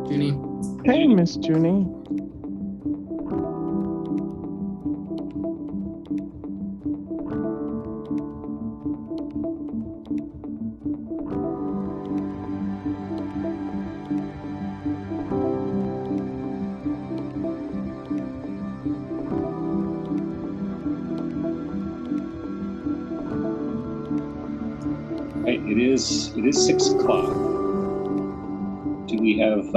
Junie. Hey, Miss Junie. Right, it is 6 o'clock. Do we have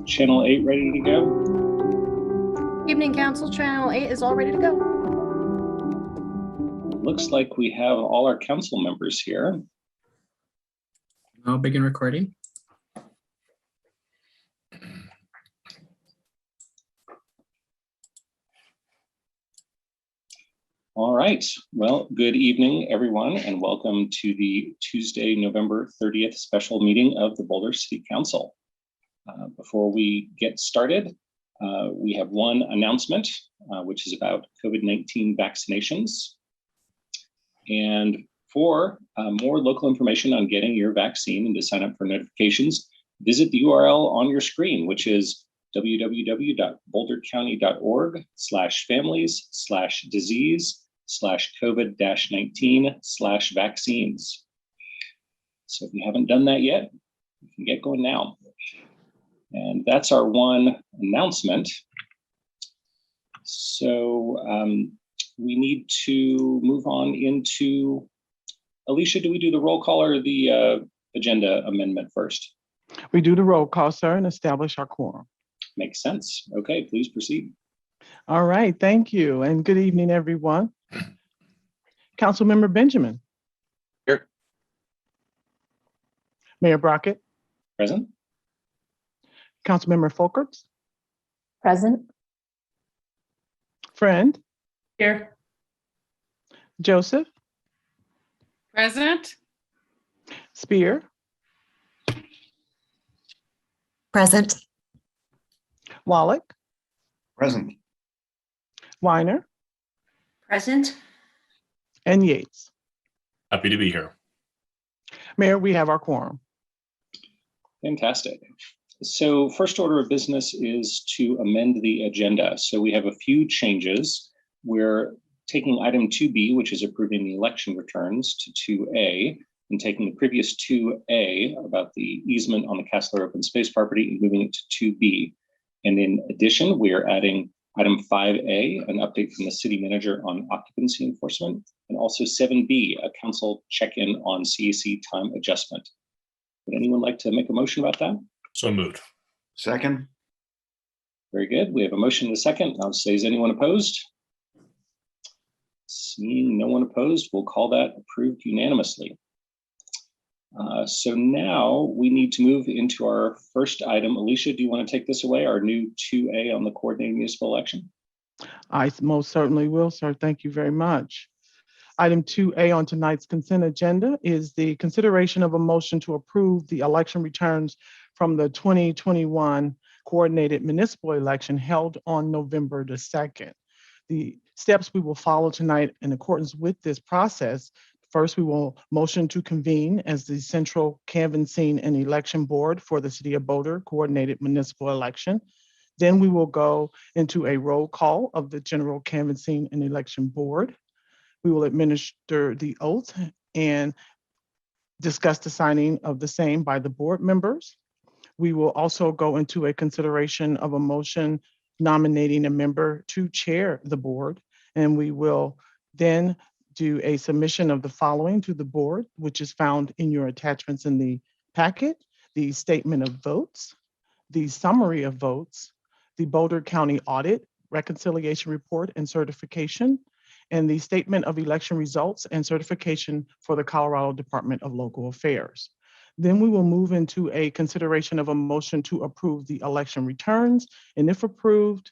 channel 8 ready to go? Evening Council, Channel 8 is all ready to go. It looks like we have all our council members here. I'll begin recording. All right, well, good evening, everyone, and welcome to the Tuesday, November 30th special meeting of the Boulder City Council. Before we get started, we have one announcement, which is about COVID-19 vaccinations. And for more local information on getting your vaccine and to sign up for notifications, visit the URL on your screen, which is www.bouldercounty.org/families/disease/COVID-19/vaccines. So if you haven't done that yet, you can get going now. And that's our one announcement. So we need to move on into, Alicia, do we do the roll call or the agenda amendment first? We do the roll call, sir, and establish our quorum. Makes sense. Okay, please proceed. All right, thank you, and good evening, everyone. Councilmember Benjamin. Here. Mayor Brockett. Present. Councilmember Folkerts. Present. Friend. Here. Joseph. Present. Spear. Present. Wallach. Present. Weiner. Present. And Yates. Happy to be here. Mayor, we have our quorum. Fantastic. So first order of business is to amend the agenda. So we have a few changes. We're taking item 2B, which is approving the election returns, to 2A, and taking the previous 2A about the easement on the Castler open space property and moving it to 2B. And in addition, we are adding item 5A, an update from the city manager on occupancy enforcement, and also 7B, a council check-in on CAC time adjustment. Would anyone like to make a motion about that? So moved. Second. Very good. We have a motion and a second. I'll say, is anyone opposed? Seeing no one opposed, we'll call that approved unanimously. So now we need to move into our first item. Alicia, do you want to take this away, our new 2A on the coordinated municipal election? I most certainly will, sir. Thank you very much. Item 2A on tonight's consent agenda is the consideration of a motion to approve the election returns from the 2021 coordinated municipal election held on November the 2nd. The steps we will follow tonight in accordance with this process: first, we will motion to convene as the Central Canvassing and Election Board for the City of Boulder Coordinated Municipal Election. Then we will go into a roll call of the General Canvassing and Election Board. We will administer the oath and discuss the signing of the same by the board members. We will also go into a consideration of a motion nominating a member to chair the board, and we will then do a submission of the following to the board, which is found in your attachments in the packet: the statement of votes, the summary of votes, the Boulder County Audit, Reconciliation Report and Certification, and the statement of election results and certification for the Colorado Department of Local Affairs. Then we will move into a consideration of a motion to approve the election returns, and if approved,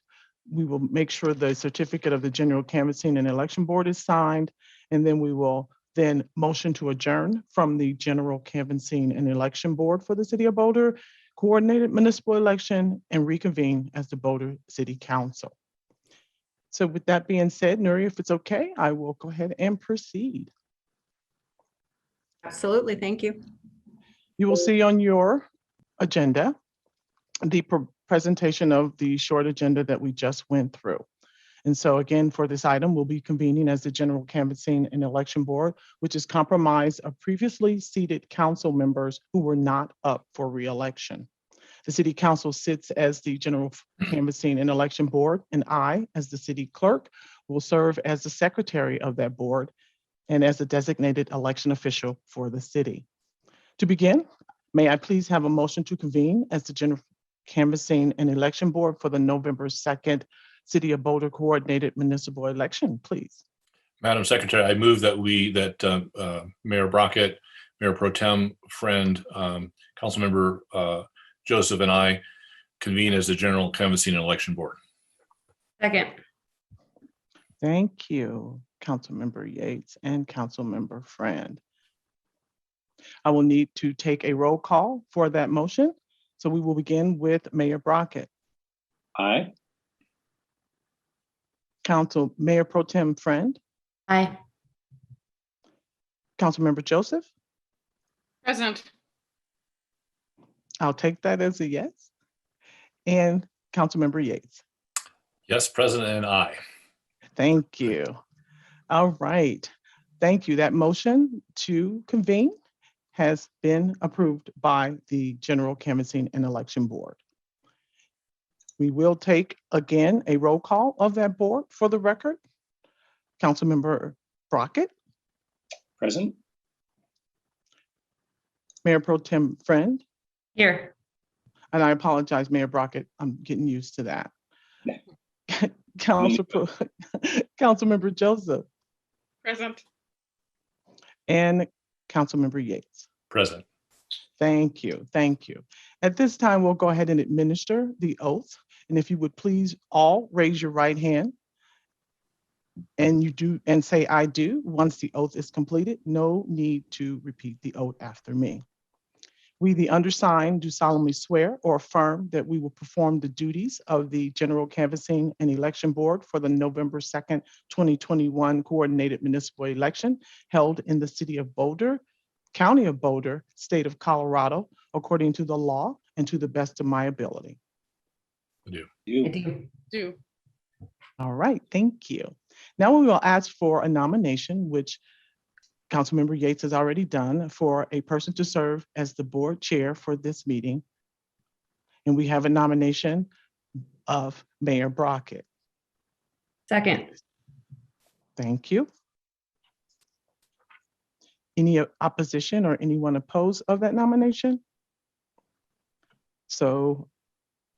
we will make sure the certificate of the General Canvassing and Election Board is signed, and then we will then motion to adjourn from the General Canvassing and Election Board for the City of Boulder Coordinated Municipal Election and reconvene as the Boulder City Council. So with that being said, Nuri, if it's okay, I will go ahead and proceed. Absolutely, thank you. You will see on your agenda the presentation of the short agenda that we just went through. And so again, for this item, we'll be convening as the General Canvassing and Election Board, which is comprised of previously seated council members who were not up for re-election. The City Council sits as the General Canvassing and Election Board, and I, as the City Clerk, will serve as the Secretary of that board and as the designated election official for the city. To begin, may I please have a motion to convene as the General Canvassing and Election Board for the November 2nd City of Boulder Coordinated Municipal Election, please. Madam Secretary, I move that Mayor Brockett, Mayor Pro Tem Friend, Councilmember Joseph, and I convene as the General Canvassing and Election Board. Second. Thank you, Councilmember Yates and Councilmember Friend. I will need to take a roll call for that motion. So we will begin with Mayor Brockett. Aye. Mayor Pro Tem Friend, Aye. Councilmember Joseph. Present. I'll take that as a yes. And Councilmember Yates. Yes, President, and I. Thank you. All right. Thank you. That motion to convene has been approved by the General Canvassing and Election Board. We will take again a roll call of that board for the record. Councilmember Brockett, Present. Mayor Pro Tem Friend, Here. and I apologize, Mayor Brockett, I'm getting used to that. Yeah. Councilmember Joseph. Present. And Councilmember Yates. Present. Thank you. Thank you. At this time, we'll go ahead and administer the oath. And if you would please all raise your right hand and say I do once the oath is completed. No need to repeat the oath after me. We, the undersigned, do solemnly swear or affirm that we will perform the duties of the General Canvassing and Election Board for the November 2nd, 2021 Coordinated Municipal Election held in the City of Boulder, County of Boulder, State of Colorado, according to the law and to the best of my ability. I do. You. Do. All right, thank you. Now we will ask for a nomination, which Councilmember Yates has already done, for a person to serve as the board chair for this meeting. And we have a nomination of Mayor Brockett. Second. Thank you. Any opposition or anyone opposed of that nomination? So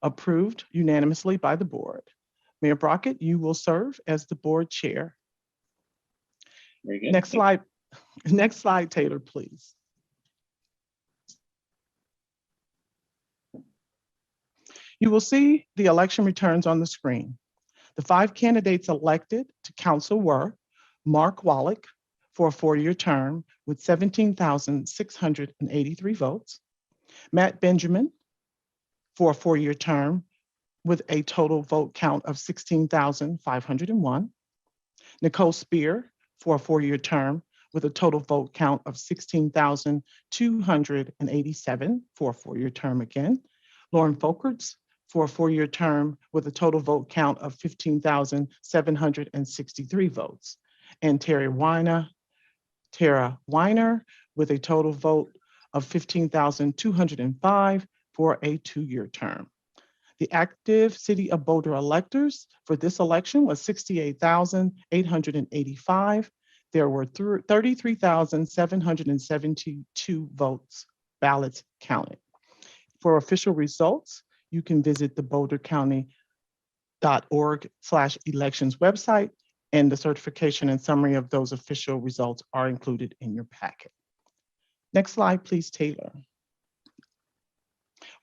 approved unanimously by the board. Mayor Brockett, you will serve as the board chair. Very good. Next slide. Next slide, Taylor, please. You will see the election returns on the screen. The 5 candidates elected to council were Mark Wallach for a 4-year term with 17,683 votes, Matt Benjamin for a 4-year term with a total vote count of 16,501, Nicole Spear for a 4-year term with a total vote count of 16,287 for a 4-year term again. Lauren Folkerts for a 4-year term with a total vote count of 15,763 votes. And Tara Weiner with a total vote of 15,205 for a 2-year term. The active City of Boulder electors for this election was 68,885. There were 33,772 ballots counted. For official results, you can visit the bouldercounty.org/elections website, and the certification and summary of those official results are included in your packet. Next slide, please, Taylor.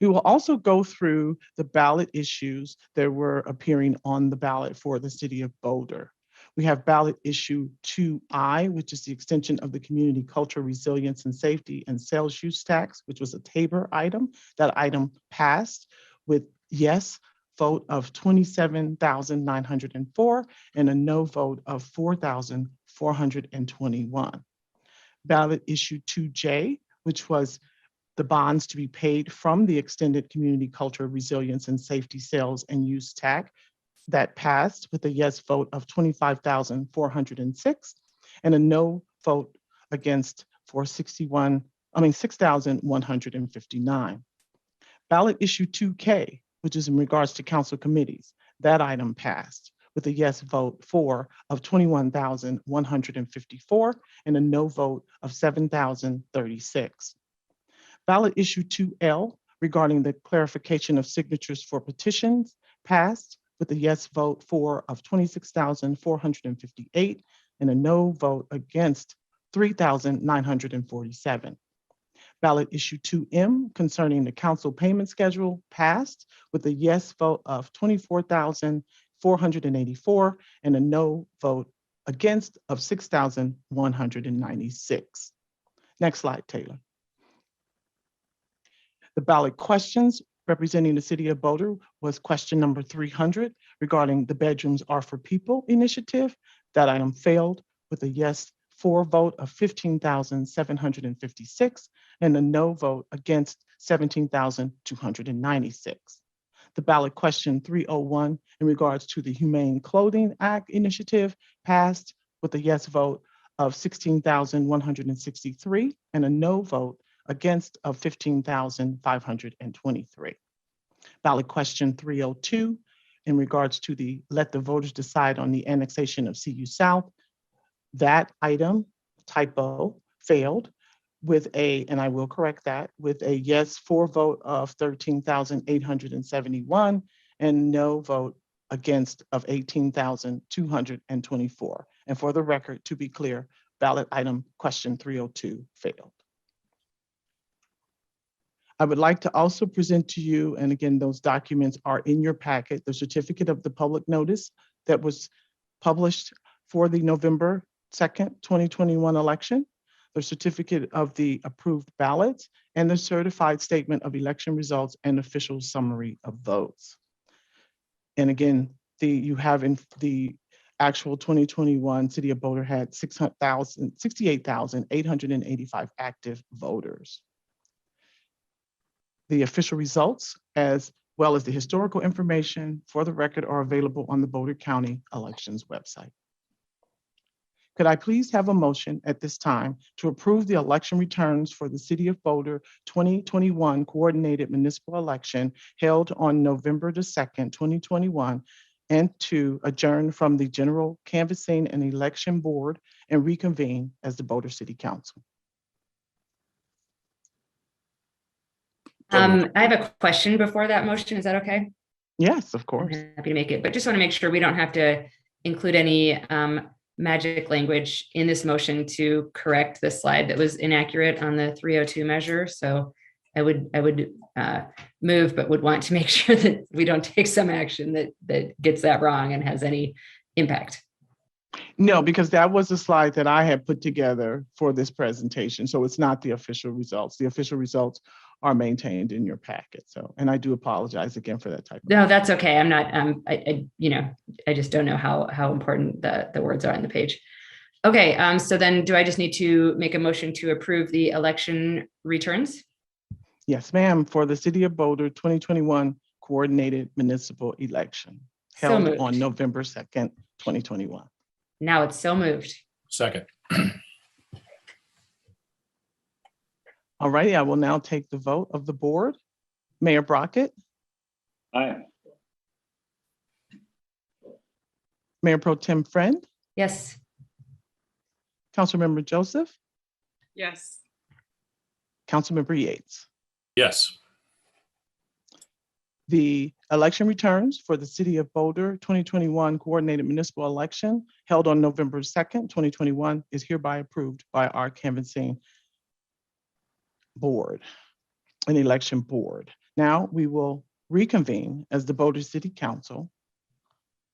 We will also go through the ballot issues that were appearing on the ballot for the City of Boulder. We have ballot issue 2I, which is the extension of the Community Culture, Resilience, and Safety and Sales Use Tax, which was a Tabor item. That item passed with yes vote of 27,904 and a no vote of 4,421. Ballot issue 2J, which was the bonds to be paid from the Extended Community Culture Resilience and Safety Sales and Use TAC. That passed with a yes vote of 25,406 and a no vote against for 6,159. Ballot issue 2K, which is in regards to council committees, that item passed with a yes vote of 21,154 and a no vote of 7,036. Ballot issue 2L regarding the clarification of signatures for petitions passed with a yes vote of 26,458 and a no vote against 3,947. Ballot issue 2M concerning the council payment schedule passed with a yes vote of 24,484 and a no vote against of 6,196. Next slide, Taylor. The ballot questions representing the city of Boulder was question number 300 regarding the Bedrooms Are for People initiative. That item failed with a yes for vote of 15,756 and a no vote against 17,296. The ballot question 301 in regards to the Humane Clothing Act initiative passed with a yes vote of 16,163 and a no vote against of 15,523. Ballot question 302 in regards to the let the voters decide on the annexation of CU South. That item typo failed with and I will correct that, with a yes for vote of 13,871 and no vote against of 18,224. And for the record, to be clear, ballot item question 302 failed. I would like to also present to you, and again, those documents are in your packet, the certificate of the public notice that was published for the November 2nd, 2021 election, the certificate of the approved ballots, and the certified statement of election results and official summary of votes. And again, you have in the actual 2021, City of Boulder had 68,885 active voters. The official results, as well as the historical information for the record, are available on the Boulder County Elections website. Could I please have a motion at this time to approve the election returns for the City of Boulder 2021 coordinated municipal election held on November the 2nd, 2021, and to adjourn from the General Canvassing and Election Board and reconvene as the Boulder City Council? I have a question before that motion. Is that okay? Yes, of course. I'm happy to make it, but just want to make sure we don't have to include any magic language in this motion to correct the slide that was inaccurate on the 302 measure. So I would move, but would want to make sure that we don't take some action that gets that wrong and has any impact. No, because that was a slide that I had put together for this presentation. So it's not the official results. The official results are maintained in your packet. So, and I do apologize again for that type of. No, that's okay. I'm not, I just don't know how important the words are on the page. Okay, so then do I just need to make a motion to approve the election returns? Yes, ma'am, for the City of Boulder 2021 coordinated municipal election held on November 2nd, 2021. Now it's so moved. Second. All righty, I will now take the vote of the board. Mayor Brockett. Aye. Mayor Pro Tem Friend. Yes. Councilmember Joseph. Yes. Councilmember Yates. Yes. The election returns for the City of Boulder 2021 coordinated municipal election held on November 2nd, 2021 is hereby approved by our canvassing board, an election board. Now we will reconvene as the Boulder City Council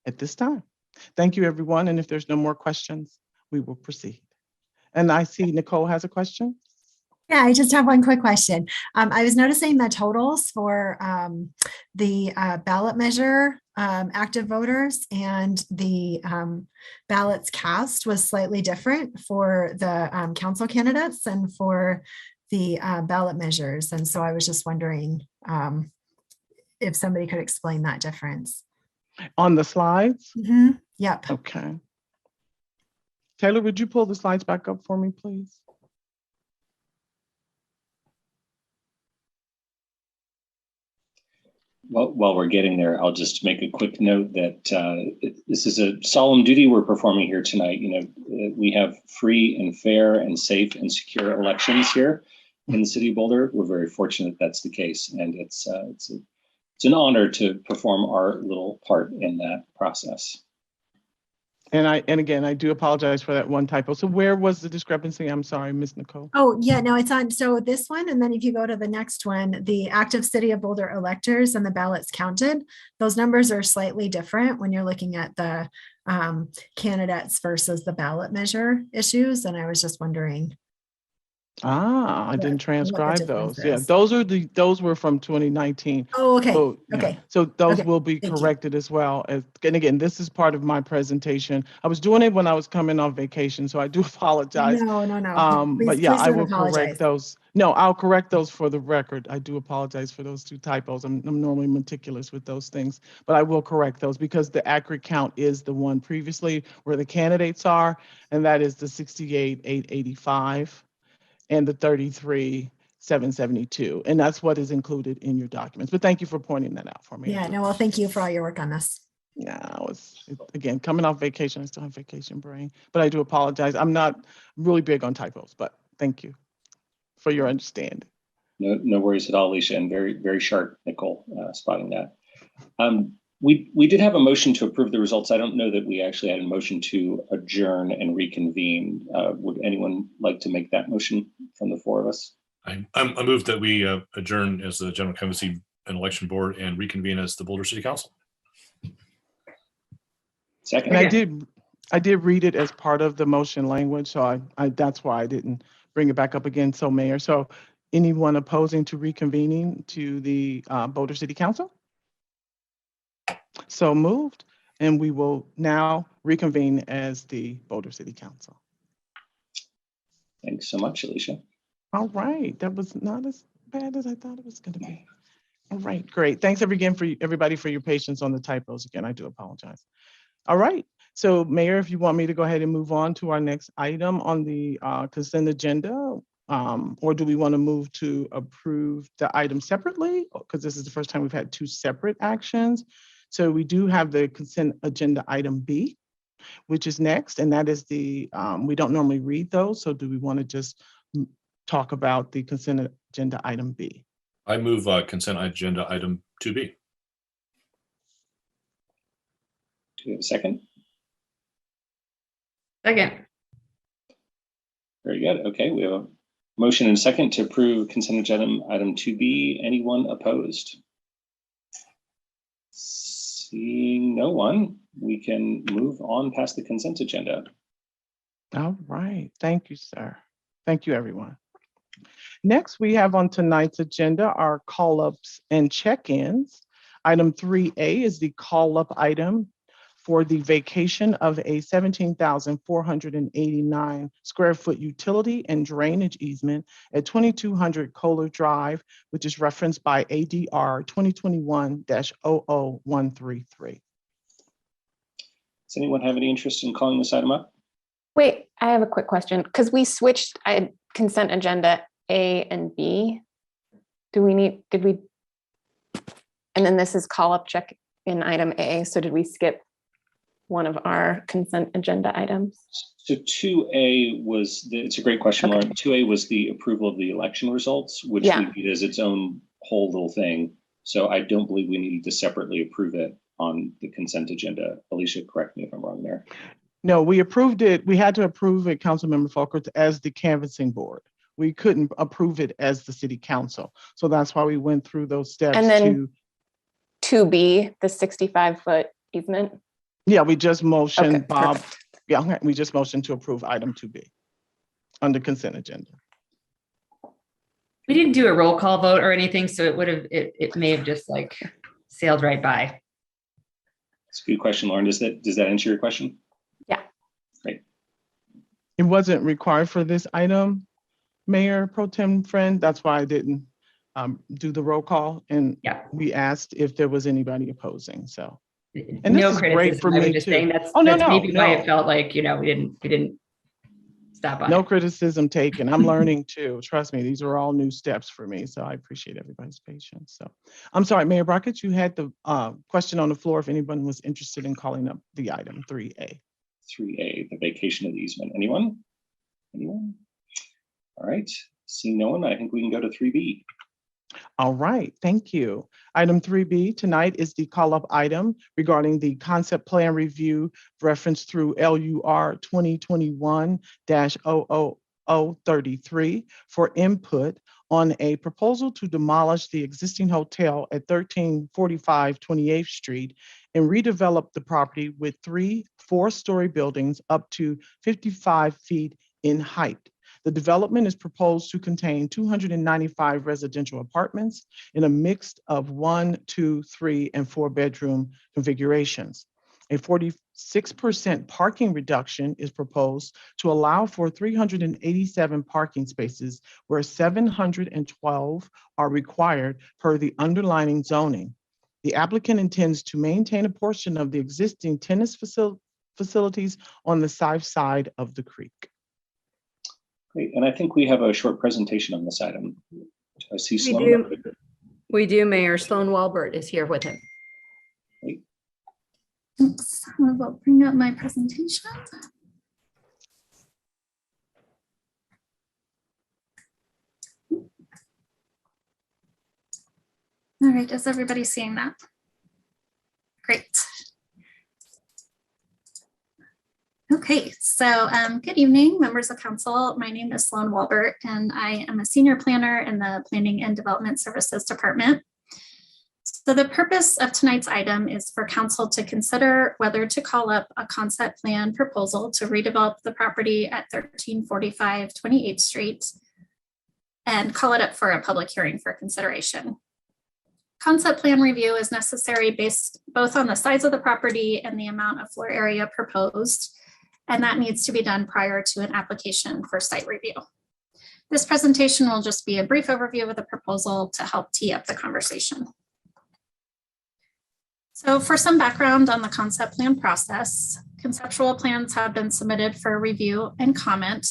at this time. Thank you, everyone. And if there's no more questions, we will proceed. And I see Nicole has a question. Yeah, I just have one quick question. I was noticing the totals for the ballot measure active voters and the ballots cast was slightly different for the council candidates and for the ballot measures. And so I was just wondering if somebody could explain that difference. On the slides? Yep. Okay. Taylor, would you pull the slides back up for me, please? Well, while we're getting there, I'll just make a quick note that this is a solemn duty we're performing here tonight. You know, we have free and fair and safe and secure elections here in the city of Boulder. We're very fortunate that's the case, and it's an honor to perform our little part in that process. And again, I do apologize for that one typo. So where was the discrepancy? I'm sorry, Ms. Nicole. Oh, yeah, no, it's on. So this one, and then if you go to the next one, the active City of Boulder electors and the ballots counted, those numbers are slightly different when you're looking at the candidates versus the ballot measure issues. And I was just wondering. I didn't transcribe difference those. Yeah, is. those were from 2019. Oh, okay. So, yeah. Okay. So those Okay. will be Thank you. corrected as well. And again, this is part of my presentation. I was doing it when I was coming off vacation, so I do apologize. No. But yeah, Please I don't will apologize. correct those. No, I'll correct those for the record. I do apologize for those two typos. I'm normally meticulous with those things, but I will correct those because the accurate count is the one previously where the candidates are, and that is the 68,885 and the 33,772. And that's what is included in your documents. But thank you for pointing that out for me. Yeah, no, well, thank you for all your work on this. Yeah, again, coming off vacation, I still have vacation brain, but I do apologize. I'm not really big on typos, but thank you for your understanding. No worries at all, Alicia, and very, very sharp, Nicole, spotting that. We did have a motion to approve the results. I don't know that we actually had a motion to adjourn and reconvene. Would anyone like to make that motion from the four of us? I move that we adjourn as the General Canvassing and Election Board and reconvene as the Boulder City Council. Second. And I did read it as part of the motion language, so I that's why I didn't bring it back up again. So Mayor, so anyone opposing to reconvening to the Boulder City Council? So moved, and we will now reconvene as the Boulder City Council. Thanks so much, Alicia. All right, that was not as bad as I thought it was going to be. All right, great. Thanks again for everybody for your patience on the typos. Again, I do apologize. All right, so Mayor, if you want me to go ahead and move on to our next item on the consent agenda, or do we want to move to approve the item separately? Because this is the first time we've had two separate actions. So we do have the consent agenda item B, which is next, and that is the, we don't normally read those. So do we want to just talk about the consent agenda item B? I move consent agenda item 2B. Do we have a second? Second. Very good. Okay, we have a motion and a second to approve consent agenda item 2B. Anyone opposed? Seeing no one, we can move on past the consent agenda. All right, thank you, sir. Thank you, everyone. Next, we have on tonight's agenda our call-ups and check-ins. Item 3A is the call-up item for the vacation of a 17,489 square foot utility and drainage easement at 2200 Kohler Drive, which is referenced by ADR 2021-00133. Does anyone have any interest in calling this item up? Wait, I have a quick question because we switched consent agenda A and B. Did we, and then this is call up check in item A. So did we skip one of our consent agenda items? So 2A was, it's a great question, Okay. Lauren. 2A was the approval of the election results, which Yeah. we need as its own whole little thing. So I don't believe we needed to separately approve it on the consent agenda. Alicia, correct me if I'm wrong there. No, we approved it. We had to approve it, Councilmember Folkert, as the canvassing board. We couldn't approve it as the city council. So that's why we went through those steps. And then 2B, the 65-foot easement. Yeah, we just motioned, Okay, Bob. perfect. Yeah, okay, we just motioned to approve item 2B under consent agenda. We didn't do a roll call vote or anything, so it would have, it may have just like sailed right by. It's a good question, Lauren. Does that answer your question? Yeah. Great. It wasn't required for this item. Mayor Pro Tem Friend, that's why I didn't do the roll call. And Yeah. we asked if there was anybody opposing, so. And No this is great criticism. for I was me just too. saying that's, Oh, no, that's maybe why no. it felt like, we didn't stop on No it. criticism taken. I'm learning too. Trust me, these are all new steps for me. So I appreciate everybody's patience. So I'm sorry, Mayor Brockett, you had the question on the floor if anyone was interested in calling up the item 3A. 3A, the vacation of the easement. Anyone? Anyone? All right. Seeing no one, I think we can go to 3B. All right, thank you. Item 3B tonight is the call-up item regarding the concept plan review referenced through LUR 2021-00033 for input on a proposal to demolish the existing hotel at 1345 28th Street and redevelop the property with 3 4-story buildings up to 55 feet in height. The development is proposed to contain 295 residential apartments in a mix of 1, 2, 3, and 4-bedroom configurations. A 46% parking reduction is proposed to allow for 387 parking spaces, where 712 are required per the underlying zoning. The applicant intends to maintain a portion of the existing tennis facilities on the south side of the creek. Great, and I think we have a short presentation on this item. I see We Sloan. do. We do. Mayor Sloan Walbert is here with him. Great. Oops, I will bring up my presentation. All right, is everybody seeing that? Great. Okay, so good evening, members of council. My name is Sloan Walbert, and I am a senior planner in the Planning and Development Services Department. So the purpose of tonight's item is for council to consider whether to call up a concept plan proposal to redevelop the property at 1345 28th Street and call it up for a public hearing for consideration. Concept plan review is necessary based both on the size of the property and the amount of floor area proposed, and that needs to be done prior to an application for site review. This presentation will just be a brief overview of the proposal to help tee up the conversation. So for some background on the concept plan process, conceptual plans have been submitted for review and comment.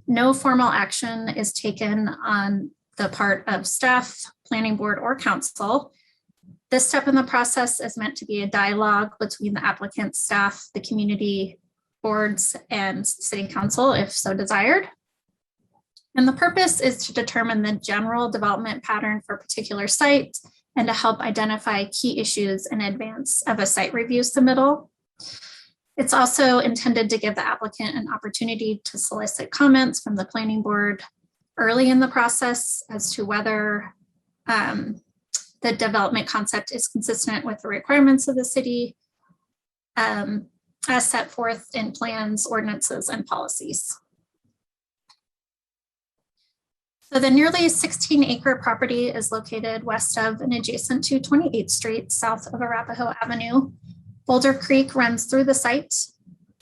No formal action is taken on the part of staff, planning board, or council. This step in the process is meant to be a dialogue between the applicant, staff, the community, boards, and city council if so desired. And the purpose is to determine the general development pattern for a particular site and to help identify key issues in advance of a site review submittal. It's also intended to give the applicant an opportunity to solicit comments from the planning board early in the process as to whether the development concept is consistent with the requirements of the city as set forth in plans, ordinances, and policies. So the nearly 16-acre property is located west of and adjacent to 28th Street, south of Arapahoe Avenue. Boulder Creek runs through the site,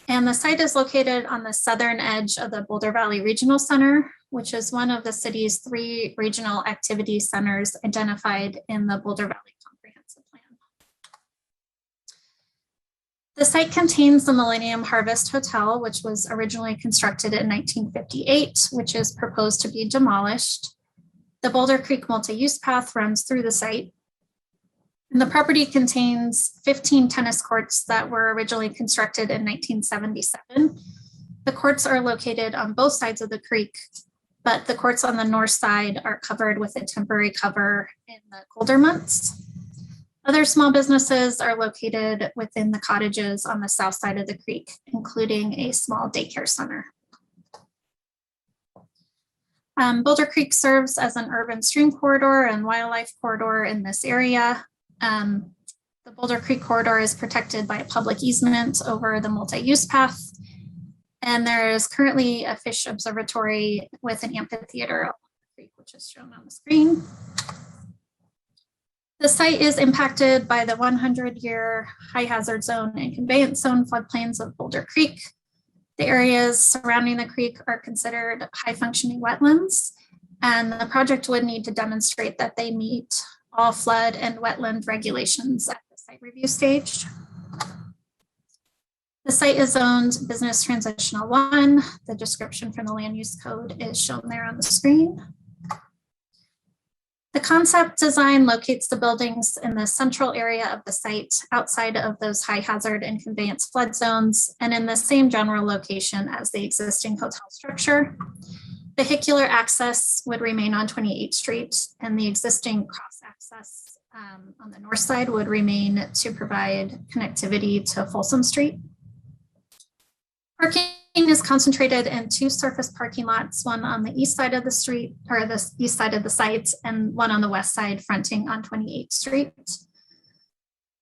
and the site is located on the southern edge of the Boulder Valley Regional Center, which is one of the city's 3 regional activity centers identified in the Boulder Valley Comprehensive Plan. The site contains the Millennium Harvest Hotel, which was originally constructed in 1958, which is proposed to be demolished. The Boulder Creek multi-use path runs through the site. And the property contains 15 tennis courts that were originally constructed in 1977. The courts are located on both sides of the creek, but the courts on the north side are covered with a temporary cover in the colder months. Other small businesses are located within the cottages on the south side of the creek, including a small daycare center. Boulder Creek serves as an urban stream corridor and wildlife corridor in this area. The Boulder Creek corridor is protected by a public easement over the multi-use path. And there is currently a fish observatory with an amphitheater on the creek, which is shown on the screen. The site is impacted by the 100-year high hazard zone and conveyance zone floodplains of Boulder Creek. The areas surrounding the creek are considered high-functioning wetlands, and the project would need to demonstrate that they meet all flood and wetland regulations at the site review stage. The site is zoned Business Transitional 1. The description from the land use code is shown there on the screen. The concept design locates the buildings in the central area of the site outside of those high hazard and conveyance flood zones and in the same general location as the existing hotel structure. Vehicular access would remain on 28th Street, and the existing cross access on the north side would remain to provide connectivity to Folsom Street. Parking is concentrated in 2 surface parking lots, one on the east side of the street, or the east side of the site, and one on the west side fronting on 28th Street.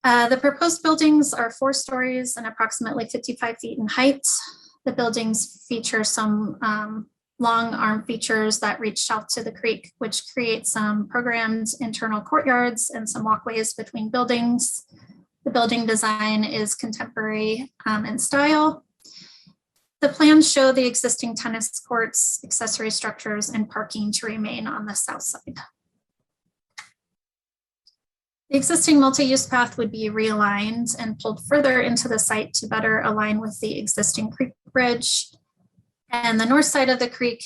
The proposed buildings are 4 stories and approximately 55 feet in height. The buildings feature some long arm features that reach south to the creek, which create some programmed internal courtyards and some walkways between buildings. The building design is contemporary in style. The plans show the existing tennis courts, accessory structures, and parking to remain on the south side. The existing multi-use path would be realigned and pulled further into the site to better align with the existing creek bridge. And the north side of the creek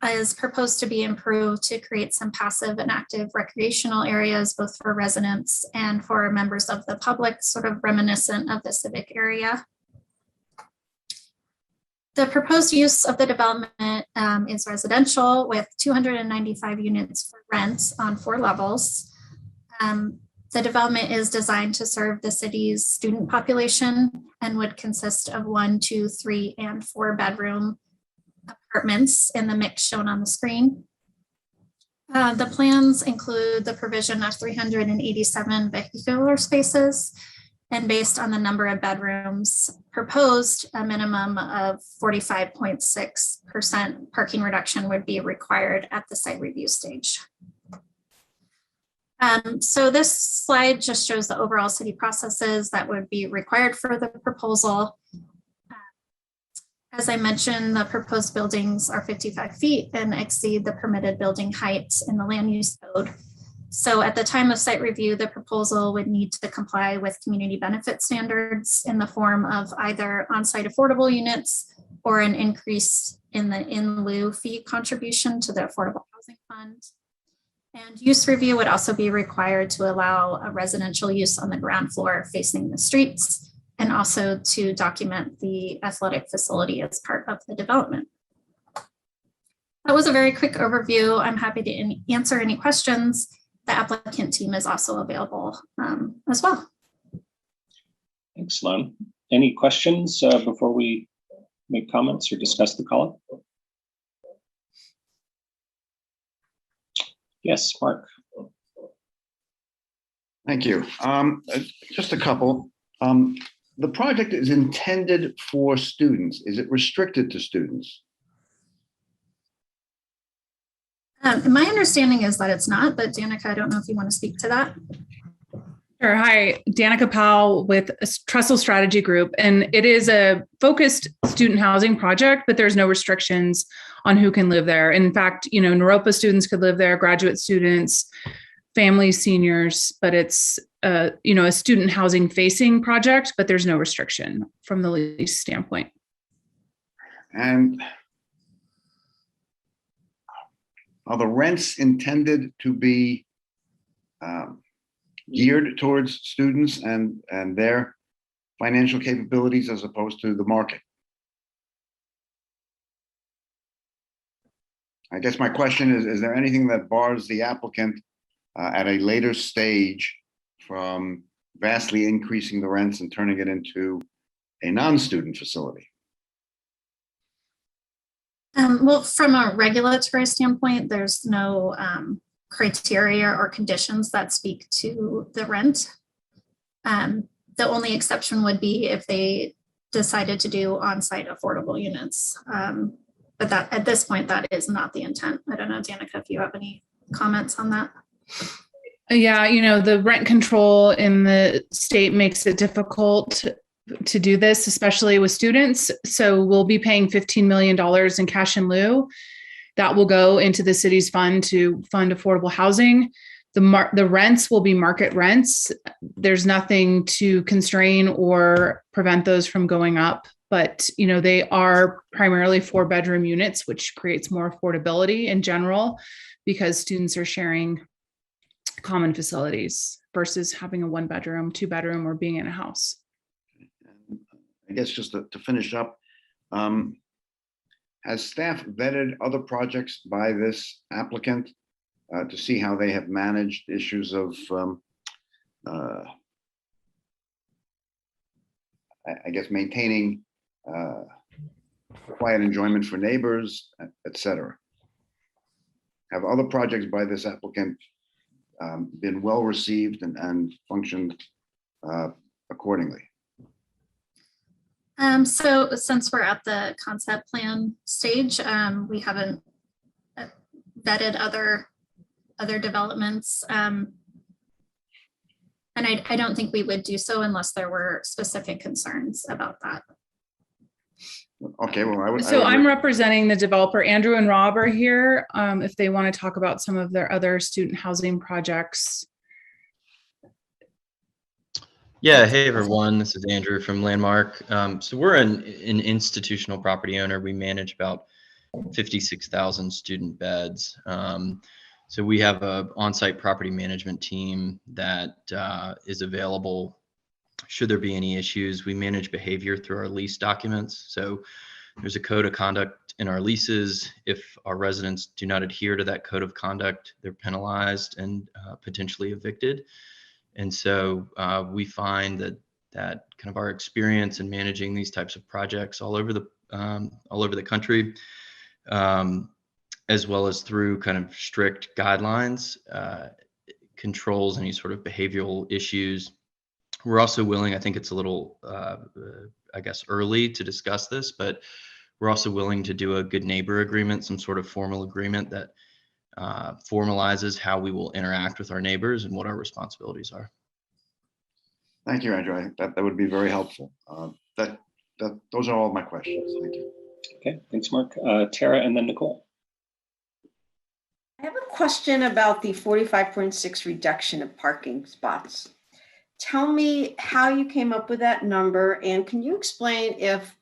is proposed to be improved to create some passive and active recreational areas, both for residents and for members of the public, sort of reminiscent of the civic area. The proposed use of the development is residential with 295 units for rent on 4 levels. The development is designed to serve the city's student population and would consist of 1, 2, 3, and 4 bedroom apartments in the mix shown on the screen. The plans include the provision of 387 vehicular spaces, and based on the number of bedrooms proposed, a minimum of 45.6% parking reduction would be required at the site review stage. So this slide just shows the overall city processes that would be required for the proposal. As I mentioned, the proposed buildings are 55 feet and exceed the permitted building height in the land use code. So at the time of site review, the proposal would need to comply with community benefit standards in the form of either on-site affordable units or an increase in the in lieu fee contribution to the Affordable Housing Fund. And use review would also be required to allow a residential use on the ground floor facing the streets, and also to document the athletic facility as part of the development. That was a very quick overview. I'm happy to answer any questions. The applicant team is also available as well. Thanks, Sloan. Any questions before we make comments or discuss the call-up? Yes, Mark. Thank you. Just a couple. The project is intended for students. Is it restricted to students? My understanding is that it's not, but Danica, I don't know if you want to speak to that. Sure. Hi, Danica Powell with Trestle Strategy Group. And it is a focused student housing project, but there's no restrictions on who can live there. In fact, Naropa students could live there, graduate students, families, seniors, but it's a student housing facing project, but there's no restriction from the lease standpoint. And are the rents intended to be geared towards students and their financial capabilities as opposed to the market? I guess my question is there anything that bars the applicant at a later stage from vastly increasing the rents and turning it into a non-student facility? Well, from a regulatory standpoint, there's no criteria or conditions that speak to the rent. The only exception would be if they decided to do on-site affordable units. But that at this point, that is not the intent. I don't know, Danica, if you have any comments on that. Yeah, the rent control in the state makes it difficult to do this, especially with students. So we'll be paying $15 million in cash in lieu. That will go into the city's fund to fund affordable housing. The rents will be market rents. There's nothing to constrain or prevent those from going up, but they are primarily 4-bedroom units, which creates more affordability in general because students are sharing common facilities versus having a 1-bedroom, 2-bedroom, or being in a house. I guess just to finish up, has staff vetted other projects by this applicant to see how they have managed issues of, I guess, maintaining quiet enjoyment for neighbors, et cetera? Have other projects by this applicant been well received and functioned accordingly? So since we're at the concept plan stage, we haven't vetted other developments. And I don't think we would do so unless there were specific concerns about that. Okay, well, I'm representing the developer. Andrew and Rob are here if they want to talk about some of their other student housing projects. Yeah, hey everyone, this is Andrew from Landmark. So we're an institutional property owner. We manage about 56,000 student beds. So we have an on-site property management team that is available should there be any issues. We manage behavior through our lease documents. So there's a code of conduct in our leases. If our residents do not adhere to that code of conduct, they're penalized and potentially evicted. And so we find that kind of our experience in managing these types of projects all over the country, as well as through kind of strict guidelines, controls any sort of behavioral issues. We're also willing, I think it's a little, I guess, early to discuss this, but we're also willing to do a good neighbor agreement, some sort of formal agreement that formalizes how we will interact with our neighbors and what our responsibilities are. Thank you, Andrew. I think that would be very helpful. Those are all my questions. Thank you. Okay, thanks, Mark. Tara and then Nicole. I have a question about the 45.6 reduction of parking spots. Tell me how you came up with that number, and can you explain if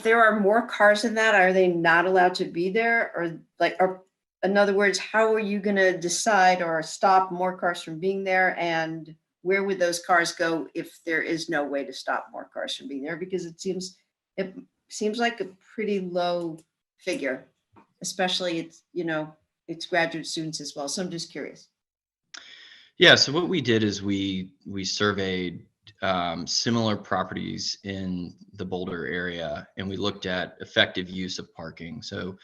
there are more cars than that, are they not allowed to be there? Or in other words, how are you going to decide or stop more cars from being there? And where would those cars go if there is no way to stop more cars from being there? Because it seems like a pretty low figure, especially it's graduate students as well. So I'm just curious. Yeah, so what we did is we surveyed similar properties in the Boulder area, and we looked at effective use of parking. So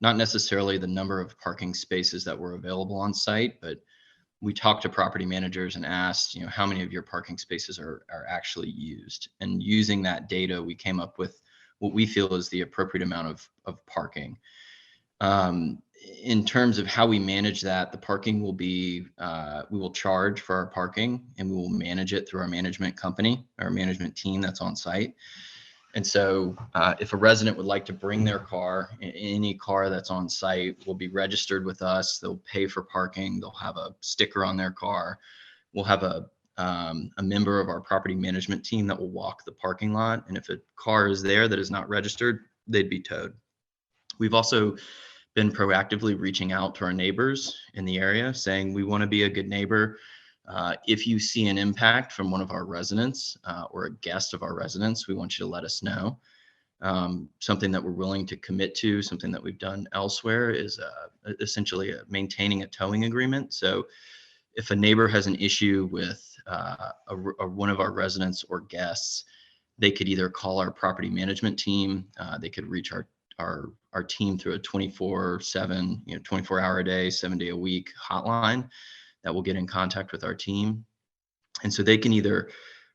not necessarily the number of parking spaces that were available on site, but we talked to property managers and asked, how many of your parking spaces are actually used? And using that data, we came up with what we feel is the appropriate amount of parking. In terms of how we manage that, the parking will be, we will charge for our parking and we will manage it through our management company, our management team that's on site. And so if a resident would like to bring their car, any car that's on site will be registered with us. They'll pay for parking. They'll have a sticker on their car. We'll have a member of our property management team that will walk the parking lot. And if a car is there that is not registered, they'd be towed. We've also been proactively reaching out to our neighbors in the area saying we want to be a good neighbor. If you see an impact from one of our residents or a guest of our residents, we want you to let us know. Something that we're willing to commit to, something that we've done elsewhere is essentially maintaining a towing agreement. So if a neighbor has an issue with one of our residents or guests, they could either call our property management team, they could reach our team through a 24/7, 24-hour a day, 7-day a week hotline that will get in contact with our team. And so they can either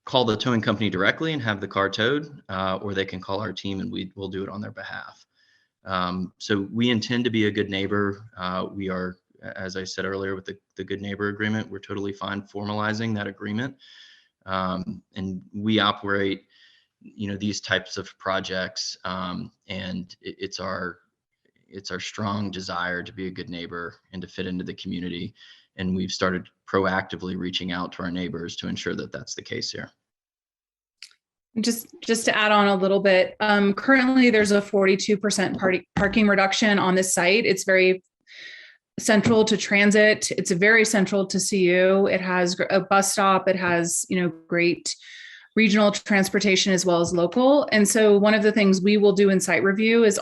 call the towing company directly and have the car towed, or they can call our team and we'll do it on their behalf. So we intend to be a good neighbor. We are, as I said earlier, with the good neighbor agreement, we're totally fine formalizing that agreement. And we operate, these types of projects, and it's our strong desire to be a good neighbor and to fit into the community. And we've started proactively reaching out to our neighbors to ensure that that's the case here. Just to add on a little bit, currently there's a 42% parking reduction on this site. It's very central to transit. It's very central to CU. It has a bus stop. It has, great regional transportation as well as local. And so one of the things we will do in site review is,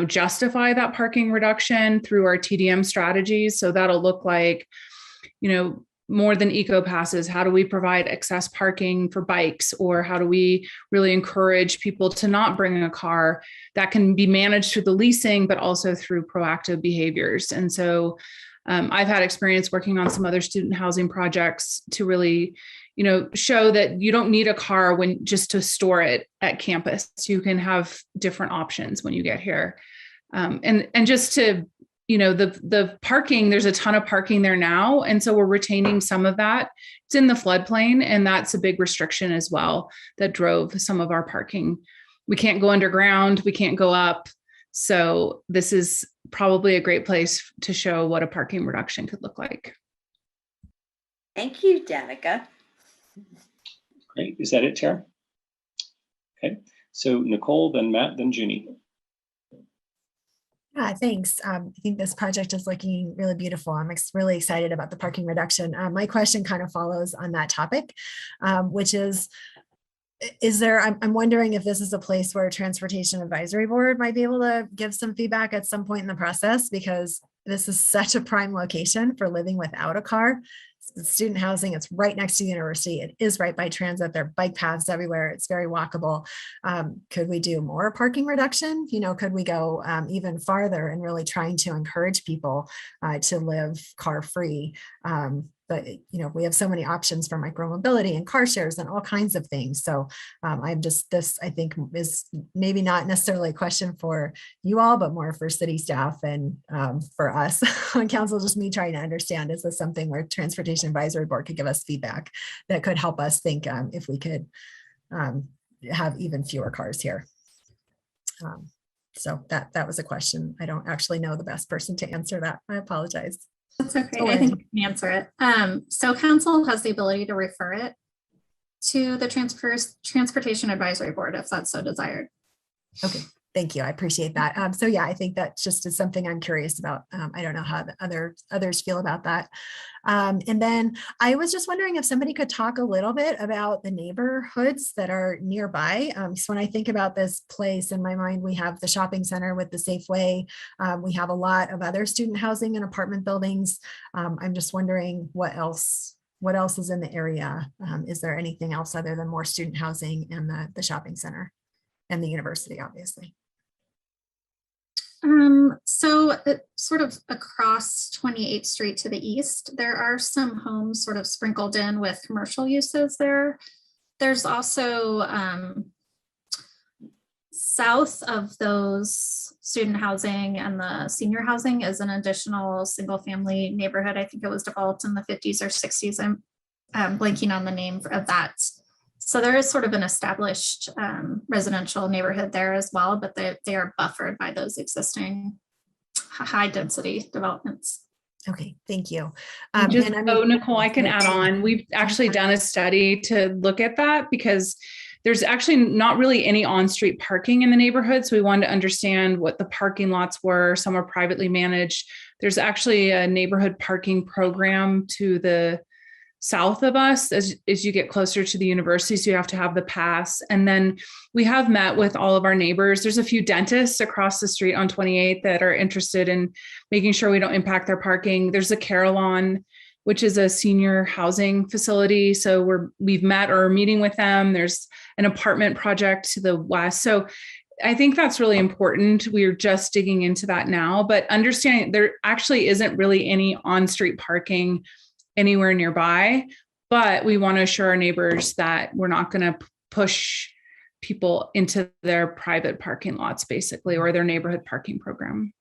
justify that parking reduction through our TDM strategies. So that'll look like, more than eco passes. How do we provide excess parking for bikes, or how do we really encourage people to not bring a car? That can be managed through the leasing, but also through proactive behaviors. And so I've had experience working on some other student housing projects to really, show that you don't need a car just to store it at campus. You can have different options when you get here. And just to, the parking, there's a ton of parking there now. And so we're retaining some of that. It's in the floodplain, and that's a big restriction as well that drove some of our parking. We can't go underground, we can't go up. So this is probably a great place to show what a parking reduction could look like. Thank you, Danica. Great. Is that it, Tara? Okay. So Nicole, then Matt, then Junie. Yeah, thanks. I think this project is looking really beautiful. I'm really excited about the parking reduction. My question kind of follows on that topic, which is there, I'm wondering if this is a place where a Transportation Advisory Board might be able to give some feedback at some point in the process, because this is such a prime location for living without a car. Student housing, it's right next to the university. It is right by transit. There are bike paths everywhere. It's very walkable. Could we do more parking reduction? Could we go even farther and really trying to encourage people to live car free? But we have so many options for micromobility and car shares and all kinds of things. So this I think is maybe not necessarily a question for you all, but more for city staff and for us on council, just me trying to understand, is this something where Transportation Advisory Board could give us feedback that could help us think if we could have even fewer cars here? So that was a question. I don't actually know the best person to answer that. I apologize. That's okay. I think I can answer it. So council has the ability to refer it to the Transportation Advisory Board if that's so desired. Okay, thank you. I appreciate that. So yeah, I think that just is something I'm curious about. I don't know how the others feel about that. And then I was just wondering if somebody could talk a little bit about the neighborhoods that are nearby. So when I think about this place, in my mind, we have the shopping center with the Safeway. We have a lot of other student housing and apartment buildings. I'm just wondering what else is in the area. Is there anything else other than more student housing and the shopping center and the university, obviously? So sort of across 28th Street to the east, there are some homes sort of sprinkled in with commercial uses there. There's also south of those student housing and the senior housing is an additional single family neighborhood. I think it was developed in the 50s or 60s. I'm blanking on the name of that. So there is sort of an established residential neighborhood there as well, but they are buffered by those existing high density developments. Okay, thank you. Nicole, I can add on. We've actually done a study to look at that, because there's actually not really any on-street parking in the neighborhood. So we wanted to understand what the parking lots were. Some are privately managed. There's actually a neighborhood parking program to the south of us as you get closer to the university. So you have to have the pass. And then we have met with all of our neighbors. There's a few dentists across the street on 28 that are interested in making sure we don't impact their parking. There's a Carillon, which is a senior housing facility. So we've met or are meeting with them. There's an apartment project to the west. So I think that's really important. We're just digging into that now, but understanding there actually isn't really any on-street parking anywhere nearby, but we want to assure our neighbors that we're not going to push people into their private parking lots, basically, or their neighborhood parking program.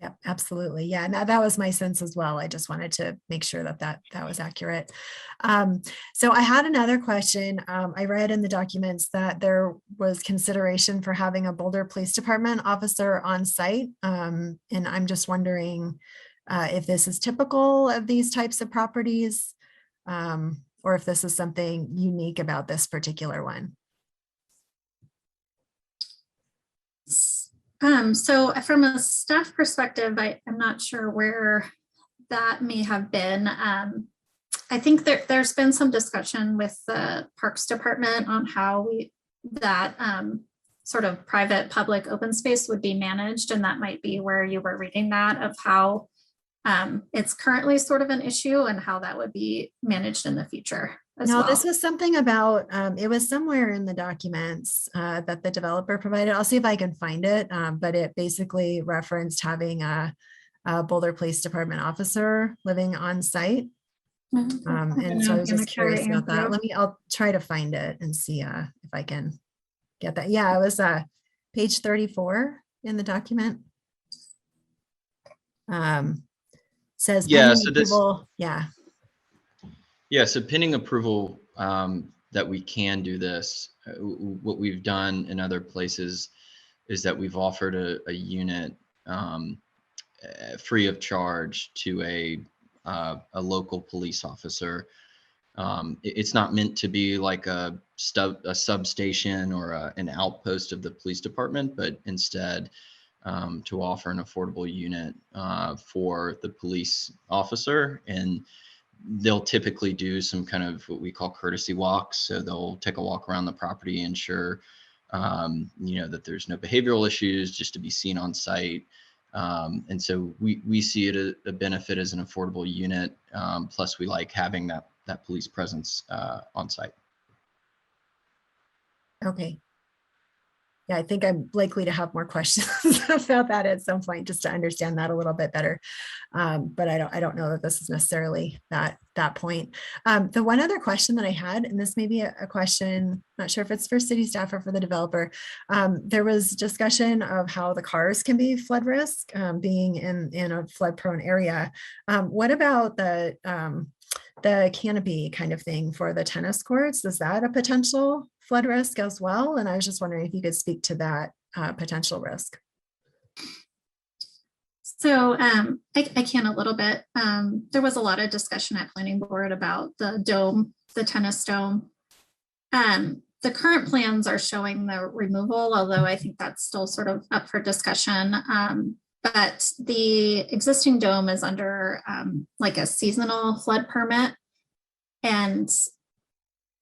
Yep, absolutely. Yeah, and that was my sense as well. I just wanted to make sure that was accurate. So I had another question. I read in the documents that there was consideration for having a Boulder Police Department officer on site. And I'm just wondering if this is typical of these types of properties, or if this is something unique about this particular one. So from a staff perspective, I'm not sure where that may have been. I think there's been some discussion with the Parks Department on how that sort of private public open space would be managed. And that might be where you were reading that, of how it's currently sort of an issue and how that would be managed in the future. No, this was something about, it was somewhere in the documents that the developer provided. I'll see if I can find it, but it basically referenced having a Boulder Police Department officer living on site. And so I was just curious about that. I'll try to find it and see if I can get that. Yeah, it was page 34 in the document. Says Yeah, pending approval. Yeah, so pending approval that we can do this. What we've done in other places is that we've offered a unit free of charge to a local police officer. It's not meant to be like a substation or an outpost of the police department, but instead to offer an affordable unit for the police officer. And they'll typically do some kind of what we call courtesy walks. So they'll take a walk around the property, ensure, that there's no behavioral issues, just to be seen on site. And so we see it a benefit as an affordable unit. Plus we like having that police presence on site. Okay. Yeah, I think I'm likely to have more questions about that at some point, just to understand that a little bit better. But I don't know that this is necessarily that point. The one other question that I had, and this may be a question, not sure if it's for city staff or for the developer. There was discussion of how the cars can be flood risk, being in a flood prone area. What about the canopy kind of thing for the tennis courts? Is that a potential flood risk as well? And I was just wondering if you could speak to that potential risk. So I can a little bit. There was a lot of discussion at planning board about the dome, the tennis dome. The current plans are showing the removal, although I think that's still sort of up for discussion. But the existing dome is under like a seasonal flood permit, and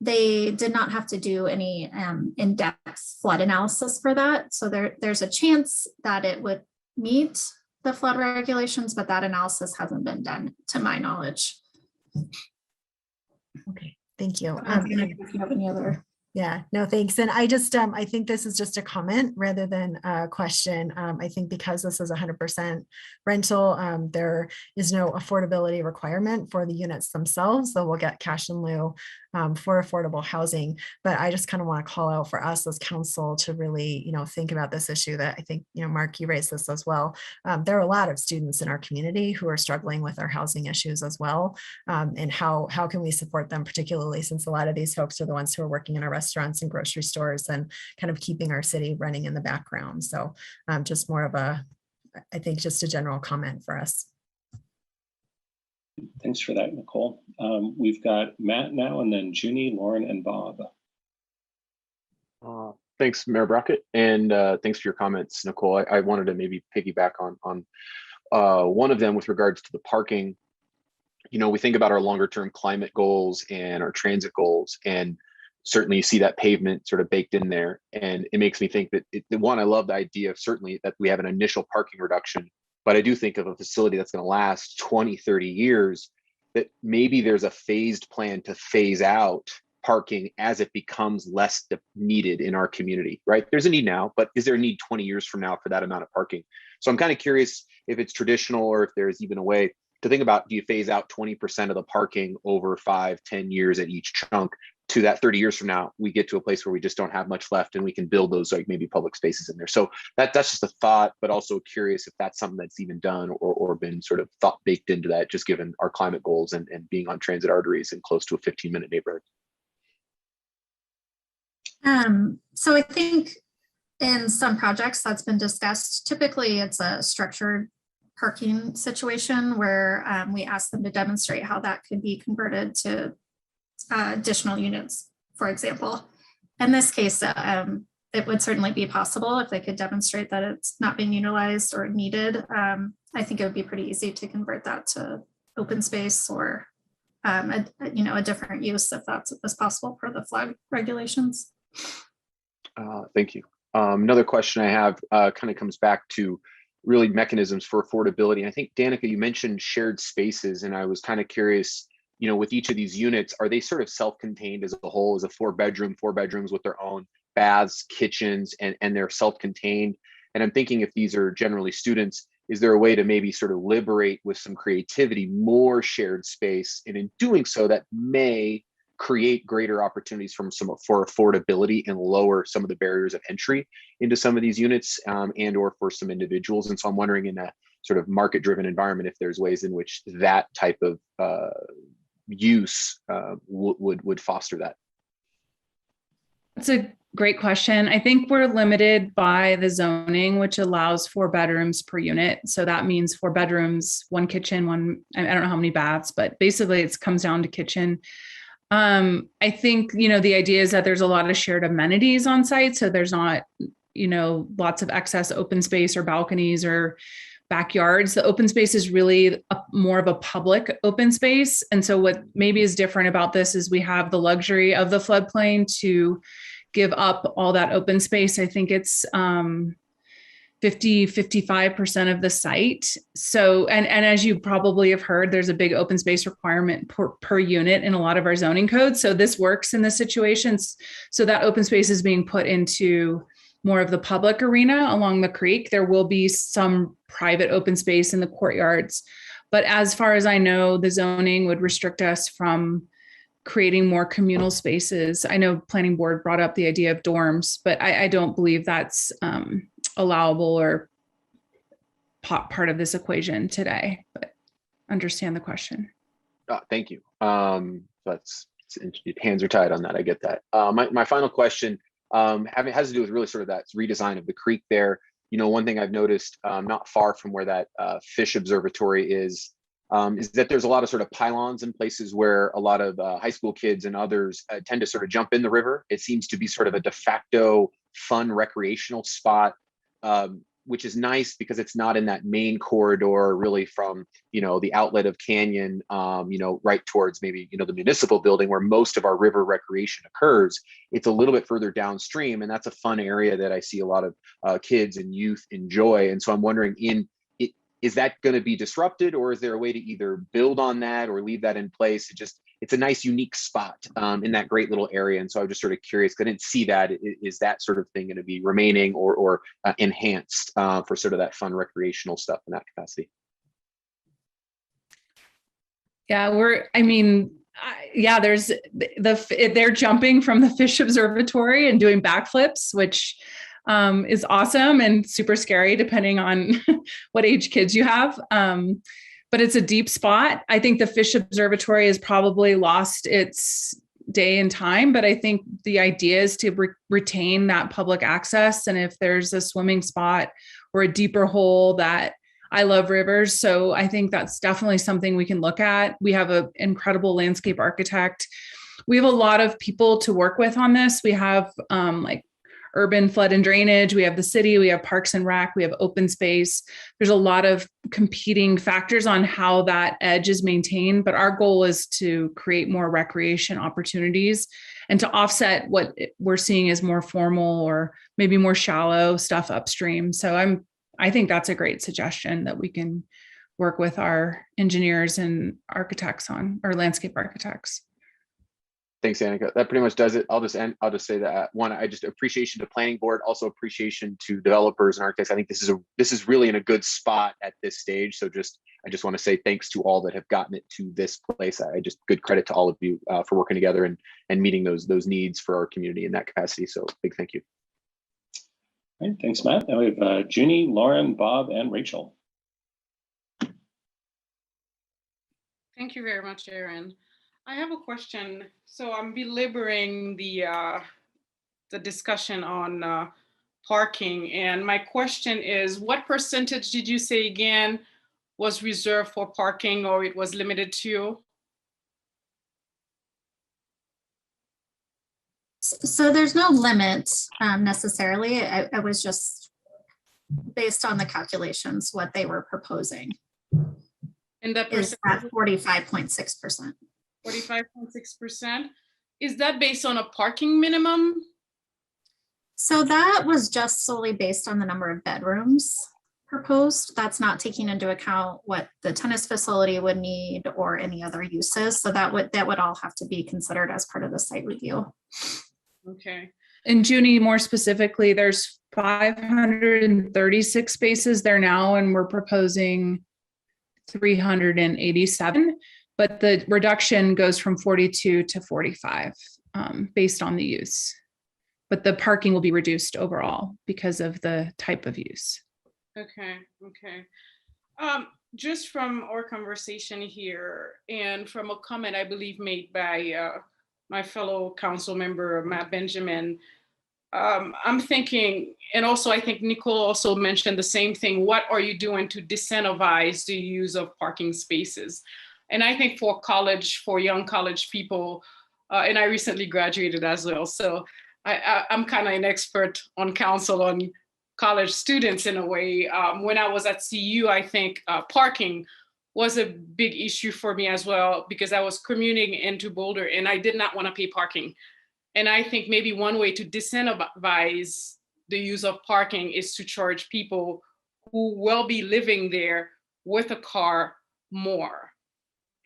they did not have to do any in-depth flood analysis for that. So there's a chance that it would meet the flood regulations, but that analysis hasn't been done to my knowledge. Okay, thank you. If you have any other. Yeah, no, thanks. And I just, I think this is just a comment rather than a question. I think because this is 100% rental, there is no affordability requirement for the units themselves. So we'll get cash in lieu for affordable housing. But I just kind of want to call out for us as council to really, think about this issue that I think, Mark, you raised this as well. There are a lot of students in our community who are struggling with their housing issues as well. And how can we support them, particularly since a lot of these folks are the ones who are working in our restaurants and grocery stores and kind of keeping our city running in the background. So just more of I think just a general comment for us. Thanks for that, Nicole. We've got Matt now, and then Junie, Lauren, and Bob. Thanks, Mayor Brockett, and thanks for your comments, Nicole. I wanted to maybe piggyback on one of them with regards to the parking. We think about our longer term climate goals and our transit goals, and certainly you see that pavement sort of baked in there. And it makes me think that I love the idea of certainly that we have an initial parking reduction, but I do think of a facility that's going to last 20, 30 years, that maybe there's a phased plan to phase out parking as it becomes less needed in our community, right? There's a need now, but is there a need 20 years from now for that amount of parking? So I'm kind of curious if it's traditional or if there's even a way to think about, do you phase out 20% of the parking over 5-10 years at each chunk? to that 30 years from now, we get to a place where we just don't have much left and we can build those like maybe public spaces in there. So that's just a thought, but also curious if that's something that's even done or been sort of thought baked into that, just given our climate goals and being on transit arteries and close to a 15-minute neighborhood. So I think in some projects that's been discussed, typically it's a structured parking situation where we ask them to demonstrate how that could be converted to additional units, for example. In this case, it would certainly be possible if they could demonstrate that it's not being utilized or needed. I think it would be pretty easy to convert that to open space or a different use if that was possible per the flag regulations. Thank you. Another question I have kind of comes back to really mechanisms for affordability. I think, Danica, you mentioned shared spaces, and I was kind of curious, with each of these units, are they sort of self-contained as a whole, as a four bedrooms with their own baths, kitchens, and they're self-contained? And I'm thinking if these are generally students, is there a way to maybe sort of liberate with some creativity more shared space? And in doing so, that may create greater opportunities for affordability and lower some of the barriers of entry into some of these units and or for some individuals. And so I'm wondering, in a sort of market-driven environment, if there's ways in which that type of use would foster that. That's a great question. I think we're limited by the zoning, which allows 4 bedrooms per unit. So that means 4 bedrooms, 1 kitchen, I don't know how many baths, but basically it comes down to kitchen. I think, the idea is that there's a lot of shared amenities on site. So there's not, lots of excess open space or balconies or backyards. The open space is really more of a public open space. And so what maybe is different about this is we have the luxury of the floodplain to give up all that open space. I think it's 55% of the site. So, and as you probably have heard, there's a big open space requirement per unit in a lot of our zoning codes. So this works in this situations. So that open space is being put into more of the public arena along the creek. There will be some private open space in the courtyards. But as far as I know, the zoning would restrict us from creating more communal spaces. I know planning board brought up the idea of dorms, but I don't believe that's allowable or part of this equation today, but understand the question. Thank you. Hands are tied on that. I get that. My final question has to do with really sort of that redesign of the creek there. One thing I've noticed not far from where that fish observatory is that there's a lot of sort of pylons in places where a lot of high school kids and others tend to sort of jump in the river. It seems to be sort of a de facto fun recreational spot, which is nice because it's not in that main corridor really from, the outlet of Canyon, right towards maybe, the municipal building where most of our river recreation occurs. It's a little bit further downstream, and that's a fun area that I see a lot of kids and youth enjoy. And so I'm wondering, is that going to be disrupted, or is there a way to either build on that or leave that in place? It's a nice, unique spot in that great little area. And so I'm just sort of curious, because I didn't see that. Is that sort of thing going to be remaining or enhanced for sort of that fun recreational stuff in that capacity? Yeah, there's they're jumping from the fish observatory and doing backflips, which is awesome and super scary depending on what age kids you have. But it's a deep spot. I think the fish observatory has probably lost its day and time, but I think the idea is to retain that public access. And if there's a swimming spot or a deeper hole, that I love rivers. So I think that's definitely something we can look at. We have an incredible landscape architect. We have a lot of people to work with on this. We have urban flood and drainage. We have the city, we have parks and rec, we have open space. There's a lot of competing factors on how that edge is maintained, but our goal is to create more recreation opportunities and to offset what we're seeing as more formal or maybe more shallow stuff upstream. So I think that's a great suggestion that we can work with our engineers and architects on, or landscape architects. Thanks, Danica. That pretty much does it. I'll just say that one, I just appreciation to planning board, also appreciation to developers and architects. I think this is really in a good spot at this stage. So I just want to say thanks to all that have gotten it to this place. I just good credit to all of you for working together and meeting those needs for our community in that capacity. So big thank you. All right, thanks, Matt. Now we have Junie, Lauren, Bob, and Rachel. Thank you very much, Aaron. I have a question. So I'm belaboring the discussion on parking, and my question is, what percentage did you say again was reserved for parking, or it was limited to? So there's no limit necessarily. It was just based on the calculations, what they were proposing. And that is at 45.6%. 45.6%. Is that based on a parking minimum? So that was just solely based on the number of bedrooms proposed. That's not taking into account what the tennis facility would need or any other uses. So that would all have to be considered as part of the site review. Okay. And Junie, more specifically, there's 536 spaces there now, and we're proposing 387, but the reduction goes from 42 to 45 based on the use. But the parking will be reduced overall because of the type of use. Okay, okay. Just from our conversation here and from a comment I believe made by my fellow council member, Matt Benjamin, I'm thinking, and also I think Nicole also mentioned the same thing, what are you doing to disincentivize the use of parking spaces? And I think for young college people, and I recently graduated as well, so I'm kind of an expert on council on college students in a way. When I was at CU, I think parking was a big issue for me as well, because I was commuting into Boulder and I did not want to pay parking. And I think maybe one way to disincentivize the use of parking is to charge people who will be living there with a car more.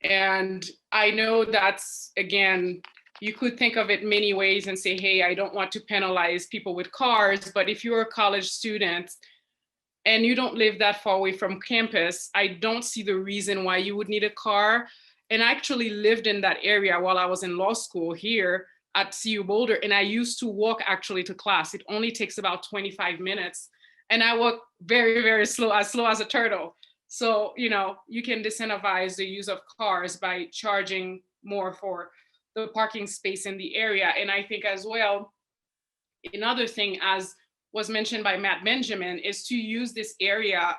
And I know that's, again, you could think of it many ways and say, hey, I don't want to penalize people with cars, but if you're a college student and you don't live that far away from campus, I don't see the reason why you would need a car. And I actually lived in that area while I was in law school here at CU Boulder, and I used to walk actually to class. It only takes about 25 minutes, and I walk very, very slow as a turtle. So, you know, you can disincentivize the use of cars by charging more for the parking space in the area. And I think as well, another thing, as was mentioned by Matt Benjamin, is to use this area,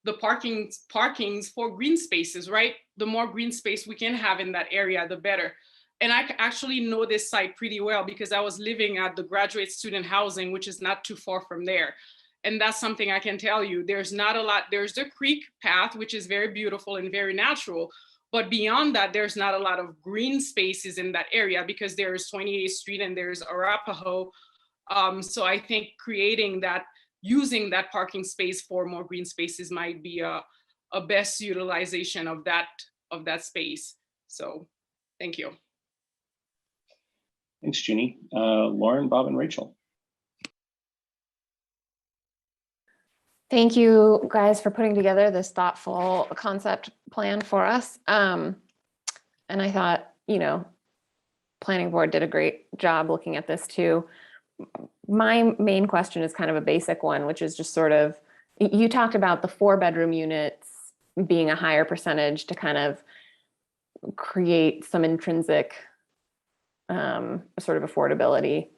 the parkings for green spaces, right? The more green space we can have in that area, the better. And I actually know this site pretty well because I was living at the graduate student housing, which is not too far from there. And that's something I can tell you. There's not a lot, there's the creek path, which is very beautiful and very natural. But beyond that, there's not a lot of green spaces in that area because there's 28th Street and there's Arapahoe. So I think using that parking space for more green spaces might be a best utilization of that space. So thank you. Thanks, Junie. Lauren, Bob, and Rachel. Thank you guys for putting together this thoughtful concept plan for us. And I thought, you know, planning board did a great job looking at this too. My main question is kind of a basic one, which is just sort of, you talked about the 4-bedroom units being a higher percentage to kind of create some intrinsic sort of affordability.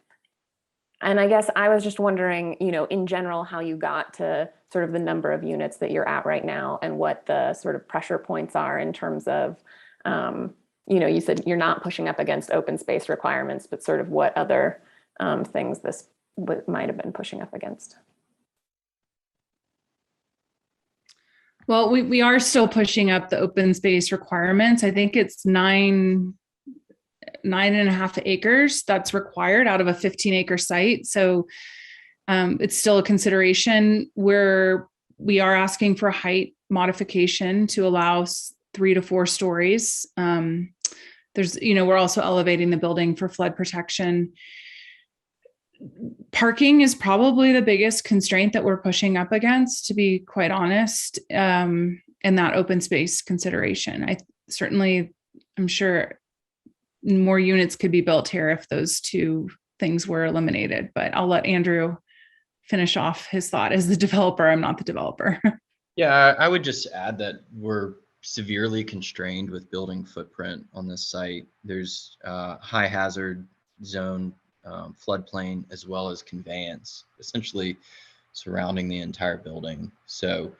And I guess I was just wondering, you know, in general, how you got to sort of the number of units that you're at right now and what the sort of pressure points are in terms of, you know, you said you're not pushing up against open space requirements, but sort of what other things this might have been pushing up against. Well, we are still pushing up the open space requirements. I think it's 9.5 acres that's required out of a 15-acre site. So it's still a consideration where we are asking for height modification to allow 3 to 4 stories. There's, you know, we're also elevating the building for flood protection. Parking is probably the biggest constraint that we're pushing up against, to be quite honest. in that open space consideration. I'm sure more units could be built here if those two things were eliminated, but I'll let Andrew finish off his thought. As the developer, I'm not the developer. Yeah, I would just add that we're severely constrained with building footprint on this site. There's high hazard zone floodplain as well as conveyance essentially surrounding the entire building. So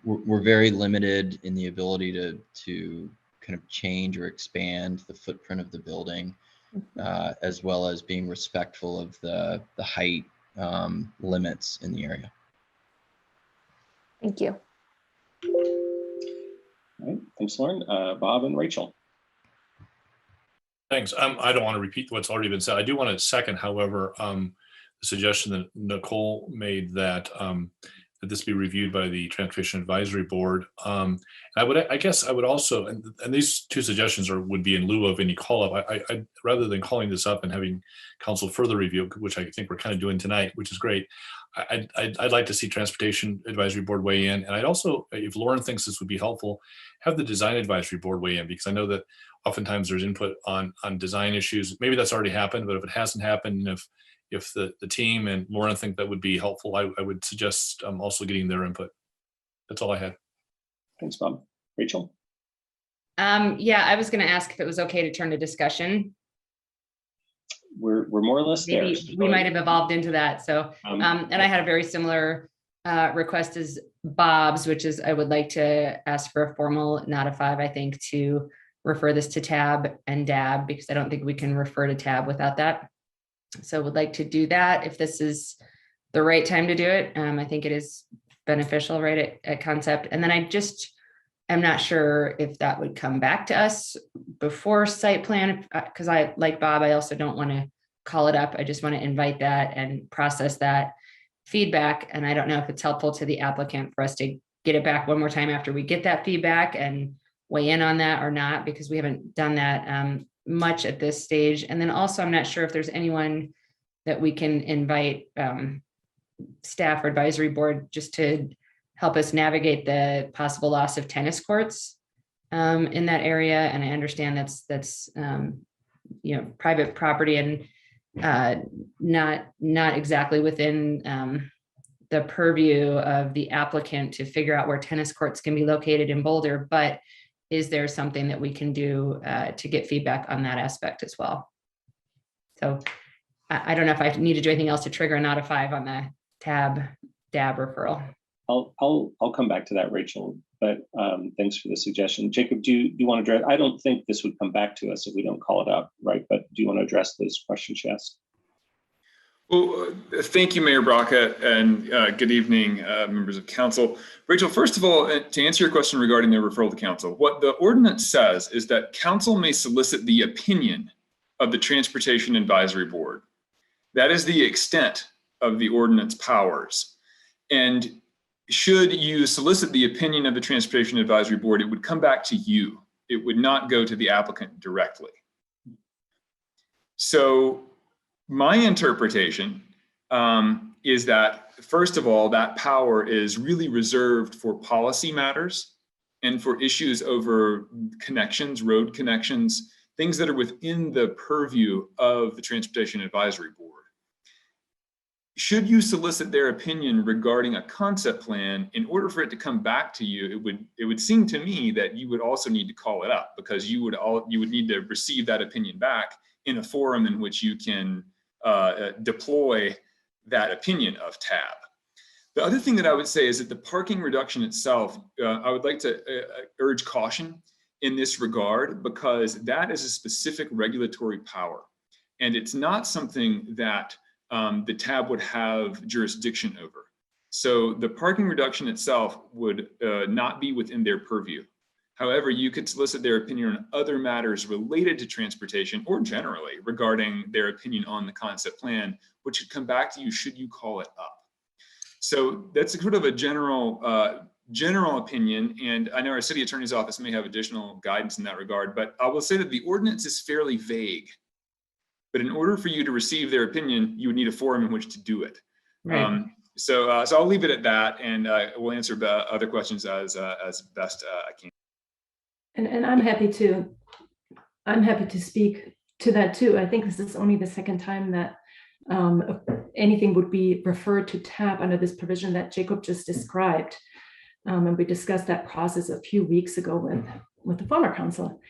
we're very limited in the ability to kind of change or expand the footprint of the building, as well as being respectful of the height limits in the area. Thank you. All right, thanks, Lauren. Bob and Rachel. Thanks. I don't want to repeat what's already been said. I do want to second, however, the suggestion that Nicole made that that this be reviewed by the Transportation Advisory Board. I guess I would also, and these two suggestions would be in lieu of any call-up. I rather than calling this up and having council further review, which I think we're kind of doing tonight, which is great. I'd like to see Transportation Advisory Board weigh in, and I'd also, if Lauren thinks this would be helpful, have the Design Advisory Board weigh in, because I know that oftentimes there's input on design issues. Maybe that's already happened, but if it hasn't happened, if the team and Lauren think that would be helpful, I would suggest also getting their input. That's all I had. Thanks, Bob. Rachel? Yeah, I was going to ask if it was okay to turn to discussion. We're more or less there. Maybe we might have evolved into that. So, and I had a very similar request as Bob's, which is I would like to ask for a formal, not a 5, I think, to refer this to TAB and DAB, because I don't think we can refer to TAB without that. So would like to do that if this is the right time to do it. I think it is beneficial, right, at concept. And then I'm not sure if that would come back to us before site plan, because I, like Bob, I also don't want to call it up. I just want to invite that and process that feedback. And I don't know if it's helpful to the applicant for us to get it back one more time after we get that feedback and weigh in on that or not, because we haven't done that much at this stage. And then also, I'm not sure if there's anyone that we can invite, staff or advisory board, just to help us navigate the possible loss of tennis courts in that area. And I understand that's private property and not exactly within the purview of the applicant to figure out where tennis courts can be located in Boulder, but is there something that we can do to get feedback on that aspect as well? So I don't know if I need to do anything else to trigger a not a 5 on the TAB DAB referral. I'll come back to that, Rachel, but thanks for the suggestion. Jacob, do you want to address? I don't think this would come back to us if we don't call it up, right? But do you want to address those questions she asked? Well, thank you, Mayor Brockett, and good evening, members of council. Rachel, first of all, to answer your question regarding the referral to council, what the ordinance says is that council may solicit the opinion of the Transportation Advisory Board. That is the extent of the ordinance powers. And should you solicit the opinion of the Transportation Advisory Board, it would come back to you. It would not go to the applicant directly. So my interpretation is that, first of all, that power is really reserved for policy matters and for issues over connections, road connections, things that are within the purview of the Transportation Advisory Board. Should you solicit their opinion regarding a concept plan, in order for it to come back to you, it would seem to me that you would also need to call it up, because you would need to receive that opinion back in a forum in which you can deploy that opinion of TAB. The other thing that I would say is that the parking reduction itself, I would like to urge caution in this regard, because that is a specific regulatory power. And it's not something that the TAB would have jurisdiction over. So the parking reduction itself would not be within their purview. However, you could solicit their opinion on other matters related to transportation, or generally regarding their opinion on the concept plan, which would come back to you should you call it up. So that's sort of a general opinion. And I know our city attorney's office may have additional guidance in that regard, but I will say that the ordinance is fairly vague. But in order for you to receive their opinion, you would need a forum in which to do it. Right. So I'll leave it at that, and we'll answer other questions as best I can. And I'm happy to speak to that too. I think this is only the second time that anything would be referred to TAB under this provision that Jacob just described. And we discussed that process a few weeks ago with the former council.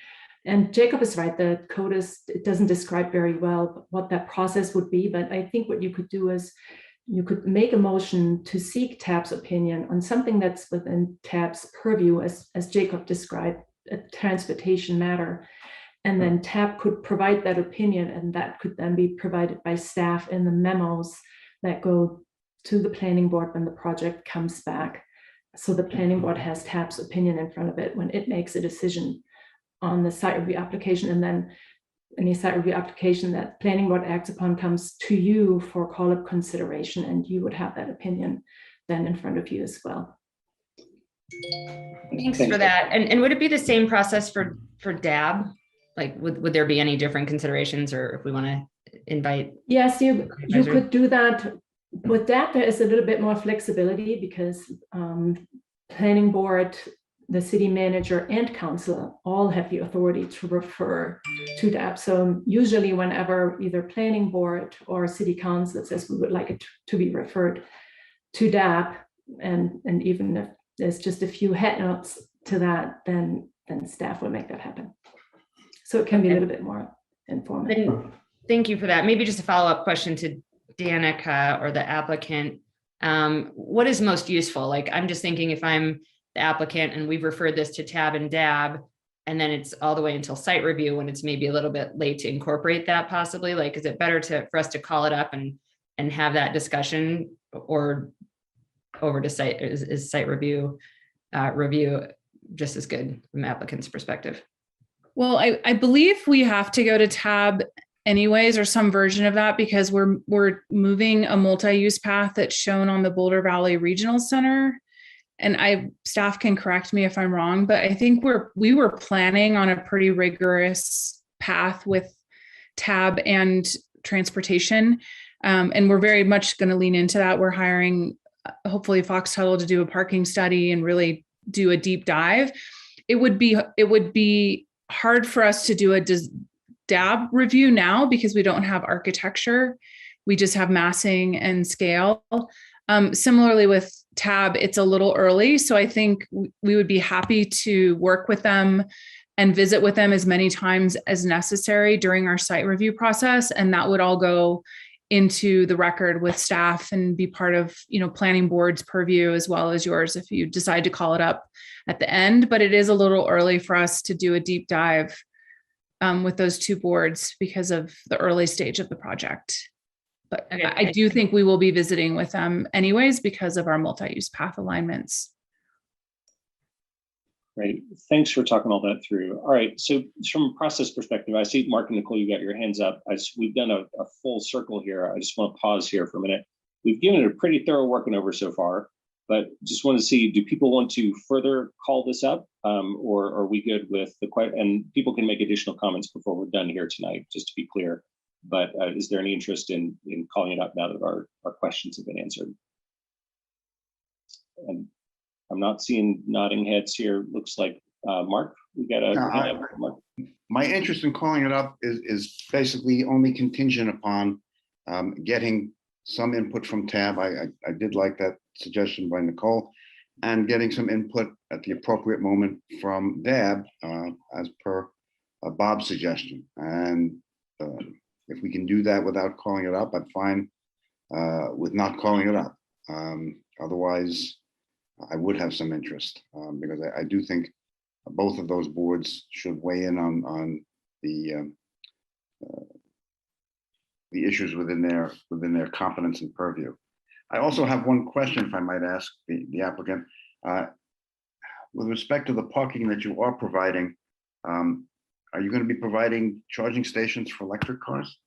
And Jacob is right, the code it doesn't describe very well what that process would be, but I think what you could do is you could make a motion to seek TAB's opinion on something that's within TAB's purview, as Jacob described, a transportation matter. And then TAB could provide that opinion, and that could then be provided by staff in the memos that go to the planning board when the project comes back. So the planning board has TAB's opinion in front of it when it makes a decision on the site review application. And then any site review application that planning board acts upon comes to you for call-up consideration, and you would have that opinion then in front of you as well. Thanks for that. And would it be the same process for DAB? Like, would there be any different considerations, or if we want to invite? Yes, you could do that. With that, there is a little bit more flexibility because planning board, the city manager, and council all have the authority to refer to DAB. So usually whenever either planning board or city council says we would like it to be referred to DAB, and even if there's just a few head notes to that, then staff will make that happen. So it can be a little bit more informal. Thank you for that. Maybe just a follow-up question to Danica or the applicant. What is most useful? Like, I'm just thinking if I'm the applicant and we've referred this to TAB and DAB, and then it's all the way until site review when it's maybe a little bit late to incorporate that possibly, like, is it better for us to call it up and have that discussion, or over to site, is site review just as good from the applicant's perspective? Well, I believe we have to go to TAB anyways, or some version of that, because we're moving a multi-use path that's shown on the Boulder Valley Regional Center. And staff can correct me if I'm wrong, but I think we were planning on a pretty rigorous path with TAB and transportation. And we're very much going to lean into that. We're hiring, hopefully, Fox Tuttle to do a parking study and really do a deep dive. It would be hard for us to do a DAB review now because we don't have architecture. We just have massing and scale. Similarly with TAB, it's a little early. So I think we would be happy to work with them and visit with them as many times as necessary during our site review process. And that would all go into the record with staff and be part of, planning board's purview as well as yours if you decide to call it up at the end. But it is a little early for us to do a deep dive with those two boards because of the early stage of the project. But okay. I do think we will be visiting with them anyways because of our multi-use path alignments. Great. Thanks for talking all that through. All right. So from a process perspective, I see Mark and Nicole, you got your hands up. We've done a full circle here. I just want to pause here for a minute. We've given it a pretty thorough working over so far, but just want to see, do people want to further call this up, or are we good with the question? And people can make additional comments before we're done here tonight, just to be clear. But is there any interest in calling it up now that our questions have been answered? And I'm not seeing nodding heads here. Looks like Mark, we got a Mark. My interest in calling it up is basically only contingent upon getting some input from TAB. I did like that suggestion by Nicole, and getting some input at the appropriate moment from DAB as per Bob's suggestion. And if we can do that without calling it up, I'm fine with not calling it up. Otherwise, I would have some interest because I do think both of those boards should weigh in on the issues within their competence and purview. I also have one question, if I might ask the applicant. With respect to the parking that you are providing, are you going to be providing charging stations for electric cars?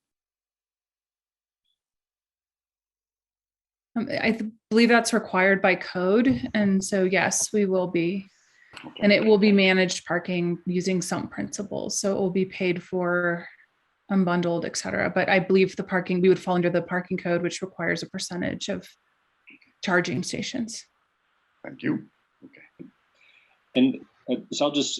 I believe that's required by code. And so, yes, we will be. Okay. And it will be managed parking using some principles. So it will be paid for, unbundled, et cetera. But I believe the parking, we would fall under the parking code, which requires a percentage of charging stations. Thank you. And so I'll just,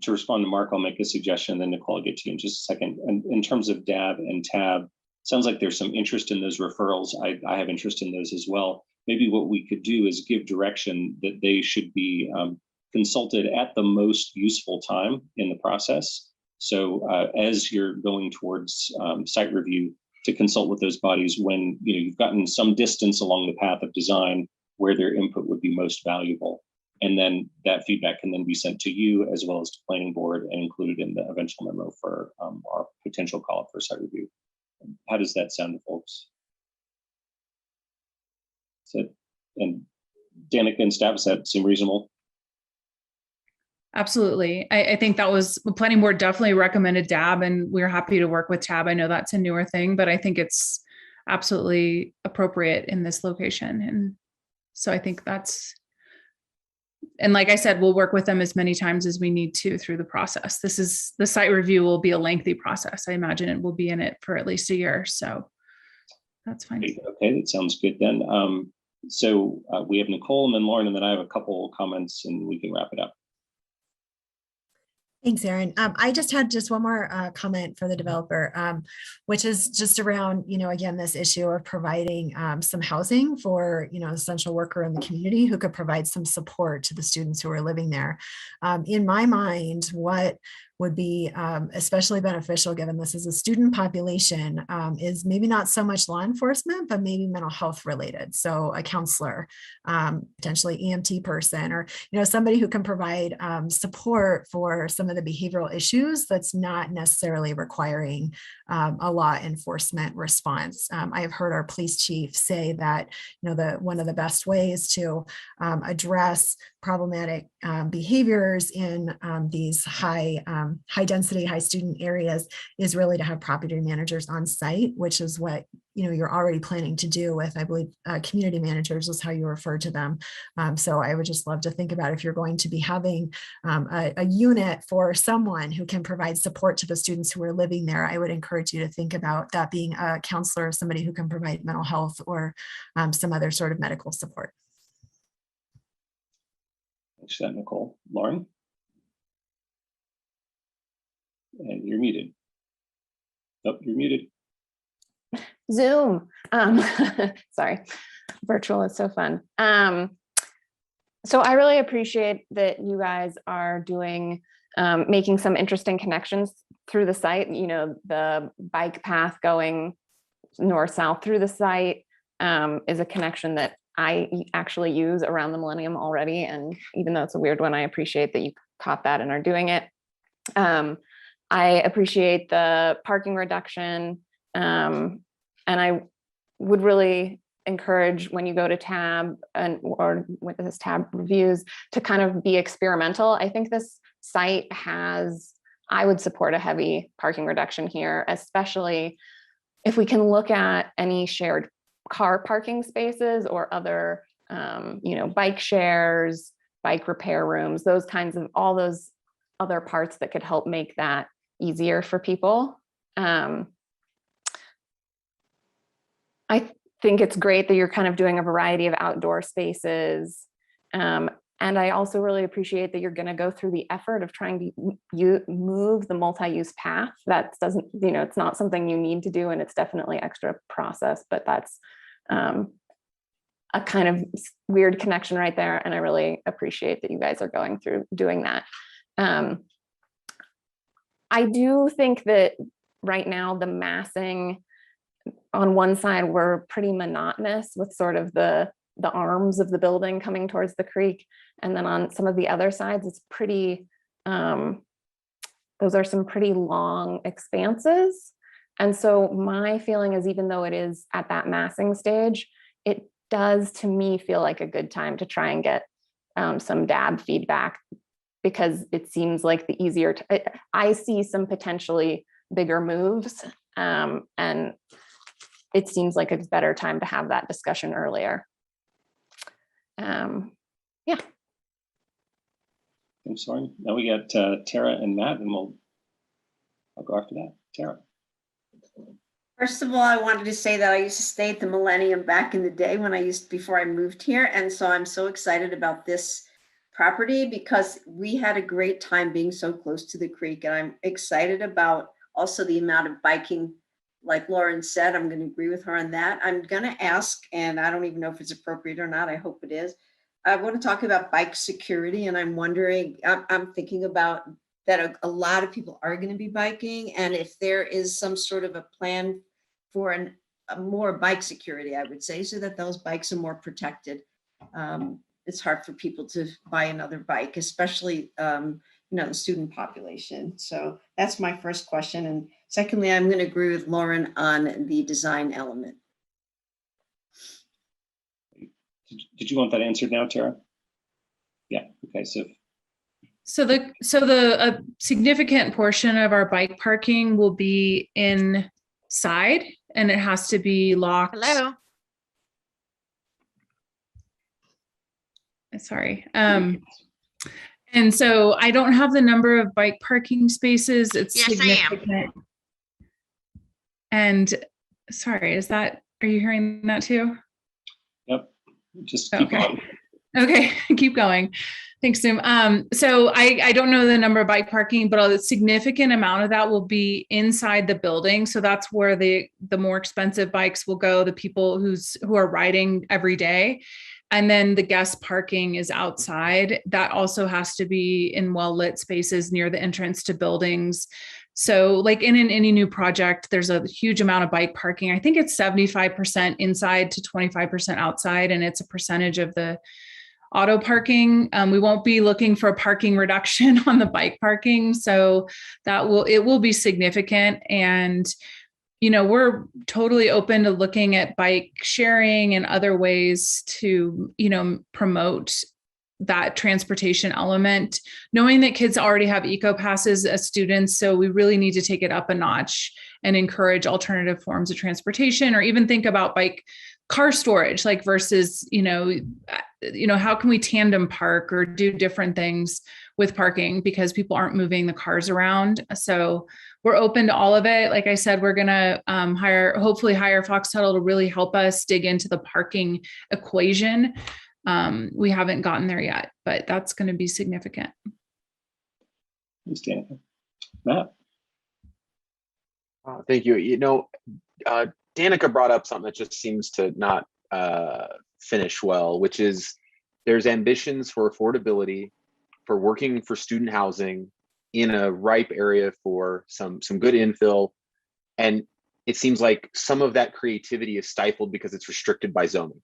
to respond to Mark, I'll make a suggestion, then Nicole, I'll get to you in just a second. And in terms of DAB and TAB, sounds like there's some interest in those referrals. I have interest in those as well. Maybe what we could do is give direction that they should be consulted at the most useful time in the process. So as you're going towards site review, to consult with those bodies when you've gotten some distance along the path of design where their input would be most valuable. And then that feedback can then be sent to you as well as to planning board and included in the eventual memo for our potential call up for site review. How does that sound to folks? So, and Danica and staff, does that seem reasonable? Absolutely. I think that was the planning board definitely recommended DAB, and we're happy to work with TAB. I know that's a newer thing, but I think it's absolutely appropriate in this location. And so I think that's, and like I said, we'll work with them as many times as we need to through the process. The site review will be a lengthy process. I imagine it will be in it for at least a year. So that's fine. Okay, that sounds good then. So we have Nicole and then Lauren, and then I have a couple comments and we can wrap it up. Thanks, Erin. I just had one more comment for the developer, which is just around, again, this issue of providing some housing for, essential worker in the community who could provide some support to the students who are living there. In my mind, what would be especially beneficial, given this is a student population, is maybe not so much law enforcement, but maybe mental health related. So a counselor, potentially EMT person, or somebody who can provide support for some of the behavioral issues that's not necessarily requiring a law enforcement response. I have heard our police chief say that one of the best ways to address problematic behaviors in these high density, high student areas is really to have property managers on site, which is what you're already planning to do with, I believe, community managers is how you refer to them. So I would just love to think about if you're going to be having a unit for someone who can provide support to the students who are living there, I would encourage you to think about that being a counselor, somebody who can provide mental health or some other sort of medical support. Thanks for that, Nicole. Lauren? And you're muted. Oh, you're muted. Zoom. Sorry, virtual is so fun. So I really appreciate that you guys are doing, making some interesting connections through the site. The bike path going north-south through the site is a connection that I actually use around the Millennium already. And even though it's a weird one, I appreciate that you caught that and are doing it. I appreciate the parking reduction. And I would really encourage when you go to TAB or with this TAB reviews to kind of be experimental. I think this site I would support a heavy parking reduction here, especially if we can look at any shared car parking spaces or other, bike shares, bike repair rooms, those kinds of, all those other parts that could help make that easier for people. I think it's great that you're kind of doing a variety of outdoor spaces. And I also really appreciate that you're going to go through the effort of trying to move the multi-use path. That doesn't, it's not something you need to do, and it's definitely extra process, but that's a kind of weird connection right there. And I really appreciate that you guys are going through doing that. I do think that right now the massing on one side were pretty monotonous with sort of the arms of the building coming towards the creek. And then on some of the other sides, it's pretty, those are some pretty long expanses. And so my feeling is, even though it is at that massing stage, it does to me feel like a good time to try and get some DAB feedback, because it seems like the easier, I see some potentially bigger moves, and it seems like it's better time to have that discussion earlier. Yeah. Thanks, Lauren. Now we got Tara and Matt, and I'll go after that. Tara. First of all, I wanted to say that I used to stay at the Millennium back in the day before I moved here. And so I'm so excited about this property because we had a great time being so close to the creek. And I'm excited about also the amount of biking. Like Lauren said, I'm going to agree with her on that. I'm going to ask, and I don't even know if it's appropriate or not. I hope it is. I want to talk about bike security. And I'm wondering, I'm thinking about that a lot of people are going to be biking. And if there is some sort of a plan for a more bike security, I would say, so that those bikes are more protected. It's hard for people to buy another bike, especially the student population. So that's my first question. And secondly, I'm going to agree with Lauren on the design element. Did you want that answered now, Tara? Yeah. Okay. So the a significant portion of our bike parking will be inside, and it has to be locked. Hello. Sorry. And so I don't have the number of bike parking spaces. It's Yes, significant. I am. And sorry, are you hearing that too? Yep. Just keep going. Okay, keep going. Thanks, Zoom. So I don't know the number of bike parking, but a significant amount of that will be inside the building. So that's where the more expensive bikes will go, the people who are riding every day. And then the guest parking is outside. That also has to be in well-lit spaces near the entrance to buildings. So like in any new project, there's a huge amount of bike parking. I think it's 75% inside to 25% outside, and it's a percentage of the auto parking. We won't be looking for a parking reduction on the bike parking. So it will be significant. And we're totally open to looking at bike sharing and other ways to, promote that transportation element, knowing that kids already have eco passes as students. So we really need to take it up a notch and encourage alternative forms of transportation, or even think about bike car storage, like versus, how can we tandem park or do different things with parking because people aren't moving the cars around. So we're open to all of it. Like I said, we're going to hopefully hire Fox Tuttle to really help us dig into the parking equation. We haven't gotten there yet, but that's going to be significant. Thanks, Danica. Matt? Thank you. Danica brought up something that just seems to not finish well, which is there's ambitions for affordability, for working for student housing in a ripe area for some good infill. And it seems like some of that creativity is stifled because it's restricted by zoning.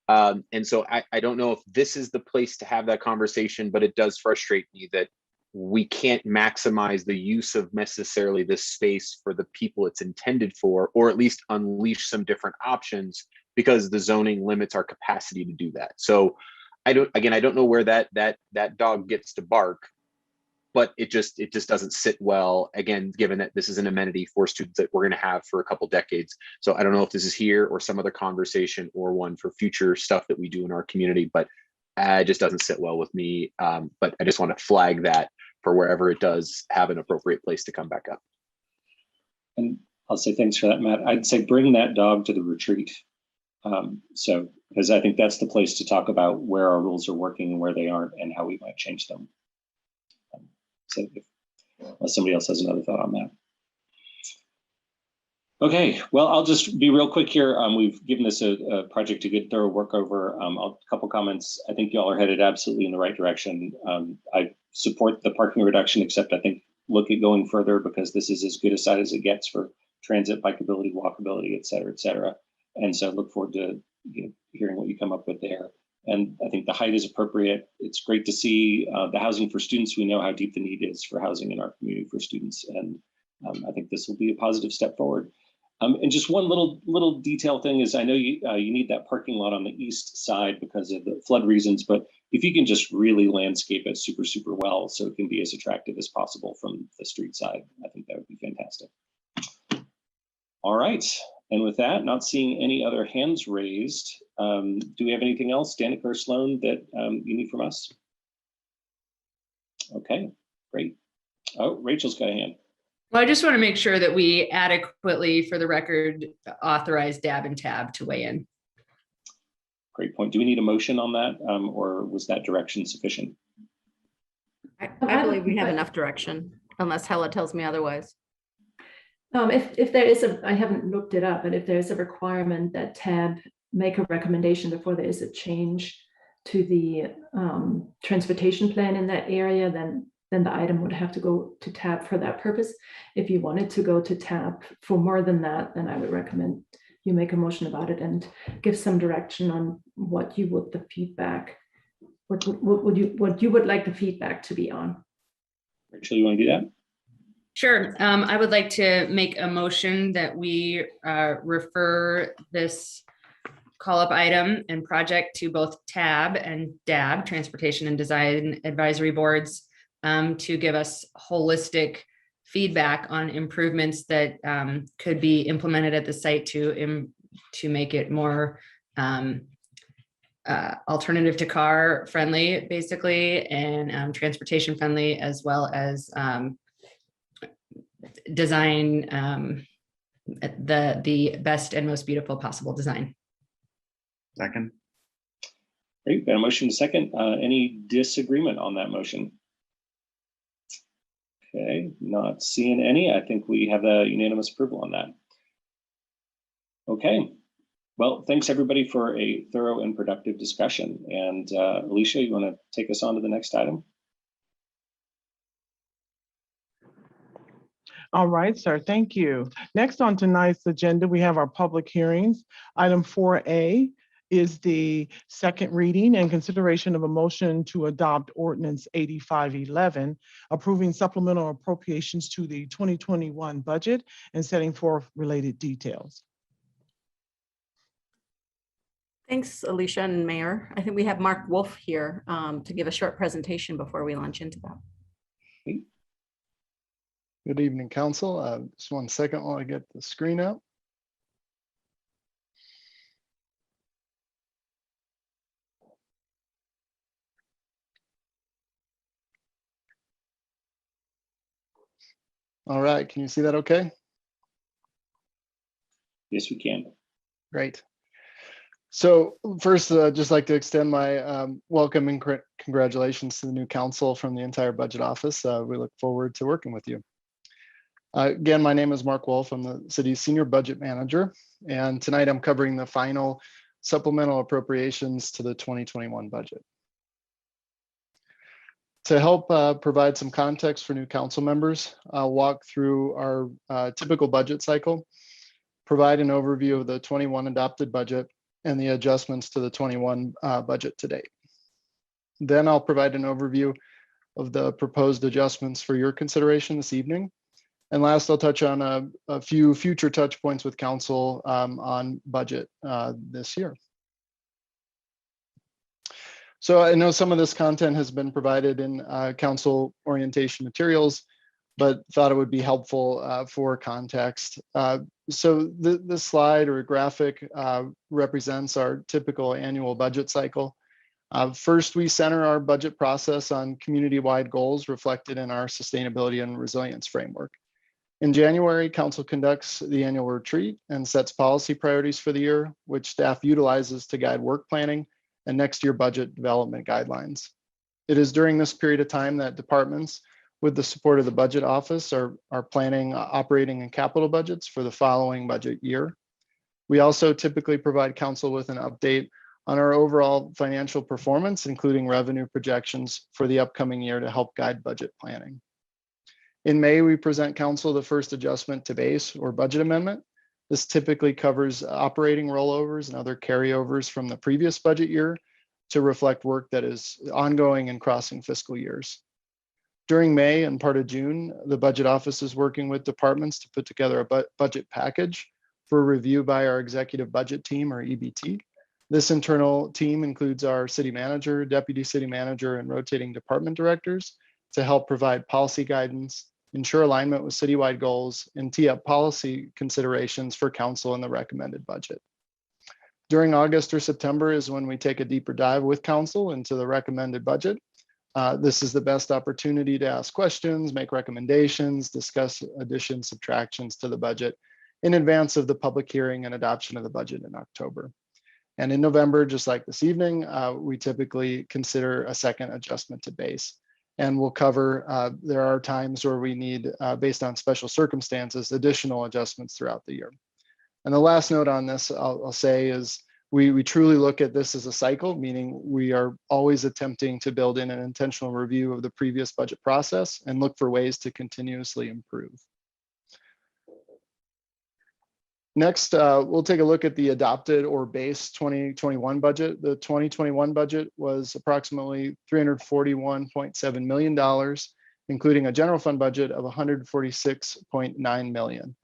And so I don't know if this is the place to have that conversation, but it does frustrate me that we can't maximize the use of necessarily this space for the people it's intended for, or at least unleash some different options because the zoning limits our capacity to do that. So I don't know where that dog gets to bark, but it just doesn't sit well, again, given that this is an amenity for students that we're going to have for a couple decades. So I don't know if this is here or some other conversation or one for future stuff that we do in our community, but it just doesn't sit well with me. But I just want to flag that for wherever it does have an appropriate place to come back up. And I'll say thanks for that, Matt. I'd say bring that dog to the retreat. Because I think that's the place to talk about where our rules are working and where they aren't and how we might change them. So unless somebody else has another thought on that. Okay, well, I'll just be real quick here. We've given this a project a good thorough work over. A couple comments. I think y'all are headed absolutely in the right direction. I support the parking reduction, except I think look at going further because this is as good a site as it gets for transit, bikeability, walkability, et cetera, et cetera. And so I look forward to hearing what you come up with there. And I think the height is appropriate. It's great to see the housing for students. We know how deep the need is for housing in our community for students. And I think this will be a positive step forward. And just one little detail thing is I know you need that parking lot on the east side because of the flood reasons, but if you can just really landscape it super, super well so it can be as attractive as possible from the street side, I think that would be fantastic. All right. And with that, not seeing any other hands raised, do we have anything else, Danica or Sloan, that you need from us? Okay, great. Oh, Rachel's got a hand. Well, I just want to make sure that we adequately, for the record, authorize DAB and TAB to weigh in. Great point. Do we need a motion on that, or was that direction sufficient? I believe we have enough direction, unless Hella tells me otherwise. If there is I haven't looked it up, but if there's a requirement that TAB make a recommendation before there is a change to the transportation plan in that area, then the item would have to go to TAB for that purpose. If you wanted to go to TAB for more than that, then I would recommend you make a motion about it and give some direction on what you would the feedback, what you would like the feedback to be on. Rachel, you want to do that? Sure. I would like to make a motion that we refer this call-up item and project to both TAB and DAB, Transportation and Design Advisory Boards, to give us holistic feedback on improvements that could be implemented at the site to make it more alternative to car friendly, basically, and transportation friendly, as well as design the best and most beautiful possible design. Second. Great, got a motion to second. Any disagreement on that motion? Okay, not seeing any. I think we have a unanimous approval on that. Okay, well, thanks everybody for a thorough and productive discussion. And Alicia, you want to take us on to the next item? All right, sir, thank you. Next on tonight's agenda, we have our public hearings. Item 4A is the second reading and consideration of a motion to adopt ordinance 8511, approving supplemental appropriations to the 2021 budget and setting forth related details. Thanks, Alicia and Mayor. I think we have Mark Wolf here to give a short presentation before we launch into that. Good evening, Council. Just 1 second while I get the screen up. All right, can you see that okay? Yes, we can. Great. So first, just like to extend my welcome and congratulations to the new council from the entire budget office. We look forward to working with you. Again, my name is Mark Wolf. I'm the city's senior budget manager. And tonight I'm covering the final supplemental appropriations to the 2021 budget. To help provide some context for new council members, I'll walk through our typical budget cycle, provide an overview of the 21 adopted budget and the adjustments to the 21 budget to date. Then I'll provide an overview of the proposed adjustments for your consideration this evening. And last, I'll touch on a few future touch points with council on budget this year. So I know some of this content has been provided in council orientation materials, but thought it would be helpful for context. So this slide or graphic represents our typical annual budget cycle. First, we center our budget process on community-wide goals reflected in our sustainability and resilience framework. In January, council conducts the annual retreat and sets policy priorities for the year, which staff utilizes to guide work planning and next year budget development guidelines. It is during this period of time that departments, with the support of the budget office, are planning operating and capital budgets for the following budget year. We also typically provide council with an update on our overall financial performance, including revenue projections for the upcoming year to help guide budget planning. In May, we present council the first adjustment to base or budget amendment. This typically covers operating rollovers and other carryovers from the previous budget year to reflect work that is ongoing and crossing fiscal years. During May and part of June, the budget office is working with departments to put together a budget package for review by our executive budget team, or EBT. This internal team includes our city manager, deputy city manager, and rotating department directors to help provide policy guidance, ensure alignment with citywide goals, and tee up policy considerations for council in the recommended budget. During August or September is when we take a deeper dive with council into the recommended budget, This is the best opportunity to ask questions, make recommendations, discuss additions, subtractions to the budget in advance of the public hearing and adoption of the budget in October. And in November, just like this evening, we typically consider a second adjustment to base. And we'll cover, there are times where we need, based on special circumstances, additional adjustments throughout the year. And the last note on this, I'll say is we truly look at this as a cycle, meaning we are always attempting to build in an intentional review of the previous budget process and look for ways to continuously improve. Next, we'll take a look at the adopted or base 2021 budget. The 2021 budget was approximately $341.7 million, including a general fund budget of $146.9 million.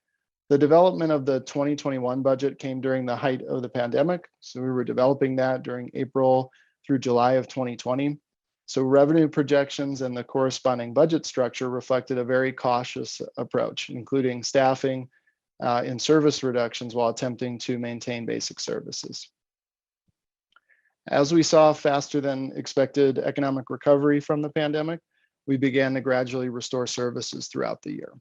The development of the 2021 budget came during the height of the pandemic. So we were developing that during April through July of 2020. So revenue projections and the corresponding budget structure reflected a very cautious approach, including staffing and service reductions while attempting to maintain basic services. As we saw faster than expected economic recovery from the pandemic, we began to gradually restore services throughout the year.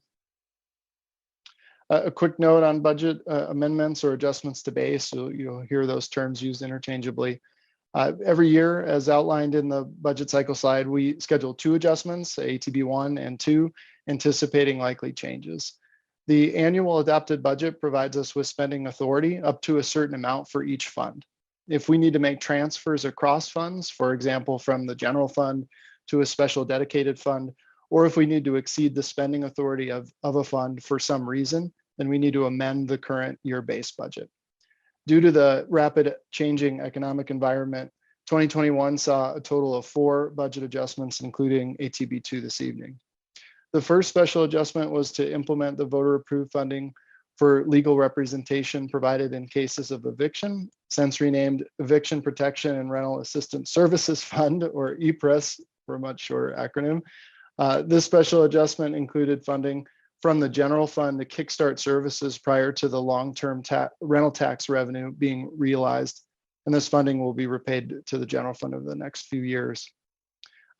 A quick note on budget amendments or adjustments to base, so you'll hear those terms used interchangeably. Every year, as outlined in the budget cycle slide, we schedule 2 adjustments, ATB 1 and 2, anticipating likely changes. The annual adopted budget provides us with spending authority up to a certain amount for each fund. If we need to make transfers across funds, for example, from the general fund to a special dedicated fund, or if we need to exceed the spending authority of a fund for some reason, then we need to amend the current year base budget. Due to the rapid changing economic environment, 2021 saw a total of 4 budget adjustments, including ATB 2 this evening. The first special adjustment was to implement the voter approved funding for legal representation provided in cases of eviction, since renamed Eviction Protection and Rental Assistance Services Fund, or EPRES for a much shorter acronym. This special adjustment included funding from the general fund to kickstart services prior to the long-term rental tax revenue being realized. And this funding will be repaid to the general fund over the next few years.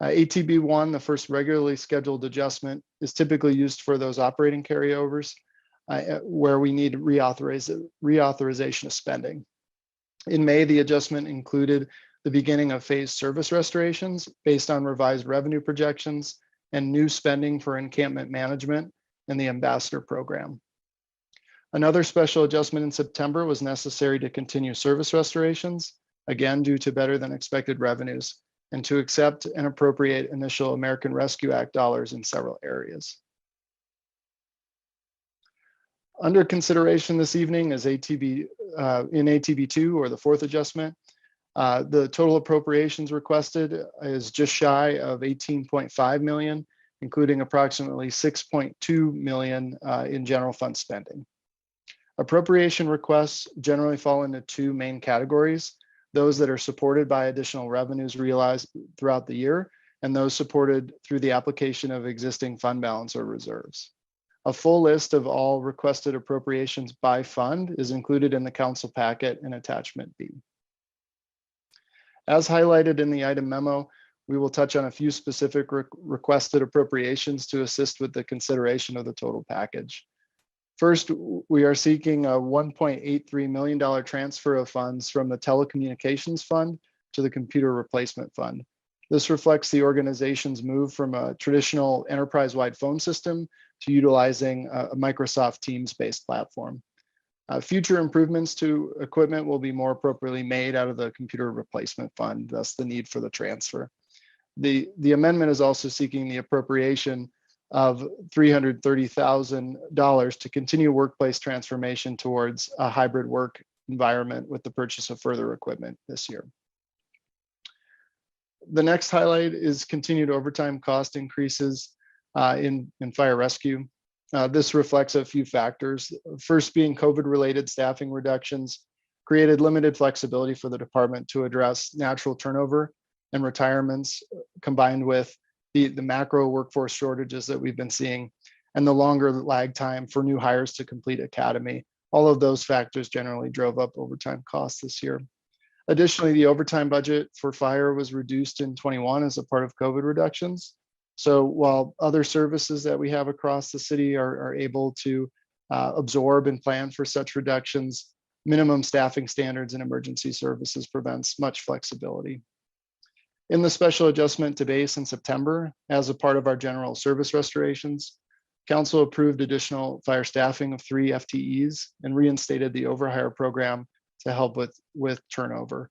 ATB 1, the first regularly scheduled adjustment, is typically used for those operating carryovers where we need reauthorization of spending. In May, the adjustment included the beginning of phased service restorations based on revised revenue projections and new spending for encampment management and the ambassador program. Another special adjustment in September was necessary to continue service restorations, again due to better than expected revenues, and to accept and appropriate initial American Rescue Act dollars in several areas. Under consideration this evening is ATB in ATB 2, or the 4th adjustment. The total appropriations requested is just shy of 18.5 million, including approximately 6.2 million in general fund spending. Appropriation requests generally fall into 2 main categories: those that are supported by additional revenues realized throughout the year, and those supported through the application of existing fund balance or reserves. A full list of all requested appropriations by fund is included in the council packet in attachment B. As highlighted in the item memo, we will touch on a few specific requested appropriations to assist with the consideration of the total package. First, we are seeking a $1.83 million transfer of funds from the Telecommunications Fund to the Computer Replacement Fund. This reflects the organization's move from a traditional enterprise-wide phone system to utilizing a Microsoft Teams-based platform. Future improvements to equipment will be more appropriately made out of the Computer Replacement Fund, thus the need for the transfer. The amendment is also seeking the appropriation of $330,000 to continue workplace transformation towards a hybrid work environment with the purchase of further equipment this year. The next highlight is continued overtime cost increases in fire rescue. This reflects a few factors. First being COVID-related staffing reductions created limited flexibility for the department to address natural turnover and retirements, combined with the macro workforce shortages that we've been seeing and the longer lag time for new hires to complete academy. All of those factors generally drove up overtime costs this year. Additionally, the overtime budget for fire was reduced in 21 as a part of COVID reductions. So while other services that we have across the city are able to absorb and plan for such reductions, minimum staffing standards in emergency services prevents much flexibility. In the special adjustment to base in September, as a part of our general service restorations, Council approved additional fire staffing of 3 FTEs and reinstated the overhire program to help with turnover.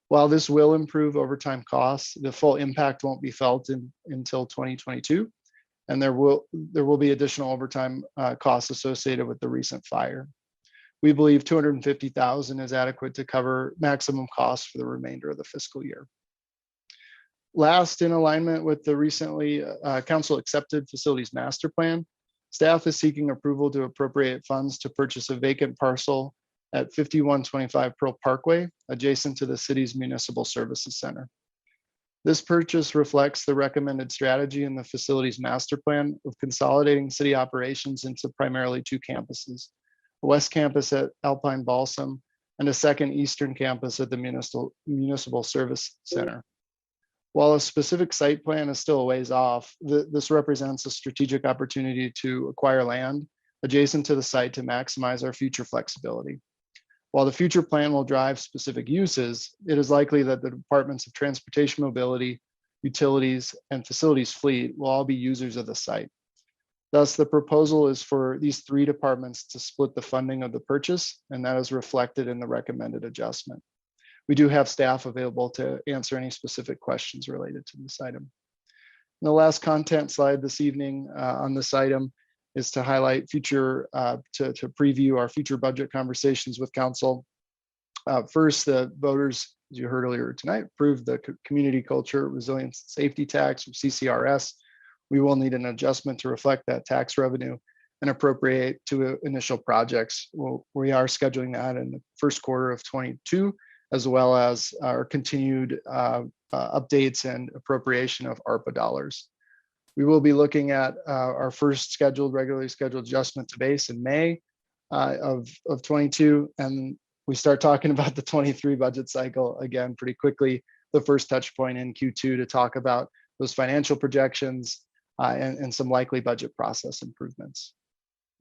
While this will improve overtime costs, the full impact won't be felt until 2022, and there will be additional overtime costs associated with the recent fire. We believe $250,000 is adequate to cover maximum costs for the remainder of the fiscal year. Last, in alignment with the recently council accepted facilities master plan, staff is seeking approval to appropriate funds to purchase a vacant parcel at 5125 Pearl Parkway, adjacent to the city's municipal services center. This purchase reflects the recommended strategy in the facilities master plan of consolidating city operations into primarily 2 campuses, a west campus at Alpine Balsam and a second eastern campus at the municipal service center. While a specific site plan is still a ways off, this represents a strategic opportunity to acquire land adjacent to the site to maximize our future flexibility. While the future plan will drive specific uses, it is likely that the departments of transportation mobility, utilities, and facilities fleet will all be users of the site. Thus, the proposal is for these 3 departments to split the funding of the purchase, and that is reflected in the recommended adjustment. We do have staff available to answer any specific questions related to this item. And the last content slide this evening on this item is to highlight future, to preview our future budget conversations with council. First, the voters, as you heard earlier tonight, approved the Community Culture Resilience Safety Tax, or CCRS. We will need an adjustment to reflect that tax revenue and appropriate to initial projects. We are scheduling that in the first quarter of 22, as well as our continued updates and appropriation of ARPA dollars. We will be looking at our first regularly scheduled adjustment to base in May of 22, and we start talking about the 23 budget cycle again pretty quickly, the first touch point in Q2 to talk about those financial projections and some likely budget process improvements.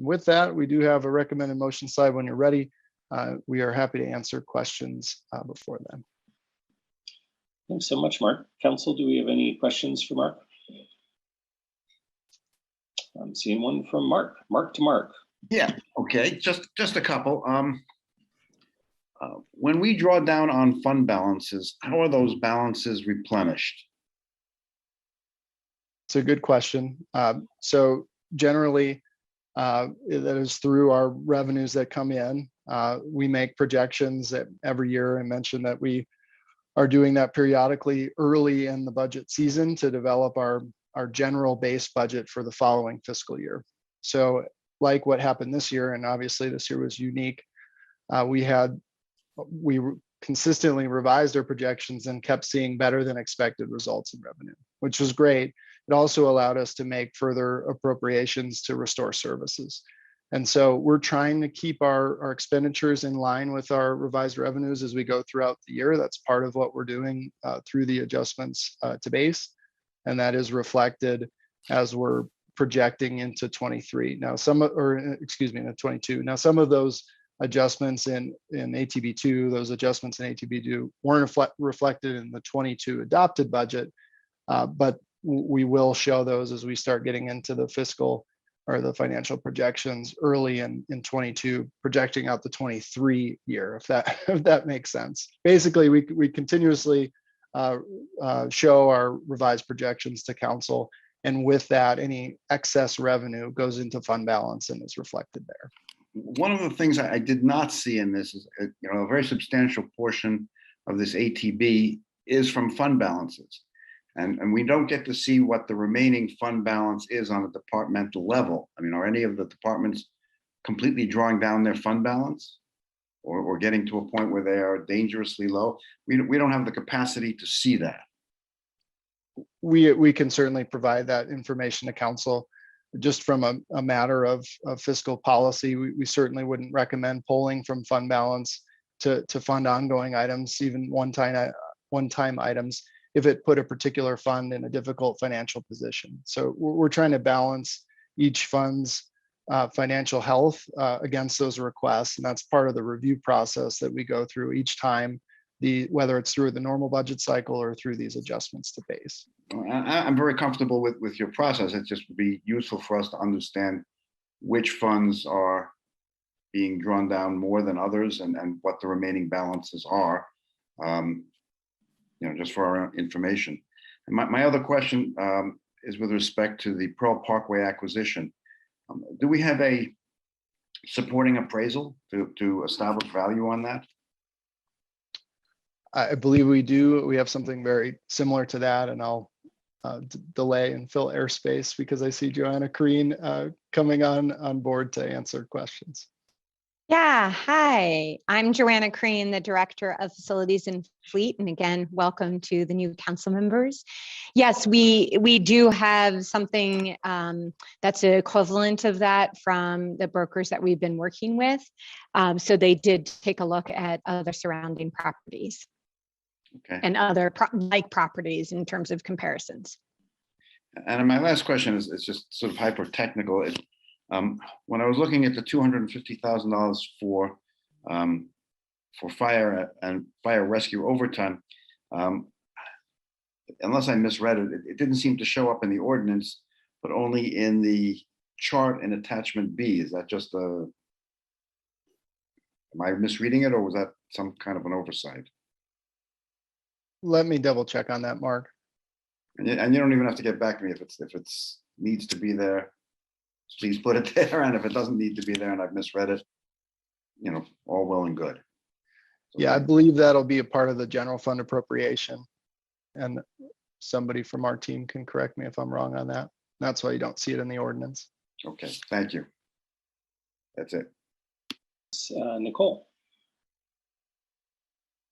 With that, we do have a recommended motion slide when you're ready. We are happy to answer questions before then. Thanks so much, Mark. Council, do we have any questions for Mark? I'm seeing one from Mark. Mark to Mark. Yeah, okay, just a couple. When we draw down on fund balances, how are those balances replenished? It's a good question. So generally, that is through our revenues that come in. We make projections every year. I mentioned that we are doing that periodically early in the budget season to develop our general base budget for the following fiscal year. So like what happened this year, and obviously this year was unique, we consistently revised our projections and kept seeing better than expected results in revenue, which was great. It also allowed us to make further appropriations to restore services. And so we're trying to keep our expenditures in line with our revised revenues as we go throughout the year. That's part of what we're doing through the adjustments to base. And that is reflected as we're projecting into 23. Now, into 22. Now, some of those adjustments in ATB2, those adjustments in ATB2 weren't reflected in the 22 adopted budget, but we will show those as we start getting into the fiscal or the financial projections early in 22, projecting out the 23 year, if that makes sense. Basically, we continuously show our revised projections to council, and with that, any excess revenue goes into fund balance and is reflected there. One of the things I did not see in this is, a very substantial portion of this ATB is from fund balances. And we don't get to see what the remaining fund balance is on a departmental level. I mean, are any of the departments completely drawing down their fund balance or getting to a point where they are dangerously low? We don't have the capacity to see that. We can certainly provide that information to council. Just from a matter of fiscal policy, we certainly wouldn't recommend pulling from fund balance to fund ongoing items, even one-time items, if it put a particular fund in a difficult financial position. So we're trying to balance each fund's financial health against those requests, and that's part of the review process that we go through each time, whether it's through the normal budget cycle or through these adjustments to base. I'm very comfortable with your process. It just would be useful for us to understand which funds are being drawn down more than others, and what the remaining balances are, just for our information. And my other question is with respect to the Pearl Parkway acquisition. Do we have a supporting appraisal to establish value on that? I believe we do. We have something very similar to that, and I'll delay and fill airspace because I see Joanna Crean coming on board to answer questions. Yeah, hi, I'm Joanna Crean, the Director of Facilities and Fleet. And again, welcome to the new council members. Yes, we do have something that's equivalent of that from the brokers that we've been working with. So they did take a look at other surrounding properties. Okay. And other like properties in terms of comparisons. And my last question is just sort of hyper technical. When I was looking at the $250,000 for fire and fire rescue overtime, unless I misread it, it didn't seem to show up in the ordinance, but only in the chart in attachment B. Is that just am I misreading it, or was that some kind of an oversight? Let me double check on that, Mark. And you don't even have to get back to me if it's needs to be there. Please put it there, and if it doesn't need to be there and I've misread it, all well and good. So yeah, I believe that'll be a part of the general fund appropriation, and somebody from our team can correct me if I'm wrong on that. That's why you don't see it in the ordinance. Okay, thank you. That's it. Nicole.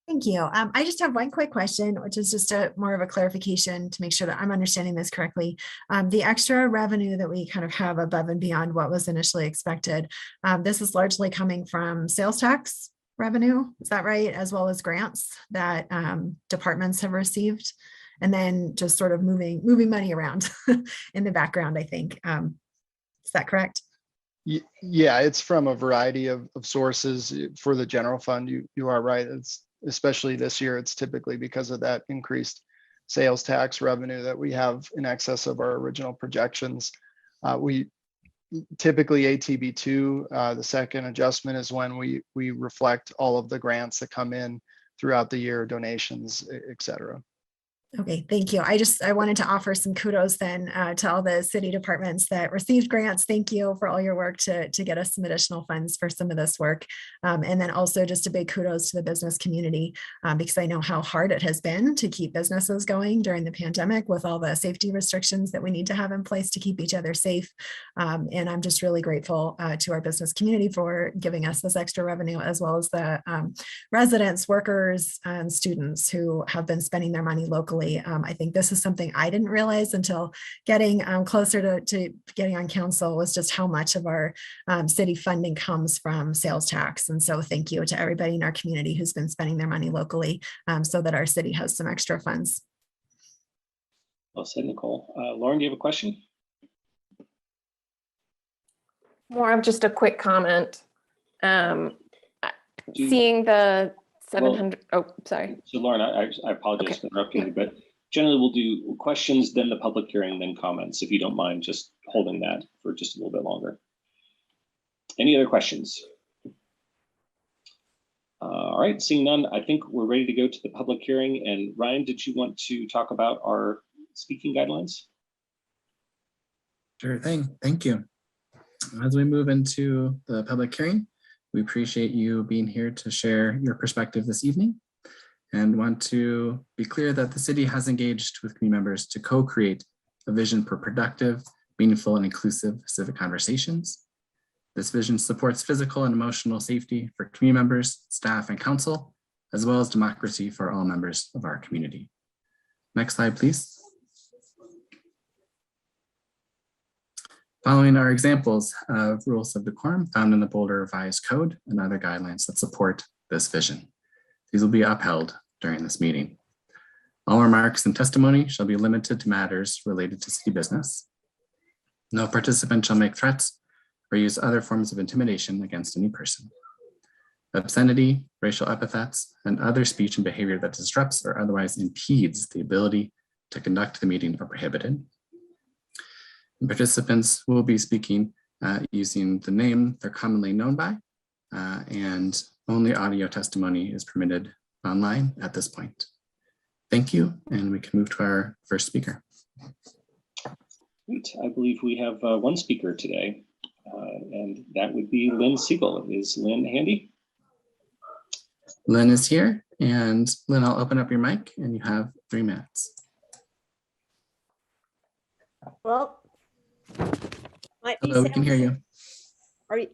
Thank you. I just have one quick question, which is just more of a clarification to make sure that I'm understanding this correctly. The extra revenue that we kind of have above and beyond what was initially expected, this is largely coming from sales tax revenue, is that right? As well as grants that departments have received, and then just sort of moving money around in the background, I think. Is that correct? Yeah, it's from a variety of sources for the general fund. You are right. It's especially this year, it's typically because of that increased sales tax revenue that we have in excess of our original projections. We typically ATB2, the second adjustment is when we reflect all of the grants that come in throughout the year, donations, et cetera. Okay, thank you. I wanted to offer some kudos then to all the city departments that received grants. Thank you for all your work to get us some additional funds for some of this work. And then also just a big kudos to the business community because I know how hard it has been to keep businesses going during the pandemic with all the safety restrictions that we need to have in place to keep each other safe. And I'm just really grateful to our business community for giving us this extra revenue, as well as the residents, workers, and students who have been spending their money locally. I think this is something I didn't realize until getting closer to getting on council, was just how much of our city funding comes from sales tax. And so thank you to everybody in our community who's been spending their money locally so that our city has some extra funds. Well said, Nicole. Lauren, do you have a question? More of just a quick comment. Seeing the 700, sorry. So Lauren, I apologize for interrupting you, but generally we'll do questions, then the public hearing, then comments, if you don't mind just holding that for just a little bit longer. Any other questions? All right, seeing none, I think we're ready to go to the public hearing. And Ryan, did you want to talk about our speaking guidelines? Sure thing, thank you. As we move into the public hearing, we appreciate you being here to share your perspective this evening, and want to be clear that the city has engaged with community members to co-create a vision for productive, meaningful, and inclusive civic conversations. This vision supports physical and emotional safety for community members, staff, and council, as well as democracy for all members of our community. Next slide, please. Following are examples of rules of decorum found in the Boulder Revised Code and other guidelines that support this vision. These will be upheld during this meeting. All remarks and testimony shall be limited to matters related to city business. No participant shall make threats or use other forms of intimidation against any person. Obscenity, racial epithets, and other speech and behavior that disrupts or otherwise impedes the ability to conduct the meeting are prohibited. And participants will be speaking using the name they're commonly known by, and only audio testimony is permitted online at this point. Thank you, and we can move to our first speaker. Great. I believe we have one speaker today, and that would be Lynn Siegel. Is Lynn handy? Lynn is here, and Lynn, I'll open up your mic, and you have 3 minutes. Well, hello, we can hear you. Do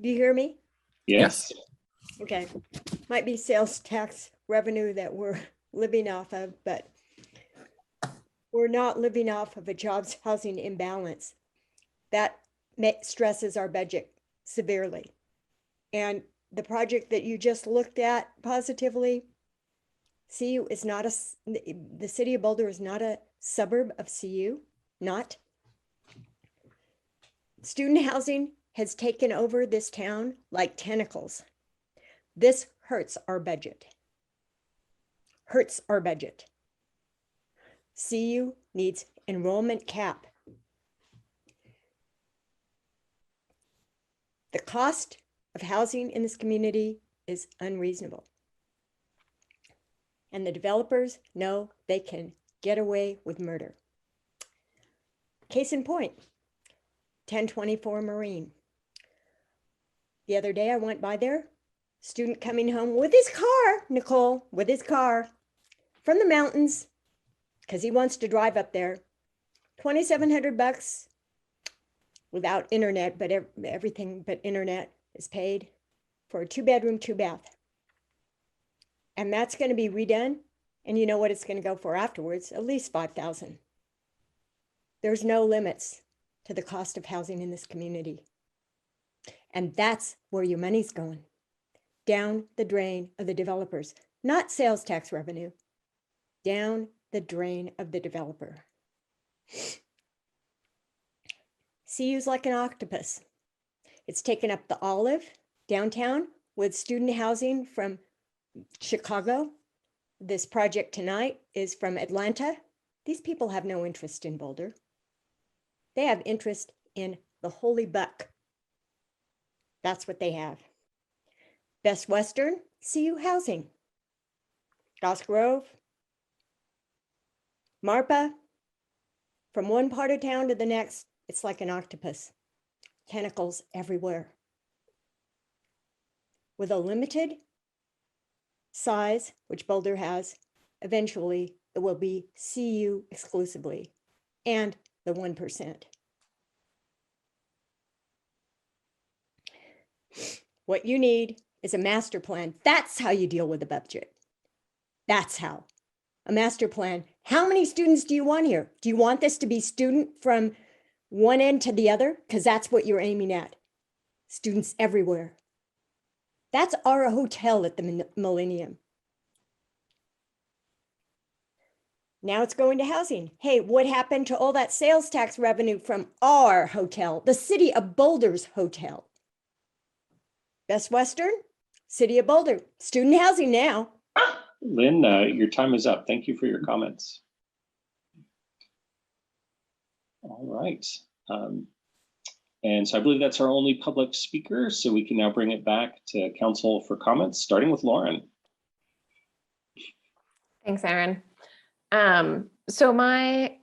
you hear me? Yes. Okay. Might be sales tax revenue that we're living off of, but we're not living off of a jobs housing imbalance. That stresses our budget severely. And the project that you just looked at positively, CU is not the city of Boulder is not a suburb of CU, not. Student housing has taken over this town like tentacles. This hurts our budget. Hurts our budget. CU needs enrollment cap. The cost of housing in this community is unreasonable. And the developers know they can get away with murder. Case in point, 1024 Marine. The other day I went by there, student coming home with his car, Nicole, with his car from the mountains, because he wants to drive up there. $2,700 without internet, but everything but internet is paid for a 2-bedroom, 2-bath. And that's going to be redone. And you know what it's going to go for afterwards? At least $5,000. There's no limits to the cost of housing in this community. And that's where your money's going. Down the drain of the developers, not sales tax revenue, down the drain of the developer. CU's like an octopus. It's taken up the Olive downtown with student housing from Chicago. This project tonight is from Atlanta. These people have no interest in Boulder. They have interest in the Holy Buck. That's what they have. Best Western, CU housing. Goss Grove, Marpa, from one part of town to the next, it's like an octopus. Tentacles everywhere. With a limited size, which Boulder has, eventually it will be CU exclusively, and the 1%. What you need is a master plan. That's how you deal with the budget. That's how. A master plan. How many students do you want here? Do you want this to be student from one end to the other? Because that's what you're aiming at. Students everywhere. That's our hotel at the Millennium. Now it's going to housing. Hey, what happened to all that sales tax revenue from our hotel, the city of Boulder's hotel? Best Western, city of Boulder, student housing now. Lynn, your time is up. Thank you for your comments. All right. And so I believe that's our only public speaker. So we can now bring it back to council for comments, starting with Lauren. Thanks, Aaron. So my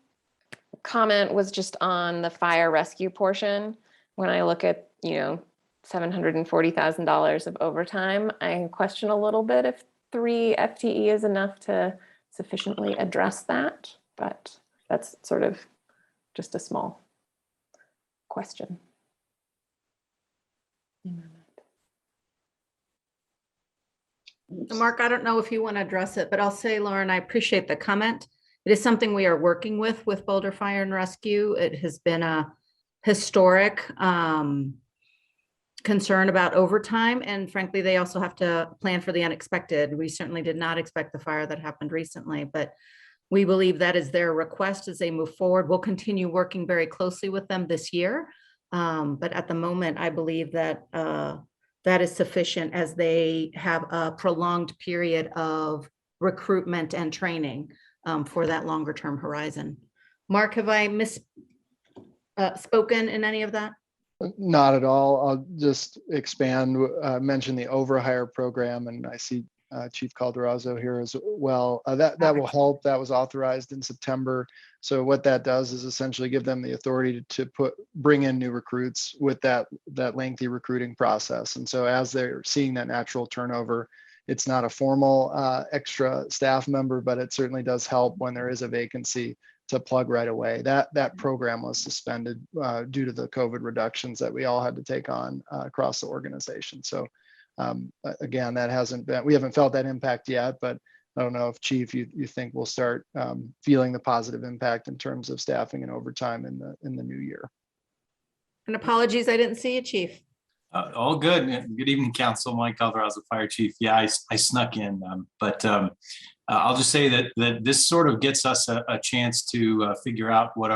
comment was just on the fire rescue portion. When I look at, $740,000 of overtime, I question a little bit if 3 FTE is enough to sufficiently address that, but that's sort of just a small question. Mark, I don't know if you want to address it, but I'll say, Lauren, I appreciate the comment. It is something we are working with Boulder Fire and Rescue. It has been a historic concern about overtime, and frankly, they also have to plan for the unexpected. We certainly did not expect the fire that happened recently, but we believe that is their request as they move forward. We'll continue working very closely with them this year. But at the moment, I believe that that is sufficient as they have a prolonged period of recruitment and training for that longer term horizon. Mark, have I spoken in any of that? Not at all. I'll just expand, mention the overhire program, and I see Chief Calderazzo here as well. That will help. That was authorized in September. So what that does is essentially give them the authority to bring in new recruits with that lengthy recruiting process. And so as they're seeing that natural turnover, it's not a formal extra staff member, but it certainly does help when there is a vacancy to plug right away. That program was suspended due to the COVID reductions that we all had to take on across the organization. So again, we haven't felt that impact yet, but I don't know if Chief, you think we'll start feeling the positive impact in terms of staffing and overtime in the new year. And apologies, I didn't see you, Chief. All good. Good evening, Council. Mike Calderazzo, Fire Chief. Yeah, I snuck in, but I'll just say that this sort of gets us a chance to figure out what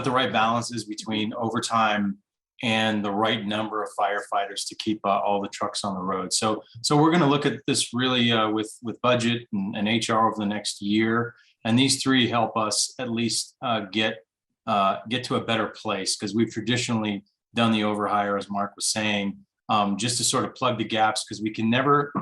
the right balance is between overtime and the right number of firefighters to keep all the trucks on the road. So we're going to look at this really with budget and HR over the next year, and these three help us at least get to a better place, because we've traditionally done the overhire, as Mark was saying, just to sort of plug the gaps, because we can never.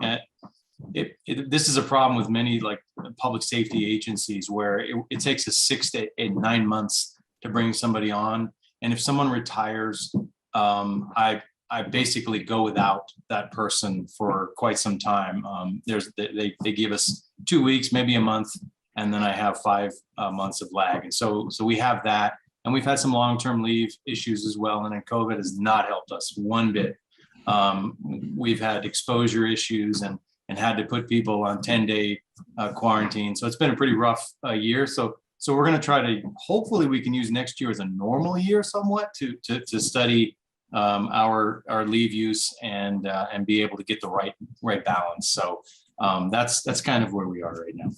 This is a problem with many like public safety agencies where it takes us 6 to 9 months to bring somebody on. And if someone retires, I basically go without that person for quite some time. They give us 2 weeks, maybe a month, and then I have 5 months of lag. And so we have that, and we've had some long-term leave issues as well. And then COVID has not helped us one bit. We've had exposure issues and had to put people on 10-day quarantine. So it's been a pretty rough year. So we're going to try to, hopefully we can use next year as a normal year somewhat to study our leave use and be able to get the right balance. So that's kind of where we are right now.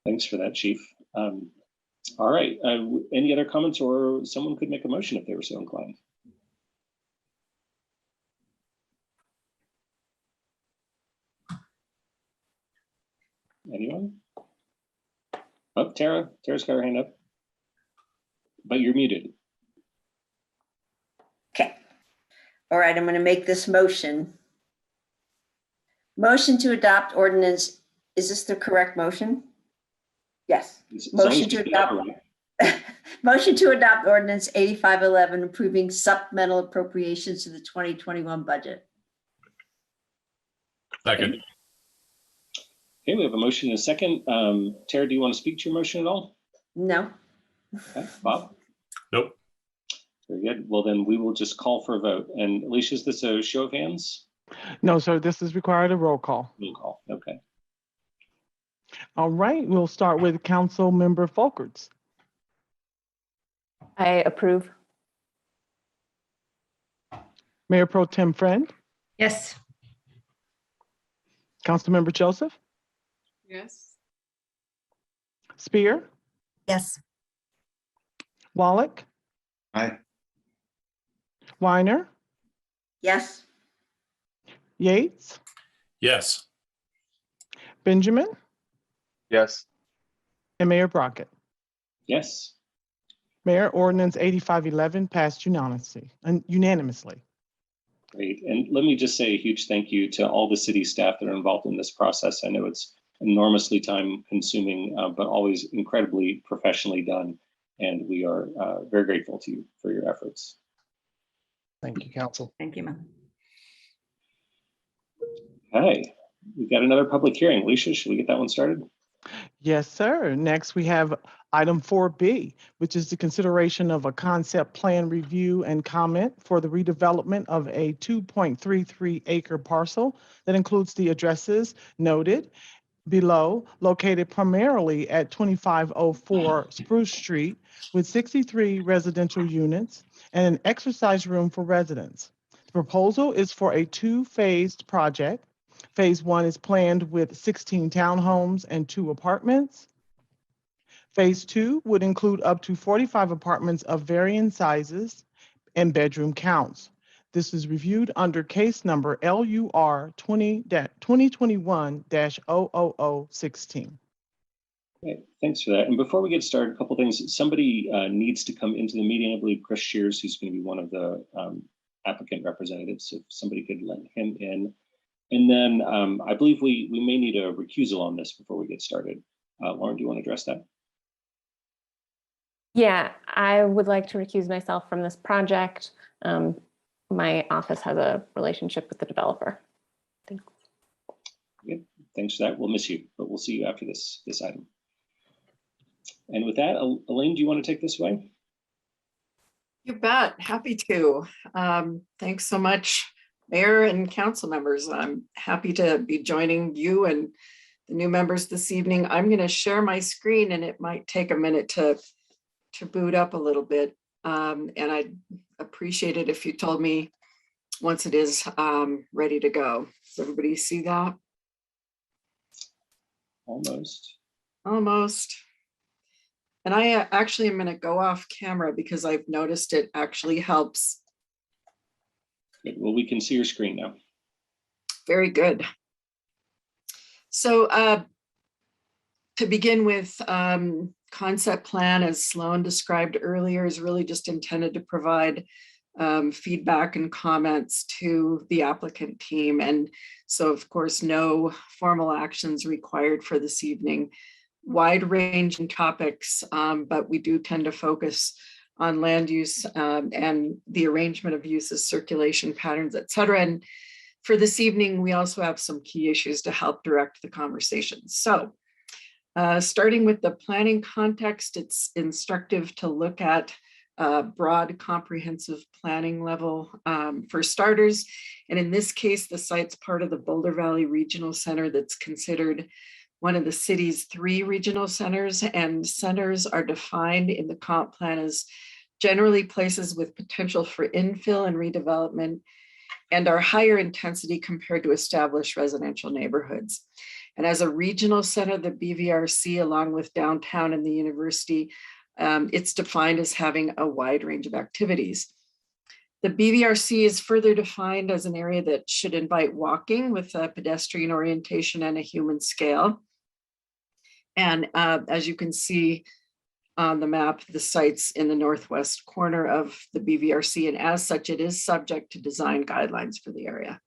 Thanks for that, Chief. All right. Any other comments, or someone could make a motion if they were so inclined? Anyone? Oh, Tara's got her hand up, but you're muted. Okay. All right, I'm going to make this motion. Motion to adopt ordinance. Is this the correct motion? Yes. Motion to adopt. Motion to adopt ordinance 8511, approving supplemental appropriations to the 2021 budget. Second. Okay, we have a motion and a second. Tara, do you want to speak to your motion at all? No. Okay, Bob? Nope. Very good. Well, then we will just call for a vote. And Alicia, is this a show of hands? No, sir, this is required a roll call. Roll call, okay. All right, we'll start with Council Member Folkerts. I approve. Mayor Pro Tem Friend, Yes. Councilmember Joseph, Yes. Spear, Yes. Wallach, Aye. Weiner, Yes. Yates, Yes. Benjamin, Yes. and Mayor Brockett. Yes. Mayor, ordinance 8511 passed unanimously. Great. And let me just say a huge thank you to all the city staff that are involved in this process. I know it's enormously time consuming, but always incredibly professionally done. And we are very grateful to you for your efforts. Thank you, Council. Thank you, ma'am. Okay, we've got another public hearing. Alicia, should we get that one started? Yes, sir. Next, we have item 4B, which is the consideration of a concept plan review and comment for the redevelopment of a 2.33 acre parcel that includes the addresses noted below, located primarily at 2504 Spruce Street with 63 residential units and an exercise room for residents. The proposal is for a two-phased project. Phase 1 is planned with 16 townhomes and 2 apartments. Phase 2 would include up to 45 apartments of varying sizes and bedroom counts. This is reviewed under case number LUR 2021-00016. Okay, thanks for that. And before we get started, a couple things. Somebody needs to come into the meeting. I believe Chris Shears, who's going to be one of the applicant representatives, if somebody could let him in. And then I believe we may need a recusal on this before we get started. Lauren, do you want to address that? Yeah, I would like to recuse myself from this project. My office has a relationship with the developer. Thanks. Okay, thanks for that. We'll miss you, but we'll see you after this item. And with that, Elaine, do you want to take this away? You bet. Happy to. Thanks so much, Mayor and council members. I'm happy to be joining you and the new members this evening. I'm going to share my screen, and it might take a minute to boot up a little bit. And I'd appreciate it if you told me once it is ready to go. Does everybody see that? Almost. Almost. And I actually am going to go off camera because I've noticed it actually helps. Good. Well, we can see your screen now. Very good. So to begin with, concept plan, as Sloan described earlier, is really just intended to provide feedback and comments to the applicant team. And so, of course, no formal actions required for this evening. Wide ranging topics, but we do tend to focus on land use and the arrangement of uses, circulation patterns, et cetera. And for this evening, we also have some key issues to help direct the conversation. So starting with the planning context, it's instructive to look at broad comprehensive planning level for starters. And in this case, the site's part of the Boulder Valley Regional Center that's considered one of the city's 3 regional centers, and centers are defined in the comp plan as generally places with potential for infill and redevelopment and are higher intensity compared to established residential neighborhoods. And as a regional center, the BVRC, along with downtown and the university, it's defined as having a wide range of activities. The BVRC is further defined as an area that should invite walking with a pedestrian orientation and a human scale. And as you can see on the map, the site's in the northwest corner of the BVRC, and as such, it is subject to design guidelines for the area.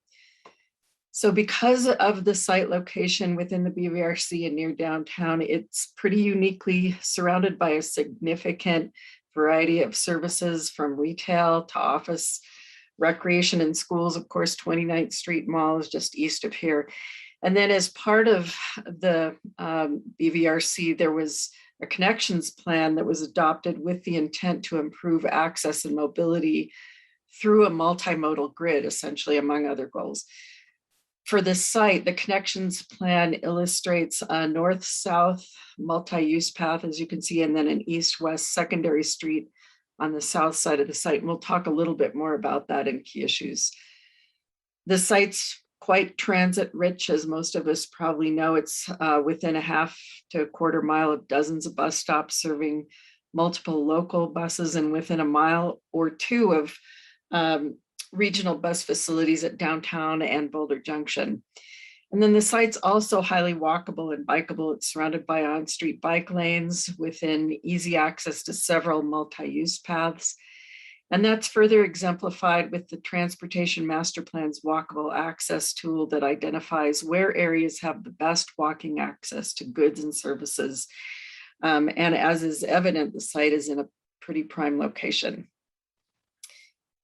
So because of the site location within the BVRC and near downtown, it's pretty uniquely surrounded by a significant variety of services, from retail to office, recreation, and schools. Of course, 29th Street Mall is just east of here. And then as part of the BVRC, there was a connections plan that was adopted with the intent to improve access and mobility through a multimodal grid, essentially, among other goals. For this site, the connections plan illustrates a north-south multi-use path, as you can see, and then an east-west secondary street on the south side of the site. And we'll talk a little bit more about that in key issues. The site's quite transit rich, as most of us probably know. It's within a half to a quarter mile of dozens of bus stops serving multiple local buses, and within a mile or two of regional bus facilities at downtown and Boulder Junction. And then the site's also highly walkable and bikeable. It's surrounded by on-street bike lanes within easy access to several multi-use paths. And that's further exemplified with the Transportation Master Plan's walkable access tool that identifies where areas have the best walking access to goods and services. And as is evident, the site is in a pretty prime location.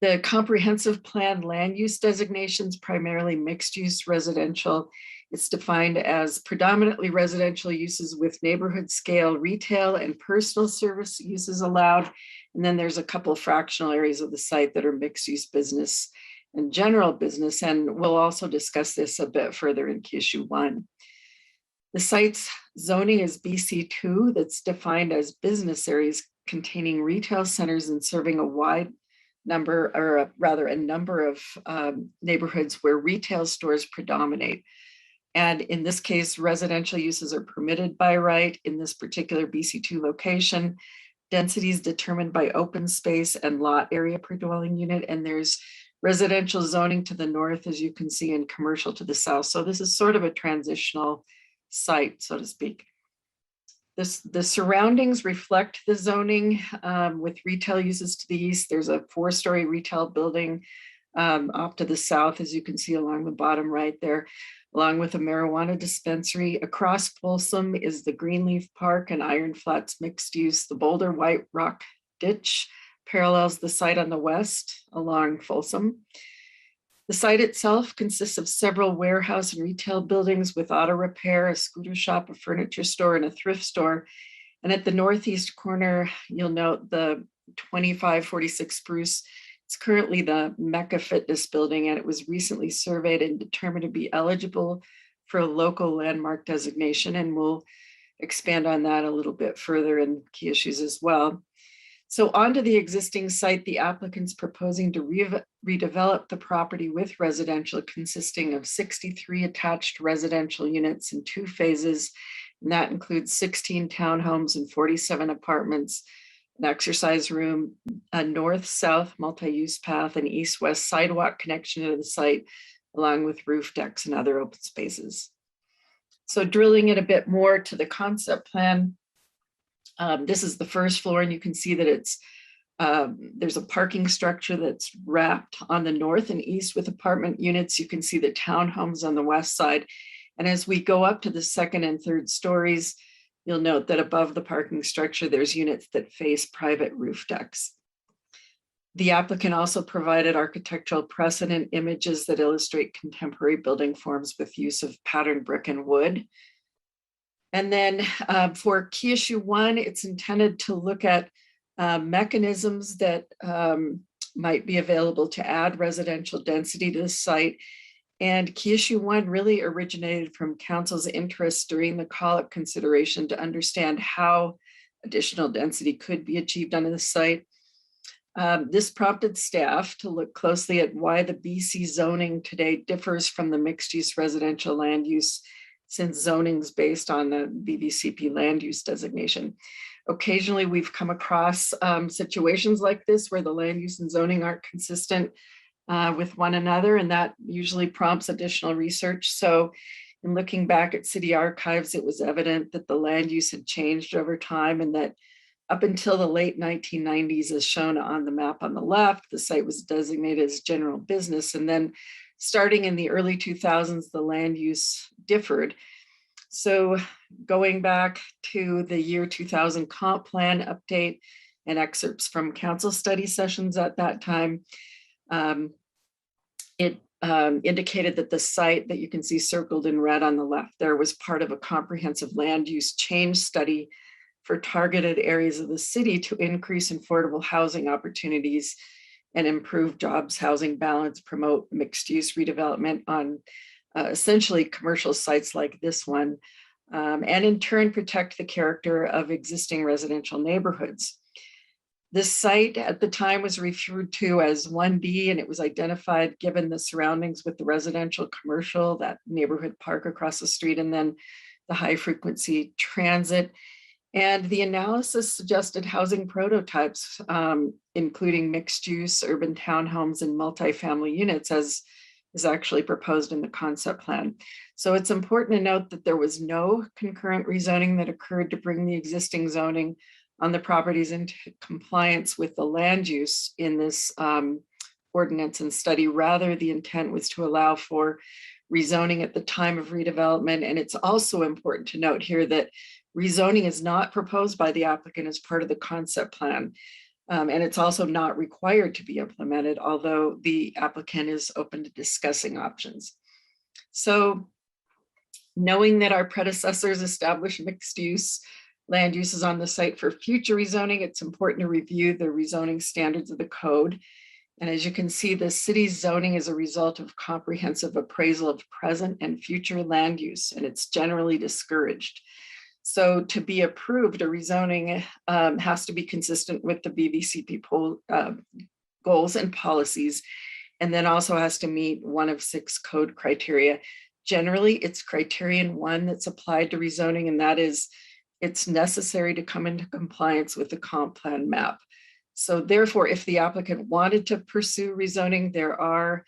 The comprehensive plan land use designations, primarily mixed use residential. It's defined as predominantly residential uses with neighborhood scale retail and personal service uses allowed. And then there's a couple of fractional areas of the site that are mixed use business and general business. And we'll also discuss this a bit further in issue 1. The site's zoning is BC2, that's defined as business areas containing retail centers and serving a wide number, or rather a number of neighborhoods where retail stores predominate. And in this case, residential uses are permitted by right in this particular BC2 location. Density is determined by open space and lot area per dwelling unit. And there's residential zoning to the north, as you can see, and commercial to the south. So this is sort of a transitional site, so to speak. The surroundings reflect the zoning with retail uses to the east. There's a 4-story retail building off to the south, as you can see along the bottom right there, along with a marijuana dispensary. Across Folsom is the Greenleaf Park and Iron Flats mixed use. The Boulder White Rock Ditch parallels the site on the west along Folsom. The site itself consists of several warehouse and retail buildings with auto repair, a scooter shop, a furniture store, and a thrift store. And at the northeast corner, you'll note the 2546 Spruce. It's currently the Mecca Fitness building, and it was recently surveyed and determined to be eligible for a local landmark designation. And we'll expand on that a little bit further in key issues as well. So onto the existing site, the applicant's proposing to redevelop the property with residential, consisting of 63 attached residential units in 2 phases. And that includes 16 townhomes and 47 apartments, an exercise room, a north-south multi-use path, and east-west sidewalk connection to the site, along with roof decks and other open spaces. So drilling it a bit more to the concept plan, this is the first floor, and you can see that it's there's a parking structure that's wrapped on the north and east with apartment units. You can see the townhomes on the west side. And as we go up to the 2nd and 3rd stories, you'll note that above the parking structure, there's units that face private roof decks. The applicant also provided architectural precedent images that illustrate contemporary building forms with use of patterned brick and wood. And then for key issue 1, it's intended to look at mechanisms that might be available to add residential density to the site. And key issue 1 really originated from council's interest during the call-up consideration to understand how additional density could be achieved on the site. This prompted staff to look closely at why the BC zoning today differs from the mixed-use residential land use, since zoning is based on the BVCP land use designation. Occasionally, we've come across situations like this where the land use and zoning aren't consistent with one another, and that usually prompts additional research. So in looking back at city archives, it was evident that the land use had changed over time, and that up until the late 1990s, as shown on the map on the left, the site was designated as general business. And then starting in the early 2000s, the land use differed. So going back to the year 2000 comp plan update and excerpts from council study sessions at that time, it indicated that the site that you can see circled in red on the left there was part of a comprehensive land use change study for targeted areas of the city to increase affordable housing opportunities and improve jobs, housing balance, promote mixed use redevelopment on essentially commercial sites like this one, and in turn protect the character of existing residential neighborhoods. This site at the time was referred to as 1B, and it was identified given the surroundings with the residential commercial, that neighborhood park across the street, and then the high frequency transit. And the analysis suggested housing prototypes, including mixed use, urban townhomes, and multifamily units, as is actually proposed in the concept plan. So it's important to note that there was no concurrent rezoning that occurred to bring the existing zoning on the properties into compliance with the land use in this ordinance and study. Rather, the intent was to allow for rezoning at the time of redevelopment. And it's also important to note here that rezoning is not proposed by the applicant as part of the concept plan. And it's also not required to be implemented, although the applicant is open to discussing options. So knowing that our predecessors established mixed use land uses on the site for future rezoning, it's important to review the rezoning standards of the code. And as you can see, the city's zoning is a result of comprehensive appraisal of present and future land use, and it's generally discouraged. So to be approved, a rezoning has to be consistent with the BVCP goals and policies, and then also has to meet one of 6 code criteria. Generally, it's criterion 1 that's applied to rezoning, and that is it's necessary to come into compliance with the comp plan map. So therefore, if the applicant wanted to pursue rezoning, there are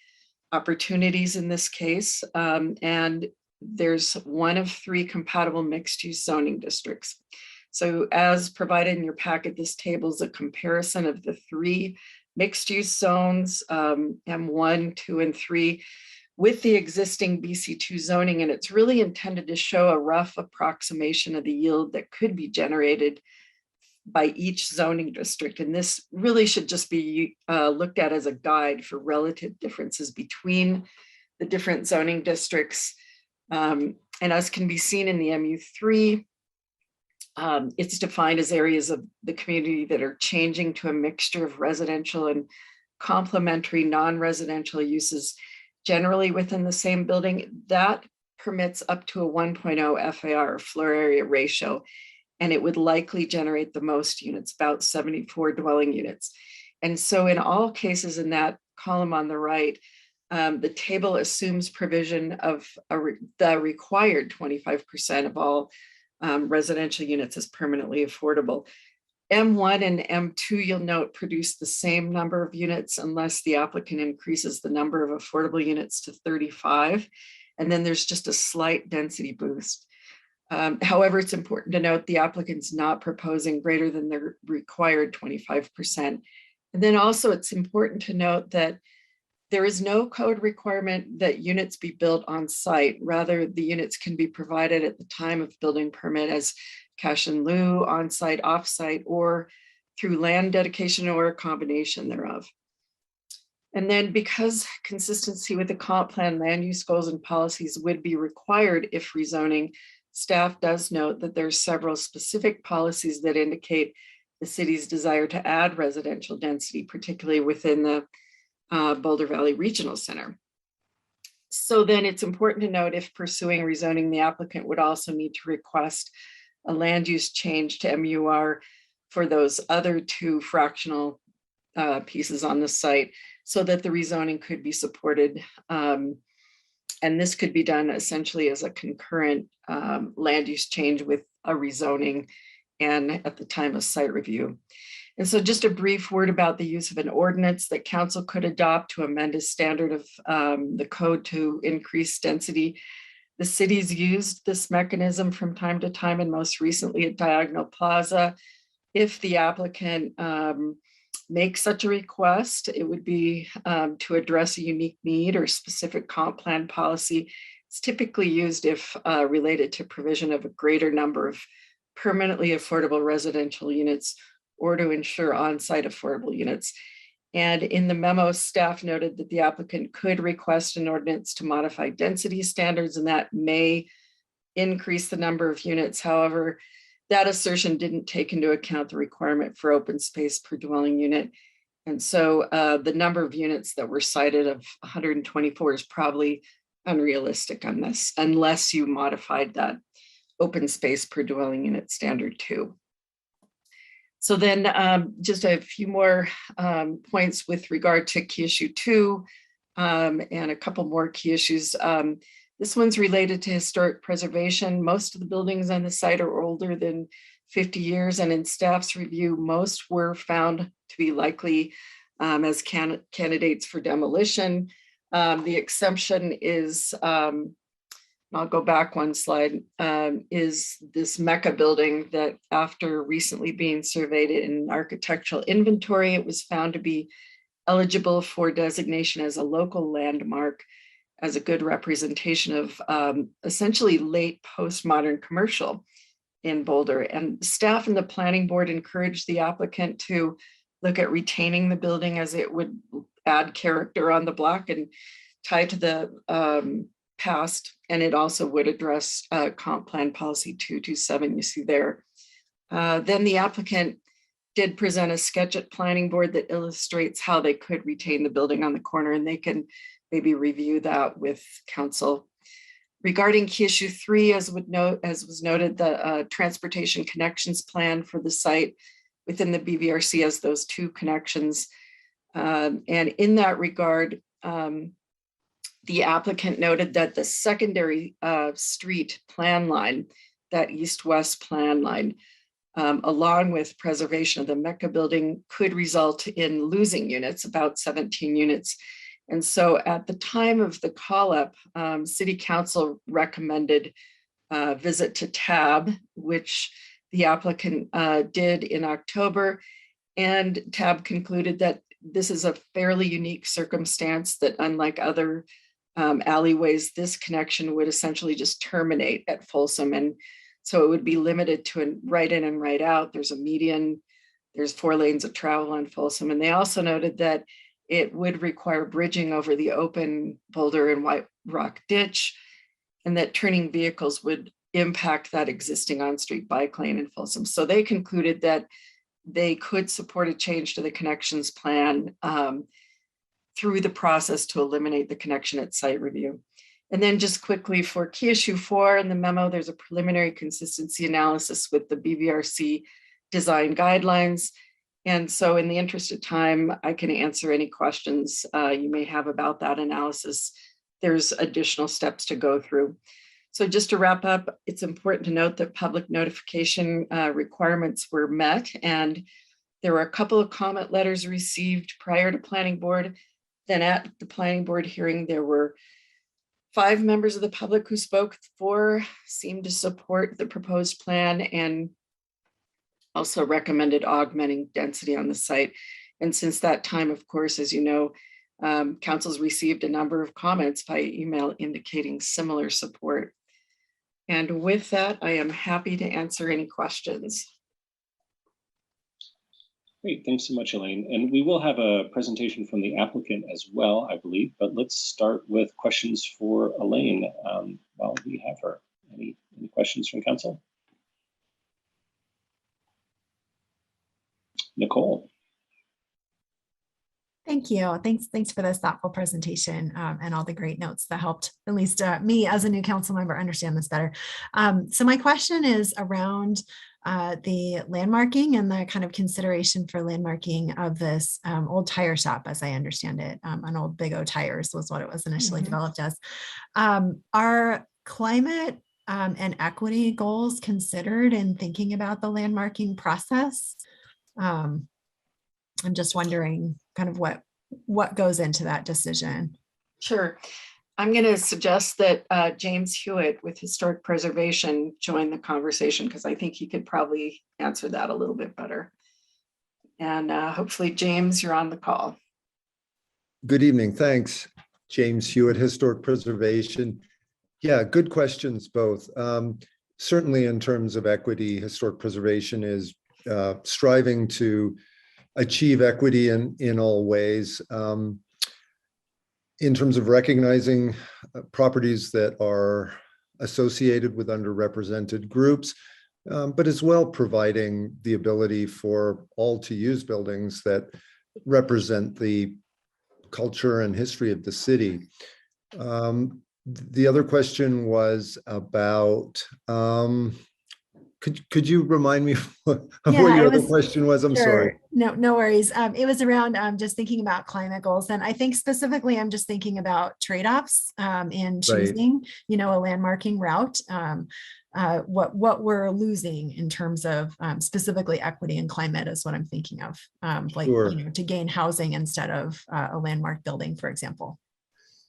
opportunities in this case, and there's one of 3 compatible mixed-use zoning districts. So as provided in your packet, this table is a comparison of the 3 mixed-use zones, M1, 2, and 3, with the existing BC2 zoning, and it's really intended to show a rough approximation of the yield that could be generated by each zoning district. And this really should just be looked at as a guide for relative differences between the different zoning districts. And as can be seen in the MU3, it's defined as areas of the community that are changing to a mixture of residential and complementary non-residential uses, generally within the same building. That permits up to a 1.0 FAR, floor area ratio, and it would likely generate the most units, about 74 dwelling units. And so in all cases in that column on the right, the table assumes provision of the required 25% of all residential units as permanently affordable. M1 and M2, you'll note, produce the same number of units unless the applicant increases the number of affordable units to 35. And then there's just a slight density boost. However, it's important to note the applicant's not proposing greater than the required 25%. And then also it's important to note that there is no code requirement that units be built on site. Rather, the units can be provided at the time of building permit as cash in lieu, on-site, off-site, or through land dedication or a combination thereof. And then because consistency with the comp plan, land use goals and policies would be required if rezoning, staff does note that there's several specific policies that indicate the city's desire to add residential density, particularly within the Boulder Valley Regional Center. So then it's important to note if pursuing rezoning, the applicant would also need to request a land use change to MUR for those other 2 fractional pieces on the site so that the rezoning could be supported. And this could be done essentially as a concurrent land use change with a rezoning and at the time of site review. And so just a brief word about the use of an ordinance that council could adopt to amend a standard of the code to increase density. The city's used this mechanism from time to time, and most recently at Diagonal Plaza. If the applicant makes such a request, it would be to address a unique need or specific comp plan policy. It's typically used if related to provision of a greater number of permanently affordable residential units or to ensure on-site affordable units. And in the memo, staff noted that the applicant could request an ordinance to modify density standards, and that may increase the number of units. However, that assertion didn't take into account the requirement for open space per dwelling unit. And so the number of units that were cited of 124 is probably unrealistic on this, unless you modified that open space per dwelling unit standard too. So then just a few more points with regard to key issue 2 and a couple more key issues. This one's related to historic preservation. Most of the buildings on the site are older than 50 years, and in staff's review, most were found to be likely as candidates for demolition. The exception is, I'll go back one slide, is this Mecca building that after recently being surveyed in an architectural inventory, it was found to be eligible for designation as a local landmark as a good representation of essentially late postmodern commercial in Boulder. And staff and the planning board encouraged the applicant to look at retaining the building as it would add character on the block and tie to the past, and it also would address comp plan policy 227 you see there. Then the applicant did present a sketch at planning board that illustrates how they could retain the building on the corner, and they can maybe review that with council. Regarding key issue 3, as was noted, the transportation connections plan for the site within the BVRC has those 2 connections. And in that regard, the applicant noted that the secondary street plan line, that east-west plan line, along with preservation of the Mecca building, could result in losing units, about 17 units. And so at the time of the call-up, City Council recommended a visit to TAB, which the applicant did in October. And TAB concluded that this is a fairly unique circumstance, that unlike other alleyways, this connection would essentially just terminate at Folsom. And so it would be limited to a right in and right out. There's a median, there's 4 lanes of travel on Folsom. And they also noted that it would require bridging over the open Boulder and White Rock ditch, and that turning vehicles would impact that existing on-street bike lane in Folsom. So they concluded that they could support a change to the connections plan through the process to eliminate the connection at site review. And then just quickly for key issue 4 in the memo, there's a preliminary consistency analysis with the BVRC design guidelines. And so in the interest of time, I can answer any questions you may have about that analysis. There's additional steps to go through. So just to wrap up, it's important to note that public notification requirements were met, and there were a couple of comment letters received prior to planning board. Then at the planning board hearing, there were 5 members of the public who spoke. 4 seemed to support the proposed plan and also recommended augmenting density on the site. And since that time, of course, as you know, council's received a number of comments by email indicating similar support. And with that, I am happy to answer any questions. Great, thanks so much, Elaine. And we will have a presentation from the applicant as well, I believe, but let's start with questions for Elaine while we have her. Any questions from council? Nicole. Thank you. Thanks for this thoughtful presentation and all the great notes that helped at least me as a new council member understand this better. So my question is around the landmarking and the kind of consideration for landmarking of this old tire shop, as I understand it. An old Big O Tires was what it was initially developed as. Are climate and equity goals considered in thinking about the landmarking process? I'm just wondering kind of what goes into that decision. Sure. I'm going to suggest that James Hewitt with Historic Preservation join the conversation, because I think he could probably answer that a little bit better. And hopefully, James, you're on the call. Good evening. Thanks, James Hewitt, Historic Preservation. Yeah, good questions both. Certainly in terms of equity, Historic Preservation is striving to achieve equity in all ways. In terms of recognizing properties that are associated with underrepresented groups, but as well providing the ability for all to use buildings that represent the culture and history of the city. The other question was about, could you remind me of what your other question was? I'm sorry. No worries. It was around just thinking about climate goals. And I think specifically, I'm just thinking about trade-offs in choosing, a landmarking route. What we're losing in terms of specifically equity and climate is what I'm thinking of, to gain housing instead of a landmark building, for example.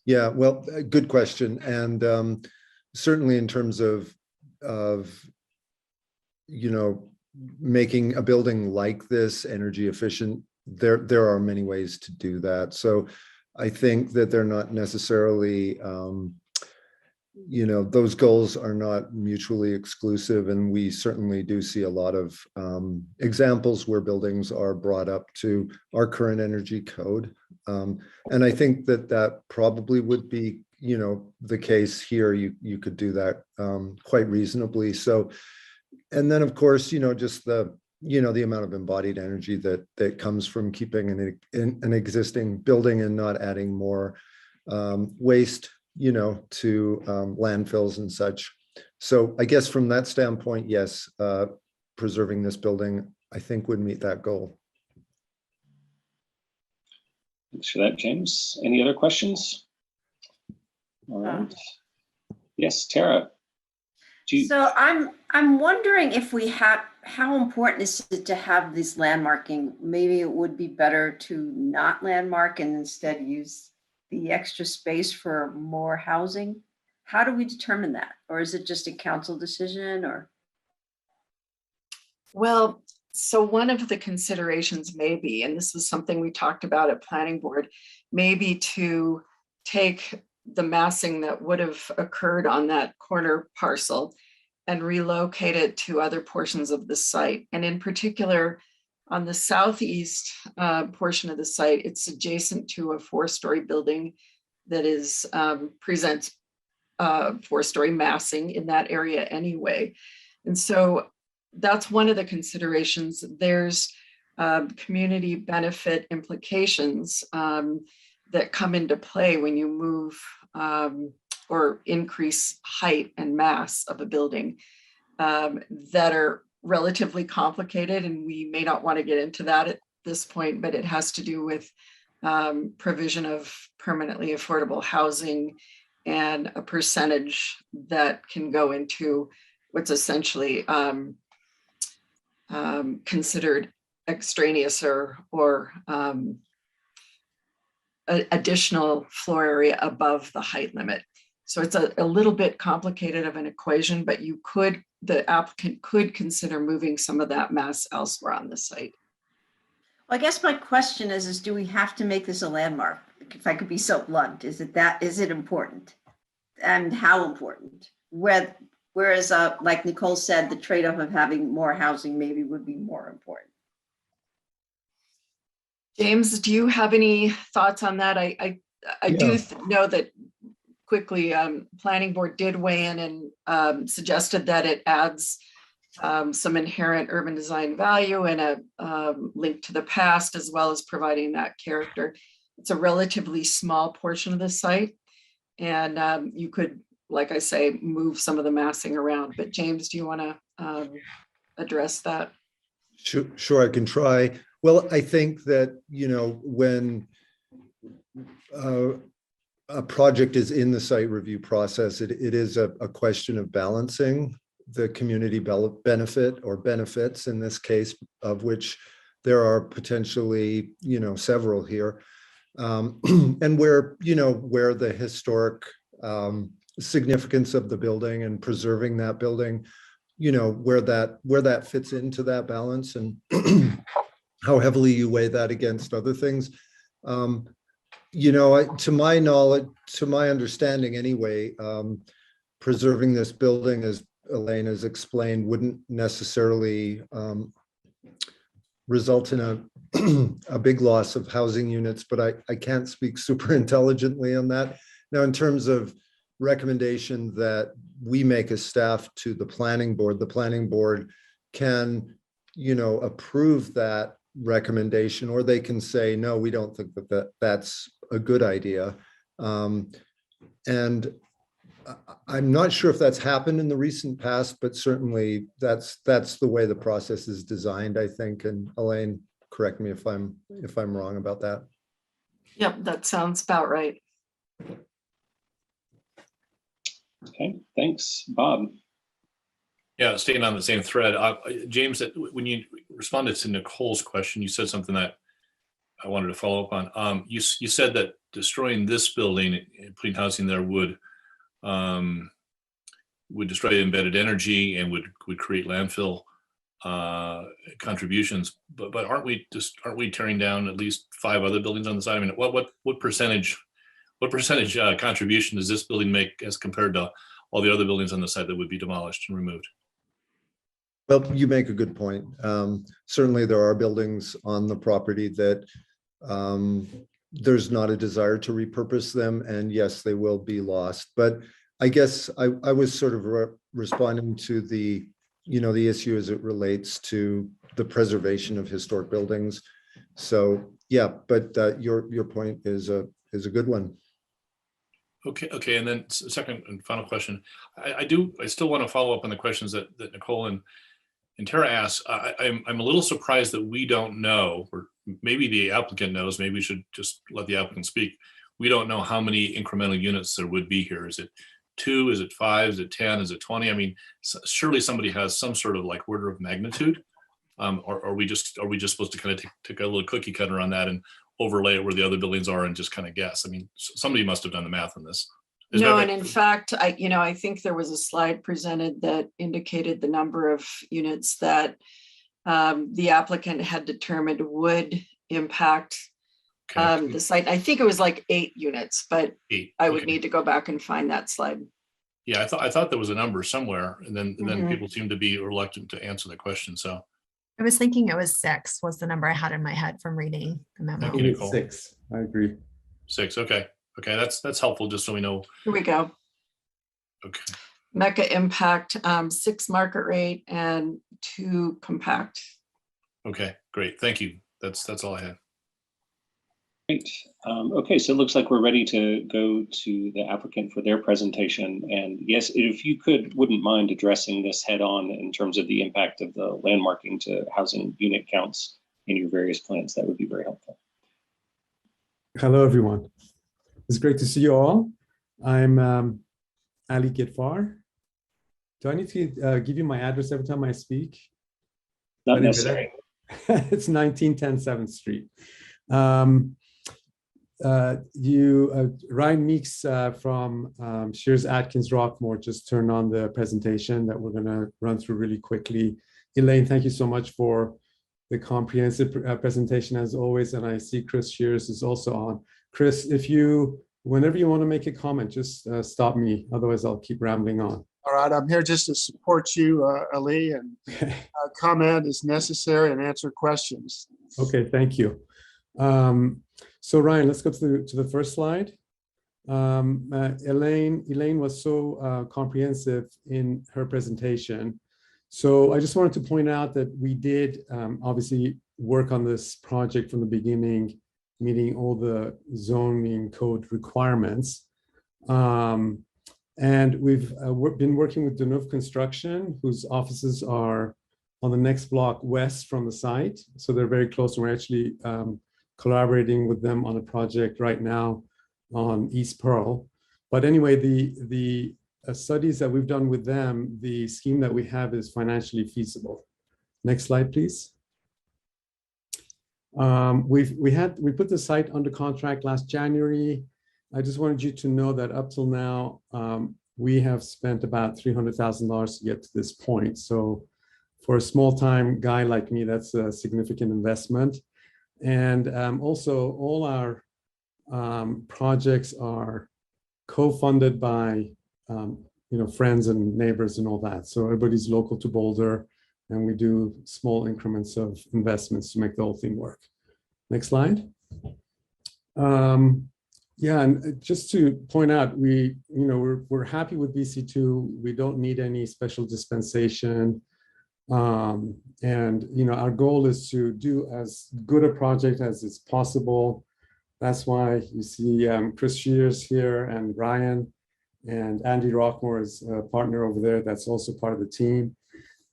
Yeah, well, good question. And certainly in terms of making a building like this energy efficient, there are many ways to do that. So I think that they're not necessarily, those goals are not mutually exclusive. And we certainly do see a lot of examples where buildings are brought up to our current energy code. And I think that probably would be, the case here. You could do that quite reasonably. So, and then of course, just the the amount of embodied energy that comes from keeping an existing building and not adding more waste, to landfills and such. So I guess from that standpoint, yes, preserving this building, I think, would meet that goal. Thanks for that, James. Any other questions? All right. Yes, Tara. So I'm wondering if we have, how important is it to have this landmarking? Maybe it would be better to not landmark and instead use the extra space for more housing. How do we determine that? Or is it just a council decision or? Well, so one of the considerations may be, and this was something we talked about at planning board, maybe to take the massing that would have occurred on that corner parcel and relocate it to other portions of the site. And in particular, on the southeast portion of the site, it's adjacent to a 4-story building that is presents 4-story massing in that area anyway. And so that's one of the considerations. There's community benefit implications that come into play when you move or increase height and mass of a building that are relatively complicated. And we may not want to get into that at this point, but it has to do with provision of permanently affordable housing and a percentage that can go into what's essentially considered extraneous or additional floor area above the height limit. So it's a little bit complicated of an equation, but the applicant could consider moving some of that mass elsewhere on the site. Well, I guess my question is do we have to make this a landmark? If I could be so blunt, is it important? And how important? Whereas like Nicole said, the trade-off of having more housing maybe would be more important. James, do you have any thoughts on that? I do know that quickly planning board did weigh in and suggested that it adds some inherent urban design value and a link to the past, as well as providing that character. It's a relatively small portion of the site, and you could, like I say, move some of the massing around. But James, do you want to address that? Sure, I can try. Well, I think that, when a project is in the site review process, it is a question of balancing the community benefit or benefits in this case, of which there are potentially, several here. And where the historic significance of the building and preserving that building, where that fits into that balance and how heavily you weigh that against other things. To my knowledge, to my understanding anyway, preserving this building, as Elaine has explained, wouldn't necessarily result in a big loss of housing units, but I can't speak super intelligently on that. Now, in terms of recommendation that we make as staff to the planning board can, approve that recommendation, or they can say, no, we don't think that's a good idea. And I'm not sure if that's happened in the recent past, but certainly that's the way the process is designed, I think. And Elaine, correct me if I'm wrong about that. Yep, that sounds about right. Okay, thanks. Bob. Yeah, staying on the same thread, James, when you responded to Nicole's question, you said something that I wanted to follow up on. You said that destroying this building and putting housing there would destroy the embedded energy and would create landfill contributions. But aren't we tearing down at least 5 other buildings on the side? I mean, what percentage contribution does this building make as compared to all the other buildings on the site that would be demolished and removed? Well, you make a good point. Certainly there are buildings on the property that there's not a desire to repurpose them, and yes, they will be lost. But I guess I was sort of responding to the the issue as it relates to the preservation of historic buildings. So yeah, but your point is a good one. Okay, and then second and final question. I still want to follow up on the questions that Nicole and Tara asked. I'm a little surprised that we don't know, or maybe the applicant knows, maybe we should just let the applicant speak. We don't know how many incremental units there would be here. Is it 2? Is it 5? Is it 10? Is it 20? I mean, surely somebody has some sort of like order of magnitude. Or are we just supposed to kind of take a little cookie cutter on that and overlay it where the other buildings are and just kind of guess? I mean, somebody must have done the math on this. No, and in fact, I think there was a slide presented that indicated the number of units that the applicant had determined would impact the site. I think it was like 8 units, but 8. I would need to go back and find that slide. Yeah, I thought there was a number somewhere, and then people seem to be reluctant to answer the question. So I was thinking it was 6 was the number I had in my head from reading the memo. Thank you, Nicole. 6. I agree. 6. Okay, that's helpful just so we know. Here we go. Okay. Mecca impact, 6 market rate and 2 compact. Okay, great. Thank you. That's all I had. Great. Okay, so it looks like we're ready to go to the applicant for their presentation. And yes, if you wouldn't mind addressing this head on in terms of the impact of the landmarking to housing unit counts in your various plans, that would be very helpful. Hello, everyone. It's great to see you all. I'm Ali Gitfar. Do I need to give you my address every time I speak? Not necessary. It's 1910 7th Street. Ryan Meeks from Shears Atkins Rockmore just turned on the presentation that we're going to run through really quickly. Elaine, thank you so much for the comprehensive presentation as always. And I see Chris Shears is also on. Chris, whenever you want to make a comment, just stop me. Otherwise, I'll keep rambling on. All right, I'm here just to support you, Ali, and comment is necessary and answer questions. Okay, thank you. So Ryan, let's go to the first slide. Elaine was so comprehensive in her presentation. So I just wanted to point out that we did obviously work on this project from the beginning, meeting all the zoning code requirements. And we've been working with Deneuve Construction, whose offices are on the next block west from the site. So they're very close, and we're actually collaborating with them on a project right now on East Pearl. But anyway, the studies that we've done with them, the scheme that we have is financially feasible. Next slide, please. We put the site under contract last January. I just wanted you to know that up till now, we have spent about $300,000 to get to this point. So for a small-time guy like me, that's a significant investment. And also all our projects are co-funded by friends and neighbors and all that. So everybody's local to Boulder, and we do small increments of investments to make the whole thing work. Next slide. Yeah, and just to point out, we're happy with BC2. We don't need any special dispensation. And our goal is to do as good a project as is possible. That's why you see Chris Shears here and Ryan, and Andy Rockmore is a partner over there that's also part of the team.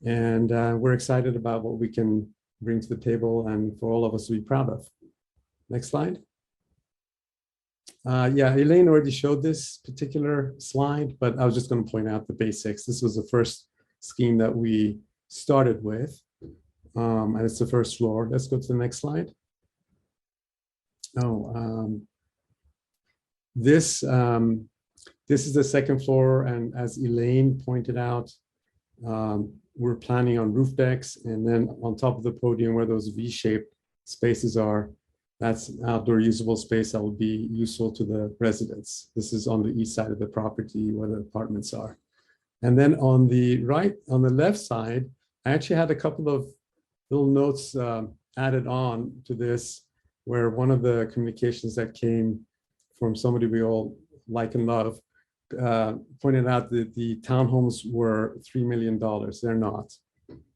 And we're excited about what we can bring to the table and for all of us to be proud of. Next slide. Yeah, Elaine already showed this particular slide, but I was just going to point out the basics. This was the first scheme that we started with, and it's the first floor. Let's go to the next slide. This is the second floor, and as Elaine pointed out, we're planning on roof decks, and then on top of the podium where those V-shaped spaces are, that's outdoor usable space that will be useful to the residents. This is on the east side of the property where the apartments are. And then on the left side, I actually had a couple of little notes added on to this, where one of the communications that came from somebody we all like and love pointed out that the townhomes were $3 million. They're not,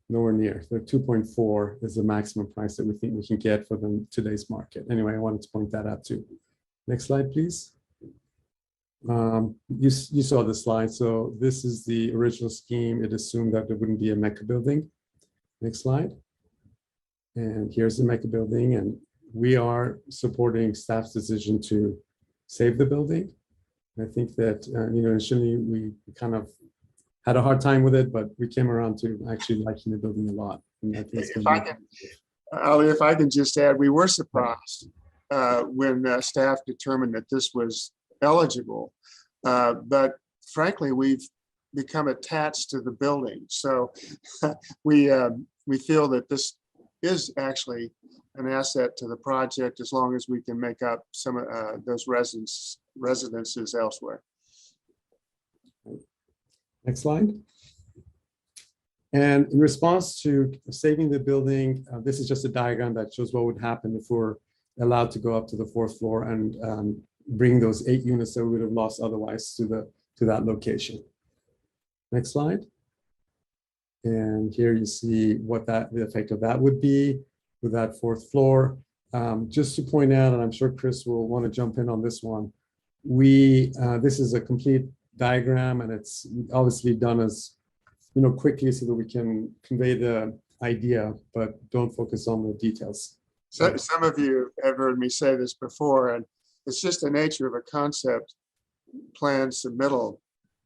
nowhere near. They're 2.4 is the maximum price that we think we can get for them today's market. Anyway, I wanted to point that out too. Next slide, please. You saw the slide. So this is the original scheme. It assumed that there wouldn't be a Mecca building. Next slide. And here's the Mecca building. And we are supporting staff's decision to save the building. I think that, initially we kind of had a hard time with it, but we came around to actually liking the building a lot. And I think it's If I can, Ali, if I can just add, we were surprised when staff determined that this was eligible. But frankly, we've become attached to the building. So we feel that this is actually an asset to the project as long as we can make up some of those residences elsewhere. Next slide. And in response to saving the building, this is just a diagram that shows what would happen if we're allowed to go up to the 4th floor and bring those 8 units that we would have lost otherwise to that location. Next slide. And here you see what the effect of that would be with that 4th floor. Just to point out, and I'm sure Chris will want to jump in on this one, this is a complete diagram, and it's obviously done as quickly so that we can convey the idea, but don't focus on the details. So some of you have heard me say this before, and it's just the nature of a concept plan submittal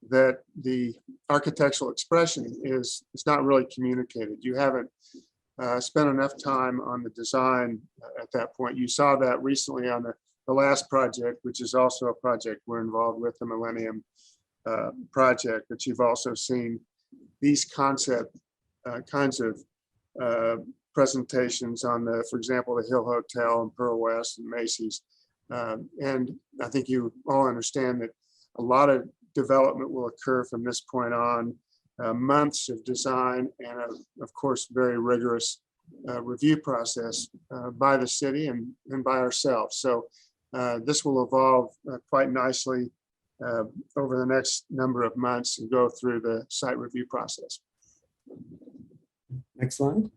that the architectural expression is not really communicated. You haven't spent enough time on the design at that point. You saw that recently on the last project, which is also a project we're involved with, the Millennium project, but you've also seen these kinds of presentations on for example, the Hill Hotel and Pearl West and Macy's. And I think you all understand that a lot of development will occur from this point on, months of design and of course, very rigorous review process by the city and by ourselves. So this will evolve quite nicely over the next number of months and go through the site review process. Next slide.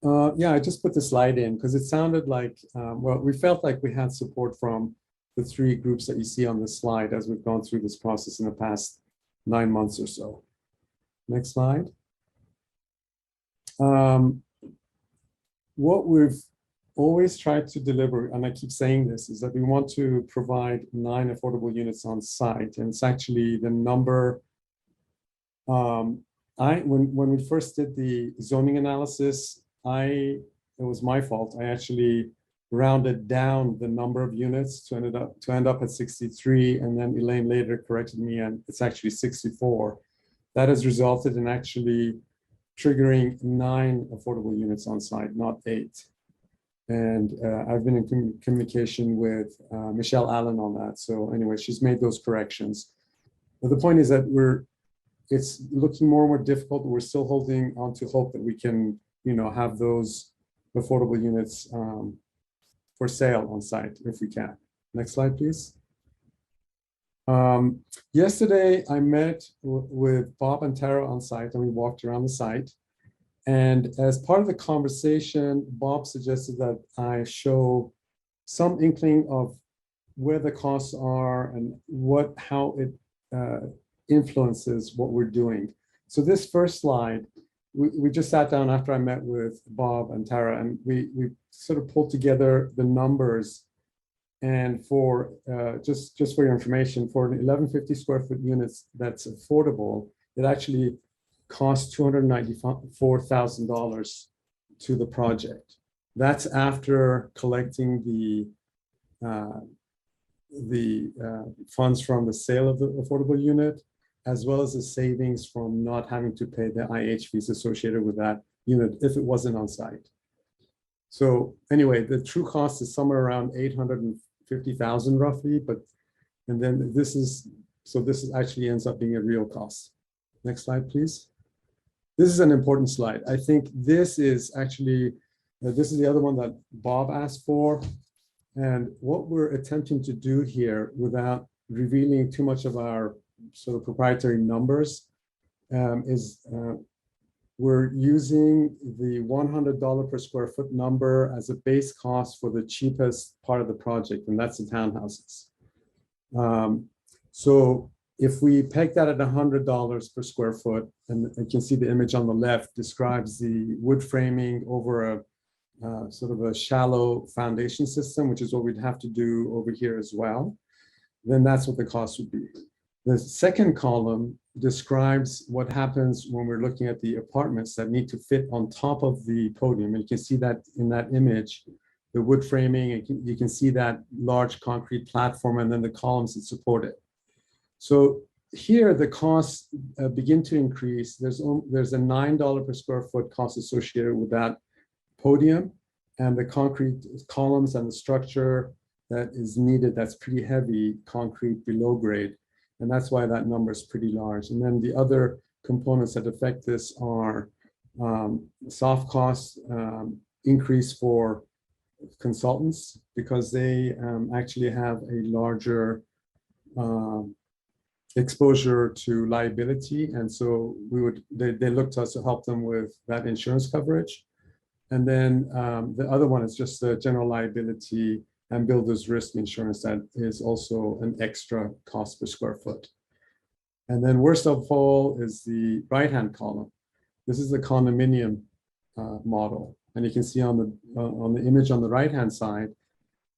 Yeah, I just put the slide in because it sounded like, we felt like we had support from the 3 groups that you see on this slide as we've gone through this process in the past 9 months or so. Next slide. What we've always tried to deliver, and I keep saying this, is that we want to provide 9 affordable units on site. And it's actually the number, when we first did the zoning analysis, it was my fault. I actually rounded down the number of units to end up at 63, and then Elaine later corrected me, and it's actually 64. That has resulted in actually triggering 9 affordable units on site, not 8. And I've been in communication with Michelle Allen on that. So anyway, she's made those corrections. But the point is that it's looking more and more difficult, but we're still holding on to hope that we can, have those affordable units for sale on site if we can. Next slide, please. Yesterday, I met with Bob and Tara on site, and we walked around the site. And as part of the conversation, Bob suggested that I show some inkling of where the costs are and how it influences what we're doing. So this first slide, we just sat down after I met with Bob and Tara, and we sort of pulled together the numbers. And for just for your information, for an 1150 square foot units that's affordable, it actually costs $294,000 to the project. That's after collecting the funds from the sale of the affordable unit, as well as the savings from not having to pay the IH fees associated with that unit if it wasn't on site. So anyway, the true cost is somewhere around $850,000 roughly, and then this actually ends up being a real cost. Next slide, please. This is an important slide. I think this is actually, this is the other one that Bob asked for. And what we're attempting to do here without revealing too much of our sort of proprietary numbers, we're using the $100 per square foot number as a base cost for the cheapest part of the project, and that's the townhouses. So if we peg that at $100 per square foot, and you can see the image on the left describes the wood framing over a sort of a shallow foundation system, which is what we'd have to do over here as well, then that's what the cost would be. The second column describes what happens when we're looking at the apartments that need to fit on top of the podium. And you can see that in that image, the wood framing, and you can see that large concrete platform and then the columns that support it. So here the costs begin to increase. There's a $9 per square foot cost associated with that podium and the concrete columns and the structure that is needed. That's pretty heavy concrete below grade. And that's why that number is pretty large. And then the other components that affect this are soft costs increase for consultants because they actually have a larger exposure to liability. And so they look to us to help them with that insurance coverage. And then the other one is just the general liability and builder's risk insurance that is also an extra cost per square foot. And then worst of all is the right-hand column. This is the condominium model. And you can see on the image on the right-hand side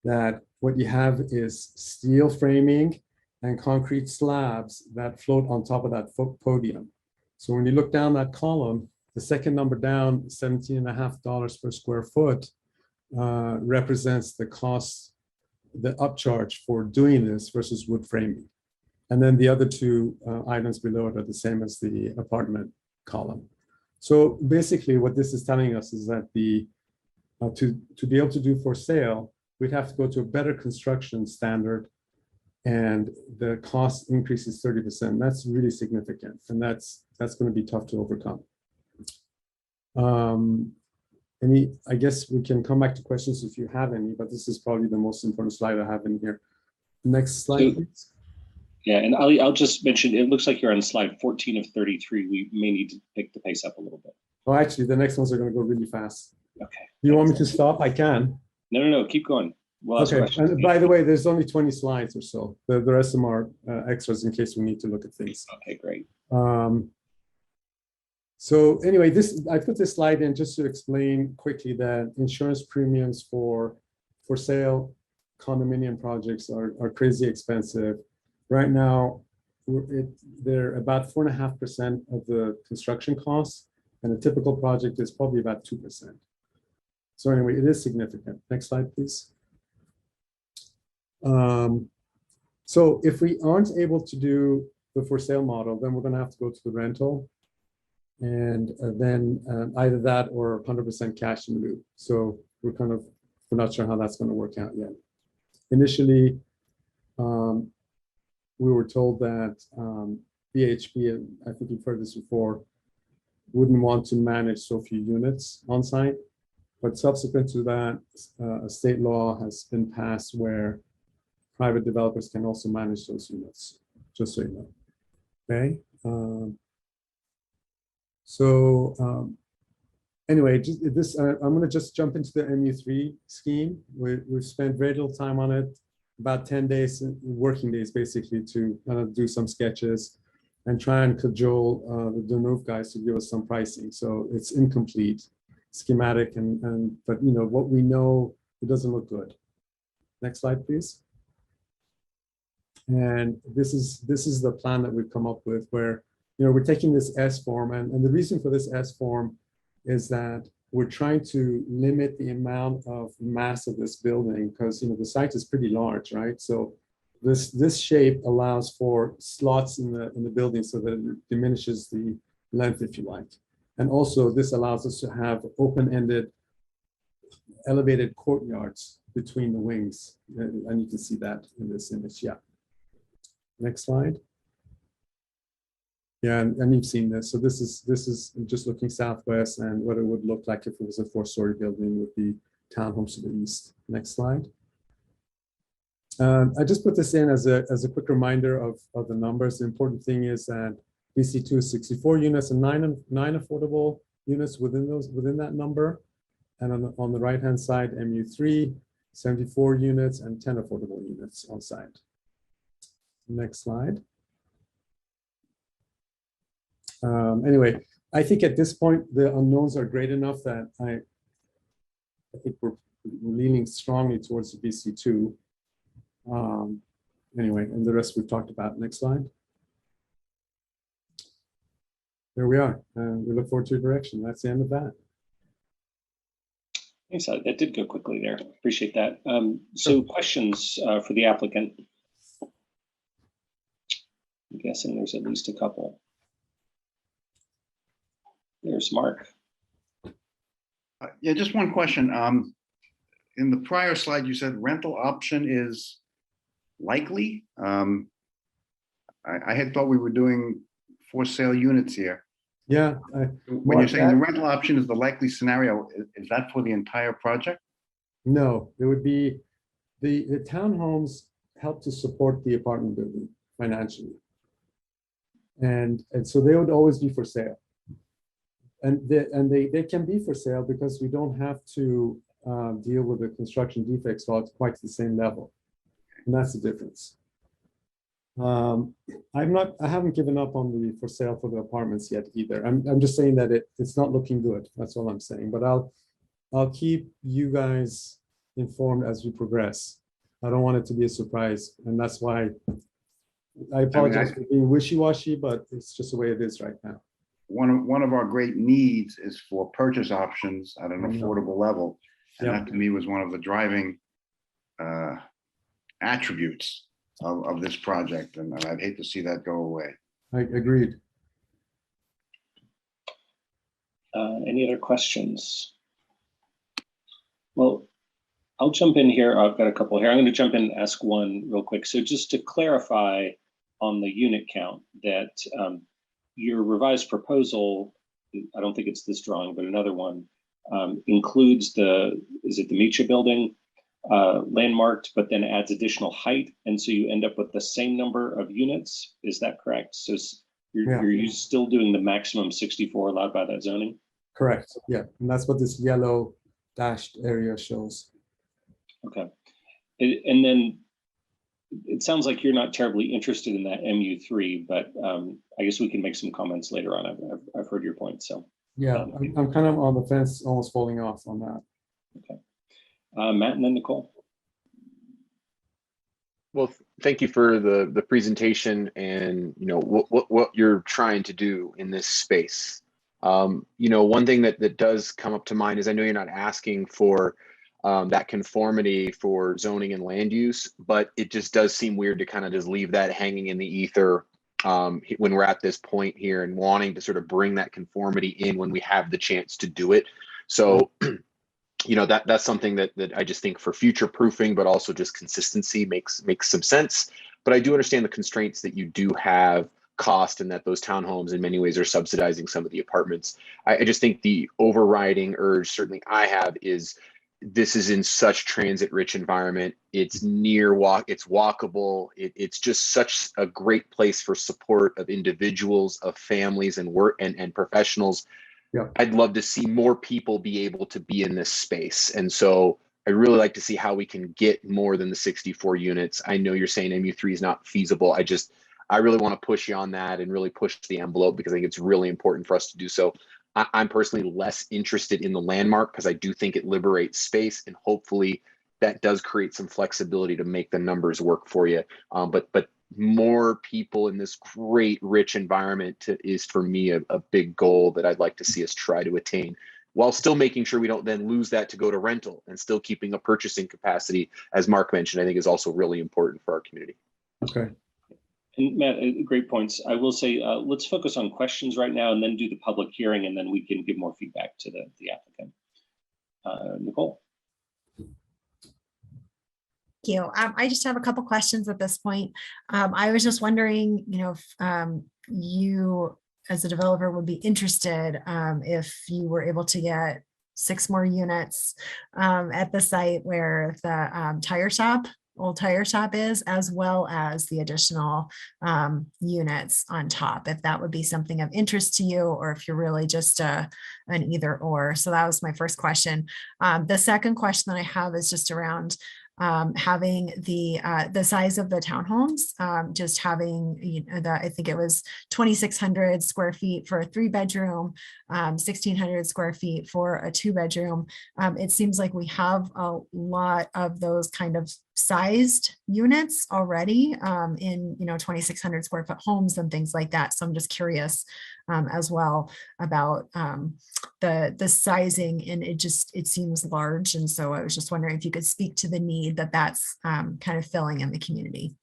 that what you have is steel framing and concrete slabs that float on top of that podium. So when you look down that column, the second number down, $17.50 per square foot, represents the cost, the upcharge for doing this versus wood framing. And then the other two items below it are the same as the apartment column. So basically what this is telling us is that to be able to do for sale, we'd have to go to a better construction standard and the cost increases 30%. That's really significant. And that's going to be tough to overcome. I guess we can come back to questions if you have any, but this is probably the most important slide I have in here. Next slide, please. Yeah, and I'll just mention, it looks like you're on slide 14 of 33. We may need to pick the pace up a little bit. Oh, actually, the next ones are going to go really fast. Okay. Do you want me to stop? I can. No, keep going. We'll ask okay, questions. and by the way, there's only 20 slides or so. The rest of them are extras in case we need to look at things. Okay, great. So anyway, I put this slide in just to explain quickly that insurance premiums for sale condominium projects are crazy expensive. Right now, they're about 4.5% of the construction costs, and a typical project is probably about 2%. So anyway, it is significant. Next slide, please. So if we aren't able to do the for sale model, then we're going to have to go to the rental. And then either that or 100% cash in lieu. So we're not sure how that's going to work out yet. Initially, we were told that BHP, and I think you've heard this before, wouldn't want to manage so few units on site. But subsequent to that, a state law has been passed where private developers can also manage those units, just so you know. Okay. Anyway, I'm going to just jump into the MU3 scheme. We've spent very little time on it, about 10 days, working days, basically, to kind of do some sketches and try and cajole the Deneuve guys to give us some pricing. So it's incomplete schematic, but what we know, it doesn't look good. Next slide, please. And this is the plan that we've come up with, where we're taking this S form, and the reason for this S form is that we're trying to limit the amount of mass of this building because the site is pretty large, right? So this shape allows for slots in the building so that it diminishes the length, if you like. And also this allows us to have open-ended elevated courtyards between the wings. And you can see that in this image, yeah. Next slide. Yeah, and you've seen this. So this is just looking southwest and what it would look like if it was a 4-story building with the townhomes to the east. Next slide. I just put this in as a quick reminder of the numbers. The important thing is that BC2 is 64 units and nine affordable units within that number. And on the right-hand side, MU3, 74 units and 10 affordable units on site. Next slide. Anyway, I think at this point, the unknowns are great enough that I think we're leaning strongly towards the BC2. Anyway, and the rest we've talked about. Next slide. There we are. We look forward to your direction. That's the end of that. Thanks. That did go quickly there. Appreciate that. So questions for the applicant? I'm guessing there's at least a couple. There's Mark. Yeah, just one question. In the prior slide, you said rental option is likely. I had thought we were doing for sale units here. Yeah. When you're saying the rental option is the likely scenario, is that for the entire project? No, it would be the townhomes help to support the apartment building financially. And so they would always be for sale. And they can be for sale because we don't have to deal with the construction defects law at quite the same level. And that's the difference. I haven't given up on the for sale for the apartments yet either. I'm just saying that it's not looking good. That's all I'm saying. But I'll keep you guys informed as we progress. I don't want it to be a surprise. And that's why I apologize for being wishy-washy, but it's just the way it is right now. One of our great needs is for purchase options at an affordable level. And that to me was one of the driving attributes of this project. And I'd hate to see that go away. I agreed. Any other questions? Well, I'll jump in here. I've got a couple here. I'm going to jump in and ask one real quick. So just to clarify on the unit count, that your revised proposal, I don't think it's this drawing, but another one, includes is it the Micha building landmarked, but then adds additional height. And so you end up with the same number of units. Is that correct? So you're still doing the maximum 64 allowed by that zoning? Correct. Yeah. And that's what this yellow dashed area shows. Okay. And then it sounds like you're not terribly interested in that MU3, but I guess we can make some comments later on. I've heard your point. So yeah, I'm kind of on the fence, almost falling off on that. Okay. Matt and then Nicole. Well, thank you for the presentation and what you're trying to do in this space. One thing that does come up to mind is I know you're not asking for that conformity for zoning and land use, but it just does seem weird to kind of just leave that hanging in the ether when we're at this point here and wanting to sort of bring that conformity in when we have the chance to do it. So, that's something that I just think for future proofing, but also just consistency makes some sense. But I do understand the constraints that you do have cost and that those townhomes in many ways are subsidizing some of the apartments. I just think the overriding urge, certainly I have, is this is in such transit rich environment. It's it's walkable. It's just such a great place for support of individuals, of families and work and professionals. Yeah. I'd love to see more people be able to be in this space. And so I'd really like to see how we can get more than the 64 units. I know you're saying MU3 is not feasible. I really want to push you on that and really push the envelope because I think it's really important for us to do so. I'm personally less interested in the landmark because I do think it liberates space and hopefully that does create some flexibility to make the numbers work for you. But more people in this great, rich environment is for me a big goal that I'd like to see us try to attain, while still making sure we don't then lose that to go to rental and still keeping a purchasing capacity, as Mark mentioned, I think is also really important for our community. Okay. And Matt, great points. I will say, let's focus on questions right now and then do the public hearing, and then we can give more feedback to the applicant. Nicole. Thank you. I just have a couple questions at this point. I was just wondering, if you as a developer would be interested if you were able to get 6 more units at the site where the tire shop old tire shop is, as well as the additional units on top, if that would be something of interest to you, or if you're really just an either or. So that was my first question. The second question that I have is just around having the size of the townhomes, just having, I think it was 2,600 square feet for a 3-bedroom, 1,600 square feet for a 2-bedroom. It seems like we have a lot of those kind of sized units already in 2,600 square foot homes and things like that. So I'm just curious as well about the sizing, and it seems large. And so I was just wondering if you could speak to the need that's kind of filling in the community.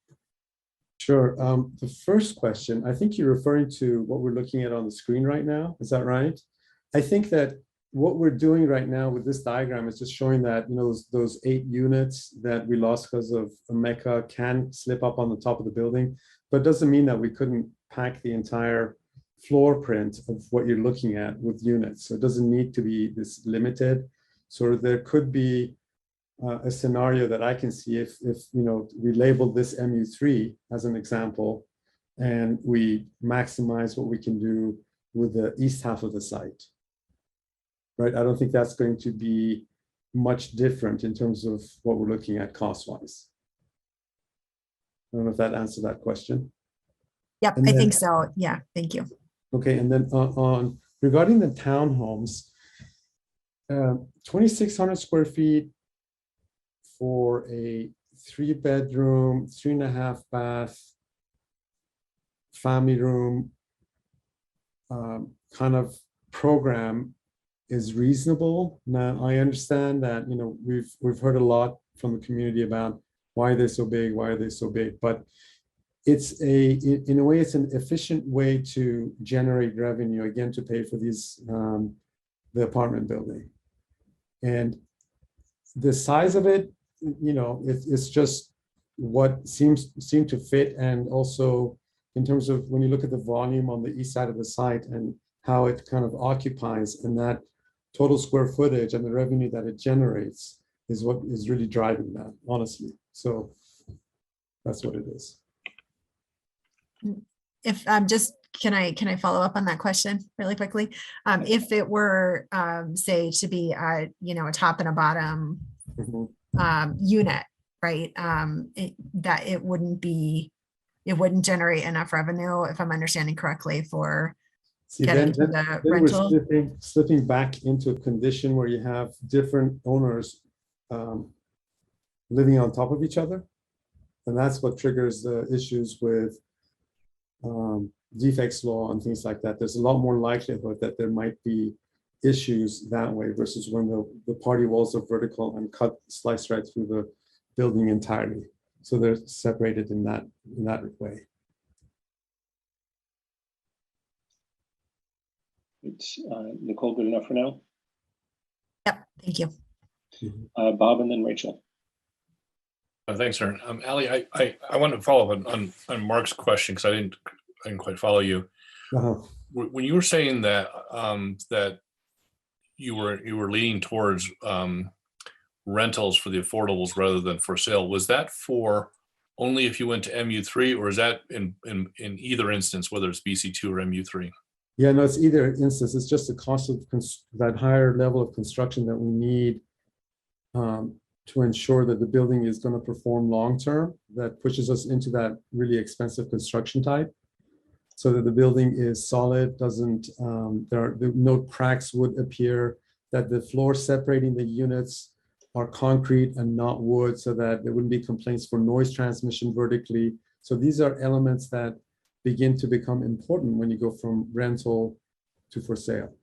Sure. The first question, I think you're referring to what we're looking at on the screen right now. Is that right? I think that what we're doing right now with this diagram is just showing that, those 8 units that we lost because of Mecca can slip up on the top of the building, but it doesn't mean that we couldn't pack the entire floor print of what you're looking at with units. So it doesn't need to be this limited. So there could be a scenario that I can see if we label this MU3 as an example, and we maximize what we can do with the east half of the site. Right? I don't think that's going to be much different in terms of what we're looking at cost-wise. I don't know if that answered that question. Yep, I think so. Yeah, thank you. Okay, and then on regarding the townhomes, 2,600 square feet for a 3-bedroom, 3.5 bath, family room kind of program is reasonable. Now, I understand that we've heard a lot from the community about why they're so big, but in a way, it's an efficient way to generate revenue, again, to pay for these the apartment building. And the size of it, it's just what seemed to fit. And also in terms of when you look at the volume on the east side of the site and how it kind of occupies, and that total square footage and the revenue that it generates is what is really driving that, honestly. So that's what it is. If can I follow up on that question really quickly? If it were say to be a top and a bottom unit, right? It wouldn't generate enough revenue, if I'm understanding correctly, for getting to the rental. We're slipping back into a condition where you have different owners living on top of each other, and that's what triggers the issues with defects law and things like that. There's a lot more likelihood that there might be issues that way versus when the party walls are vertical and slice right through the building entirely. So they're separated in that way. It's Nicole, good enough for now? Yep, thank you. Bob and then Rachel. Thanks, Aaron. Ali, I want to follow up on Mark's question because I didn't quite follow you. When you were saying that that you were leaning towards rentals for the affordables rather than for sale, was that for only if you went to MU3, or is that in either instance, whether it's BC2 or MU3? Yeah, no, it's either instance. It's just the cost of that higher level of construction that we need to ensure that the building is going to perform long-term, that pushes us into that really expensive construction type, so that the building is solid, no cracks would appear, that the floor separating the units are concrete and not wood, so that there wouldn't be complaints for noise transmission vertically. So these are elements that begin to become important when you go from rental to for sale.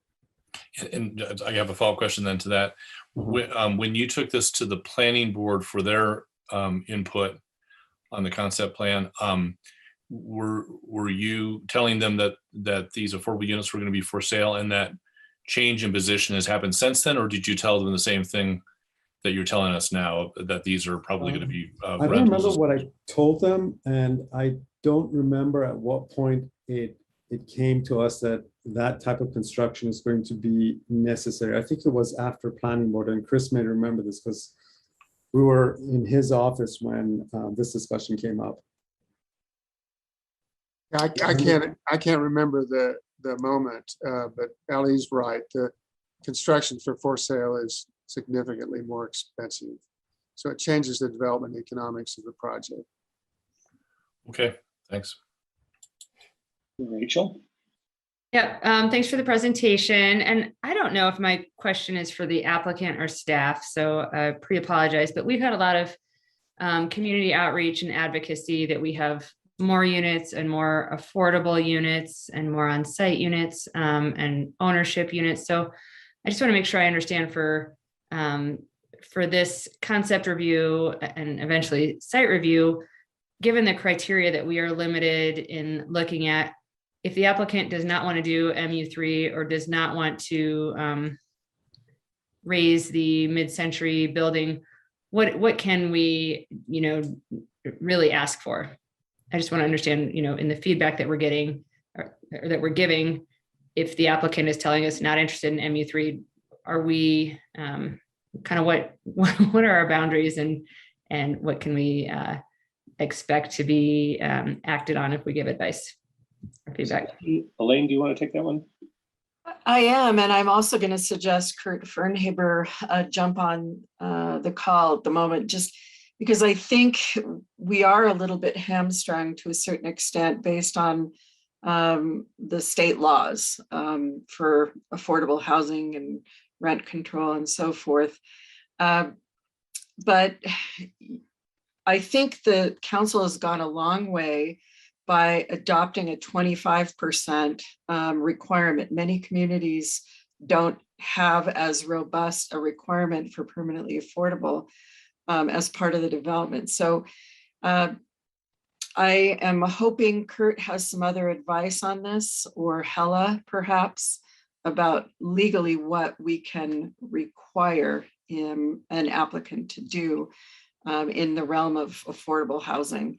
And I have a follow-up question then to that. When you took this to the planning board for their input on the concept plan, were you telling them that these affordable units were going to be for sale, and that change in position has happened since then, or did you tell them the same thing that you're telling us now, that these are probably going to be I don't remember what I told them, and I don't remember at what point it came to us that type of construction is going to be necessary. I think it was after planning board, and Chris may remember this because we were in his office when this discussion came up. I can't remember the moment, but Ali's right. The construction for sale is significantly more expensive. So it changes the development economics of the project. Okay, thanks. Rachel? Yeah, thanks for the presentation. And I don't know if my question is for the applicant or staff, so I pre-apologize, but we've had a lot of community outreach and advocacy that we have more units and more affordable units and more on-site units and ownership units. So I just want to make sure I understand for this concept review and eventually site review, given the criteria that we are limited in looking at, if the applicant does not want to do MU3 or does not want to raise the mid-century building, what can we, really ask for? I just want to understand, in the feedback that we're getting or that we're giving, if the applicant is telling us not interested in MU3, are we kind of what are our boundaries and what can we expect to be acted on if we give advice or feedback? Elaine, do you want to take that one? I am, and I'm also going to suggest Kurt Fernhaber jump on the call at the moment, just because I think we are a little bit hamstrung to a certain extent based on the state laws for affordable housing and rent control and so forth. But I think the council has gone a long way by adopting a 25% requirement. Many communities don't have as robust a requirement for permanently affordable as part of the development. So I am hoping Kurt has some other advice on this, or Hella perhaps, about legally what we can require an applicant to do in the realm of affordable housing.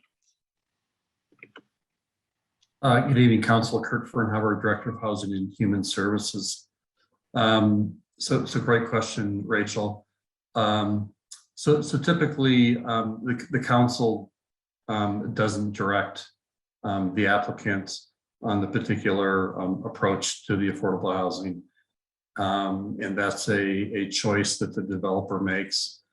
Good evening, Councilor Kurt Fernhaber, Director of Housing and Human Services. So great question, Rachel. So typically the council doesn't direct the applicant on the particular approach to the affordable housing. And that's a choice that the developer makes.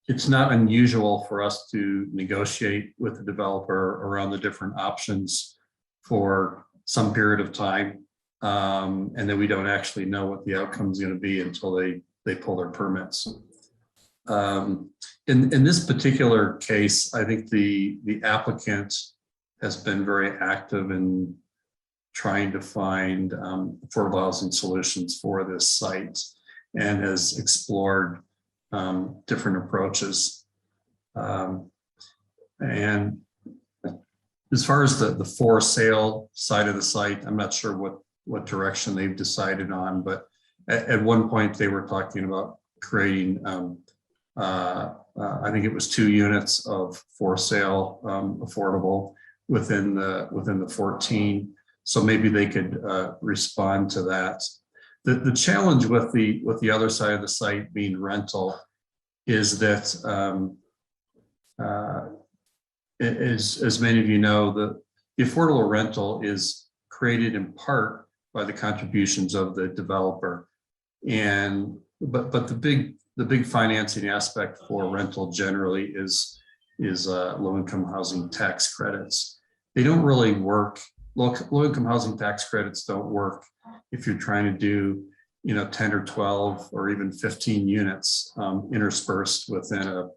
It's not unusual for us to negotiate with the developer around the different options for some period of time. And then we don't actually know what the outcome is going to be until they pull their permits. In this particular case, I think the applicant has been very active in trying to find affordable housing solutions for this site and has explored different approaches. And as far as the for sale side of the site, I'm not sure what direction they've decided on, but at one point they were talking about creating, I think it was 2 units of for sale affordable within the 14. So maybe they could respond to that. The challenge with the other side of the site being rental is that, as many of you know, the affordable rental is created in part by the contributions of the developer, but the big financing aspect for rental generally is low-income housing tax credits. They don't really work. Low-income housing tax credits don't work if you're trying to do 10 or 12 or even 15 units interspersed within a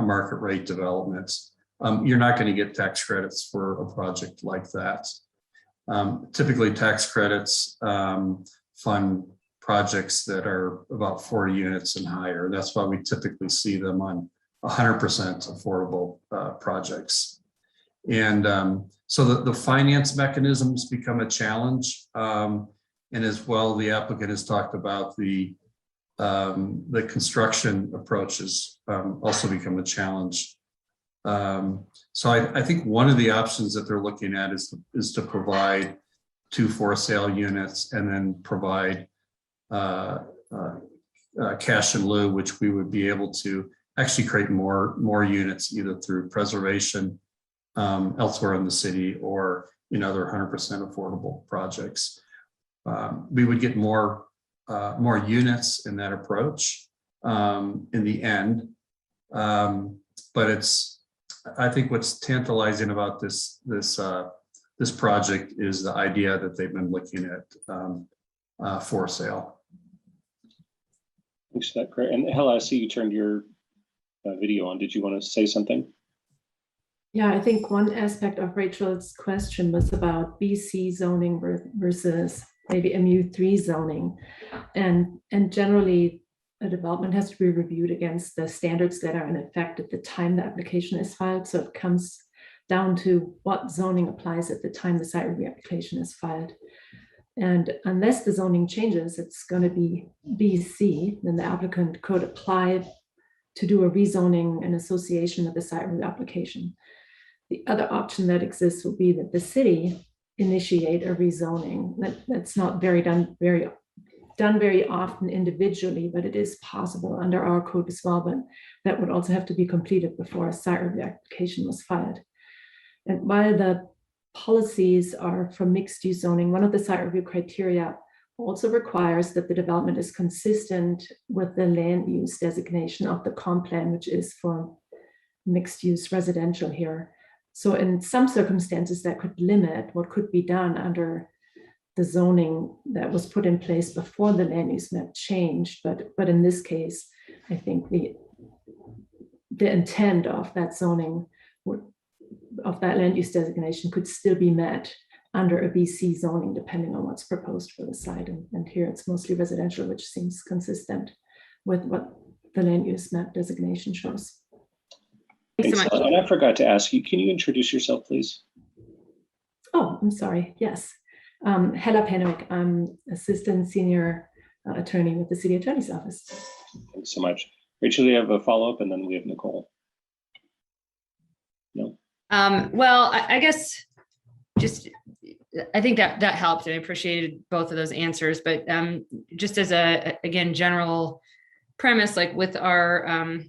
market rate development. You're not going to get tax credits for a project like that. Typically tax credits fund projects that are about 40 units and higher. That's why we typically see them on 100% affordable projects. And so the finance mechanisms become a challenge. And as well, the applicant has talked about the construction approaches also become a challenge. So I think one of the options that they're looking at is to provide 2 for sale units and then provide cash in lieu, which we would be able to actually create more units either through preservation elsewhere in the city or in other 100% affordable projects. We would get more units in that approach in the end. But I think what's tantalizing about this project is the idea that they've been looking at for sale. Thanks for that, Craig. And Hella, I see you turned your video on. Did you want to say something? Yeah, I think one aspect of Rachel's question was about BC zoning versus maybe MU3 zoning. And generally, a development has to be reviewed against the standards that are in effect at the time the application is filed. So it comes down to what zoning applies at the time the site review application is filed. And unless the zoning changes, it's going to be BC, then the applicant could apply to do a rezoning in association with the site review application. The other option that exists would be that the city initiate a rezoning. That's not done very often individually, but it is possible under our code as well. But that would also have to be completed before a site review application was filed. And while the policies are for mixed use zoning, one of the site review criteria also requires that the development is consistent with the land use designation of the comp plan, which is for mixed use residential here. So in some circumstances that could limit what could be done under the zoning that was put in place before the land use map changed. But in this case, I think the intent of that zoning, of that land use designation could still be met under a BC zoning, depending on what's proposed for the site. And here it's mostly residential, which seems consistent with what the land use map designation shows. Thanks so much. And I forgot to ask you, can you introduce yourself, please? Oh, I'm sorry. Yes. Hella Penwick. I'm Assistant Senior Attorney with the City Attorney's Office. Thanks so much. Rachel, do you have a follow-up? And then we have Nicole. No? Well, I guess I think that helped. I appreciated both of those answers, but just as again, general premise, like with our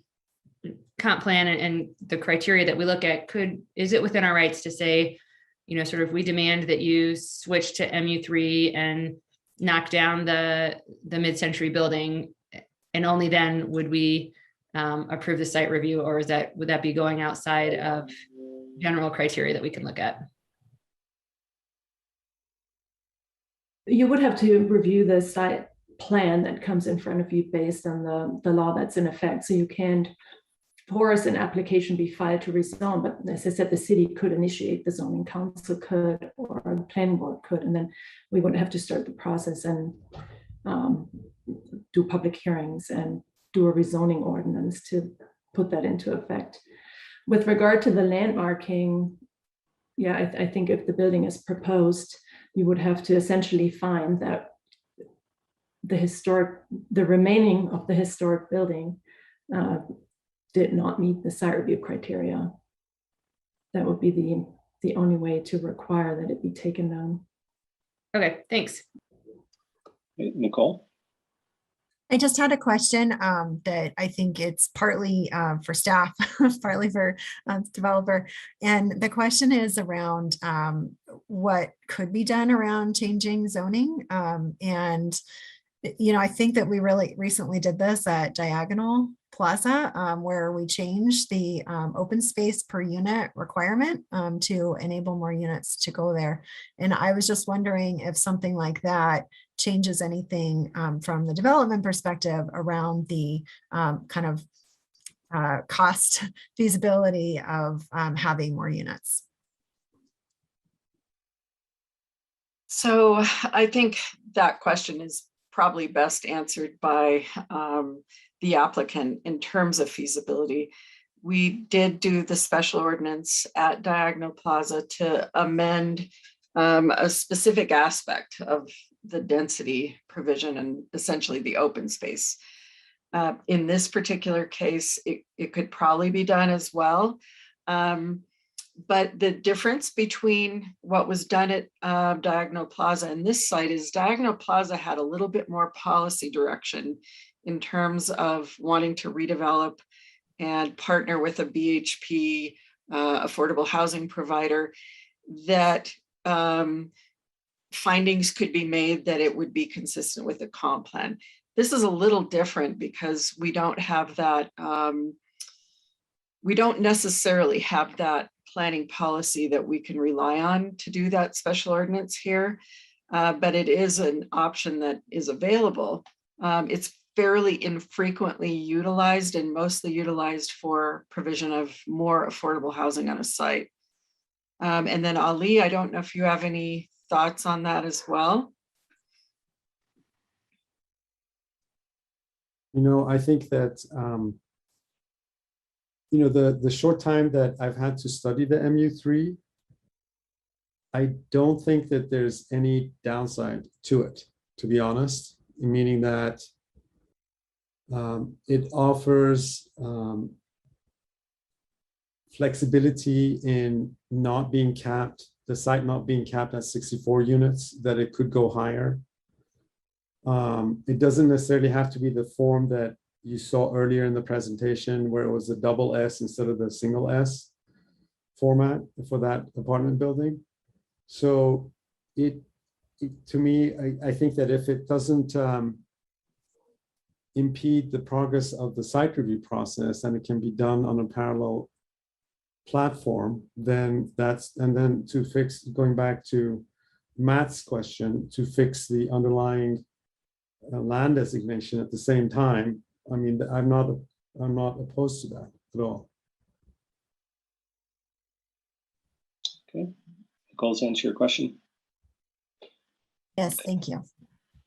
comp plan and the criteria that we look at, is it within our rights to say, sort of we demand that you switch to MU3 and knock down the mid-century building, and only then would we approve the site review, or would that be going outside of general criteria that we can look at? You would have to review the site plan that comes in front of you based on the law that's in effect. So you can't force an application be filed to rezone, but as I said, the city could initiate, the zoning council could, or the planning board could, and then we would have to start the process and do public hearings and do a rezoning ordinance to put that into effect. With regard to the landmarking, yeah, I think if the building is proposed, you would have to essentially find that the remaining of the historic building did not meet the site review criteria. That would be the only way to require that it be taken down. Okay, thanks. Nicole? I just had a question that I think it's partly for staff, partly for developer. And the question is around what could be done around changing zoning. And, I think that we really recently did this at Diagonal Plaza, where we changed the open space per unit requirement to enable more units to go there. And I was just wondering if something like that changes anything from the development perspective around the kind of cost feasibility of having more units. So I think that question is probably best answered by the applicant in terms of feasibility. We did do the special ordinance at Diagonal Plaza to amend a specific aspect of the density provision and essentially the open space. In this particular case, it could probably be done as well. But the difference between what was done at Diagonal Plaza and this site is Diagonal Plaza had a little bit more policy direction in terms of wanting to redevelop and partner with a BHP affordable housing provider, that findings could be made that it would be consistent with the comp plan. This is a little different because we don't have that, we don't necessarily have that planning policy that we can rely on to do that special ordinance here, but it is an option that is available. It's fairly infrequently utilized and mostly utilized for provision of more affordable housing on a site. And then Ali, I don't know if you have any thoughts on that as well. I think that, the short time that I've had to study the MU3, I don't think that there's any downside to it, to be honest, meaning that it offers flexibility in not being capped, the site not being capped at 64 units, that it could go higher. It doesn't necessarily have to be the form that you saw earlier in the presentation where it was a double S instead of the single S format for that apartment building. So to me, I think that if it doesn't impede the progress of the site review process and it can be done on a parallel platform, then and then to fix, going back to Matt's question, to fix the underlying land designation at the same time, I mean, I'm not opposed to that at all. Okay, Nicole, to answer your question. Yes, thank you.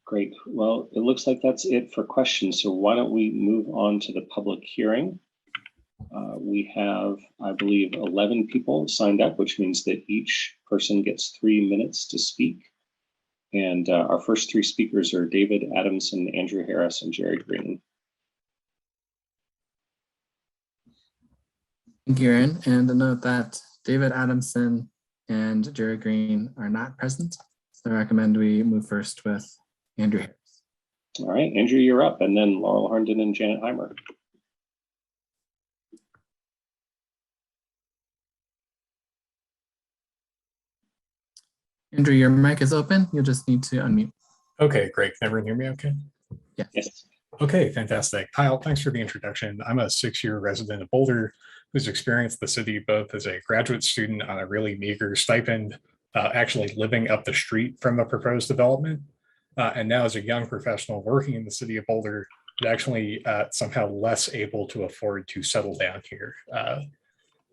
Great. Well, it looks like that's it for questions. So why don't we move on to the public hearing? We have, I believe, 11 people signed up, which means that each person gets 3 minutes to speak. And our first 3 speakers are David Adamson, Andrew Harris, and Jerry Green. Thank you, Aaron. And to note that David Adamson and Jerry Green are not present. So I recommend we move first with Andrew Harris. All right, Andrew, you're up. And then Laurel Herndon and Janet Heimer. Andrew, your mic is open. You'll just need to unmute. Okay, great. Can everyone hear me okay? Yeah. Yes. Okay, fantastic. Kyle, thanks for the introduction. I'm a 6-year resident of Boulder who's experienced the city both as a graduate student on a really meager stipend, actually living up the street from a proposed development, and now as a young professional working in the city of Boulder, but actually somehow less able to afford to settle down here.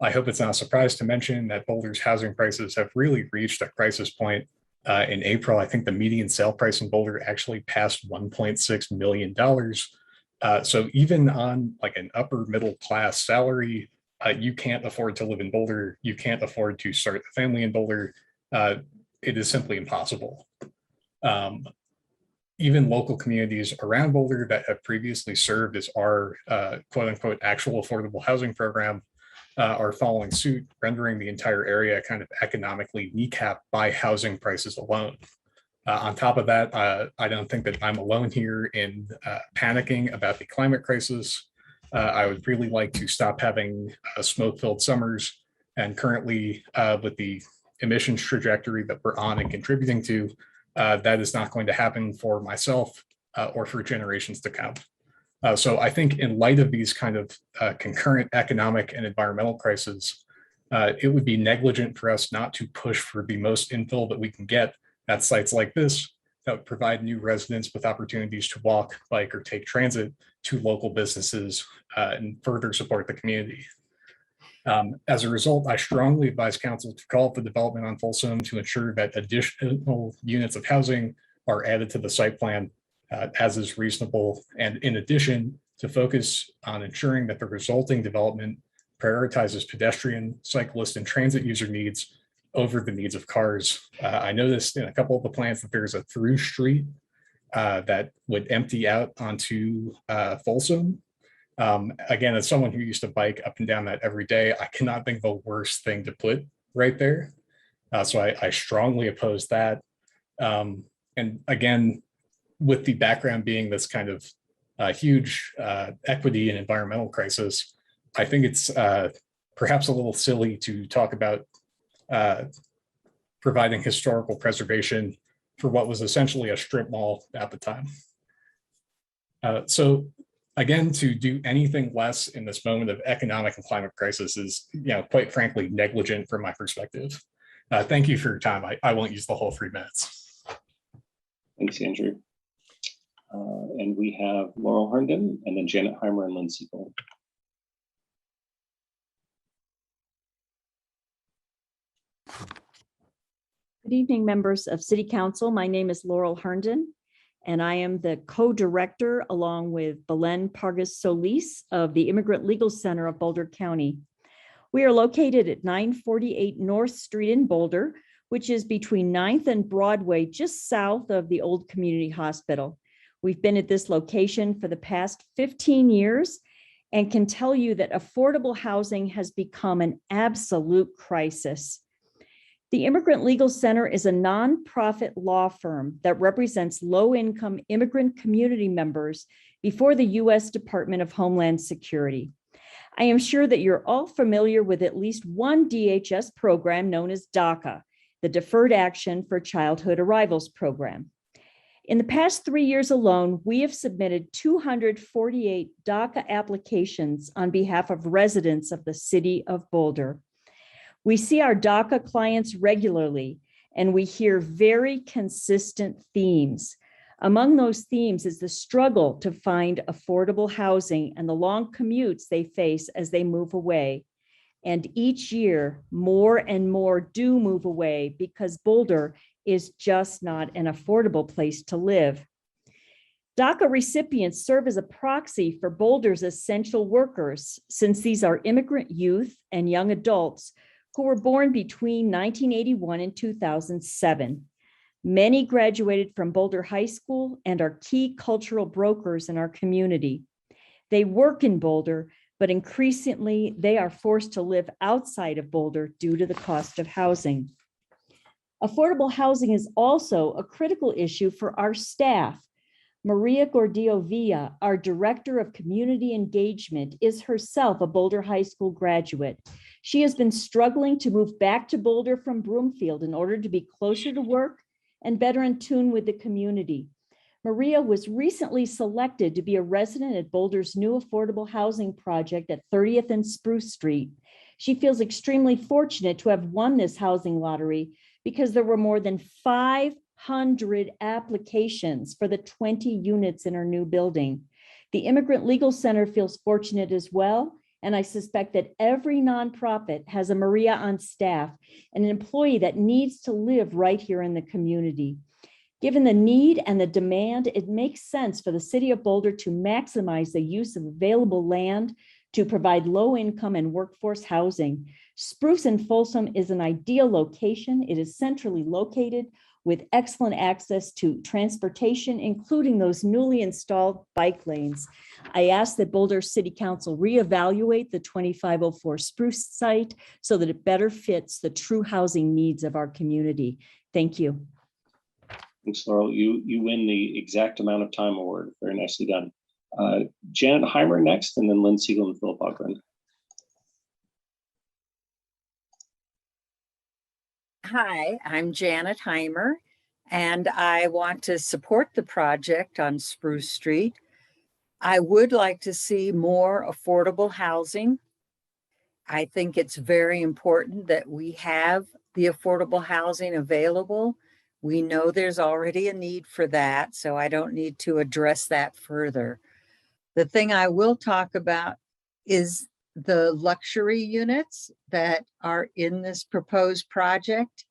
I hope it's not a surprise to mention that Boulder's housing prices have really reached a crisis point. In April, I think the median sale price in Boulder actually passed $1.6 million. So even on like an upper middle class salary, you can't afford to live in Boulder. You can't afford to start a family in Boulder. It is simply impossible. Even local communities around Boulder that have previously served as our quote unquote actual affordable housing program are following suit, rendering the entire area kind of economically kneecapped by housing prices alone. On top of that, I don't think that I'm alone here in panicking about the climate crisis. I would really like to stop having smoke-filled summers, and currently with the emissions trajectory that we're on and contributing to, that is not going to happen for myself or for generations to come. So I think in light of these kind of concurrent economic and environmental crises, it would be negligent for us not to push for the most infill that we can get at sites like this that would provide new residents with opportunities to walk, bike, or take transit to local businesses and further support the community. As a result, I strongly advise council to call for development on Folsom to ensure that additional units of housing are added to the site plan as is reasonable, and in addition, to focus on ensuring that the resulting development prioritizes pedestrian, cyclist, and transit user needs over the needs of cars. I noticed in a couple of the plans that there's a through street that would empty out onto Folsom. Again, as someone who used to bike up and down that every day, I cannot think of a worse thing to put right there. So I strongly oppose that. And again, with the background being this kind of huge equity and environmental crisis, I think it's perhaps a little silly to talk about providing historical preservation for what was essentially a strip mall at the time. So again, to do anything less in this moment of economic and climate crisis is, quite frankly, negligent from my perspective. Thank you for your time. I won't use the whole 3 minutes. Thanks, Andrew. And we have Laurel Herndon, and then Janet Heimer and Lynn Siegel. Good evening, members of City Council. My name is Laurel Herndon, and I am the co-director along with Belen Pargas Solis of the Immigrant Legal Center of Boulder County. We are located at 948 North Street in Boulder, which is between 9th and Broadway, just south of the old community hospital. We've been at this location for the past 15 years and can tell you that affordable housing has become an absolute crisis. The Immigrant Legal Center is a nonprofit law firm that represents low-income immigrant community members before the U.S. Department of Homeland Security. I am sure that you're all familiar with at least one DHS program known as DACA, the Deferred Action for Childhood Arrivals program. In the past 3 years alone, we have submitted 248 DACA applications on behalf of residents of the city of Boulder. We see our DACA clients regularly, and we hear very consistent themes. Among those themes is the struggle to find affordable housing and the long commutes they face as they move away. And each year, more and more do move away because Boulder is just not an affordable place to live. DACA recipients serve as a proxy for Boulder's essential workers, since these are immigrant youth and young adults who were born between 1981 and 2007. Many graduated from Boulder High School and are key cultural brokers in our community. They work in Boulder, but increasingly they are forced to live outside of Boulder due to the cost of housing. Affordable housing is also a critical issue for our staff. Maria Gordillo Villa, our Director of Community Engagement, is herself a Boulder High School graduate. She has been struggling to move back to Boulder from Broomfield in order to be closer to work and better in tune with the community. Maria was recently selected to be a resident at Boulder's new affordable housing project at 30th and Spruce Street. She feels extremely fortunate to have won this housing lottery because there were more than 500 applications for the 20 units in her new building. The Immigrant Legal Center feels fortunate as well, and I suspect that every nonprofit has a Maria on staff, an employee that needs to live right here in the community. Given the need and the demand, it makes sense for the city of Boulder to maximize the use of available land to provide low-income and workforce housing. Spruce and Folsom is an ideal location. It is centrally located with excellent access to transportation, including those newly installed bike lanes. I ask that Boulder City Council reevaluate the 2504 Spruce site so that it better fits the true housing needs of our community. Thank you. Thanks, Laurel. You win the exact amount of time award. Very nicely done. Janet Heimer next, and then Lynn Siegel and Philip Ogren. Hi, I'm Janet Heimer, and I want to support the project on Spruce Street. I would like to see more affordable housing. I think it's very important that we have the affordable housing available. We know there's already a need for that, so I don't need to address that further. The thing I will talk about is the luxury units that are in this proposed project.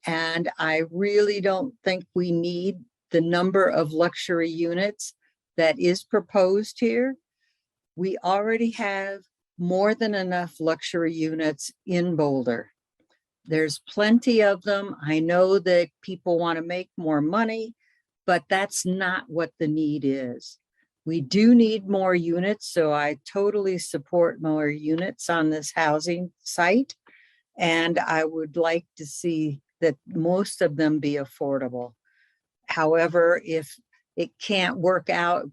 And I really don't think we need the number of luxury units that is proposed here. We already have more than enough luxury units in Boulder. There's plenty of them. I know that people want to make more money, but that's not what the need is. We do need more units, so I totally support more units on this housing site. And I would like to see that most of them be affordable. However, if it can't work out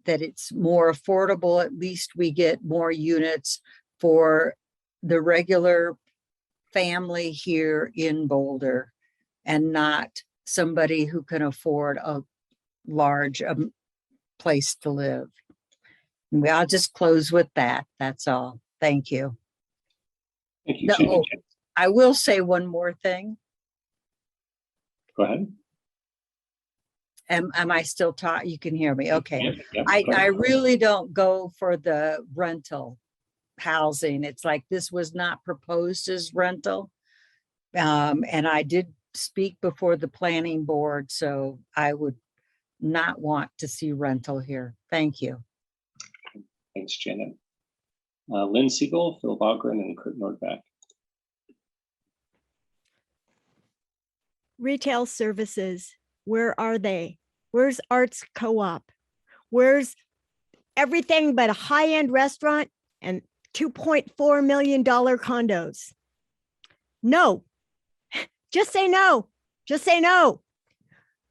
that it's more affordable. At least we get more units for the regular family here in Boulder and not somebody who can afford a large place to live. I'll just close with that. That's all. Thank you. Thank you, No, Janet. I will say one more thing. Go ahead. Am I still talking? You can hear me. Okay. Yep, I go ahead. really don't go for the rental housing. It's like this was not proposed as rental. And I did speak before the planning board, so I would not want to see rental here. Thank you. Thanks, Janet. Lynn Siegel, Phil Bogren, and Kurt Nordback. Retail services, where are they? Where's Arts Co-op? Where's everything but a high-end restaurant and $2.4 million condos? No, just say no. Just say no.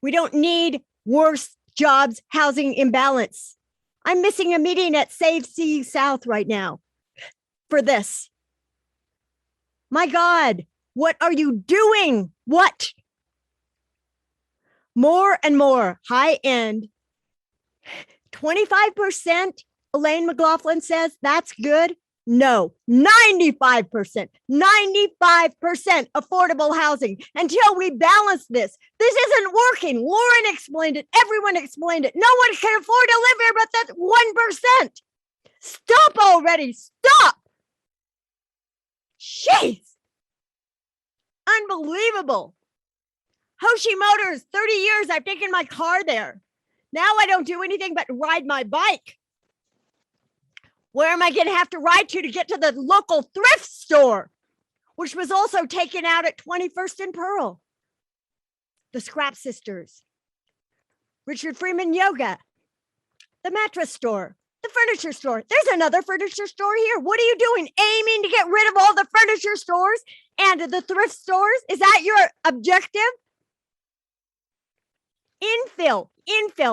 We don't need worse jobs, housing imbalance. I'm missing a meeting at Save CU South right now for this. My God, what are you doing? What? More and more high end. 25%, Elaine McLaughlin says that's good. No, 95%, 95% affordable housing until we balance this. This isn't working. Lauren explained it. Everyone explained it. No one can afford to live here but that 1%. Stop already. Stop. Jeez. Unbelievable. Hoshi Motors, 30 years I've taken my car there. Now I don't do anything but ride my bike. Where am I going to have to ride to get to the local thrift store, which was also taken out at 21st and Pearl? The Scrap Sisters, Richard Freeman Yoga, the mattress store, the furniture store. There's another furniture store here. What are you doing? Aiming to get rid of all the furniture stores and the thrift stores? Is that your objective? Infill,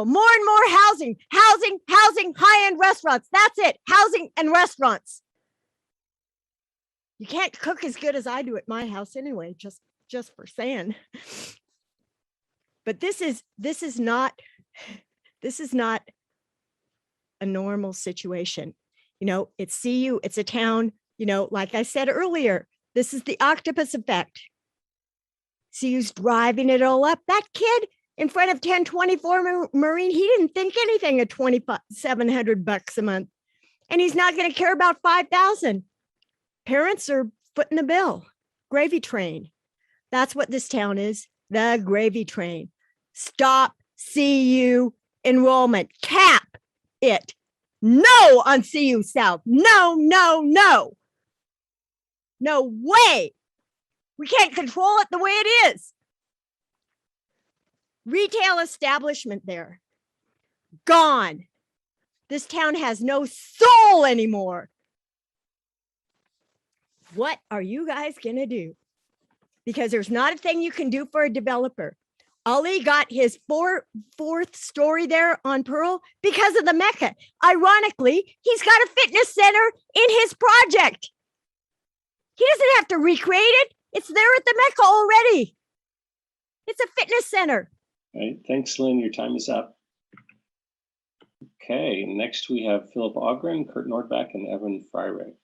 more and more housing, high-end restaurants. That's it, housing and restaurants. You can't cook as good as I do at my house anyway, just for saying. But this is not a normal situation. You know, it's CU, it's a town, you know, like I said earlier, this is the octopus effect. CU's driving it all up. That kid in front of 1024 Marine, he didn't think anything of $2,700 a month. And he's not going to care about 5,000. Parents are footing the bill. Gravy train. That's what this town is. The gravy train. Stop CU enrollment. Cap it. No on CU South. No, no, no. No way. We can't control it the way it is. Retail establishment there. Gone. This town has no soul anymore. What are you guys gonna do? Because there's not a thing you can do for a developer. Ali got his fourth story there on Pearl because of the Mecca. Ironically, he's got a fitness center in his project. He doesn't have to recreate it. It's there at the Mecca already. It's a fitness center. All right, thanks, Lynn. Your time is up. Okay, next we have Philip Ogren, Kurt Nordback, and Evan Freirich.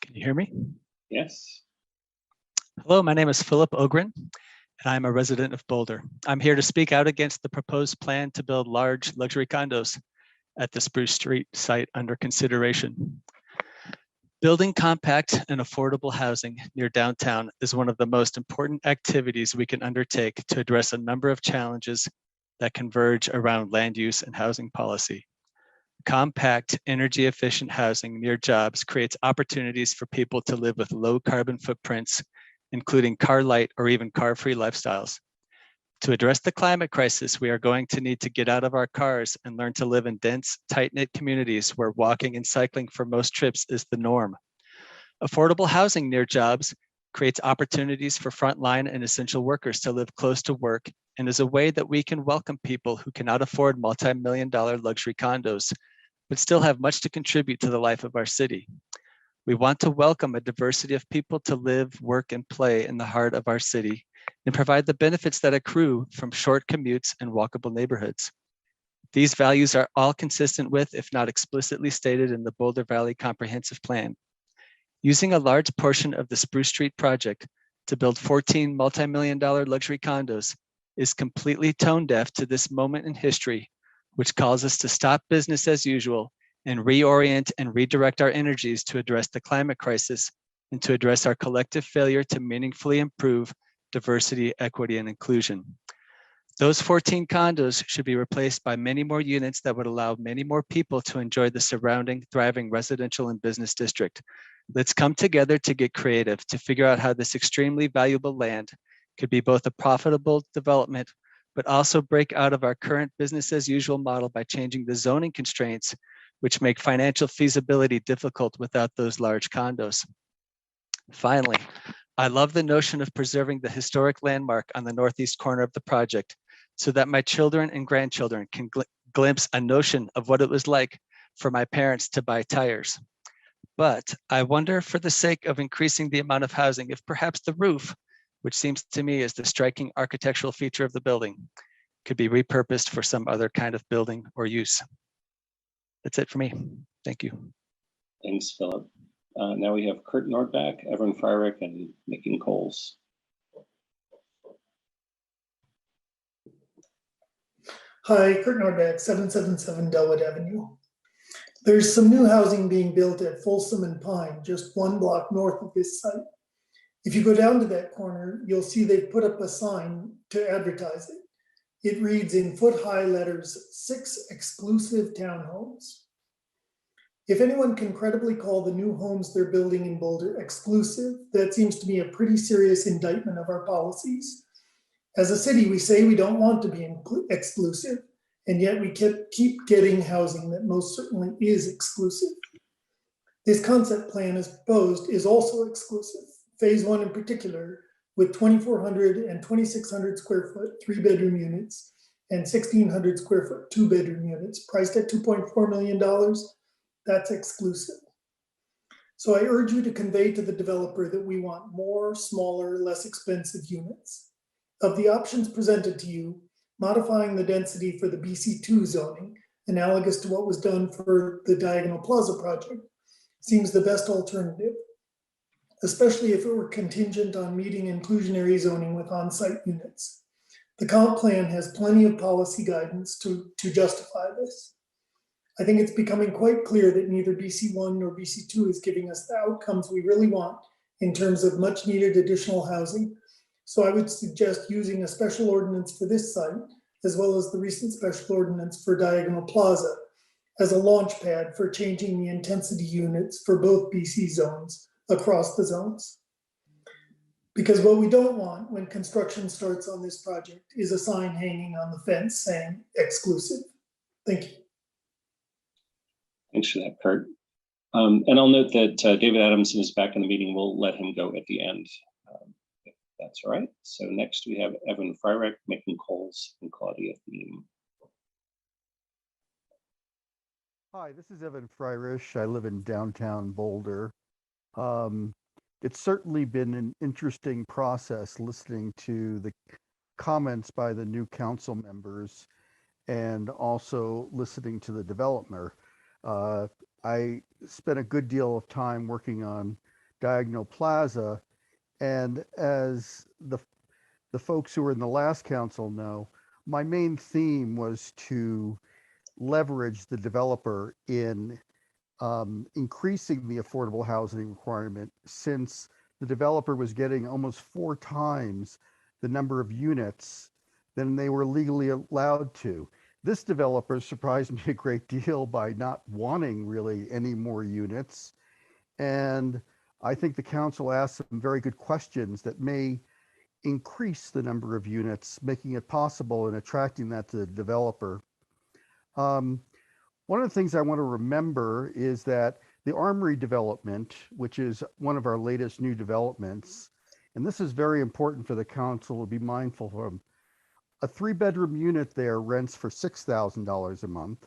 Can you hear me? Yes. Hello, my name is Philip Ogren, and I'm a resident of Boulder. I'm here to speak out against the proposed plan to build large luxury condos at the Spruce Street site under consideration. Building compact and affordable housing near downtown is one of the most important activities we can undertake to address a number of challenges that converge around land use and housing policy. Compact, energy-efficient housing near jobs creates opportunities for people to live with low carbon footprints, including car light or even car-free lifestyles. To address the climate crisis, we are going to need to get out of our cars and learn to live in dense, tight-knit communities where walking and cycling for most trips is the norm. Affordable housing near jobs creates opportunities for frontline and essential workers to live close to work and is a way that we can welcome people who cannot afford multi-million-dollar luxury condos, but still have much to contribute to the life of our city. We want to welcome a diversity of people to live, work, and play in the heart of our city and provide the benefits that accrue from short commutes and walkable neighborhoods. These values are all consistent with, if not explicitly stated in the Boulder Valley Comprehensive Plan. Using a large portion of the Spruce Street project to build 14 multi-million-dollar luxury condos is completely tone deaf to this moment in history, which calls us to stop business as usual and reorient and redirect our energies to address the climate crisis and to address our collective failure to meaningfully improve diversity, equity, and inclusion. Those 14 condos should be replaced by many more units that would allow many more people to enjoy the surrounding, thriving residential and business district. Let's come together to get creative, to figure out how this extremely valuable land could be both a profitable development, but also break out of our current business as usual model by changing the zoning constraints, which make financial feasibility difficult without those large condos. Finally, I love the notion of preserving the historic landmark on the northeast corner of the project so that my children and grandchildren can glimpse a notion of what it was like for my parents to buy tires. But I wonder, for the sake of increasing the amount of housing, if perhaps the roof, which seems to me is the striking architectural feature of the building, could be repurposed for some other kind of building or use. That's it for me. Thank you. Thanks, Philip. Now we have Kurt Nordback, Evan Fryrick, and Mickey Coles. Hi, Kurt Nordback, 777 Delwood Avenue. There's some new housing being built at Folsom and Pine, just 1 block north of this site. If you go down to that corner, you'll see they've put up a sign to advertise it. It reads in foot-high letters, 6 exclusive townhomes. If anyone can credibly call the new homes they're building in Boulder exclusive, that seems to me a pretty serious indictment of our policies. As a city, we say we don't want to be exclusive, and yet we keep getting housing that most certainly is exclusive. This concept plan as proposed is also exclusive. Phase 1 in particular, with 2,400 and 2,600 square foot 3-bedroom units and 1,600 square foot 2-bedroom units priced at $2.4 million, that's exclusive. So I urge you to convey to the developer that we want more, smaller, less expensive units. Of the options presented to you, modifying the density for the BC2 zoning, analogous to what was done for the Diagonal Plaza project, seems the best alternative, especially if it were contingent on meeting inclusionary zoning with on-site units. The comp plan has plenty of policy guidance to justify this. I think it's becoming quite clear that neither BC1 nor BC2 is giving us the outcomes we really want in terms of much needed additional housing. So I would suggest using a special ordinance for this site, as well as the recent special ordinance for Diagonal Plaza, as a launch pad for changing the intensity units for both BC zones across the zones. Because what we don't want when construction starts on this project is a sign hanging on the fence saying exclusive. Thank you. Thanks for that, Kurt. And I'll note that David Adamson is back in the meeting. We'll let him go at the end, if that's all right. So next we have Evan Fryrick, Mickey Coles, and Claudia Thiem. Hi, this is Evan Fryrish. I live in downtown Boulder. It's certainly been an interesting process listening to the comments by the new council members and also listening to the developer. I spent a good deal of time working on Diagonal Plaza, and as the folks who were in the last council know, my main theme was to leverage the developer in increasing the affordable housing requirement, since the developer was getting almost 4 times the number of units than they were legally allowed to. This developer surprised me a great deal by not wanting really any more units. And I think the council asked some very good questions that may increase the number of units, making it possible and attracting that to the developer. One of the things I want to remember is that the Armory development, which is one of our latest new developments, and this is very important for the council to be mindful of. A 3-bedroom unit there rents for $6,000 a month.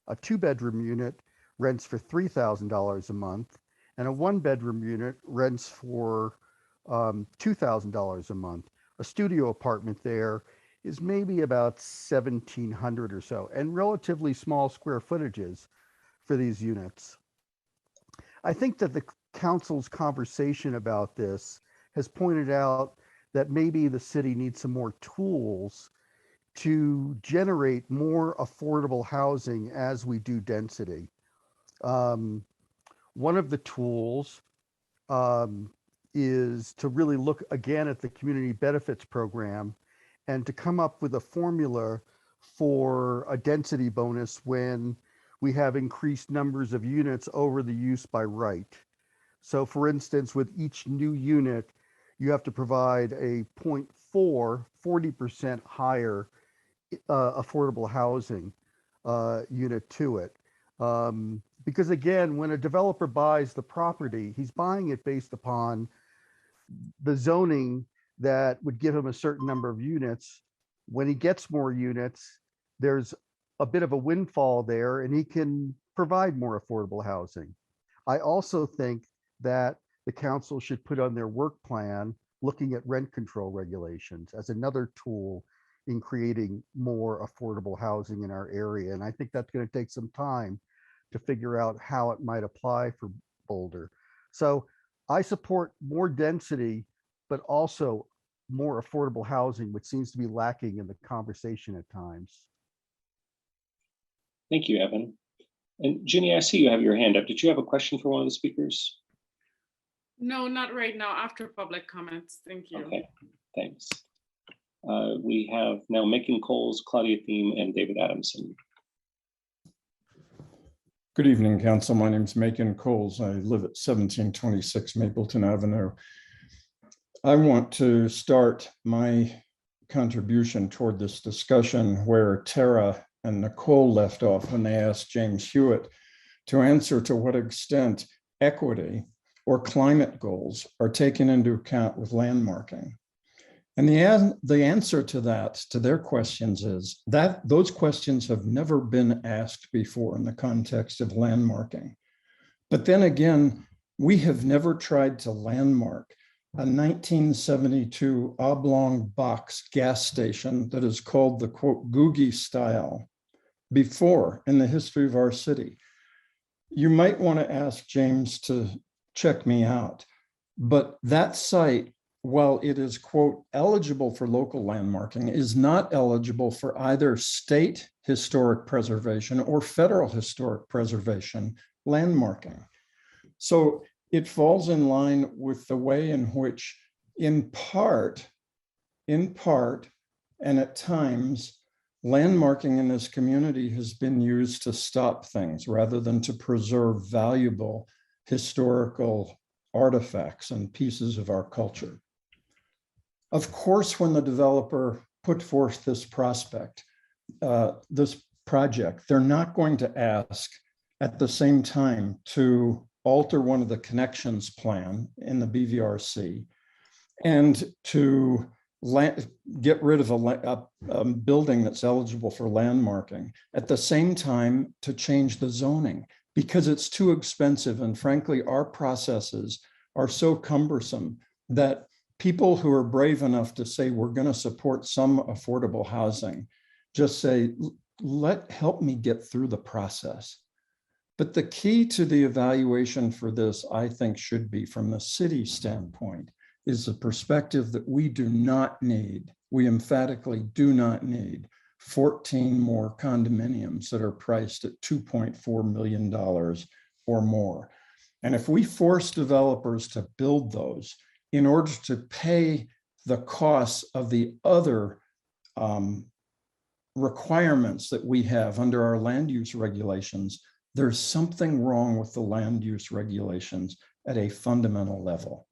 A 2-bedroom unit rents for $3,000 a month, and a 1-bedroom unit rents for $2,000 a month. A studio apartment there is maybe about 1,700 or so, and relatively small square footages for these units. I think that the council's conversation about this has pointed out that maybe the city needs some more tools to generate more affordable housing as we do density. One of the tools is to really look again at the community benefits program and to come up with a formula for a density bonus when we have increased numbers of units over the use by right. So for instance, with each new unit, you have to provide a 0.4, 40% higher affordable housing unit to it. Because again, when a developer buys the property, he's buying it based upon the zoning that would give him a certain number of units. When he gets more units, there's a bit of a windfall there and he can provide more affordable housing. I also think that the council should put on their work plan looking at rent control regulations as another tool in creating more affordable housing in our area. And I think that's going to take some time to figure out how it might apply for Boulder. So I support more density, but also more affordable housing, which seems to be lacking in the conversation at times. Thank you, Evan. And Ginny, I see you have your hand up. Did you have a question for one of the speakers? No, not right now, after public comments. Thank you. Okay, thanks. We have now Macon Coles, Claudia Thiem, and David Adamson. Good evening, Council. My name is Macon Coles. I live at 1726 Mapleton Avenue. I want to start my contribution toward this discussion where Tara and Nicole left off when they asked James Hewitt to answer to what extent equity or climate goals are taken into account with landmarking. And the answer to that, to their questions, is that those questions have never been asked before in the context of landmarking. But then again, we have never tried to landmark a 1972 oblong box gas station that is called the quote Googie style before in the history of our city. You might want to ask James to check me out, but that site, while it is, quote, eligible for local landmarking, is not eligible for either state historic preservation or federal historic preservation landmarking. So it falls in line with the way in which, in part, and at times, landmarking in this community has been used to stop things rather than to preserve valuable historical artifacts and pieces of our culture. Of course, when the developer put forth this project, they're not going to ask at the same time to alter one of the connections plan in the BVRC and to get rid of a building that's eligible for landmarking, at the same time to change the zoning because it's too expensive. And frankly, our processes are so cumbersome that people who are brave enough to say we're going to support some affordable housing just say, help me get through the process. But the key to the evaluation for this, I think, should be from the city standpoint, is the perspective that we do not need, we emphatically do not need 14 more condominiums that are priced at $2.4 million or more. And if we force developers to build those in order to pay the costs of the other requirements that we have under our land use regulations, there's something wrong with the land use regulations at a fundamental level.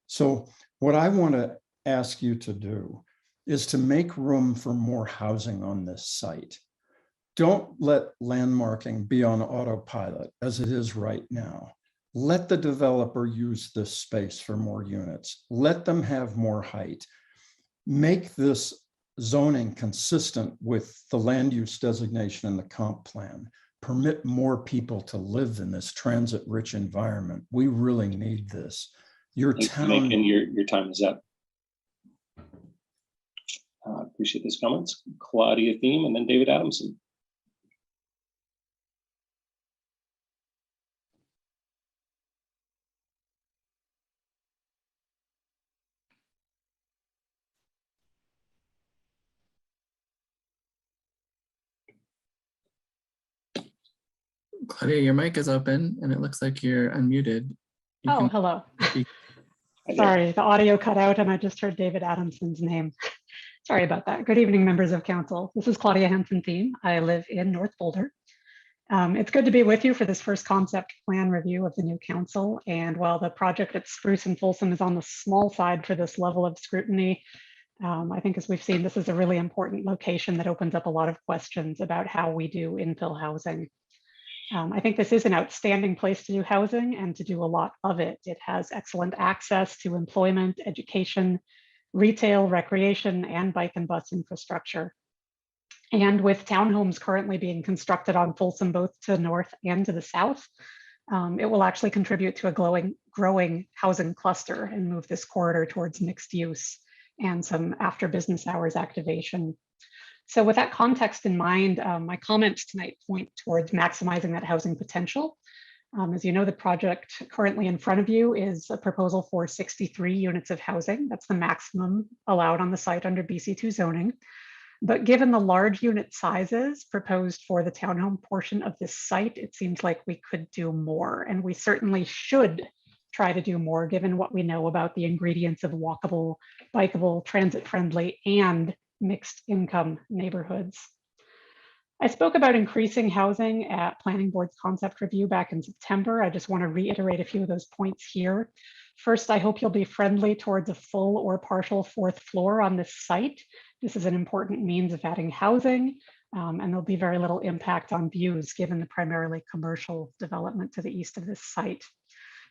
So what I want to ask you to do is to make room for more housing on this site. Don't let landmarking be on autopilot as it is right now. Let the developer use this space for more units. Let them have more height. Make this zoning consistent with the land use designation in the comp plan. Permit more people to live in this transit-rich environment. We really need this. Your Thanks, town. Macon, your time is up. Appreciate those comments. Claudia Thiem and then David Adamson. Claudia, your mic is open and it looks like you're unmuted. You Oh, can hello. speak. Sorry, the audio cut out and I just heard David Adamson's name. Sorry about that. Good evening, members of council. This is Claudia Hansen-Thiem. I live in North Boulder. It's good to be with you for this first concept plan review of the new council. And while the project at Spruce and Folsom is on the small side for this level of scrutiny, I think as we've seen, this is a really important location that opens up a lot of questions about how we do infill housing. I think this is an outstanding place to do housing and to do a lot of it. It has excellent access to employment, education, retail, recreation, and bike and bus infrastructure. And with townhomes currently being constructed on Folsom, both to the north and to the south, it will actually contribute to a growing housing cluster and move this corridor towards mixed use and some after business hours activation. So with that context in mind, my comments tonight point towards maximizing that housing potential. As you know, the project currently in front of you is a proposal for 63 units of housing. That's the maximum allowed on the site under BC2 zoning. But given the large unit sizes proposed for the townhome portion of this site, it seems like we could do more, and we certainly should try to do more given what we know about the ingredients of walkable, bikeable, transit-friendly, and mixed income neighborhoods. I spoke about increasing housing at Planning Board's concept review back in September. I just want to reiterate a few of those points here. First, I hope you'll be friendly towards a full or partial fourth floor on this site. This is an important means of adding housing, and there'll be very little impact on views given the primarily commercial development to the east of this site.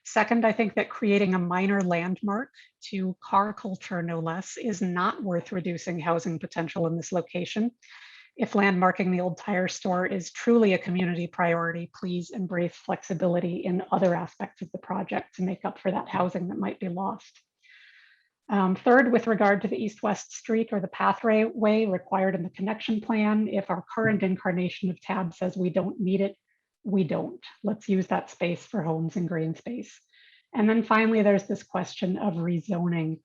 Second, I think that creating a minor landmark to car culture, no less, is not worth reducing housing potential in this location. If landmarking the old tire store is truly a community priority, please embrace flexibility in other aspects of the project to make up for that housing that might be lost. Third, with regard to the east-west street or the pathway required in the connection plan, if our current incarnation of TAB says we don't need it, we don't. Let's use that space for homes and green space. And then finally, there's this question of rezoning.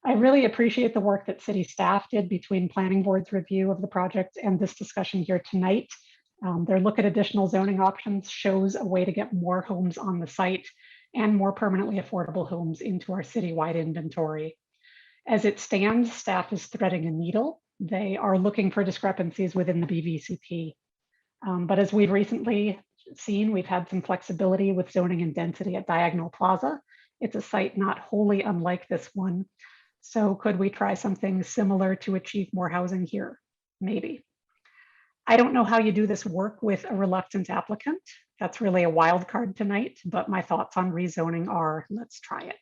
I really appreciate the work that city staff did between Planning Board's review of the project and this discussion here tonight. Their look at additional zoning options shows a way to get more homes on the site and more permanently affordable homes into our citywide inventory. As it stands, staff is threading a needle. They are looking for discrepancies within the BVCP. But as we've recently seen, we've had some flexibility with zoning and density at Diagonal Plaza. It's a site not wholly unlike this one. So could we try something similar to achieve more housing here? Maybe. I don't know how you do this work with a reluctant applicant. That's really a wild card tonight, but my thoughts on rezoning are, let's try it.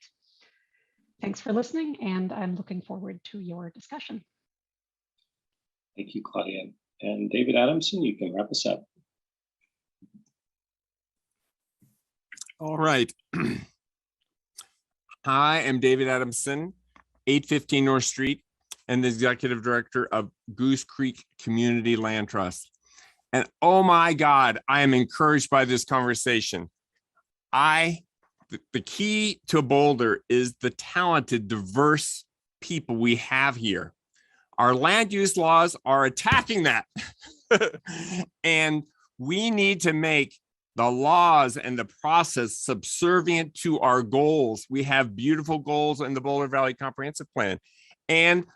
Thanks for listening, and I'm looking forward to your discussion. Thank you, Claudia. And David Adamson, you can wrap us up. All right. Hi, I'm David Adamson, 815 North Street, and the Executive Director of Goose Creek Community Land Trust. And oh my God, I am encouraged by this conversation. The key to Boulder is the talented, diverse people we have here. Our land use laws are attacking that. And we need to make the laws and the process subservient to our goals. We have beautiful goals in the Boulder Valley Comprehensive Plan. And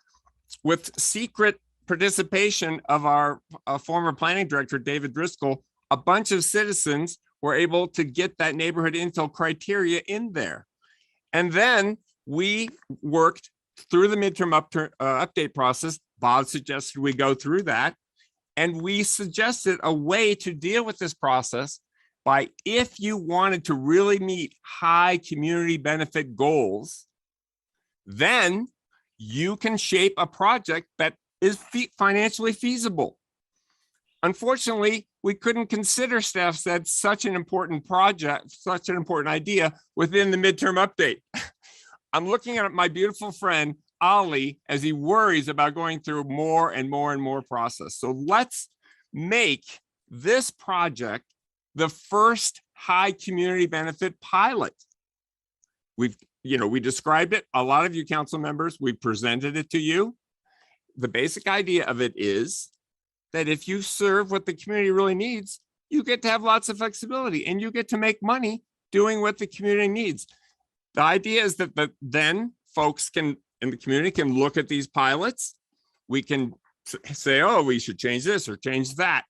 with secret participation of our former planning director, David Driscoll, a bunch of citizens were able to get that neighborhood infill criteria in there. And then we worked through the midterm update process. Bob suggested we go through that. And we suggested a way to deal with this process by, if you wanted to really meet high community benefit goals, then you can shape a project that is financially feasible. Unfortunately, we couldn't consider, staff said, such an important project, such an important idea within the midterm update. I'm looking at my beautiful friend, Ali, as he worries about going through more and more and more process. So let's make this project the first high community benefit pilot. We described it. A lot of you council members, we presented it to you. The basic idea of it is that if you serve what the community really needs, you get to have lots of flexibility and you get to make money doing what the community needs. The idea is that then folks in the community can look at these pilots. We can say, oh, we should change this or change that.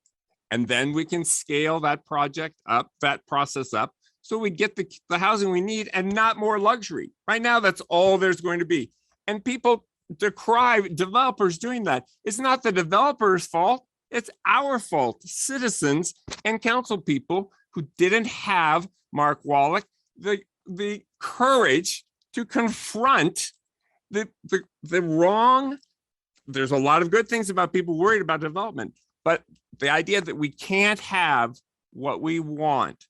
And then we can scale that project up, that process up, so we get the housing we need and not more luxury. Right now, that's all there's going to be. And people decry developers doing that. It's not the developer's fault. It's our fault, citizens and council people who didn't have, Mark Wallach, the courage to confront the wrong. There's a lot of good things about people worried about development, but the idea that we can't have what we want,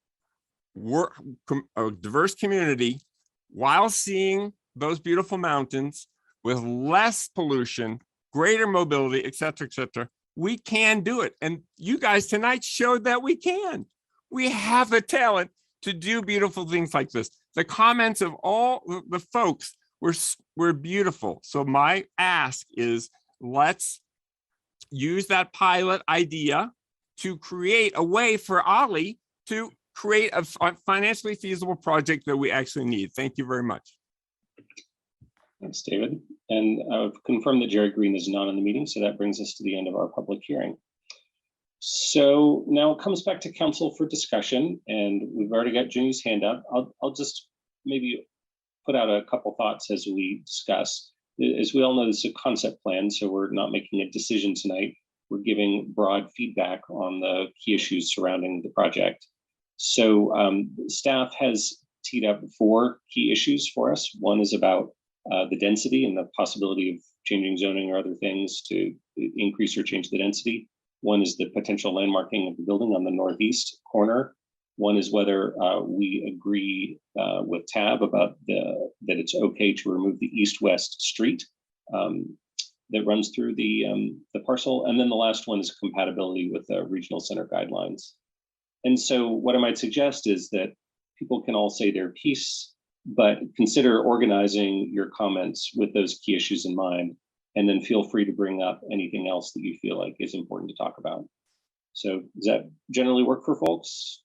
a diverse community, while seeing those beautiful mountains with less pollution, greater mobility, et cetera, we can do it. And you guys tonight showed that we can. We have the talent to do beautiful things like this. The comments of all the folks were beautiful. So my ask is, let's use that pilot idea to create a way for Ali to create a financially feasible project that we actually need. Thank you very much. Thanks, David. And I've confirmed that Jerry Green is not in the meeting, so that brings us to the end of our public hearing. So now it comes back to council for discussion, and we've already got Ginny's hand up. I'll just maybe put out a couple thoughts as we discuss. As we all know, this is a concept plan, so we're not making a decision tonight. We're giving broad feedback on the key issues surrounding the project. So staff has teed up 4 key issues for us. One is about the density and the possibility of changing zoning or other things to increase or change the density. One is the potential landmarking of the building on the northeast corner. One is whether we agree with Tab about that it's okay to remove the east-west street that runs through the parcel. And then the last one is compatibility with the regional center guidelines. And so what I might suggest is that people can all say their piece, but consider organizing your comments with those key issues in mind, and then feel free to bring up anything else that you feel like is important to talk about. So does that generally work for folks?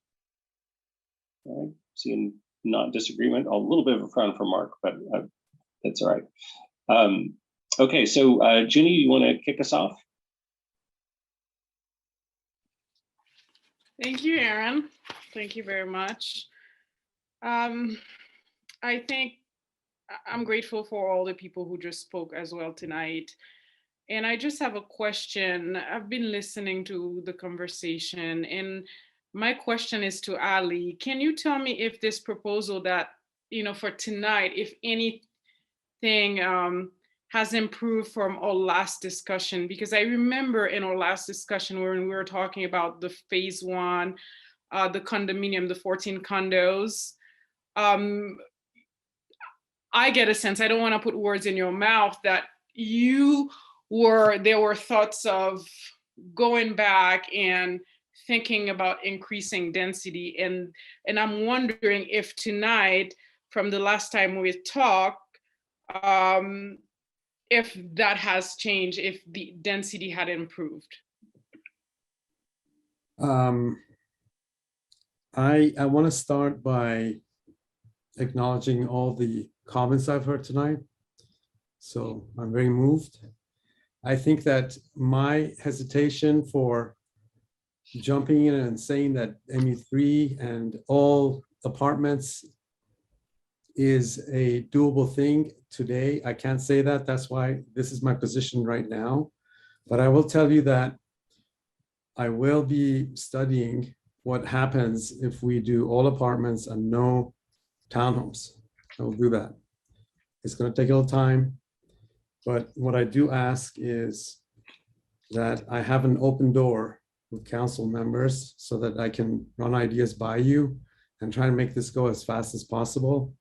All right, seeing not disagreement, a little bit of a frown from Mark, but that's all right. Okay, so Ginny, you want to kick us off? Thank you, Aaron. Thank you very much. I think I'm grateful for all the people who just spoke as well tonight. And I just have a question. I've been listening to the conversation, and my question is to Ali. Can you tell me if this proposal that, for tonight, if anything has improved from our last discussion? Because I remember in our last discussion when we were talking about the phase 1, the condominium, the 14 condos, I get a sense, I don't want to put words in your mouth, that there were thoughts of going back and thinking about increasing density. And I'm wondering if tonight, from the last time we talked, if that has changed, if the density had improved. I want to start by acknowledging all the comments I've heard tonight. So I'm very moved. I think that my hesitation for jumping in and saying that MU3 and all apartments is a doable thing today, I can't say that. That's why this is my position right now. But I will tell you that I will be studying what happens if we do all apartments and no townhomes. I will do that. It's going to take a little time, but what I do ask is that I have an open door with council members so that I can run ideas by you and try to make this go as fast as possible.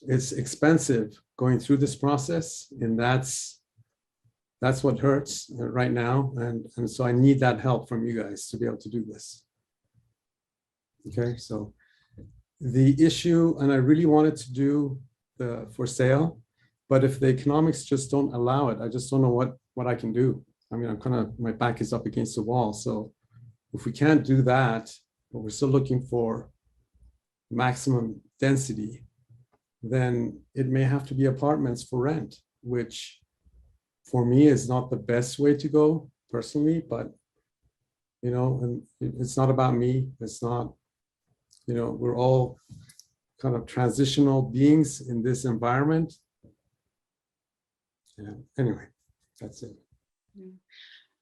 It's expensive going through this process, and that's what hurts right now. And so I need that help from you guys to be able to do this. Okay, so the issue, and I really wanted to do the for sale, but if the economics just don't allow it, I just don't know what I can do. I mean, my back is up against the wall. So if we can't do that, but we're still looking for maximum density, then it may have to be apartments for rent, which for me is not the best way to go personally, but and it's not about me. It's not, we're all kind of transitional beings in this environment. Yeah. Anyway, that's it.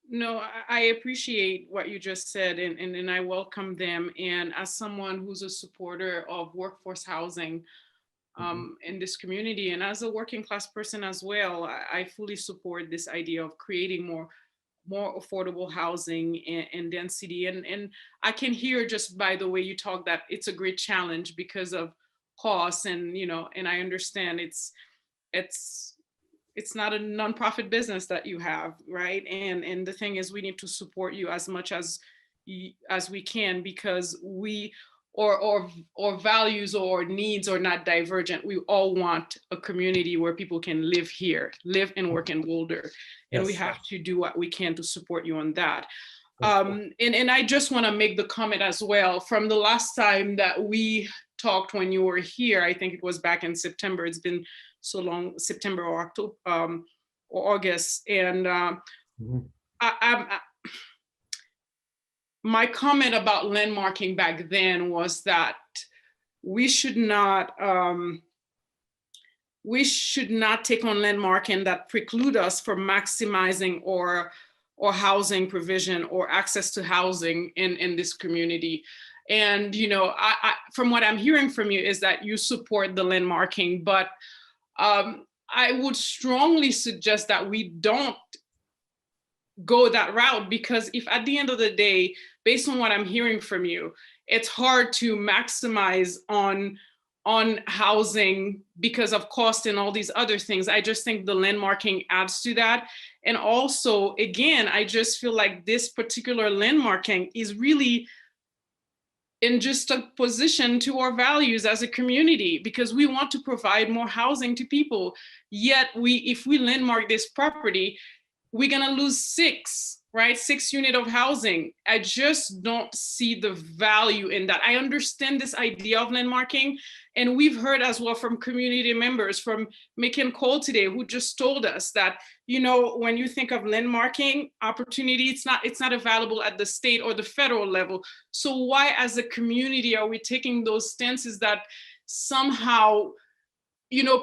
No, I appreciate what you just said, and I welcome them. And as someone who's a supporter of workforce housing in this community, and as a working class person as well, I fully support this idea of creating more affordable housing and density. And I can hear just by the way you talk that it's a great challenge because of costs, and and I understand it's not a nonprofit business that you have, right? And the thing is, we need to support you as much as we can, because or values or needs are not divergent. We all want a community where people can live and work in Boulder, and we have to do what we can to support you on that. And I just want to make the comment as well, from the last time that we talked when you were here, I think it was back in September. It's been so long, September or October or August, and my comment about landmarking back then was that we should not take on landmarking that preclude us from maximizing or housing provision or access to housing in this community. And I from what I'm hearing from you is that you support the landmarking, but I would strongly suggest that we don't go that route, because if at the end of the day, based on what I'm hearing from you, it's hard to maximize on housing because of cost and all these other things. I just think the landmarking adds to that. And also, again, I just feel like this particular landmarking is really in just a position to our values as a community, because we want to provide more housing to people. Yet if we landmark this property, we're gonna lose 6 units of housing. I just don't see the value in that. I understand this idea of landmarking, and we've heard as well from community members, from Macon Cole today, who just told us that, when you think of landmarking opportunity, it's not available at the state or the federal level. So why as a community are we taking those stances that somehow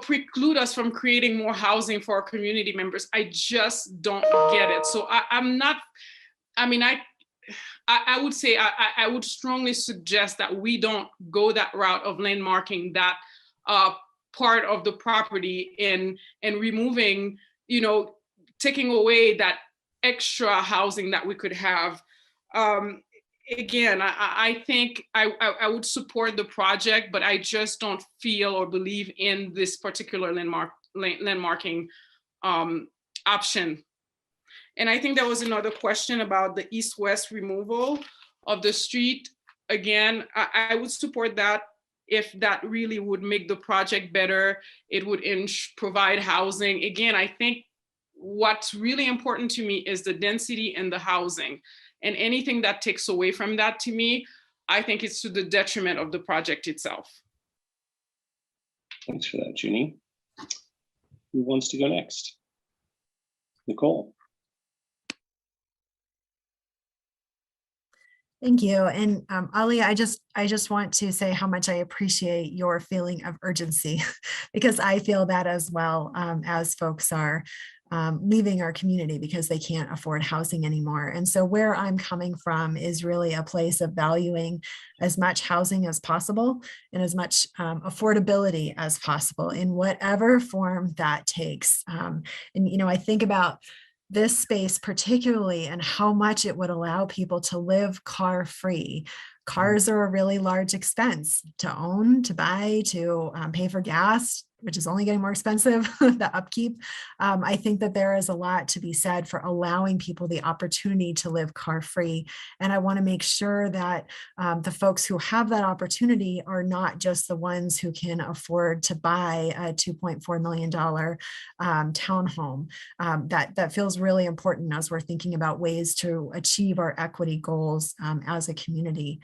preclude us from creating more housing for our community members? I just don't get it. So I would say I would strongly suggest that we don't go that route of landmarking that part of the property and removing, taking away that extra housing that we could have. Again, I think I would support the project, but I just don't feel or believe in this particular landmarking option. And I think there was another question about the east-west removal of the street. Again, I would support that if that really would make the project better. It would provide housing. Again, I think what's really important to me is the density and the housing. And anything that takes away from that, to me, I think it's to the detriment of the project itself. Thanks for that, Junie. Who wants to go next? Nicole. Thank you. And Ali, I just want to say how much I appreciate your feeling of urgency, because I feel that as well, as folks are. leaving our community because they can't afford housing anymore. And so where I'm coming from is really a place of valuing as much housing as possible and as much affordability as possible in whatever form that takes. And, you know, I think about this space particularly and how much it would allow people to live car-free. Cars are a really large expense to own, to buy, to pay for gas, which is only getting more expensive, the upkeep. I think that there is a lot to be said for allowing people the opportunity to live car-free. And I want to make sure that the folks who have that opportunity are not just the ones who can afford to buy a $2.4 million townhome. That feels really important as we're thinking about ways to achieve our equity goals as a community.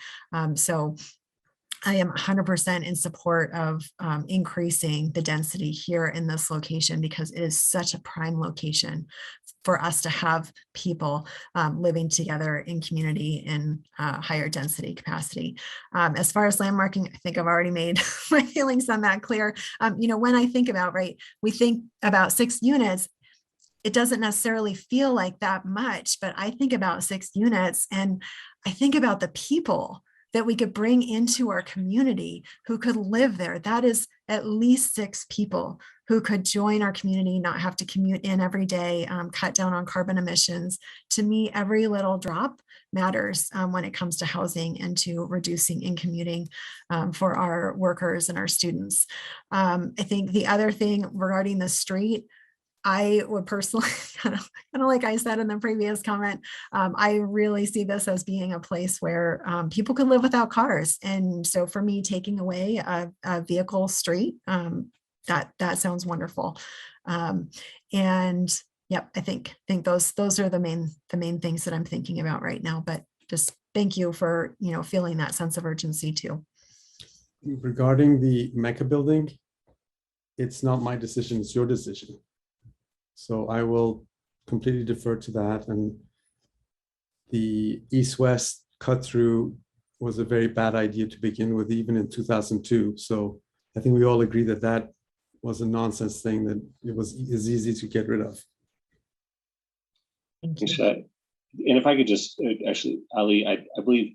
So I am 100% in support of increasing the density here in this location because it is such a prime location for us to have people living together in community in higher density capacity. As far as landmarking, I think I've already made my feelings on that clear. You know, when I think about, right, we think about 6 units, it doesn't necessarily feel like that much, but I think about 6 units and I think about the people that we could bring into our community who could live there. That is at least 6 people who could join our community, not have to commute in every day, cut down on carbon emissions. To me, every little drop matters when it comes to housing and to reducing in commuting for our workers and our students. I think the other thing regarding the street, I would personally, kind of like I said in the previous comment, I really see this as being a place where people could live without cars. And so for me, taking away a vehicle street, that sounds wonderful. And yep, I think those are the main things that I'm thinking about right now. But just thank you for, you know, feeling that sense of urgency too. Regarding the Mecca building, it's not my decision, it's your decision. So I will completely defer to that. And the east-west cut through was a very bad idea to begin with, even in 2002. So I think we all agree that that was a nonsense thing that is easy to get rid of. Thank you. And if I could just actually, Ali, I believe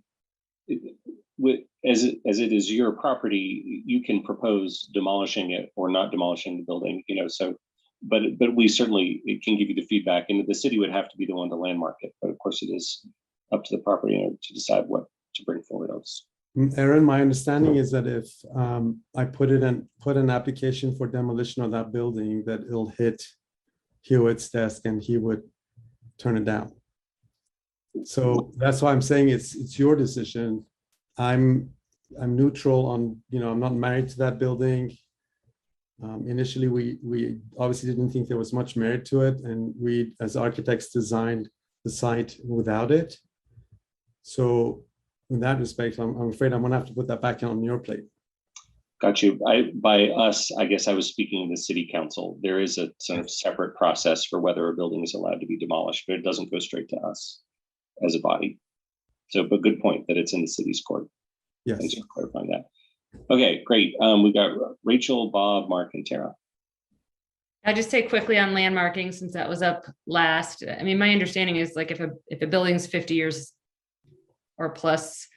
as it is your property, you can propose demolishing it or not demolishing the building, you know, so. But we certainly can give you the feedback, and the city would have to be the one to landmark it. But of course, it is up to the property owner to decide what to bring forward else. Aaron, my understanding is that if I put an application for demolition of that building, that it'll hit Hewitt's desk and he would turn it down. So that's why I'm saying it's your decision. I'm neutral on, you know, I'm not married to that building. Initially, we obviously didn't think there was much merit to it, and we, as architects, designed the site without it. So, in that respect, I'm afraid I'm going to have to put that back on your plate. Got you. By us, I guess I was speaking in the city council. There is a sort of separate process for whether a building is allowed to be demolished, but it doesn't go straight to us as a body. So, but good point that it's in the city's court. Yes. Thanks for clarifying that. Okay, great. We got Rachel, Bob, Mark, and Tara. I'll just say quickly on landmarking, since that was up last. I mean, my understanding is like if a building's 50 years or plus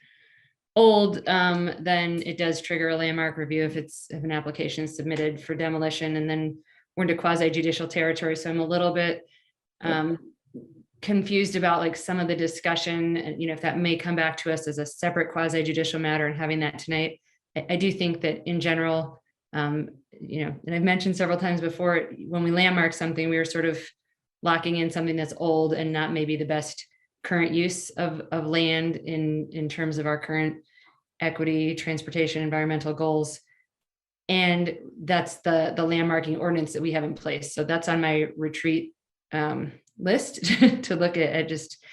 old, then it does trigger a landmark review if an application is submitted for demolition, and then we're into quasi-judicial territory. So I'm a little bit confused about like some of the discussion, and you know, if that may come back to us as a separate quasi-judicial matter and having that tonight. I do think that in general, you know, and I've mentioned several times before, when we landmark something, we are sort of locking in something that's old and not maybe the best current use of land in terms of our current equity, transportation, environmental goals. And that's the landmarking ordinance that we have in place. So that's on my retreat list to look at just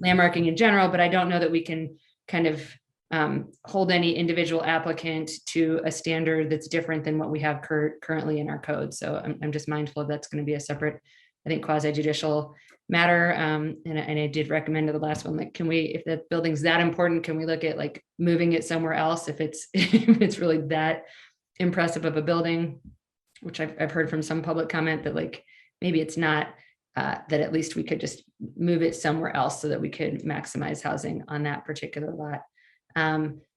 landmarking in general, but I don't know that we can kind of hold any individual applicant to a standard that's different than what we have currently in our code. So I'm just mindful of that's going to be a separate, I think, quasi-judicial matter. And I did recommend to the last one, like, can we, if the building's that important, can we look at like moving it somewhere else if it's really that impressive of a building, which I've heard from some public comment that like maybe it's not that at least we could just move it somewhere else so that we could maximize housing on that particular lot.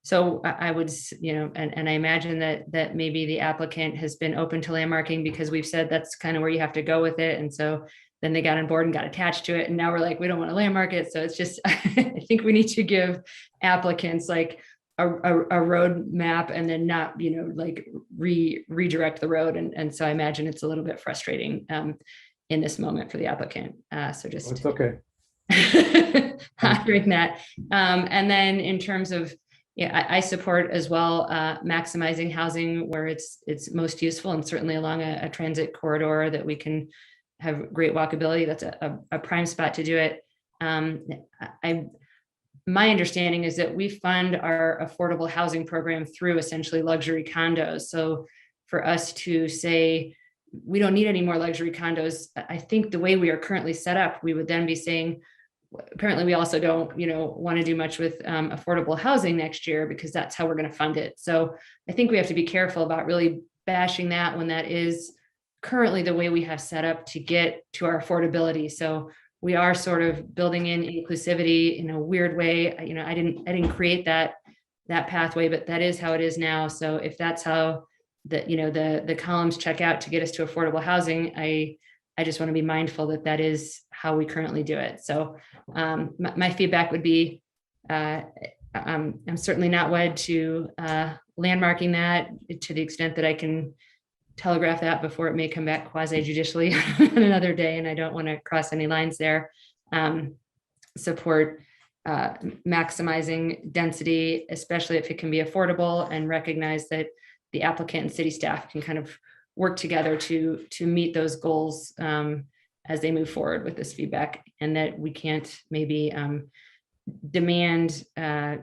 So I would, and I imagine that maybe the applicant has been open to landmarking because we've said that's kind of where you have to go with it. And so then they got on board and got attached to it. And now we're like, we don't want to landmark it. So it's just, I think we need to give applicants like a road map and then not, like redirect the road. And so I imagine it's a little bit frustrating in this moment for the applicant. So just It's okay. honoring that. And then in terms of, I support as well maximizing housing where it's most useful, and certainly along a transit corridor that we can have great walkability. That's a prime spot to do it. My understanding is that we fund our affordable housing program through essentially luxury condos. So for us to say, we don't need any more luxury condos, I think the way we are currently set up, we would then be saying, apparently we also don't, want to do much with affordable housing next year because that's how we're going to fund it. So I think we have to be careful about really bashing that when that is currently the way we have set up to get to our affordability. So we are sort of building in inclusivity in a weird way. I didn't create that pathway, but that is how it is now. So if that's how the columns check out to get us to affordable housing, I just want to be mindful that that is how we currently do it. So my feedback would be, I'm certainly not wed to landmarking that to the extent that I can telegraph that before it may come back quasi judicially on another day. And I don't want to cross any lines there. Support maximizing density, especially if it can be affordable, and recognize that the applicant and city staff can kind of work together to meet those goals as they move forward with this feedback, and that we can't maybe demand a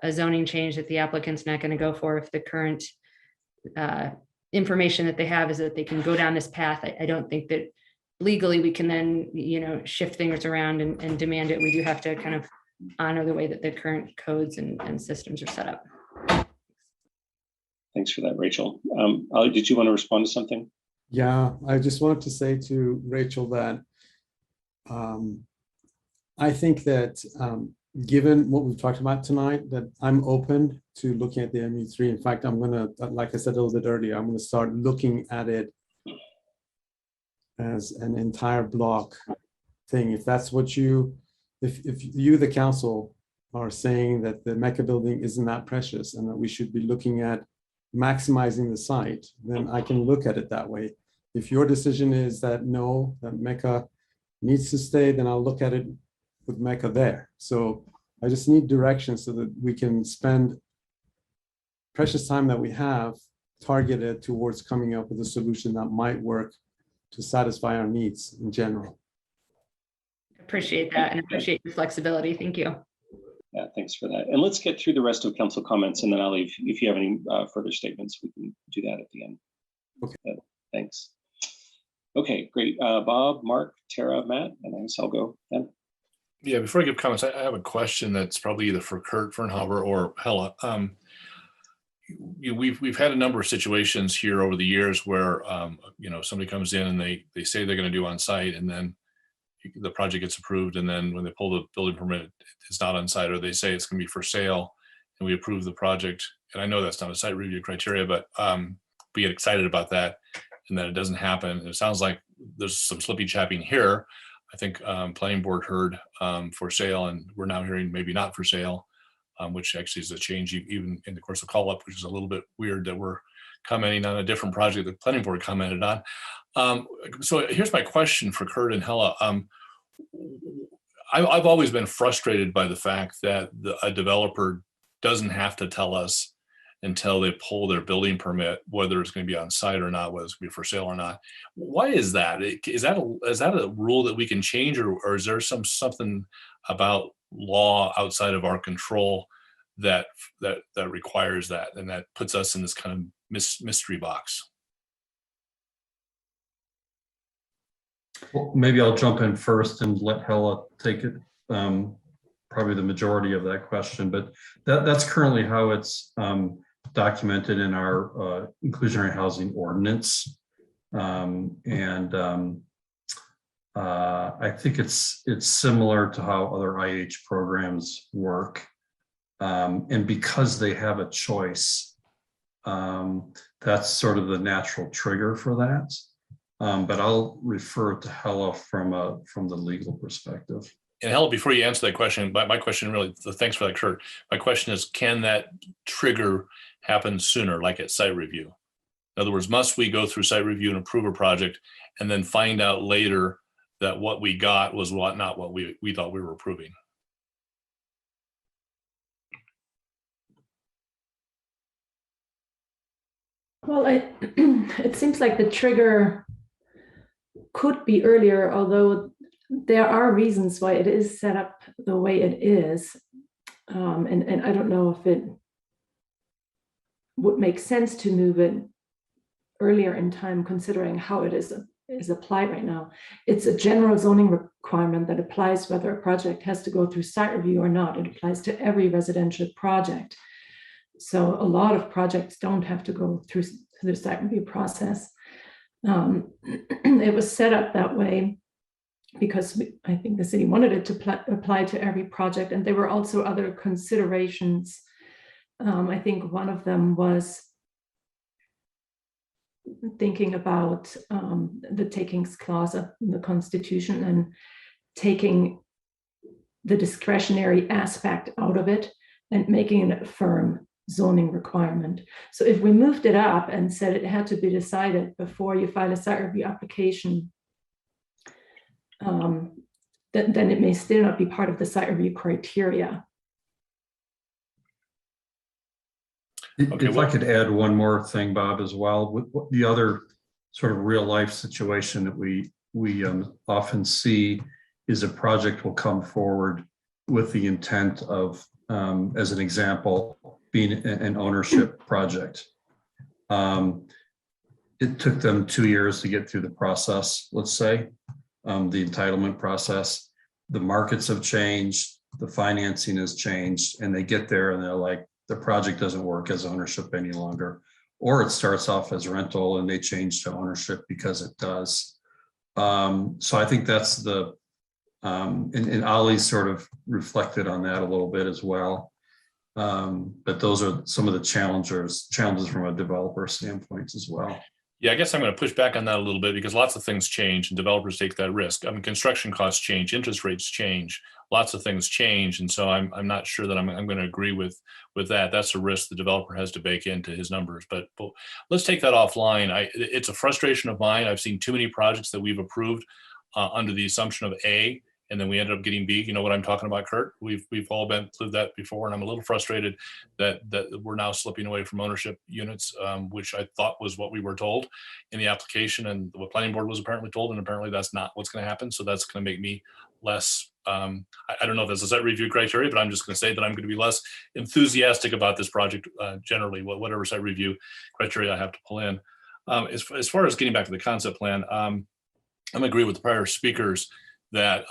zoning change that the applicant's not going to go for if the current information that they have is that they can go down this path. I don't think that legally we can then shift things around and demand it. We do have to kind of honor the way that the current codes and systems are set up. Thanks for that, Rachel. Ali, did you want to respond to something? Yeah, I just wanted to say to Rachel that I think that given what we've talked about tonight, that I'm open to looking at the MU3. In fact, I'm going to, like I said a little bit earlier, I'm going to start looking at it as an entire block thing. If that's what if you, the council, are saying that the Mecca building isn't that precious and that we should be looking at maximizing the site, then I can look at it that way. If your decision is that no, that Mecca needs to stay, then I'll look at it with Mecca there. So I just need direction so that we can spend precious time that we have targeted towards coming up with a solution that might work to satisfy our needs in general. Appreciate that and appreciate your flexibility. Thank you. Yeah, thanks for that. And let's get through the rest of council comments, and then Ali, if you have any further statements, we can do that at the end. Okay. Thanks. Okay, great. Bob, Mark, Tara, Matt, and I guess I'll go then. Yeah, before I give comments, I have a question that's probably either for Kurt Fernhaber or Hella. We've had a number of situations here over the years where somebody comes in and they say they're going to do on site, and then the project gets approved, and then when they pull the building permit, it's not on site, or they say it's going to be for sale, and we approve the project. And I know that's not a site review criteria, but we get excited about that, and then it doesn't happen. And it sounds like there's some slippy chapping here. I think planning board heard for sale, and we're now hearing maybe not for sale, which actually is a change even in the course of call up, which is a little bit weird that we're commenting on a different project that planning board commented on. So here's my question for Kurt and Hella. I've always been frustrated by the fact that a developer doesn't have to tell us until they pull their building permit whether it's going to be on site or not, whether it's going to be for sale or not. Why is that? Is that a rule that we can change, or is there something about law outside of our control that requires that, and that puts us in this kind of mystery box? Well, maybe I'll jump in first and let Hella take it, probably the majority of that question, but that's currently how it's documented in our inclusionary housing ordinance. I think it's similar to how other IH programs work. And because they have a choice, that's sort of the natural trigger for that. But I'll refer to Hella from the legal perspective. And Helen, before you answer that question, my question really, thanks for that, Kurt. My question is, can that trigger happen sooner, like at site review? In other words, must we go through site review and approve a project and then find out later that what we got was not what we thought we were approving? Well, it seems like the trigger could be earlier, although there are reasons why it is set up the way it is. And I don't know if it would make sense to move it earlier in time, considering how it is applied right now. It's a general zoning requirement that applies whether a project has to go through site review or not. It applies to every residential project. So a lot of projects don't have to go through the site review process. It was set up that way because I think the city wanted it to apply to every project, and there were also other considerations. I think one of them was thinking about the takings clause of the Constitution and taking the discretionary aspect out of it and making it a firm zoning requirement. So if we moved it up and said it had to be decided before you file a site review application, then it may still not be part of the site review criteria. If I could add one more thing, Bob, as well, with the other sort of real life situation that we often see is a project will come forward with the intent of, as an example, being an ownership project. It took them 2 years to get through the process, let's say, the entitlement process. The markets have changed, the financing has changed, and they get there and they're like, the project doesn't work as ownership any longer. Or it starts off as rental and they change to ownership because it does. So I think that's the, and Ali sort of reflected on that a little bit as well. But those are some of the challenges from a developer standpoint as well. Yeah, I guess I'm going to push back on that a little bit because lots of things change and developers take that risk. I mean, construction costs change, interest rates change, lots of things change. And so I'm not sure that I'm going to agree with that. That's a risk the developer has to bake into his numbers. But let's take that offline. It's a frustration of mine. I've seen too many projects that we've approved under the assumption of A, and then we ended up getting B. You know what I'm talking about, Kurt? We've all been through that before, and I'm a little frustrated that we're now slipping away from ownership units, which I thought was what we were told in the application and what planning board was apparently told, and apparently that's not what's going to happen. So that's going to make me less, I don't know if that's a site review criteria, but I'm just going to say that I'm going to be less enthusiastic about this project generally, whatever site review criteria I have to pull in. As far as getting back to the concept plan, I'm agree with the prior speakers that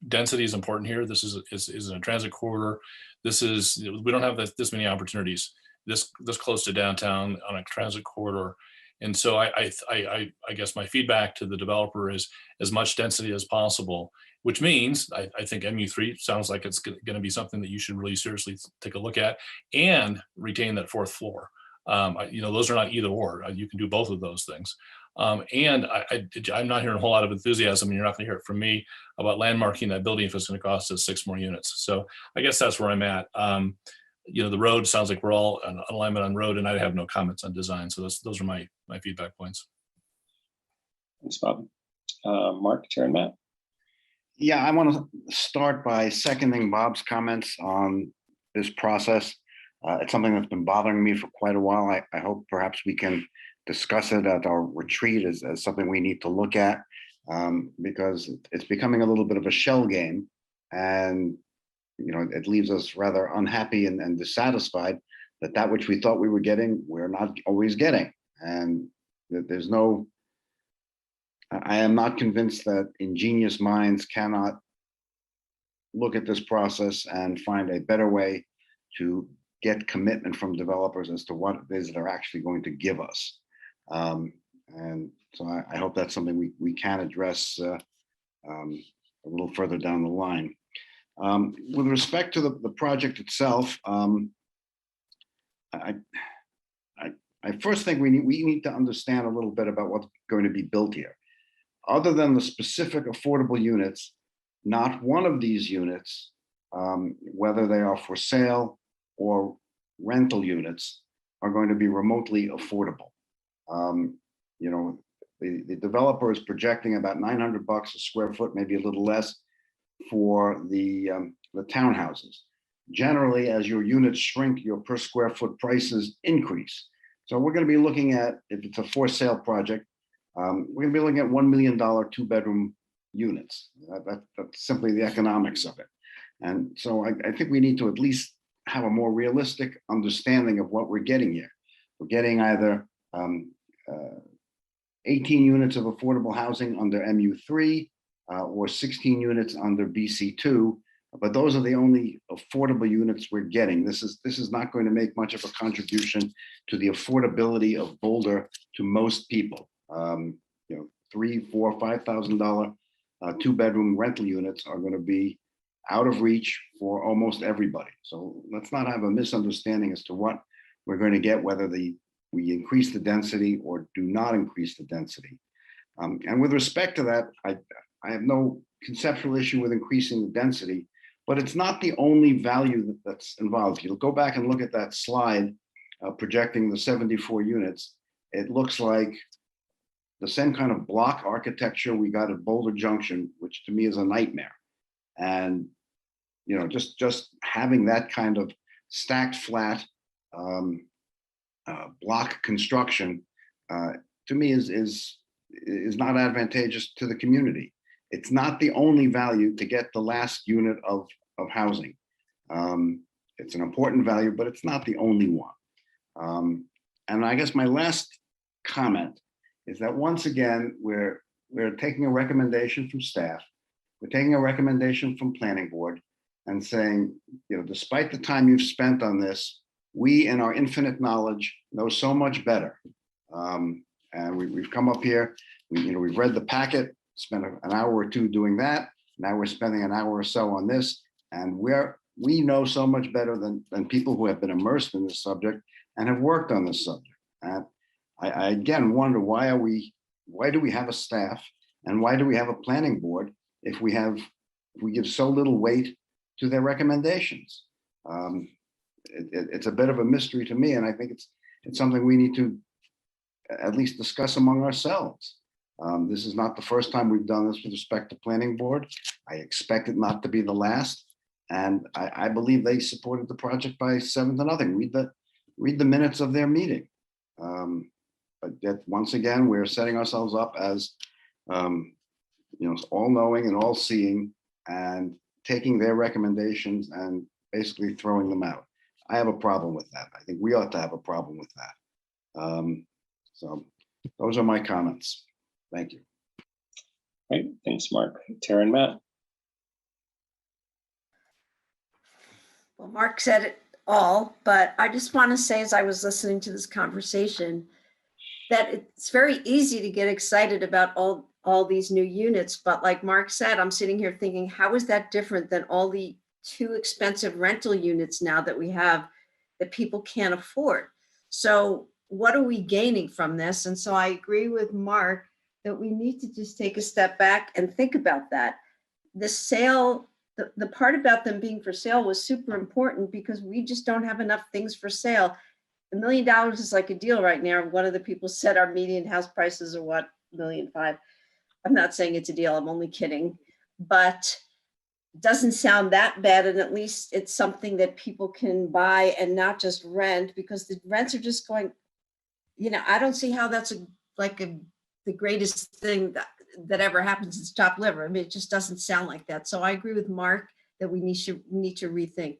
density is important here. This is in a transit corridor. We don't have this many opportunities this close to downtown on a transit corridor. And so I guess my feedback to the developer is as much density as possible, which means I think MU3 sounds like it's going to be something that you should really seriously take a look at and retain that fourth floor. Those are not either or. You can do both of those things. And I'm not hearing a whole lot of enthusiasm, and you're not going to hear it from me about landmarking that building if it's going to cost us 6 more units. So I guess that's where I'm at. The road sounds like we're all in alignment on road, and I have no comments on design. So those are my feedback points. Thanks, Bob. Mark, Chair, and Matt. Yeah, I want to start by seconding Bob's comments on this process. It's something that's been bothering me for quite a while. I hope perhaps we can discuss it at our retreat as something we need to look at, because it's becoming a little bit of a shell game, and it leaves us rather unhappy and dissatisfied that which we thought we were getting, we're not always getting. And that I am not convinced that ingenious minds cannot look at this process and find a better way to get commitment from developers as to what it is they're actually going to give us. And so I hope that's something we can address a little further down the line. With respect to the project itself, I first think we need to understand a little bit about what's going to be built here. Other than the specific affordable units, not one of these units, whether they are for sale or rental units, are going to be remotely affordable. You know, the developer is projecting about $900 a square foot, maybe a little less, for the townhouses. Generally, as your units shrink, your per square foot prices increase. So we're going to be looking at, if it's a for sale project, we're going to be looking at $1 million 2-bedroom units. That's simply the economics of it. And so I think we need to at least have a more realistic understanding of what we're getting here. We're getting either 18 units of affordable housing under MU3 or 16 units under BC2. But those are the only affordable units we're getting. This is not going to make much of a contribution to the affordability of Boulder to most people. You know, $3,000, $4,000, $5,000 2-bedroom rental units are going to be out of reach for almost everybody. So let's not have a misunderstanding as to what we're going to get, whether we increase the density or do not increase the density. And with respect to that, I have no conceptual issue with increasing the density, but it's not the only value that's involved. If you'll go back and look at that slide projecting the 74 units, it looks like the same kind of block architecture we got at Boulder Junction, which to me is a nightmare. And you know, just having that kind of stacked flat block construction to me is not advantageous to the community. It's not the only value to get the last unit of housing. It's an important value, but it's not the only one. And I guess my last comment is that once again, we're taking a recommendation from staff, we're taking a recommendation from planning board and saying, you know, despite the time you've spent on this, we in our infinite knowledge know so much better. And we've come up here, we've read the packet, spent an hour or two doing that. Now we're spending an hour or so on this, and we know so much better than people who have been immersed in this subject and have worked on this subject. And I again wonder why do we have a staff and why do we have a planning board if we give so little weight to their recommendations? It's a bit of a mystery to me, and I think it's something we need to at least discuss among ourselves. This is not the first time we've done this with respect to planning board. I expect it not to be the last, and I believe they supported the project by 7-0. Read the minutes of their meeting. But yet, once again, we're setting ourselves up as all-knowing and all-seeing, and taking their recommendations and basically throwing them out. I have a problem with that. I think we ought to have a problem with that. So those are my comments. Thank you. Right. Thanks, Mark. Tara and Matt. Well, Mark said it all, but I just want to say, as I was listening to this conversation, that it's very easy to get excited about all these new units. But like Mark said, I'm sitting here thinking, how is that different than all the too expensive rental units now that we have that people can't afford? So what are we gaining from this? And so I agree with Mark that we need to just take a step back and think about that. The sale, the part about them being for sale was super important because we just don't have enough things for sale. $1 million is like a deal right now. One of the people said our median house prices are what, $1.5 million. I'm not saying it's a deal, I'm only kidding, but it doesn't sound that bad. And at least it's something that people can buy and not just rent, because the rents are just going, I don't see how that's the greatest thing that ever happens in chopped liver. I mean, it just doesn't sound like that. So I agree with Mark that we need to rethink.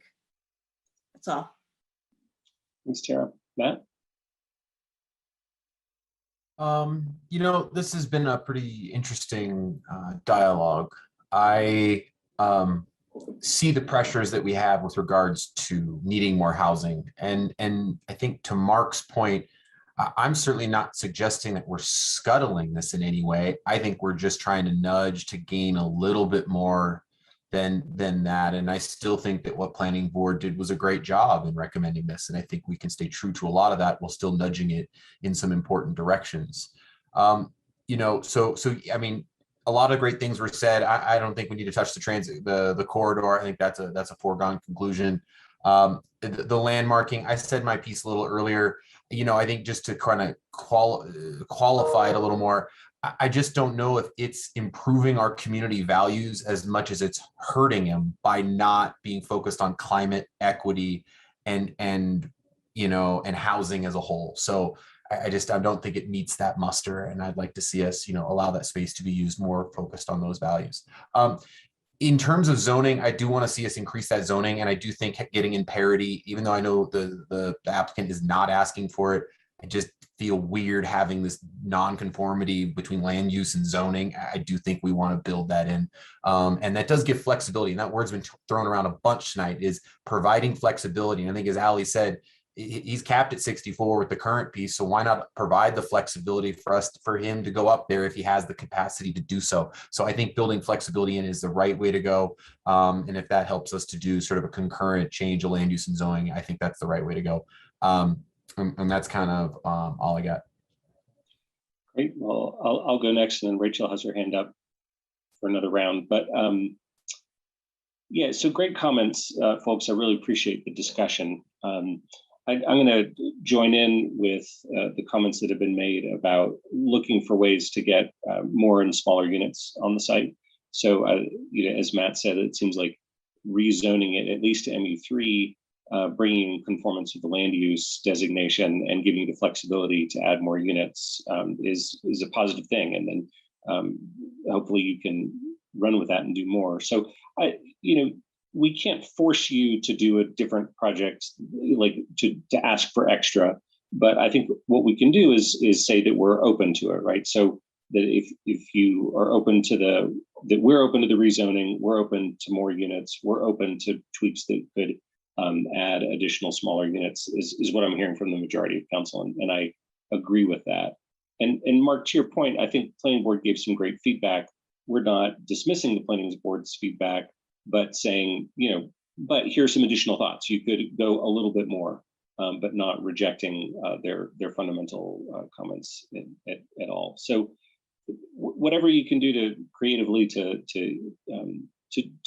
That's all. Thanks, Tara. Matt? This has been a pretty interesting dialogue. I see the pressures that we have with regards to needing more housing. And I think to Mark's point, I'm certainly not suggesting that we're scuttling this in any way. I think we're just trying to nudge to gain a little bit more than that. And I still think that what planning board did was a great job in recommending this. And I think we can stay true to a lot of that while still nudging it in some important directions. You know, so I mean, a lot of great things were said. I don't think we need to touch the transit, the corridor. I think that's a foregone conclusion. The landmarking, I said my piece a little earlier. You know, I think just to kind of qualify it a little more, I just don't know if it's improving our community values as much as it's hurting them by not being focused on climate equity and you know, and housing as a whole. So I don't think it meets that muster, and I'd like to see us, you know, allow that space to be used more focused on those values. In terms of zoning, I do want to see us increase that zoning, and I do think getting in parity, even though I know the applicant is not asking for it, I just feel weird having this non-conformity between land use and zoning. I do think we want to build that in, and that does give flexibility. And that word's been thrown around a bunch tonight, is providing flexibility. And I think, as Ali said, he's capped at 64 with the current piece, so why not provide the flexibility for him to go up there if he has the capacity to do so. So I think building flexibility in is the right way to go, and if that helps us to do sort of a concurrent change of land use and zoning, I think that's the right way to go. And that's kind of all I got. Great. Well, I'll go next, and then Rachel has her hand up for another round. But yeah, so great comments, folks. I really appreciate the discussion. I'm going to join in with the comments that have been made about looking for ways to get more and smaller units on the site. So, you know, as Matt said, it seems like rezoning it at least to MU3, bringing conformance with the land use designation and giving you the flexibility to add more units is a positive thing. And then hopefully you can run with that and do more. So, you know, we can't force you to do a different project, like to ask for extra. But I think what we can do is say that we're open to it, right? So that if you are open to that we're open to the rezoning, we're open to more units, we're open to tweaks that could add additional smaller units is what I'm hearing from the majority of council, and I agree with that. And Mark, to your point, I think planning board gave some great feedback. We're not dismissing the planning board's feedback, but saying, you know, but here's some additional thoughts. You could go a little bit more, but not rejecting their fundamental comments at all. So whatever you can do to creatively to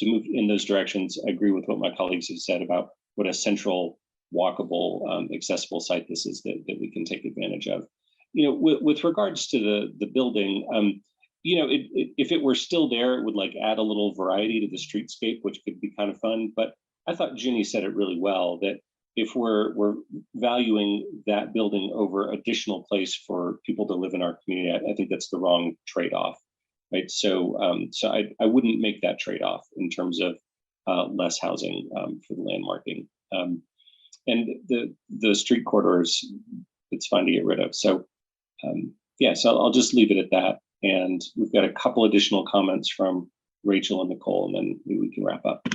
move in those directions, I agree with what my colleagues have said about what a central, walkable, accessible site this is that we can take advantage of. You know, with regards to the building, you know, if it were still there, it would like add a little variety to the streetscape, which could be kind of fun. But I thought Ginny said it really well, that if we're valuing that building over additional place for people to live in our community, I think that's the wrong trade-off, right? So I wouldn't make that trade-off in terms of less housing for the landmarking. And the street corridors, it's fine to get rid of. So yeah, so I'll just leave it at that. And we've got a couple additional comments from Rachel and Nicole, and then we can wrap up.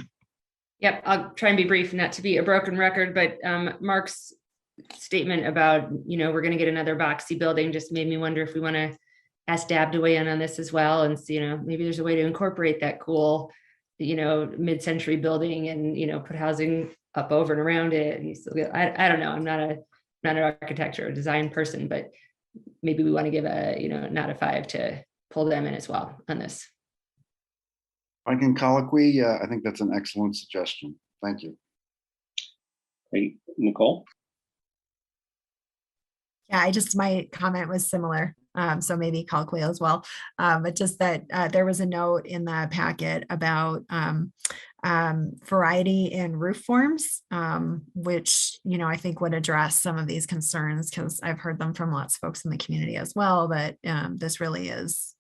Yep, I'll try and be brief, not to be a broken record, but Mark's statement about, you know, we're going to get another boxy building just made me wonder if we want to ask Dab to weigh in on this as well. And see, you know, maybe there's a way to incorporate that cool, you know, mid-century building and, you know, put housing up over and around it. And you still get, I don't know, I'm not an architecture or design person, but maybe we want to give a, you know, not a 5 to pull them in as well on this. I can colloquy. I think that's an excellent suggestion. Thank you. Great. Nicole? Yeah, my comment was similar. So maybe colloquy as well. But just that there was a note in the packet about variety in roof forms, which, you know, I think would address some of these concerns, because I've heard them from lots of folks in the community as well, that this really is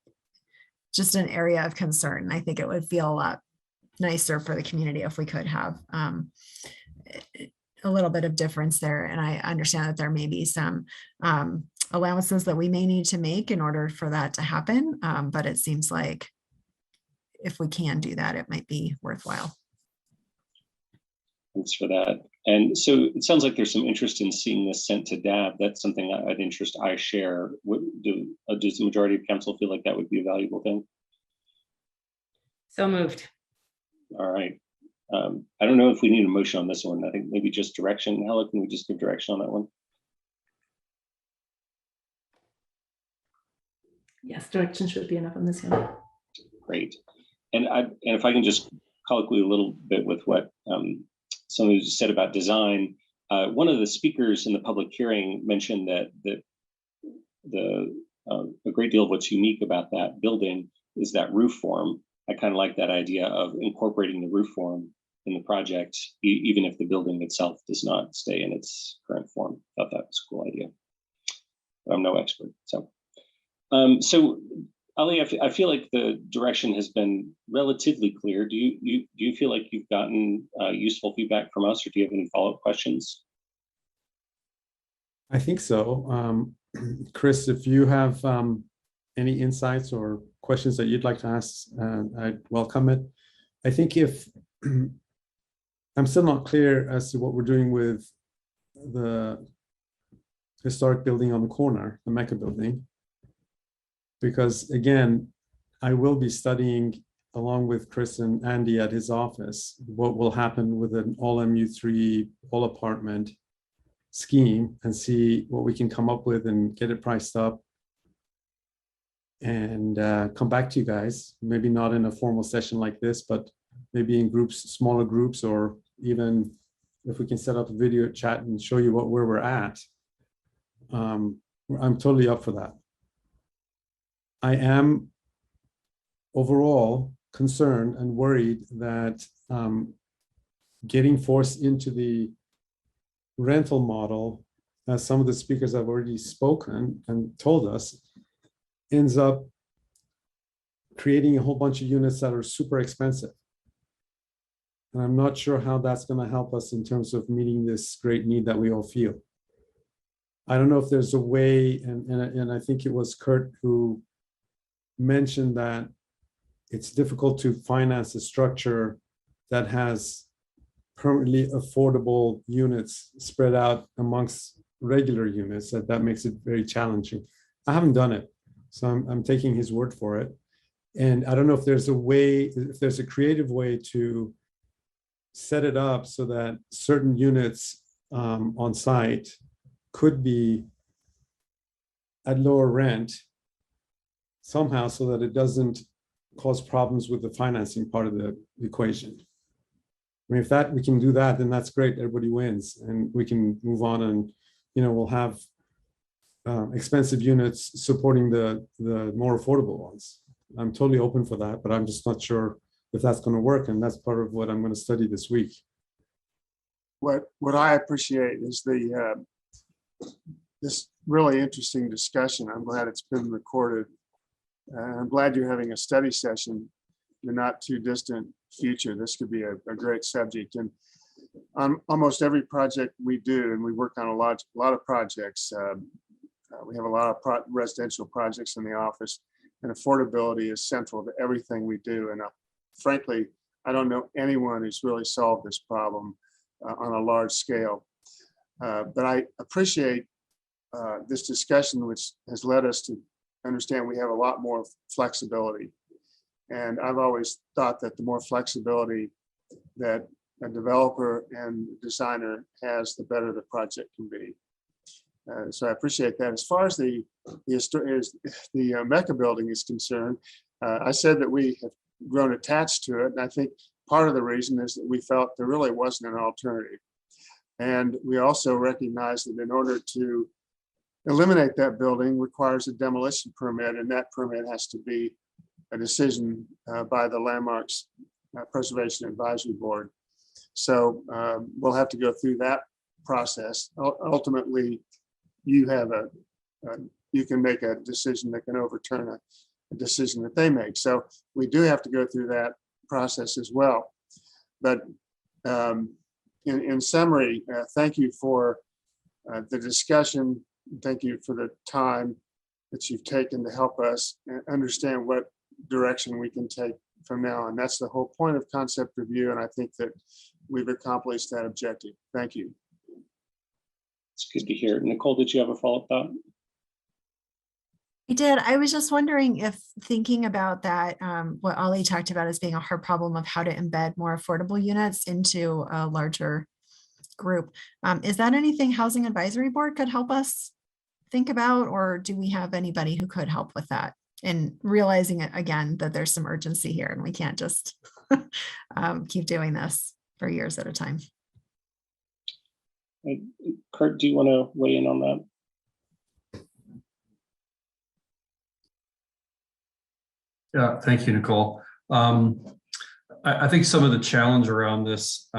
just an area of concern. I think it would feel a lot nicer for the community if we could have a little bit of difference there. And I understand that there may be some allowances that we may need to make in order for that to happen. But it seems like if we can do that, it might be worthwhile. Thanks for that. And so it sounds like there's some interest in seeing this sent to DAB. That's something that I'd interest I share. Does the majority of council feel like that would be a valuable thing? So moved. All right. I don't know if we need a motion on this one. I think maybe just direction. Hella, can we just give direction on that one? Yes, direction should be enough on this one. Great. And if I can just colloquy a little bit with what somebody said about design. One of the speakers in the public hearing mentioned that a great deal of what's unique about that building is that roof form. I kind of like that idea of incorporating the roof form in the project, even if the building itself does not stay in its current form. I thought that was a cool idea. But I'm no expert, so. Ali, I feel like the direction has been relatively clear. Do you feel like you've gotten useful feedback from us, or do you have any follow-up questions? I think so. Chris, if you have any insights or questions that you'd like to ask, I'd welcome it. I think if I'm still not clear as to what we're doing with the historic building on the corner, the Mecca building, because again, I will be studying along with Chris and Andy at his office what will happen with an all MU3 all apartment scheme and see what we can come up with and get it priced up and come back to you guys, maybe not in a formal session like this, but maybe in groups, smaller groups, or even if we can set up a video chat and show you where we're at. I'm totally up for that. I am overall concerned and worried that getting forced into the rental model, as some of the speakers have already spoken and told us, ends up creating a whole bunch of units that are super expensive. And I'm not sure how that's going to help us in terms of meeting this great need that we all feel. I don't know if there's a way, and I think it was Kurt who mentioned that it's difficult to finance a structure that has permanently affordable units spread out amongst regular units, that makes it very challenging. I haven't done it, so I'm taking his word for it. And I don't know if there's a way, if there's a creative way to set it up so that certain units on site could be at lower rent somehow, so that it doesn't cause problems with the financing part of the equation. I mean, if that we can do that, then that's great. Everybody wins, and we can move on, and we'll have expensive units supporting the more affordable ones. I'm totally open for that, but I'm just not sure if that's going to work, and that's part of what I'm going to study this week. What I appreciate is this really interesting discussion. I'm glad it's been recorded. I'm glad you're having a study session in the not too distant future. This could be a great subject. And on almost every project we do, and we work on a lot of projects, we have a lot of residential projects in the office, and affordability is central to everything we do. And frankly, I don't know anyone who's really solved this problem on a large scale. But I appreciate this discussion, which has led us to understand we have a lot more flexibility. And I've always thought that the more flexibility that a developer and designer has, the better the project can be. So I appreciate that. As far as the Mecca building is concerned, I said that we have grown attached to it. And I think part of the reason is that we felt there really wasn't an alternative. And we also recognize that in order to eliminate that building requires a demolition permit, and that permit has to be a decision by the Landmarks Preservation Advisory Board. So we'll have to go through that process. Ultimately, you can make a decision that can overturn a decision that they make. So we do have to go through that process as well. But in summary, thank you for the discussion. Thank you for the time that you've taken to help us understand what direction we can take from now on. That's the whole point of concept review. And I think that we've accomplished that objective. Thank you. It's good to hear. Nicole, did you have a follow-up thought? I did. I was just wondering if thinking about that, what Ollie talked about as being a hard problem of how to embed more affordable units into a larger group. Is that anything Housing Advisory Board could help us think about, or do we have anybody who could help with that? And realizing it again, that there's some urgency here and we can't just keep doing this for years at a time. Kurt, do you want to weigh in on that? Yeah, thank you, Nicole. I think some of the challenge around this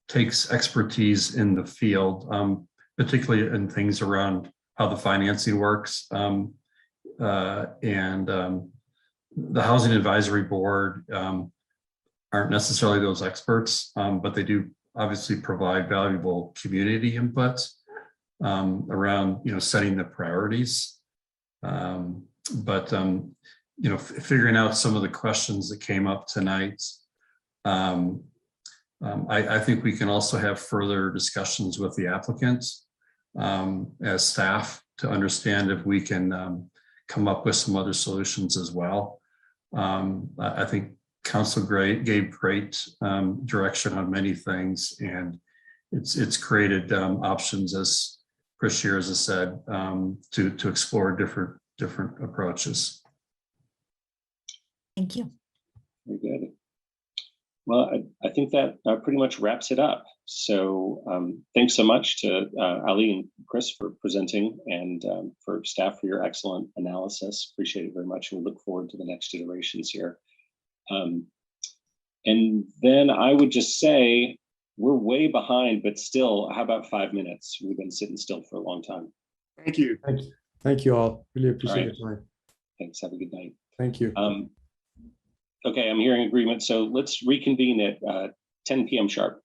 takes expertise in the field, particularly in things around how the financing works. The Housing Advisory Board aren't necessarily those experts, but they do obviously provide valuable community input around, setting the priorities. Figuring out some of the questions that came up tonight, I think we can also have further discussions with the applicants as staff to understand if we can come up with some other solutions as well. I think Council gave great direction on many things, and it's created options, as Chris Shears has said, to explore different approaches. Thank you. Very good. Well, I think that pretty much wraps it up. So thanks so much to Ali and Chris for presenting, and for staff for your excellent analysis. Appreciate it very much. We look forward to the next iterations here. And then I would just say we're way behind, but still, how about 5 minutes? We've been sitting still for a long time. Thank you. Thank you all. Really appreciate All right. your time. Thanks. Have a good night. Thank you. Okay, I'm hearing agreement. So let's reconvene at 10 p.m. sharp.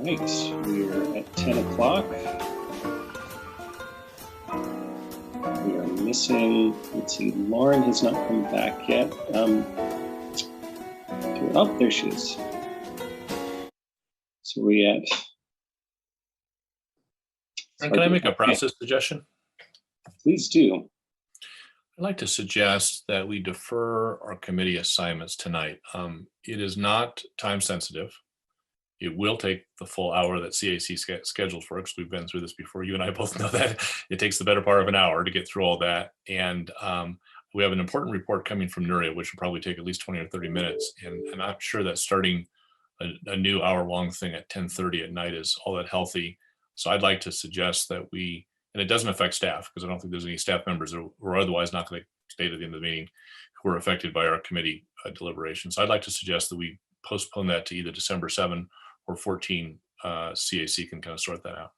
right, we're at 10 o'clock. We are missing, let's see, Lauren has not come back yet. Oh, there she is. So we at. Can I make a process suggestion? Please do. I'd like to suggest that we defer our committee assignments tonight. It is not time sensitive. It will take the full hour that CAC scheduled for us. We've been through this before. You and I both know that it takes the better part of an hour to get through all that. And we have an important report coming from Nuria, which will probably take at least 20 or 30 minutes. And I'm sure that starting a new hour-long thing at 10:30 at night is all that healthy. So I'd like to suggest that we, and it doesn't affect staff, because I don't think there's any staff members who are otherwise not going to stay to the end of the meeting who are affected by our committee deliberations. So I'd like to suggest that we postpone that to either December 7 or 14. CAC can kind of sort that out.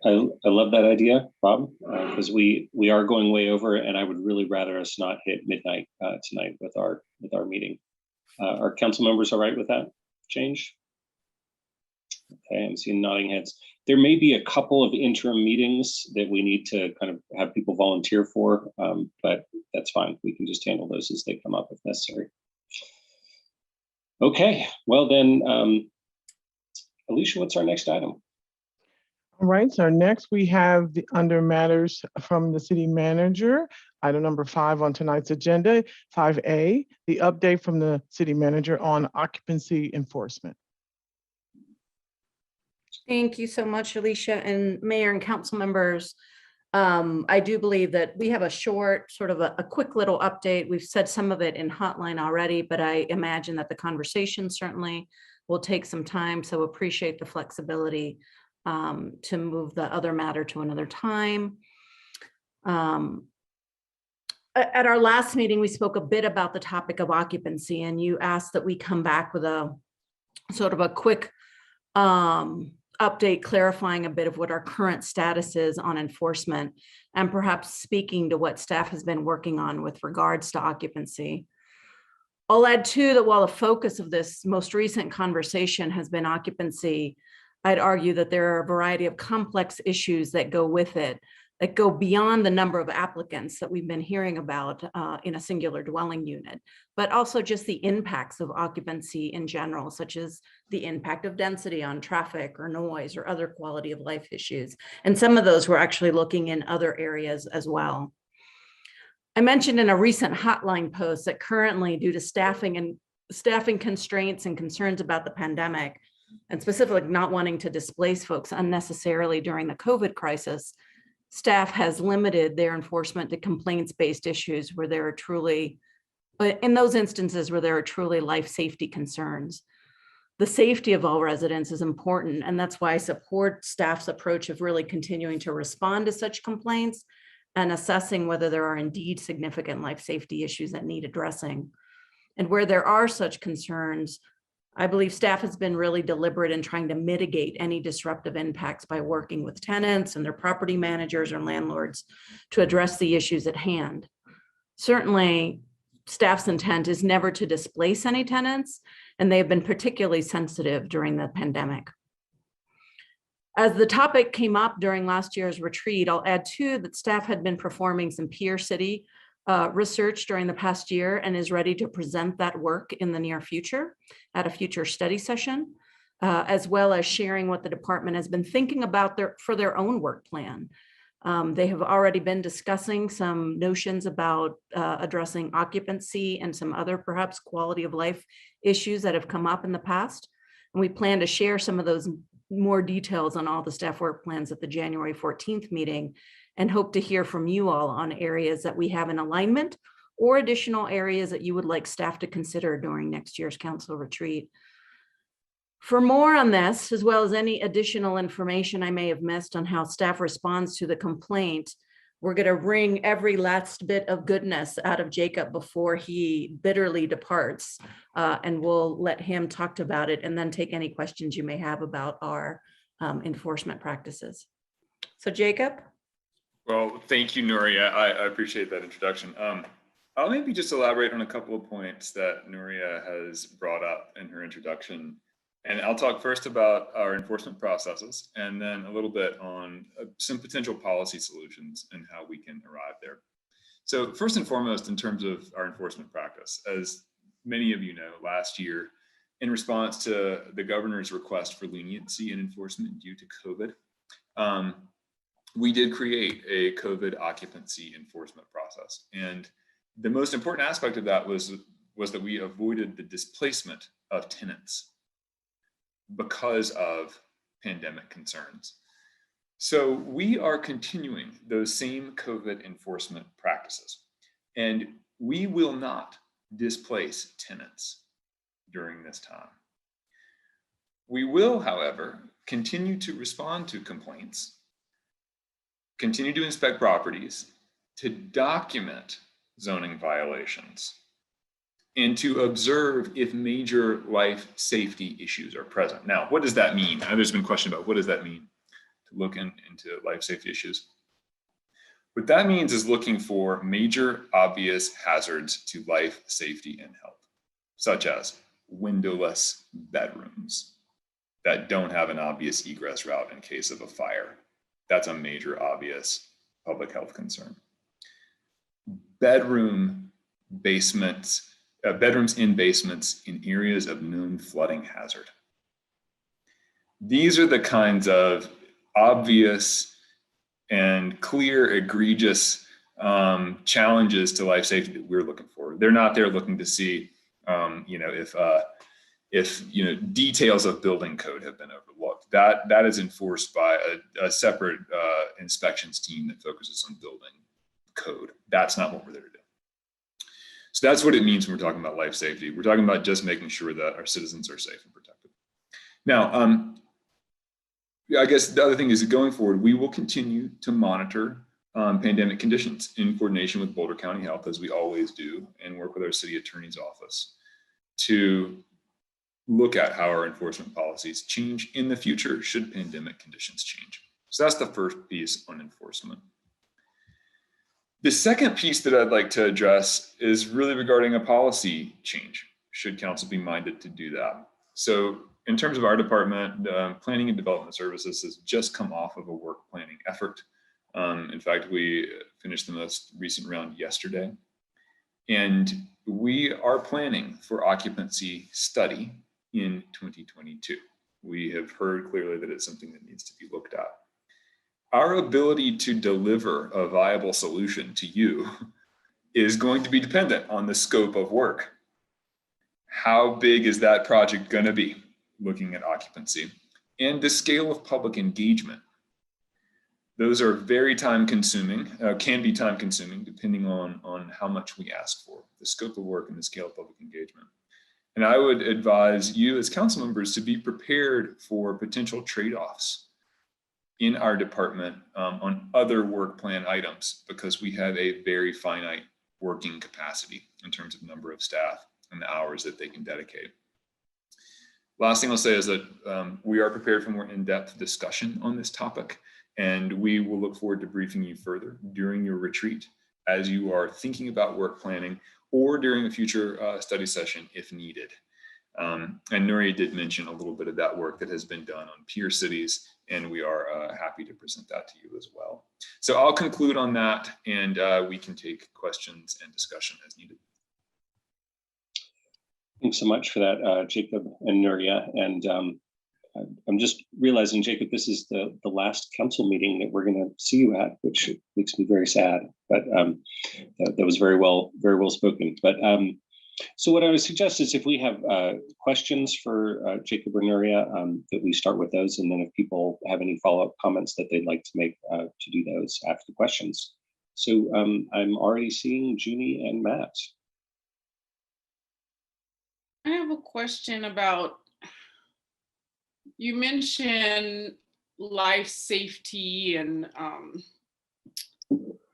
I love that idea, Bob, because we are going way over, and I would really rather us not hit midnight tonight with our meeting. Are council members all right with that change? Okay, I'm seeing nodding heads. There may be a couple of interim meetings that we need to kind of have people volunteer for, but that's fine. We can just handle those as they come up if necessary. Okay, well then, Alicia, what's our next item? All right, so next we have the under matters from the city manager. Item number 5 on tonight's agenda, 5A, the update from the city manager on occupancy enforcement. Thank you so much, Alicia, and Mayor and council members. I do believe that we have a short, sort of a quick little update. We've said some of it in hotline already, but I imagine that the conversation certainly will take some time. So appreciate the flexibility to move the other matter to another time. At our last meeting, we spoke a bit about the topic of occupancy, and you asked that we come back with a sort of a quick update clarifying a bit of what our current status is on enforcement, and perhaps speaking to what staff has been working on with regards to occupancy. I'll add too that while the focus of this most recent conversation has been occupancy, I'd argue that there are a variety of complex issues that go with it, that go beyond the number of applicants that we've been hearing about in a singular dwelling unit, but also just the impacts of occupancy in general, such as the impact of density on traffic or noise or other quality of life issues. And some of those we're actually looking in other areas as well. I mentioned in a recent hotline post that currently, due to staffing constraints and concerns about the pandemic, and specifically not wanting to displace folks unnecessarily during the COVID crisis, staff has limited their enforcement to complaints-based issues where there are truly, in those instances where there are truly life safety concerns. The safety of all residents is important, and that's why I support staff's approach of really continuing to respond to such complaints and assessing whether there are indeed significant life safety issues that need addressing. And where there are such concerns, I believe staff has been really deliberate in trying to mitigate any disruptive impacts by working with tenants and their property managers or landlords to address the issues at hand. Certainly, staff's intent is never to displace any tenants, and they have been particularly sensitive during the pandemic. As the topic came up during last year's retreat, I'll add too that staff had been performing some peer city research during the past year and is ready to present that work in the near future at a future study session, as well as sharing what the department has been thinking about for their own work plan. They have already been discussing some notions about addressing occupancy and some other perhaps quality of life issues that have come up in the past. And we plan to share some of those more details on all the staff work plans at the January 14th meeting, and hope to hear from you all on areas that we have in alignment or additional areas that you would like staff to consider during next year's council retreat. For more on this, as well as any additional information I may have missed on how staff responds to the complaint, we're going to wring every last bit of goodness out of Jacob before he bitterly departs, and we'll let him talk about it and then take any questions you may have about our enforcement practices. So Jacob? Well, thank you, Nuria. I appreciate that introduction. I'll maybe just elaborate on a couple of points that Nuria has brought up in her introduction. And I'll talk first about our enforcement processes and then a little bit on some potential policy solutions and how we can arrive there. So first and foremost, in terms of our enforcement practice, as many of you know, last year, in response to the governor's request for leniency in enforcement due to COVID, we did create a COVID occupancy enforcement process. And the most important aspect of that was that we avoided the displacement of tenants because of pandemic concerns. So we are continuing those same COVID enforcement practices, and we will not displace tenants during this time. We will, however, continue to respond to complaints, continue to inspect properties, to document zoning violations, and to observe if major life safety issues are present. Now, what does that mean? There's been a question about what does that mean to look into life safety issues. What that means is looking for major obvious hazards to life safety and health, such as windowless bedrooms that don't have an obvious egress route in case of a fire. That's a major obvious public health concern. Bedrooms in basements in areas of known flooding hazard. These are the kinds of obvious and clear, egregious challenges to life safety that we're looking for. They're not there looking to see, if details of building code have been overlooked. That is enforced by a separate inspections team that focuses on building code. That's not what we're there to do. So that's what it means when we're talking about life safety. We're talking about just making sure that our citizens are safe and protected. Now, I guess the other thing is that going forward, we will continue to monitor pandemic conditions in coordination with Boulder County Health, as we always do, and work with our city attorney's office to look at how our enforcement policies change in the future should pandemic conditions change. So that's the first piece on enforcement. The second piece that I'd like to address is really regarding a policy change, should council be minded to do that. So in terms of our department, Planning and Development Services has just come off of a work planning effort. In fact, we finished the most recent round yesterday. And we are planning for occupancy study in 2022. We have heard clearly that it's something that needs to be looked at. Our ability to deliver a viable solution to you is going to be dependent on the scope of work. How big is that project going to be, looking at occupancy, and the scale of public engagement? Those are very time consuming, can be time consuming, depending on how much we ask for, the scope of work and the scale of public engagement. And I would advise you as council members to be prepared for potential trade-offs in our department on other work plan items, because we have a very finite working capacity in terms of number of staff and the hours that they can dedicate. Last thing I'll say is that we are prepared for more in-depth discussion on this topic, and we will look forward to briefing you further during your retreat as you are thinking about work planning, or during a future study session if needed. And Nuria did mention a little bit of that work that has been done on peer cities, and we are happy to present that to you as well. So I'll conclude on that, and we can take questions and discussion as needed. Thanks so much for that, Jacob and Nuria. And I'm just realizing, Jacob, this is the last council meeting that we're going to see you at, which makes me very sad. But that was very well spoken. But so what I would suggest is if we have questions for Jacob or Nuria, that we start with those, and then if people have any follow-up comments that they'd like to make, to do those after the questions. So I'm already seeing Junie and Matt. I have a question about, you mentioned life safety and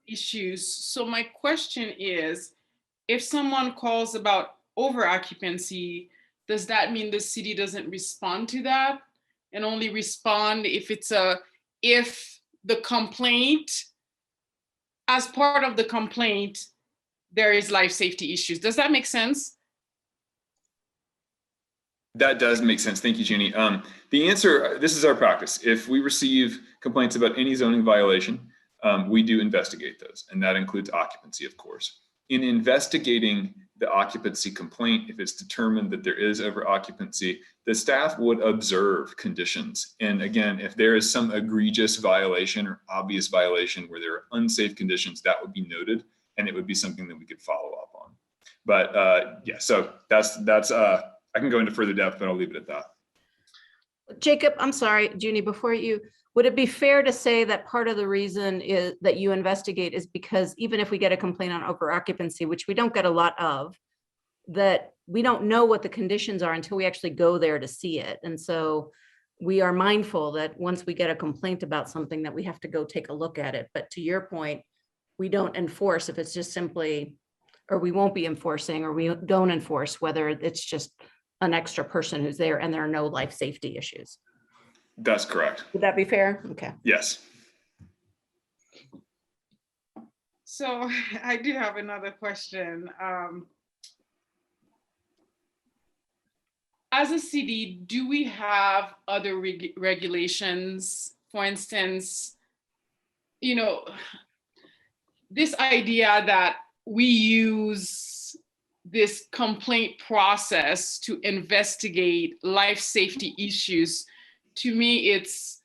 issues. So my question is, if someone calls about over occupancy, does that mean the city doesn't respond to that and only respond if if the complaint, as part of the complaint, there is life safety issues? Does that make sense? That does make sense. Thank you, Jeannie. The answer, this is our practice. If we receive complaints about any zoning violation, we do investigate those, and that includes occupancy, of course. In investigating the occupancy complaint, if it's determined that there is over occupancy, the staff would observe conditions. And again, if there is some egregious violation or obvious violation where there are unsafe conditions, that would be noted, and it would be something that we could follow up on. But yeah, so that's I can go into further depth, but I'll leave it at that. Jacob, I'm sorry, Junie, before you, would it be fair to say that part of the reason is that you investigate is because even if we get a complaint on over occupancy, which we don't get a lot of, that we don't know what the conditions are until we actually go there to see it. And so we are mindful that once we get a complaint about something that we have to go take a look at it. But to your point, we don't enforce if it's just simply, or we won't be enforcing, or we don't enforce whether it's just an extra person who's there and there are no life safety issues. That's correct. Would that be fair? Okay. Yes. So I do have another question. As a city, do we have other regulations? For instance, you know, this idea that we use this complaint process to investigate life safety issues, to me, it's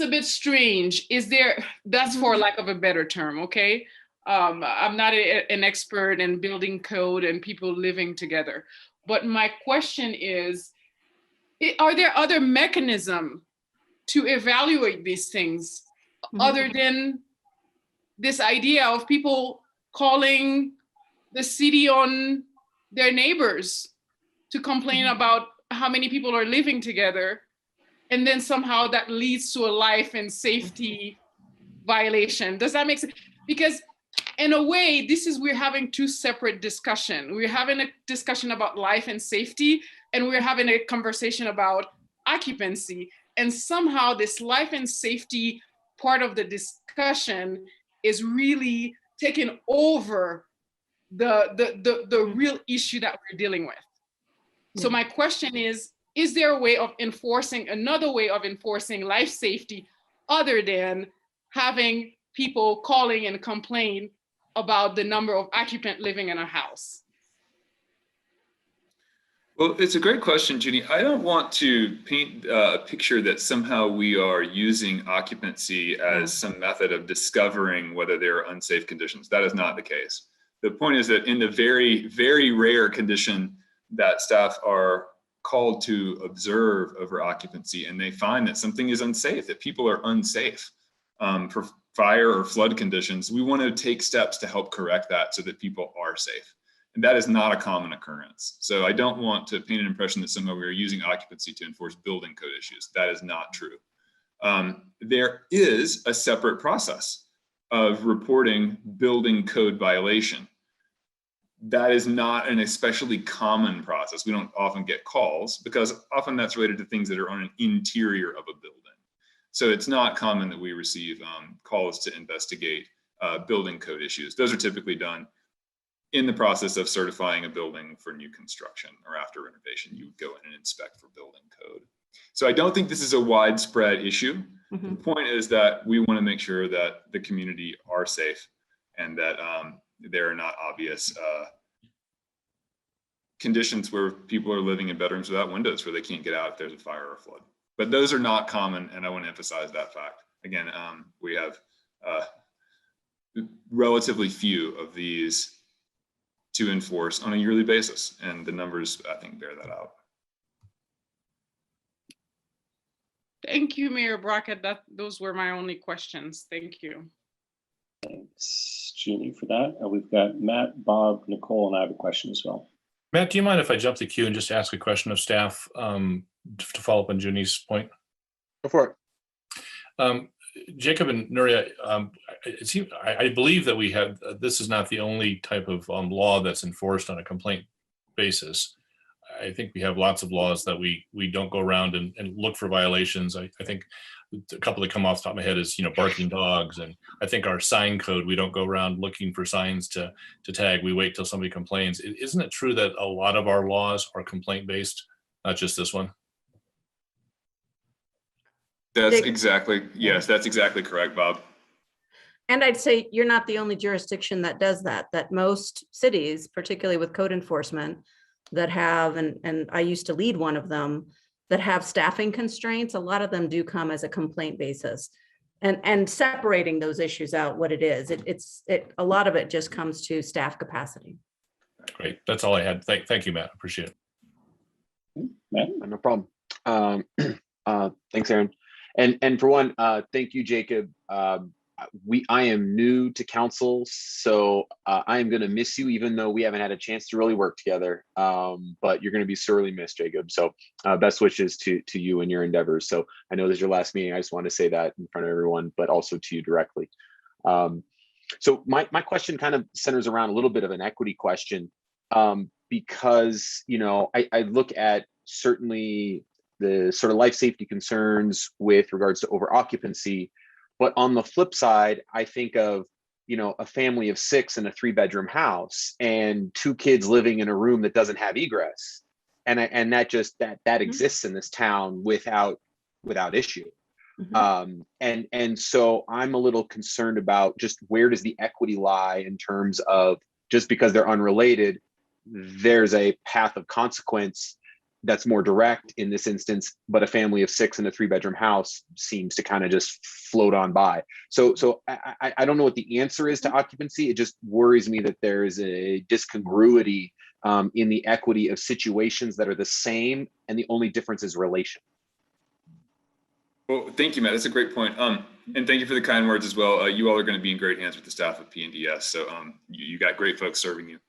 a bit strange. Is there, that's for lack of a better term, okay? I'm not an expert in building code and people living together, but my question is, are there other mechanisms to evaluate these things other than this idea of people calling the city on their neighbors to complain about how many people are living together, and then somehow that leads to a life and safety violation? Does that make sense? Because in a way, we're having two separate discussions. We're having a discussion about life and safety, and we're having a conversation about occupancy. And somehow this life and safety part of the discussion is really taking over the real issue that we're dealing with. So my question is there a way of enforcing, another way of enforcing life safety other than having people calling and complain about the number of occupants living in a house? Well, it's a great question, Judy. I don't want to paint a picture that somehow we are using occupancy as some method of discovering whether there are unsafe conditions. That is not the case. The point is that in the very, very rare condition that staff are called to observe over occupancy and they find that something is unsafe, that people are unsafe for fire or flood conditions, we want to take steps to help correct that so that people are safe. And that is not a common occurrence. So I don't want to paint an impression that somehow we are using occupancy to enforce building code issues. That is not true. There is a separate process of reporting building code violation. That is not an especially common process. We don't often get calls because often that's related to things that are on an interior of a building. So it's not common that we receive calls to investigate building code issues. Those are typically done in the process of certifying a building for new construction, or after renovation, you would go in and inspect for building code. So I don't think this is a widespread issue. The point is that we want to make sure that the community are safe and that there are not obvious conditions where people are living in bedrooms without windows where they can't get out if there's a fire or a flood. But those are not common, and I want to emphasize that fact. Again, we have relatively few of these to enforce on a yearly basis, and the numbers, I think, bear that out. Thank you, Mayor Brockett. Those were my only questions. Thank you. Thanks, Jeannie, for that. We've got Matt, Bob, Nicole, and I have a question as well. Matt, do you mind if I jump the queue and just ask a question of staff to follow up on Junie's point? Go for it. Jacob and Nuria, I believe that we have, this is not the only type of law that's enforced on a complaint basis. I think we have lots of laws that we don't go around and look for violations. I think a couple that come off the top of my head is, barking dogs. And I think our sign code, we don't go around looking for signs to tag. We wait till somebody complains. Isn't it true that a lot of our laws are complaint based not just this one. That's That's exactly correct, Bob. And I'd say you're not the only jurisdiction that does that, that most cities, particularly with code enforcement, that have, and I used to lead one of them, that have staffing constraints, a lot of them do come as a complaint basis. And separating those issues out, what it is, a lot of it just comes to staff capacity. Great. That's all I had. Thank you, Matt. Appreciate it. No problem. Thanks, Aaron. And for one, thank you, Jacob. I am new to council, so I am going to miss you, even though we haven't had a chance to really work together. But you're going to be sorely missed, Jacob. So best wishes to you and your endeavors. So I know this is your last meeting. I just want to say that in front of everyone, but also to you directly. So my question kind of centers around a little bit of an equity question, because I look at certainly the sort of life safety concerns with regards to over occupancy. But on the flip side, I think of, a family of 6 in a 3-bedroom house and 2 kids living in a room that doesn't have egress. And that exists in this town without issue. And so I'm a little concerned about just where does the equity lie in terms of, just because they're unrelated, there's a path of consequence that's more direct in this instance, but a family of 6 in a 3-bedroom house seems to kind of just float on by. So I don't know what the answer is to occupancy. It just worries me that there is a discongruity in the equity of situations that are the same, and the only difference is relation. Well, thank you, Matt. That's a great point. And thank you for the kind words as well. You all are going to be in great hands with the staff of PNDS. So you got great folks serving you.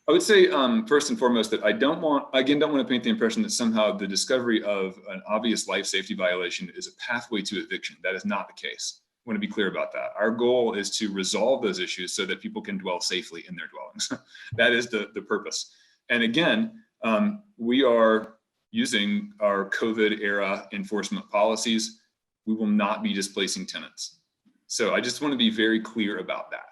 I would say first and foremost that I don't want to paint the impression that somehow the discovery of an obvious life safety violation is a pathway to eviction. That is not the case. I want to be clear about that. Our goal is to resolve those issues so that people can dwell safely in their dwellings. That is the purpose. And again, we are using our COVID era enforcement policies. We will not be displacing tenants. So I just want to be very clear about that.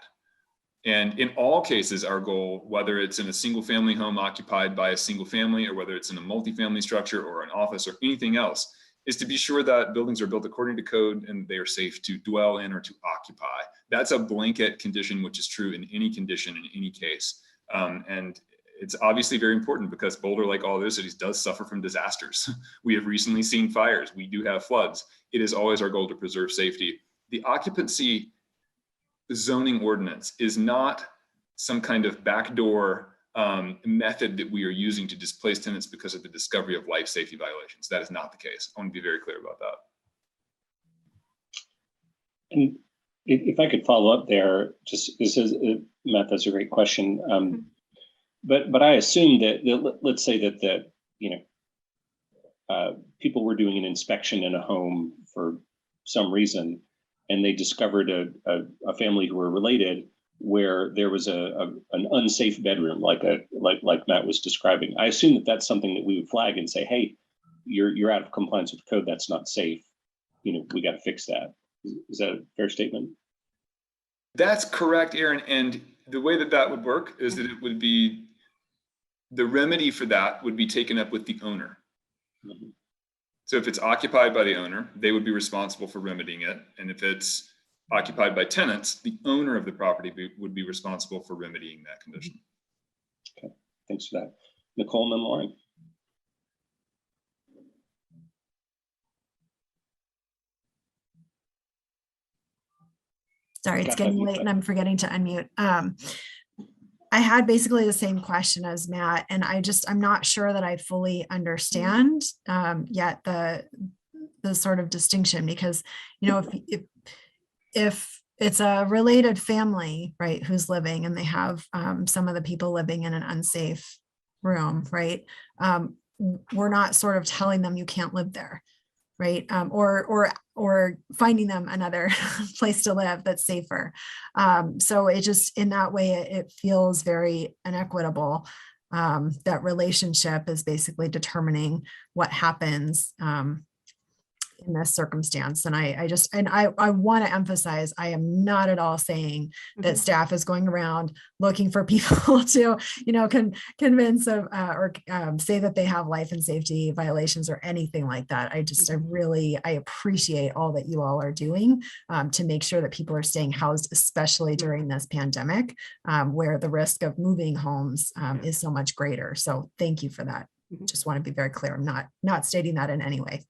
And in all cases, our goal, whether it's in a single family home occupied by a single family, or whether it's in a multifamily structure or an office or anything else, is to be sure that buildings are built according to code and they are safe to dwell in or to occupy. That's a blanket condition, which is true in any condition, in any case. And it's obviously very important because Boulder, like all other cities, does suffer from disasters. We have recently seen fires. We do have floods. It is always our goal to preserve safety. The occupancy zoning ordinance is not some kind of backdoor method that we are using to displace tenants because of the discovery of life safety violations. That is not the case. I want to be very clear about that. And if I could follow up there, just this is Matt, that's a great question. But I assume that let's say that people were doing an inspection in a home for some reason, and they discovered a family who were related where there was an unsafe bedroom, like Matt was describing. I assume that that's something that we would flag and say, hey, you're out of compliance with code. That's not safe. We got to fix that. Is that a fair statement? That's correct, Aaron. And the way that would work is that it would be, the remedy for that would be taken up with the owner. Mm-hmm. So if it's occupied by the owner, they would be responsible for remedying it. And if it's occupied by tenants, the owner of the property would be responsible for remedying that condition. Okay, thanks for that. Nicole and Lauren. Sorry, it's getting late and I'm forgetting to unmute. I had basically the same question as Matt, and I'm not sure that I fully understand yet the sort of distinction, because if it's a related family, right, who's living and they have some of the people living in an unsafe room, right, we're not sort of telling them you can't live there, right, or finding them another place to live that's safer. So it just, in that way, it feels very inequitable. That relationship is basically determining what happens in in this circumstance. And I want to emphasize, I am not at all saying that staff is going around looking for people to, convince of or say that they have life and safety violations or anything like that. I appreciate all that you all are doing to make sure that people are staying housed, especially during this pandemic, where the risk of moving homes is so much greater. So thank you for that. Just want to be very clear. I'm not stating that in any way.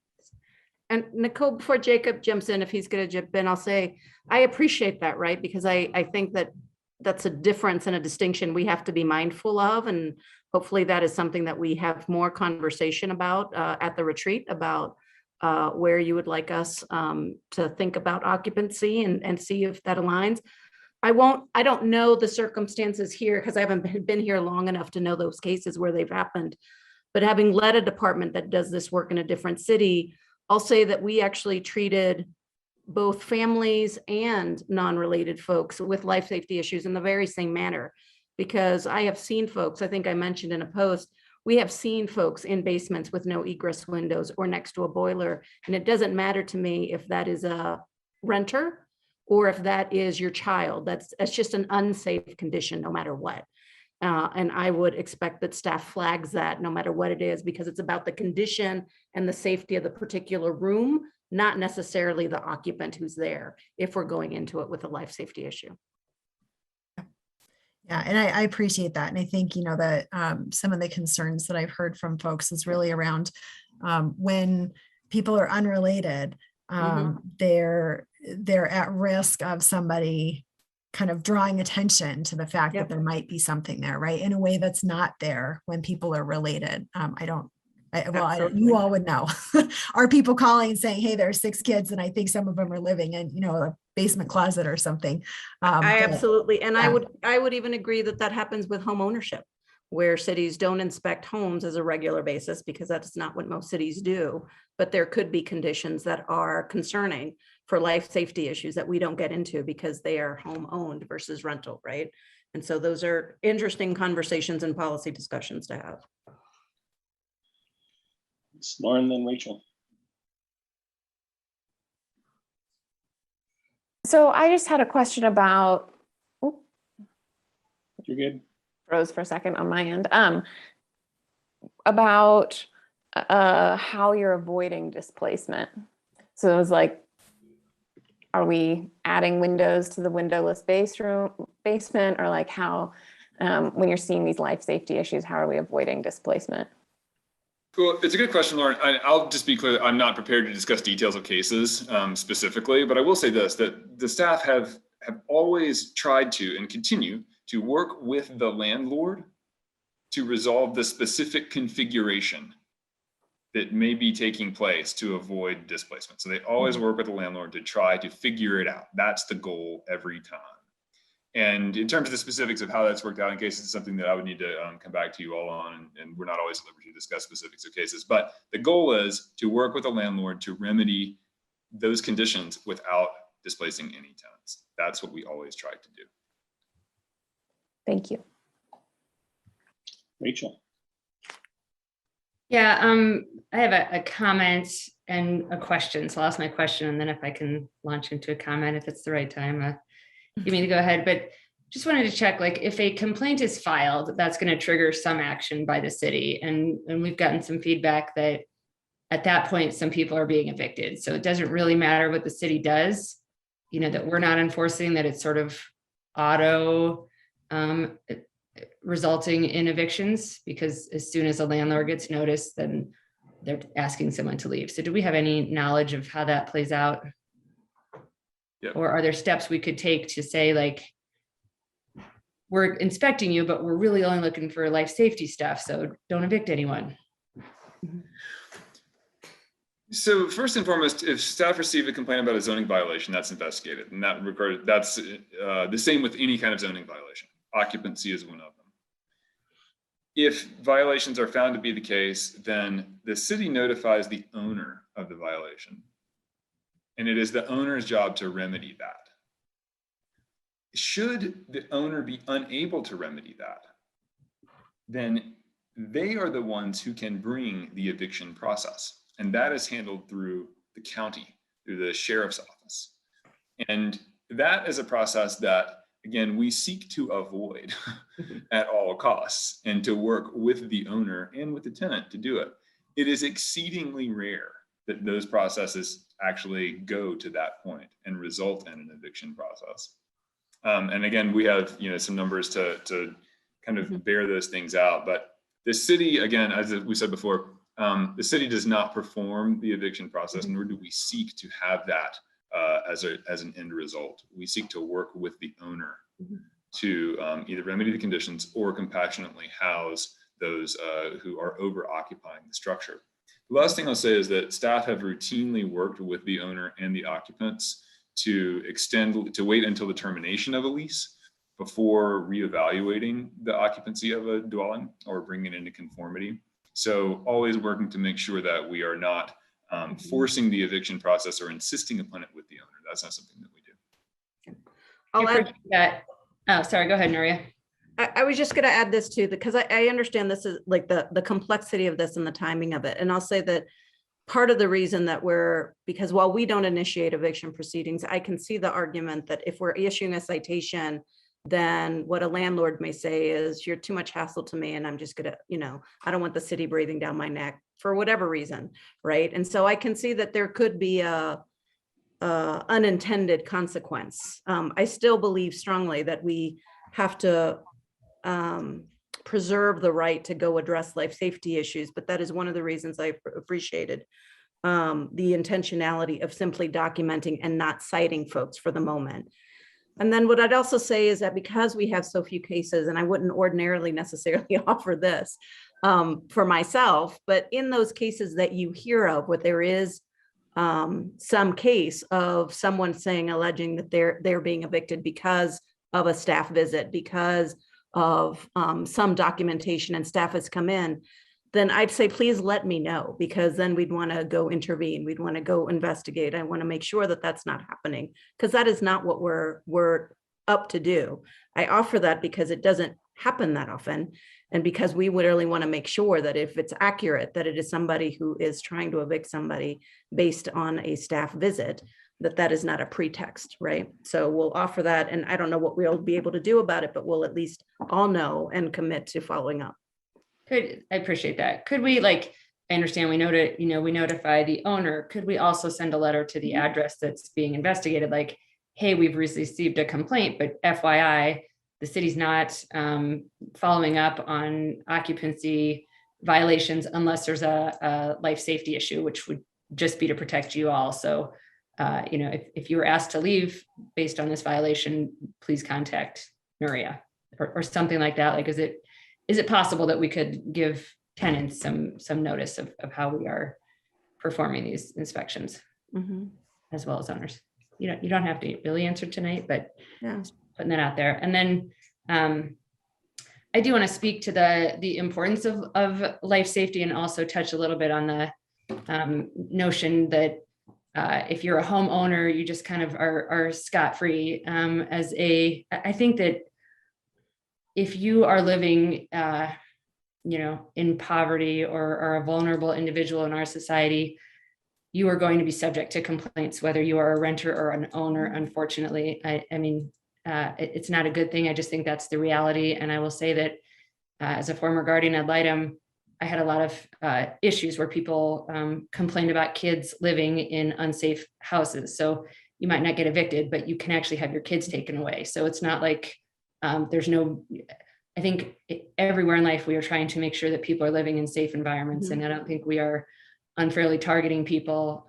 And Nicole, before Jacob jumps in, if he's going to jump in, I'll say, I appreciate that, right? Because I think that that's a difference and a distinction we have to be mindful of. And hopefully that is something that we have more conversation about at the retreat, about where you would like us to think about occupancy and see if that aligns. I don't know the circumstances here because I haven't been here long enough to know those cases where they've happened. But having led a department that does this work in a different city, I'll say that we actually treated both families and non-related folks with life safety issues in the very same manner. Because I have seen folks, I think I mentioned in a post, we have seen folks in basements with no egress windows or next to a boiler. And it doesn't matter to me if that is a renter or if that is your child. That's just an unsafe condition no matter what. And I would expect that staff flags that no matter what it is, because it's about the condition and the safety of the particular room, not necessarily the occupant who's there, if we're going into it with a life safety issue. Yeah, and I appreciate that. And I think, that some of the concerns that I've heard from folks is really around when people are unrelated, they're at risk of somebody kind of drawing attention to the fact that there might be something there, right? In a way that's not there when people are related. You all would know. Are people calling and saying, hey, there's 6 kids and I think some of them are living in, a basement closet or something? Absolutely. And yeah. I would even agree that happens with home ownership, where cities don't inspect homes as a regular basis because that's not what most cities do. But there could be conditions that are concerning for life safety issues that we don't get into because they are home owned versus rental, right? And so those are interesting conversations and policy discussions to have. It's Lauren, then Rachel. So I just had a question about, you're good. Froze for a second on my end, about how you're avoiding displacement. So it was like, are we adding windows to the windowless basement, or like how, when you're seeing these life safety issues, how are we avoiding displacement? Well, it's a good question, Lauren. I'll just be clear, I'm not prepared to discuss details of cases specifically, but I will say this, that the staff have always tried to and continue to work with the landlord to resolve the specific configuration that may be taking place to avoid displacement. So they always work with the landlord to try to figure it out. That's the goal every time. And in terms of the specifics of how that's worked out in cases, it's something that I would need to come back to you all on, and we're not always at liberty to discuss specifics of cases, but the goal is to work with the landlord to remedy those conditions without displacing any tenants. That's what we always try to do. Thank you. Rachel. Yeah, I have a comment and a question. So I'll ask my question, and then if I can launch into a comment, if it's the right time, give me to go ahead. But just wanted to check, like, if a complaint is filed, that's going to trigger some action by the city. And we've gotten some feedback that at that point, some people are being evicted. So it doesn't really matter what the city does, that we're not enforcing, that it's sort of auto resulting in evictions, because as soon as a landlord gets noticed, then they're asking someone to leave. So do we have any knowledge of how that plays out? Yep. Or are there steps we could take to say, like, we're inspecting you, but we're really only looking for life safety stuff, so don't evict anyone? So first and foremost, if staff receive a complaint about a zoning violation, that's investigated, and that's the same with any kind of zoning violation. Occupancy is one of them. If violations are found to be the case, then the city notifies the owner of the violation, and it is the owner's job to remedy that. Should the owner be unable to remedy that, then they are the ones who can bring the eviction process. And that is handled through the county, through the sheriff's office. And that is a process that, again, we seek to avoid at all costs, and to work with the owner and with the tenant to do it. It is exceedingly rare that those processes actually go to that point and result in an eviction process. And again, we have some numbers to kind of bear those things out. But the city, again, as we said before, the city does not perform the eviction process, nor do we seek to have that as an end result. We seek to work with the owner to either remedy the conditions or compassionately house those who are over occupying the structure. The last thing I'll say is that staff have routinely worked with the owner and the occupants to wait until the termination of a lease before reevaluating the occupancy of a dwelling or bringing it into conformity. So always working to make sure that we are not forcing the eviction process or insisting upon it with the owner. That's not something that we do. I'll add that. Oh, sorry, go ahead, Nuria. I was just going to add this too, because I understand this is like the complexity of this and the timing of it. And I'll say that part of the reason that because while we don't initiate eviction proceedings, I can see the argument that if we're issuing a citation, then what a landlord may say is, you're too much hassle to me, and I'm just gonna, I don't want the city breathing down my neck for whatever reason, right? And so I can see that there could be a unintended consequence. I still believe strongly that we have to preserve the right to go address life safety issues, but that is one of the reasons I appreciated the intentionality of simply documenting and not citing folks for the moment. And then what I'd also say is that because we have so few cases, and I wouldn't ordinarily necessarily offer this for myself, but in those cases that you hear of where there is some case of someone alleging that they're being evicted because of a staff visit, because of some documentation and staff has come in, then I'd say, please let me know, because then we'd want to go intervene. We'd want to go investigate. I want to make sure that that's not happening, because that is not what we're up to do. I offer that because it doesn't happen that often. And because we would really want to make sure that if it's accurate, that it is somebody who is trying to evict somebody based on a staff visit, that is not a pretext, right? So we'll offer that. And I don't know what we'll be able to do about it, but we'll at least all know and commit to following up. I appreciate that. Could we, I understand we notify the owner. Could we also send a letter to the address that's being investigated? Like, hey, we've received a complaint, but FYI, the city's not following up on occupancy violations unless there's a life safety issue, which would just be to protect you all. So, if you were asked to leave based on this violation, please contact Nuria or something like that. Like, is it possible that we could give tenants some notice of how we are performing these inspections as well as owners? You don't have to really answer tonight, but just putting that out there. And then I do want to speak to the importance of life safety, and also touch a little bit on the notion that if you're a homeowner, you just kind of are scot-free. I think that if you are living, in poverty or are a vulnerable individual in our society, you are going to be subject to complaints, whether you are a renter or an owner. Unfortunately, it's not a good thing. I just think that's the reality. And I will say that as a former guardian ad litem, I had a lot of issues where people complained about kids living in unsafe houses. So you might not get evicted, but you can actually have your kids taken away. So it's not like I think everywhere in life, we are trying to make sure that people are living in safe environments. And I don't think we are unfairly targeting people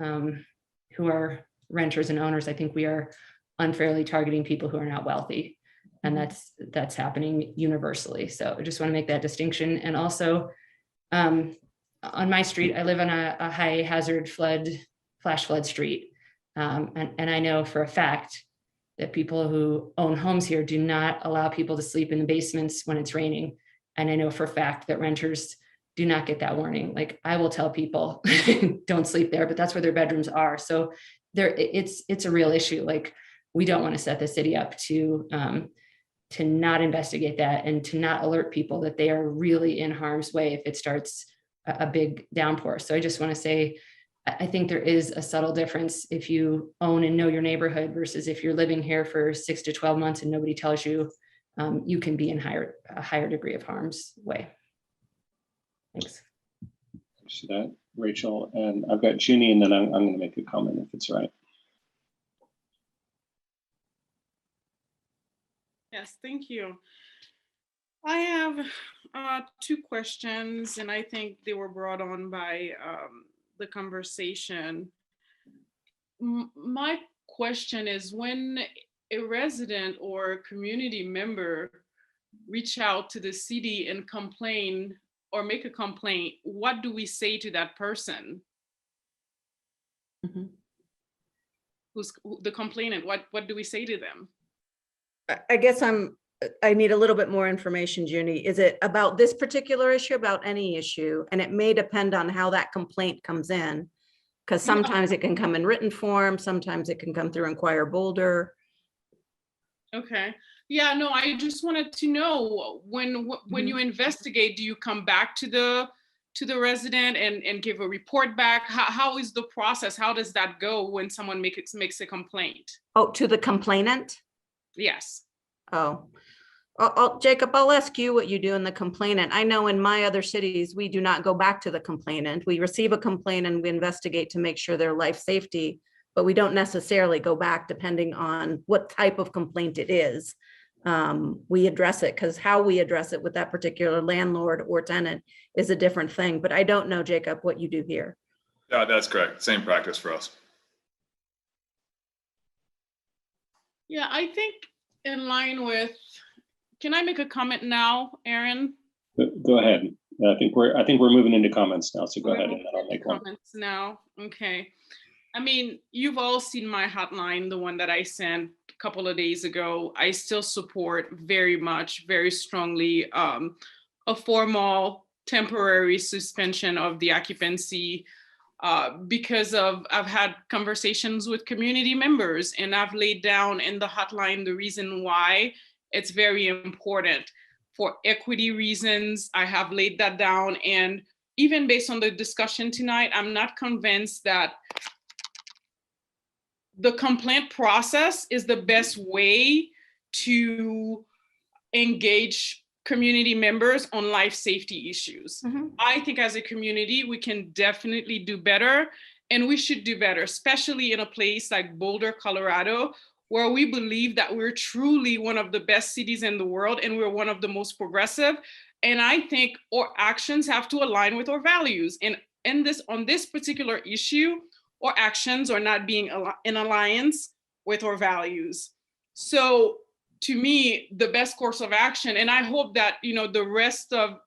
who are renters and owners. I think we are unfairly targeting people who are not wealthy. And that's happening universally. So I just want to make that distinction. And also on my street, I live on a high hazard flash flood street. And I know for a fact that people who own homes here do not allow people to sleep in the basements when it's raining. And I know for a fact that renters do not get that warning. Like, I will tell people, don't sleep there, but that's where their bedrooms are. So it's a real issue. Like, we don't want to set the city up to not investigate that and to not alert people that they are really in harm's way if it starts a big downpour. So I just want to say, I think there is a subtle difference if you own and know your neighborhood versus if you're living here for 6 to 12 months and nobody tells you, you can be in a higher degree of harm's way. Thanks. Thanks for that, Rachel. And I've got Junie, and then I'm going to make a comment if it's right. Yes, thank you. I have 2 questions, and I think they were brought on by the conversation. My question is, when a resident or a community member reach out to the city and complain or make a complaint, what do we say to that person? Mm-hmm. Who's the complainant? What do we say to them? I guess I need a little bit more information, Junie. Is it about this particular issue, about any issue? And it may depend on how that complaint comes in, because sometimes it can come in written form, sometimes it can come through Inquire Boulder. Okay. Yeah, no, I just wanted to know when you investigate, do you come back to the resident and give a report back? How is the process? How does that go when someone makes a complaint? Oh, to the complainant? Yes. Oh, Jacob, I'll ask you what you do in the complainant. I know in my other cities, we do not go back to the complainant. We receive a complaint and we investigate to make sure their life safety, but we don't necessarily go back depending on what type of complaint it is. We address it, because how we address it with that particular landlord or tenant is a different thing. But I don't know, Jacob, what you do here. Yeah, that's correct. Same practice for us. Yeah, I think in line with, can I make a comment now, Aaron? Go ahead. I think we're moving into comments now, so go ahead and I'll make one. Comments now. Okay. I mean, you've all seen my hotline, the one that I sent a couple of days ago. I still support very much, very strongly, a formal temporary suspension of the occupancy because I've had conversations with community members, and I've laid down in the hotline the reason why it's very important. For equity reasons, I have laid that down. And even based on the discussion tonight, I'm not convinced that the complaint process is the best way to engage community members on life safety issues. I think as a community, we can definitely do better, and we should do better, especially in a place like Boulder, Colorado, where we believe that we're truly one of the best cities in the world and we're one of the most progressive. And I think our actions have to align with our values. And on this particular issue, our actions are not being in alliance with our values. So to me, the best course of action, and I hope that, the rest of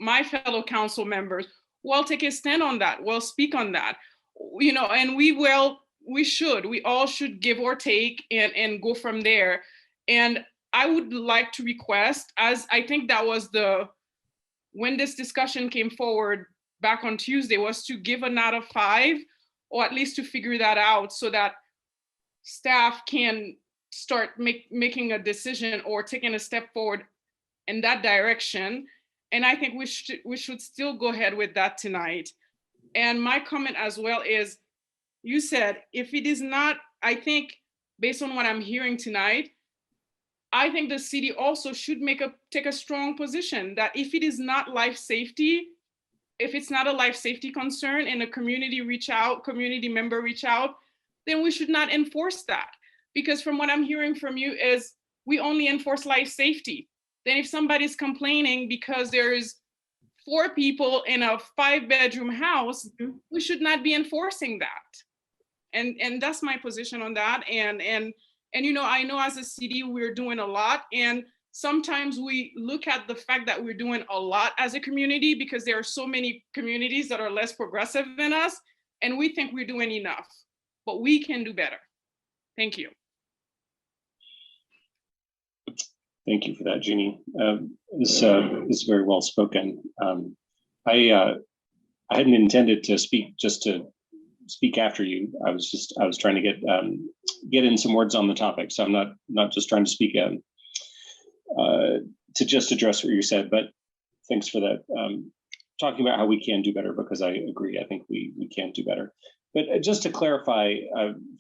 my fellow council members will take a stand on that, will speak on that, and we all should give our take and go from there. And I would like to request, as I think that was when this discussion came forward back on Tuesday, was to give an out of 5, or at least to figure that out so that staff can start making a decision or taking a step forward in that direction. And I think we should still go ahead with that tonight. And my comment as well is, you said, if it is not, I think based on what I'm hearing tonight, I think the city also should take a strong position that if it is not life safety, if it's not a life safety concern and a community member reach out, then we should not enforce that. Because from what I'm hearing from you is we only enforce life safety. Then if somebody's complaining because there's 4 people in a 5-bedroom house, we should not be enforcing that. And that's my position on that. And I know as a city, we're doing a lot. And sometimes we look at the fact that we're doing a lot as a community because there are so many communities that are less progressive than us. And we think we're doing enough, but we can do better. Thank you. Thank you for that, Jeannie. This is very well spoken. I hadn't intended to speak after you. I was trying to get in some words on the topic. So I'm not just trying to speak to just address what you said, but thanks for that, talking about how we can do better, because I agree. I think we can do better. But just to clarify,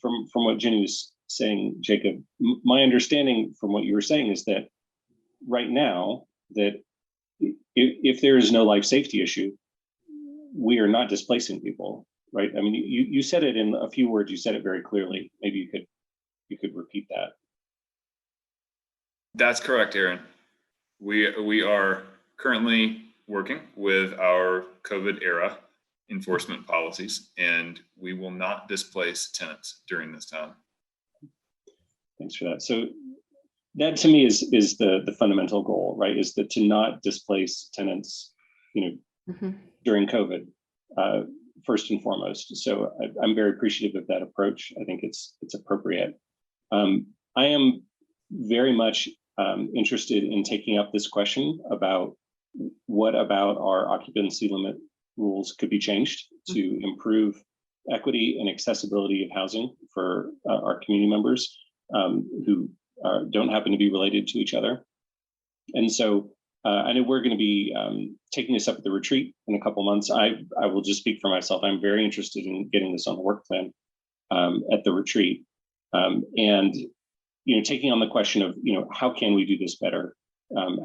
from what Jenny was saying, Jacob, my understanding from what you were saying is that right now, that if there is no life safety issue, we are not displacing people, right? I mean, you said it in a few words. You said it very clearly. Maybe you could repeat that. That's correct, Aaron. We are currently working with our COVID era enforcement policies, and we will not displace tenants during this time. Thanks for that. So that to me is the fundamental goal, right? Is that to not displace tenants, during COVID, first and foremost. So I'm very appreciative of that approach. I think it's appropriate. I am very much interested in taking up this question about what about our occupancy limit rules could be changed to improve equity and accessibility of housing for our community members who don't happen to be related to each other. And so I know we're going to be taking this up at the retreat in a couple months. I will just speak for myself. I'm very interested in getting this on the work plan at the retreat. And taking on the question of, how can we do this better?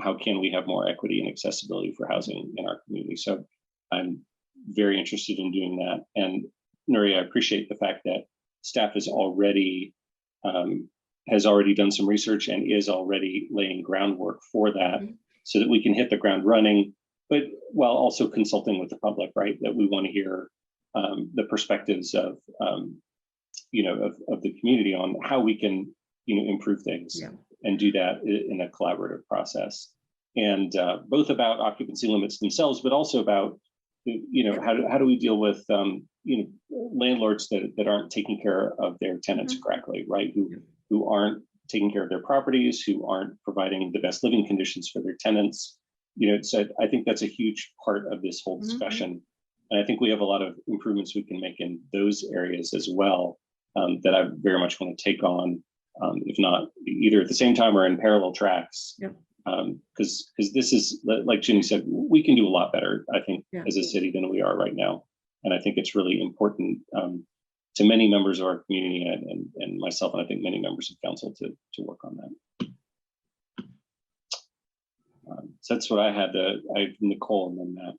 How can we have more equity and accessibility for housing in our community? So I'm very interested in doing that. And Nuri, I appreciate the fact that staff has already done some research and is already laying groundwork for that, so that we can hit the ground running, but while also consulting with the public, right? That we want to hear the perspectives of the community on how we can improve things and do that in a collaborative process. And both about occupancy limits themselves, but also about how do we deal with landlords that aren't taking care of their tenants correctly, right? Who aren't taking care of their properties, who aren't providing the best living conditions for their tenants. So I think that's a huge part of this whole discussion. And I think we have a lot of improvements we can make in those areas as well, that I very much want to take on, if not either at the same time or in parallel tracks. Because this is, like Ginny said, we can do a lot better, I think, as a city than we are right now. And I think it's really important to many members of our community and myself, and I think many members of council to work on that. So that's what I had. I have Nicole and then Matt.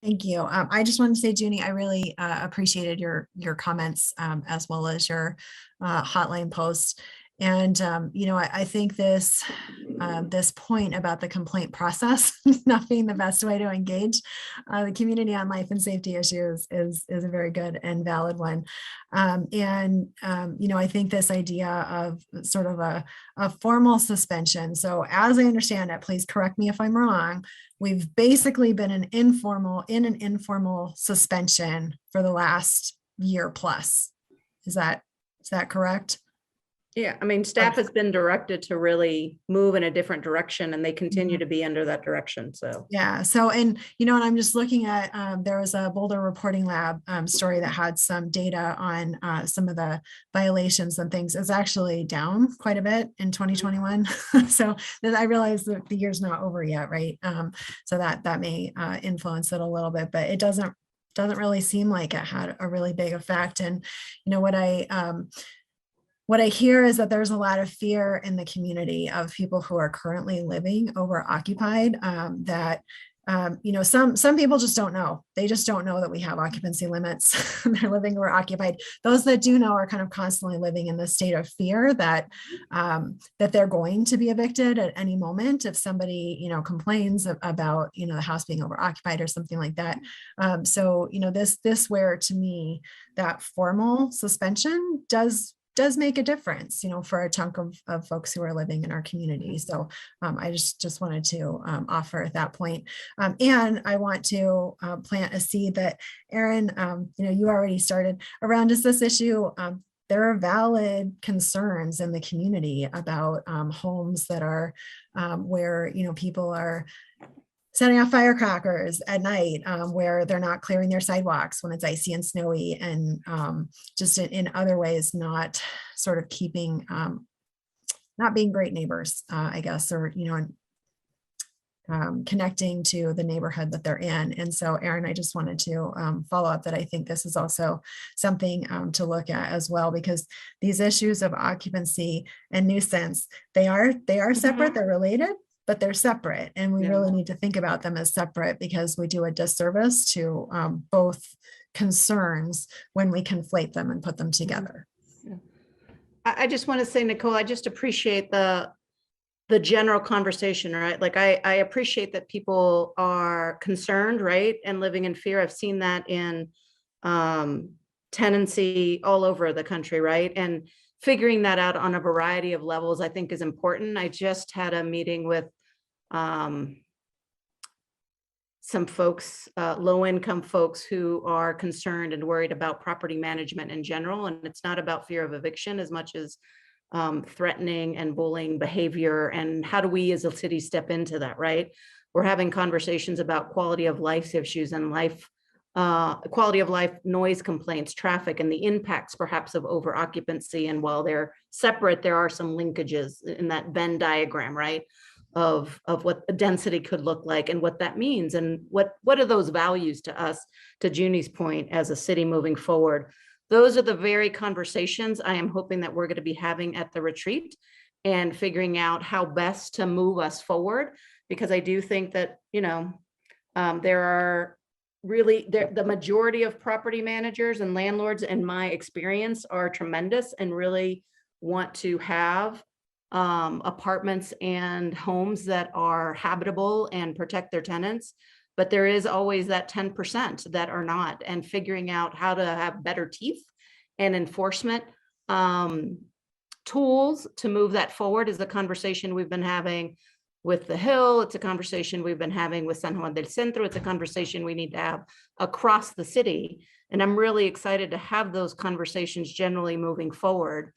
Thank you. I just wanted to say, Junie, I really appreciated your comments as well as your hotline post. And I think this point about the complaint process not being the best way to engage the community on life and safety issues is a very good and valid one. I think this idea of sort of a formal suspension. So as I understand it, please correct me if I'm wrong, we've basically been in an informal suspension for the last year plus. Is that correct? Yeah, I mean, staff has been directed to really move in a different direction, and they continue to be under that direction. So yeah. So, and I'm just looking at, there was a Boulder Reporting Lab story that had some data on some of the violations and things. It's actually down quite a bit in 2021. So I realize that the year's not over yet, right? So that may influence it a little bit, but it doesn't really seem like it had a really big effect. And what I hear is that there's a lot of fear in the community of people who are currently living over occupied, that some people just don't know. They just don't know that we have occupancy limits. They're living over occupied. Those that do know are kind of constantly living in the state of fear that they're going to be evicted at any moment if somebody complains about the house being over occupied or something like that. So this where to me that formal suspension does make a difference, for a chunk of folks who are living in our community. So I just wanted to offer at that point. And I want to plant a seed that, Aaron, you already started around just this issue. There are valid concerns in the community about homes that are where, people are setting off firecrackers at night, where they're not clearing their sidewalks when it's icy and snowy, and just in other ways not sort of keeping, not being great neighbors, I guess, or connecting to the neighborhood that they're in. And so, Aaron, I just wanted to follow up that I think this is also something to look at as well, because these issues of occupancy and nuisance, they are separate, they're related, but they're separate. And we really need to think about them as separate, because we do a disservice to both concerns when we conflate them and put them together. I just want to say, Nicole, I just appreciate the general conversation, right? Like I appreciate that people are concerned, right? And living in fear. I've seen that in tenancy all over the country, right? And figuring that out on a variety of levels, I think is important. I just had a meeting with some folks, low-income folks who are concerned and worried about property management in general. And it's not about fear of eviction as much as threatening and bullying behavior. And how do we as a city step into that, right? We're having conversations about quality of life issues and quality of life, noise complaints, traffic, and the impacts perhaps of over occupancy. And while they're separate, there are some linkages in that Venn diagram, right? Of what a density could look like and what that means. And what are those values to us, to Junie's point, as a city moving forward. Those are the very conversations I am hoping that we're going to be having at the retreat, and figuring out how best to move us forward. Because I do think that, there are really, the majority of property managers and landlords, in my experience, are tremendous and really want to have apartments and homes that are habitable and protect their tenants. But there is always that 10% that are not, and figuring out how to have better teeth and enforcement tools to move that forward is the conversation we've been having with the Hill. It's a conversation we've been having with San Juan del Centro. It's a conversation we need to have across the city. And I'm really excited to have those conversations generally moving forward,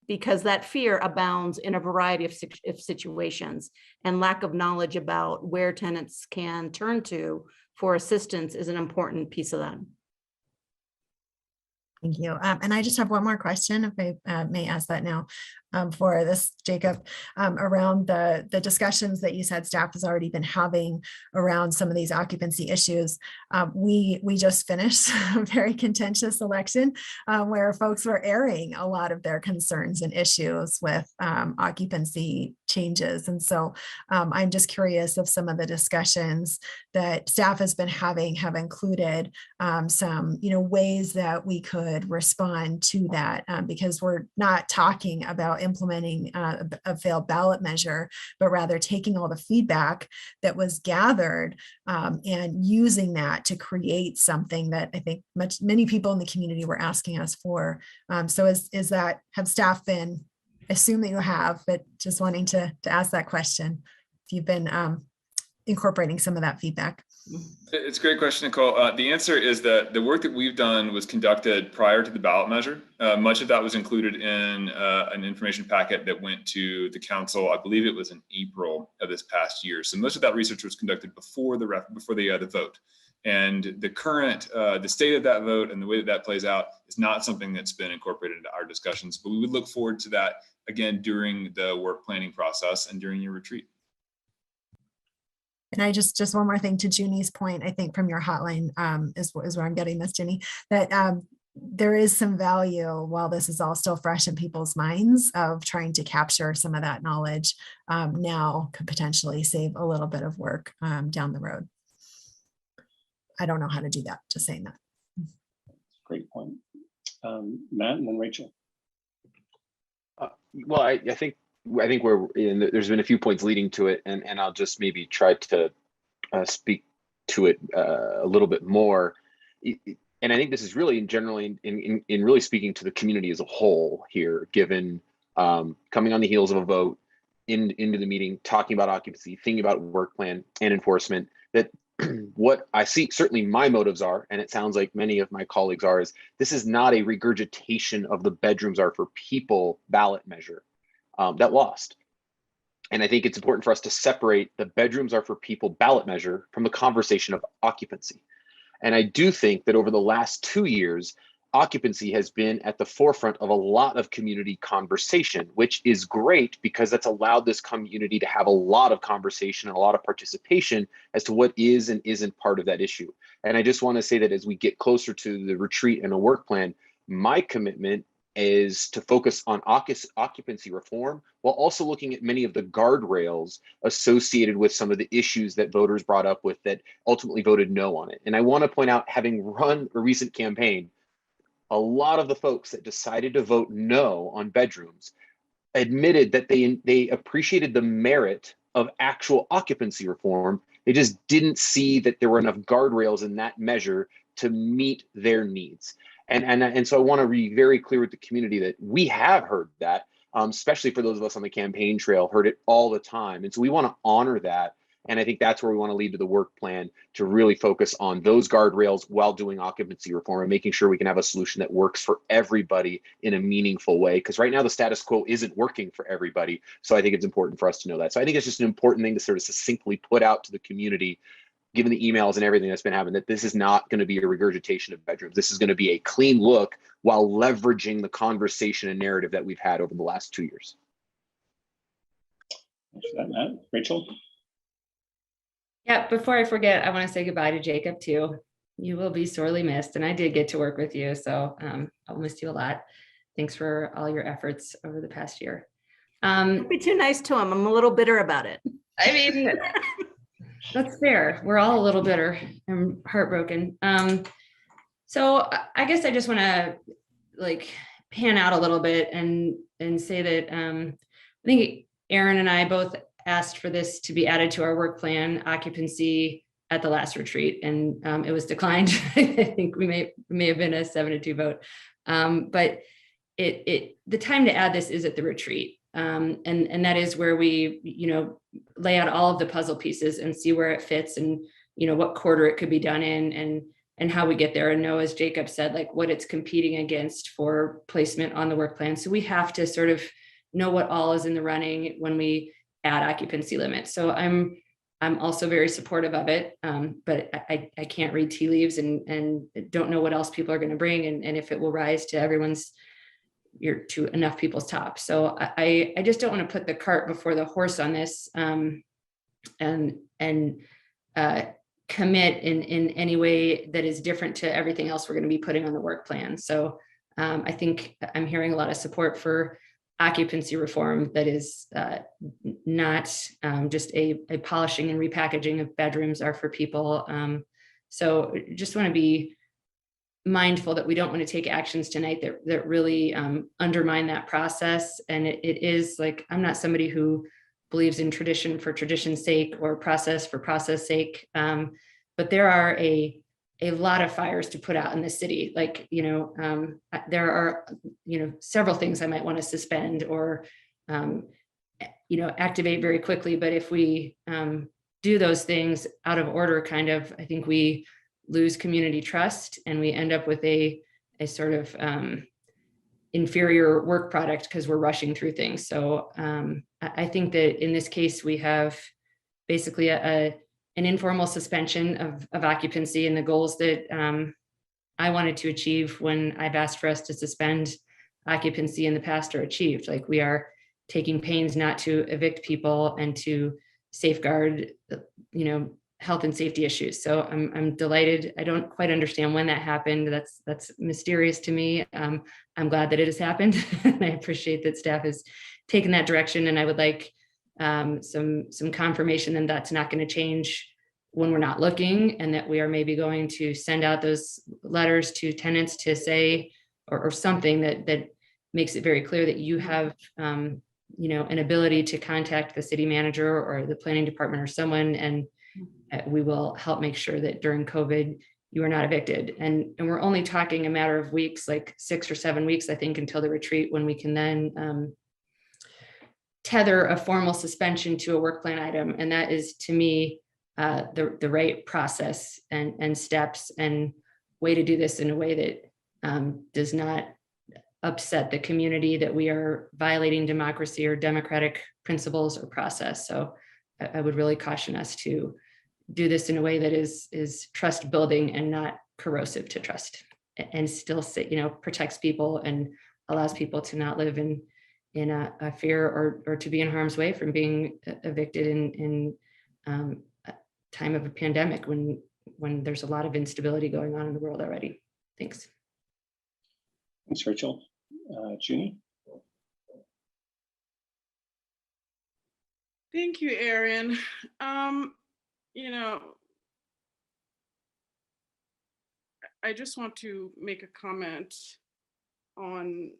because that fear abounds in a variety of situations, and lack of knowledge about where tenants can turn to for assistance is an important piece of that. Thank you. And I just have one more question, if I may ask that now, for this, Jacob, around the discussions that you said staff has already been having around some of these occupancy issues. We just finished a very contentious election where folks were airing a lot of their concerns and issues with occupancy changes. And so I'm just curious if some of the discussions that staff has been having have included some, ways that we could respond to that, because we're not talking about implementing a failed ballot measure, but rather taking all the feedback that was gathered and using that to create something that I think many people in the community were asking us for. So is that, have staff been, I assume that you have, but just wanting to ask that question, if you've been incorporating some of that feedback? It's a great question, Nicole. The answer is that the work that we've done was conducted prior to the ballot measure. Much of that was included in an information packet that went to the council. I believe it was in April of this past year. So most of that research was conducted before the vote. And the current, the state of that vote and the way that plays out is not something that's been incorporated into our discussions. But we would look forward to that again during the work planning process and during your retreat. And I just one more thing to Junie's point, I think from your hotline is where I'm getting this, Junie, that there is some value, while this is all still fresh in people's minds, of trying to capture some of that knowledge now could potentially save a little bit of work down the road. I don't know how to do that, just saying that. Great point. Matt and then Rachel. Well, I think we're in, there's been a few points leading to it, and I'll just maybe try to speak to it a little bit more. And I think this is really generally in really speaking to the community as a whole here, given coming on the heels of a vote into the meeting, talking about occupancy, thinking about work plan and enforcement, that what I see, certainly my motives are, and it sounds like many of my colleagues are, is this is not a regurgitation of the bedrooms are for people ballot measure. That lost. And I think it's important for us to separate the bedrooms are for people ballot measure from the conversation of occupancy. And I do think that over the last 2 years, occupancy has been at the forefront of a lot of community conversation, which is great because that's allowed this community to have a lot of conversation and a lot of participation as to what is and isn't part of that issue. And I just want to say that as we get closer to the retreat and a work plan, my commitment is to focus on occupancy reform while also looking at many of the guardrails associated with some of the issues that voters brought up with that ultimately voted no on it. And I want to point out, having run a recent campaign, a lot of the folks that decided to vote no on bedrooms admitted that they appreciated the merit of actual occupancy reform. They just didn't see that there were enough guardrails in that measure to meet their needs. And so I want to be very clear with the community that we have heard that, especially for those of us on the campaign trail, heard it all the time. And so we want to honor that. And I think that's where we want to lead to the work plan, to really focus on those guardrails while doing occupancy reform and making sure we can have a solution that works for everybody in a meaningful way. Because right now the status quo isn't working for everybody. So I think it's important for us to know that. So I think it's just an important thing to sort of succinctly put out to the community, given the emails and everything that's been happening, that this is not going to be a regurgitation of bedrooms. This is going to be a clean look while leveraging the conversation and narrative that we've had over the last 2 years. Thanks for that, Matt. Rachel? Yeah, before I forget, I want to say goodbye to Jacob too. You will be sorely missed, and I did get to work with you, so I'll miss you a lot. Thanks for all your efforts over the past year. Don't be too nice to him. I'm a little bitter about it. I mean, that's fair. We're all a little bitter. I'm heartbroken. So I guess I just want to pan out a little bit and say that I think Aaron and I both asked for this to be added to our work plan, occupancy, at the last retreat, and it was declined. I think we may have been a 7-2 vote, but the time to add this is at the retreat, and that is where we lay out all of the puzzle pieces and see where it fits, and what quarter it could be done in, and how we get there, and know, as Jacob said, like what it's competing against for placement on the work plan. So we have to sort of know what all is in the running when we add occupancy limits. So I'm also very supportive of it, but I can't read tea leaves and don't know what else people are going to bring, and if it will rise to to enough people's top. So I just don't want to put the cart before the horse on this, and commit in any way that is different to everything else we're going to be putting on the work plan. So I think I'm hearing a lot of support for occupancy reform that is not just a polishing and repackaging of bedrooms are for people. So just want to be mindful that we don't want to take actions tonight that really undermine that process. And it is like, I'm not somebody who believes in tradition for tradition's sake or process for process sake. But there are a lot of fires to put out in the city. There are, several things I might want to suspend or, activate very quickly. But if we do those things out of order, I think we lose community trust and we end up with a sort of inferior work product because we're rushing through things. So I think that in this case, we have basically an informal suspension of occupancy, and the goals that I wanted to achieve when I've asked for us to suspend occupancy in the past are achieved. Like, we are taking pains not to evict people and to safeguard, health and safety issues. So I'm delighted. I don't quite understand when that happened. That's mysterious to me. I'm glad that it has happened. And I appreciate that staff has taken that direction. And I would like some confirmation that that's not going to change when we're not looking, and that we are maybe going to send out those letters to tenants to say, or something that makes it very clear that you have an ability to contact the city manager or the planning department or someone, and we will help make sure that during COVID you are not evicted. And we're only talking a matter of weeks, like 6 or 7 weeks, I think, until the retreat, when we can then tether a formal suspension to a work plan item. And that is, to me, the right process and steps and way to do this in a way that does not upset the community, that we are violating democracy or democratic principles or process. So I would really caution us to do this in a way that is trust building and not corrosive to trust. and still sit, protects people and allows people to not live in a fear or to be in harm's way from being evicted in a time of a pandemic when there's a lot of instability going on in the world already. Thanks. Thanks, Rachel. Junie? Thank you, Aaron. I just want to make a comment on,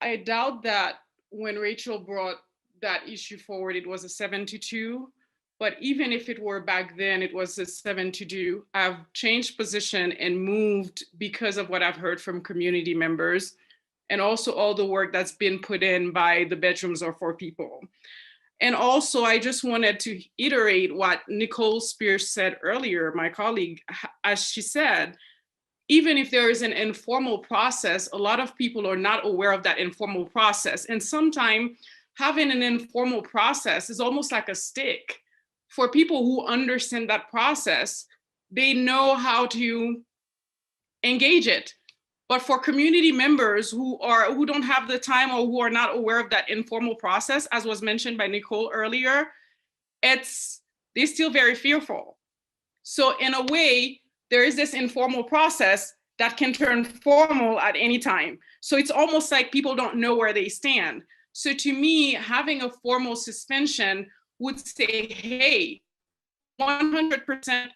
I doubt that when Rachel brought that issue forward, it was a 7-2, but even if it were back then, it was a 7-2. I've changed position and moved because of what I've heard from community members and also all the work that's been put in by the Bedrooms Are For People. And also, I just wanted to iterate what Nicole Spears said earlier, my colleague, as she said, even if there is an informal process, a lot of people are not aware of that informal process. And sometimes having an informal process is almost like a stick. For people who understand that process, they know how to engage it. But for community members who don't have the time or who are not aware of that informal process, as was mentioned by Nicole earlier, they're still very fearful. So in a way, there is this informal process that can turn formal at any time. So it's almost like people don't know where they stand. So to me, having a formal suspension would say, hey, 100%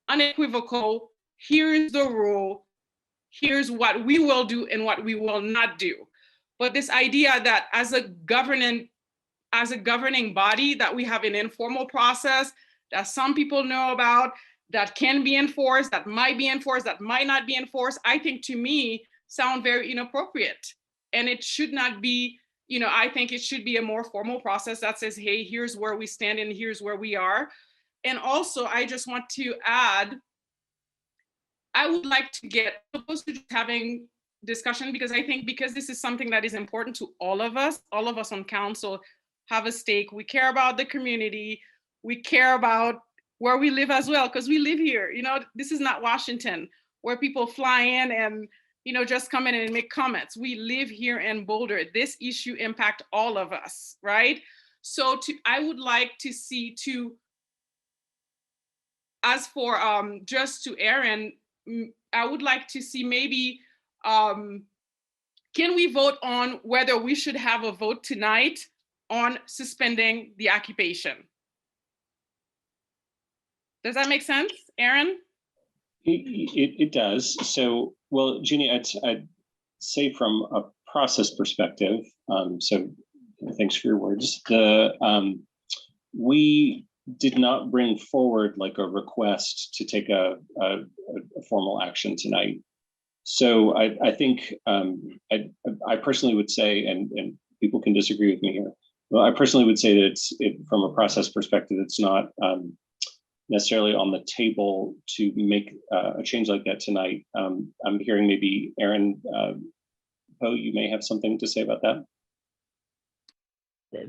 unequivocal, here's the rule, here's what we will do and what we will not do. But this idea that as a governing body, that we have an informal process that some people know about, that can be enforced, that might be enforced, that might not be enforced, I think to me sound very inappropriate. And it should not be, I think it should be a more formal process that says, hey, here's where we stand and here's where we are. And also, I just want to add, I would like to get opposed to just having discussion, because I think because this is something that is important to all of us on council have a stake. We care about the community. We care about where we live as well, because we live here. This is not Washington where people fly in and just come in and make comments. We live here in Boulder. This issue impact all of us, right? So I would like to see as for just to Aaron, I would like to see maybe, can we vote on whether we should have a vote tonight on suspending the occupation? Does that make sense, Aaron? It does. So, well, Jeannie, I'd say from a process perspective, so thanks for your words. We did not bring forward like a request to take a formal action tonight. So I think I personally would say, and people can disagree with me here, well, I personally would say that from a process perspective, it's not necessarily on the table to make a change like that tonight. I'm hearing maybe Aaron Poe, you may have something to say about that.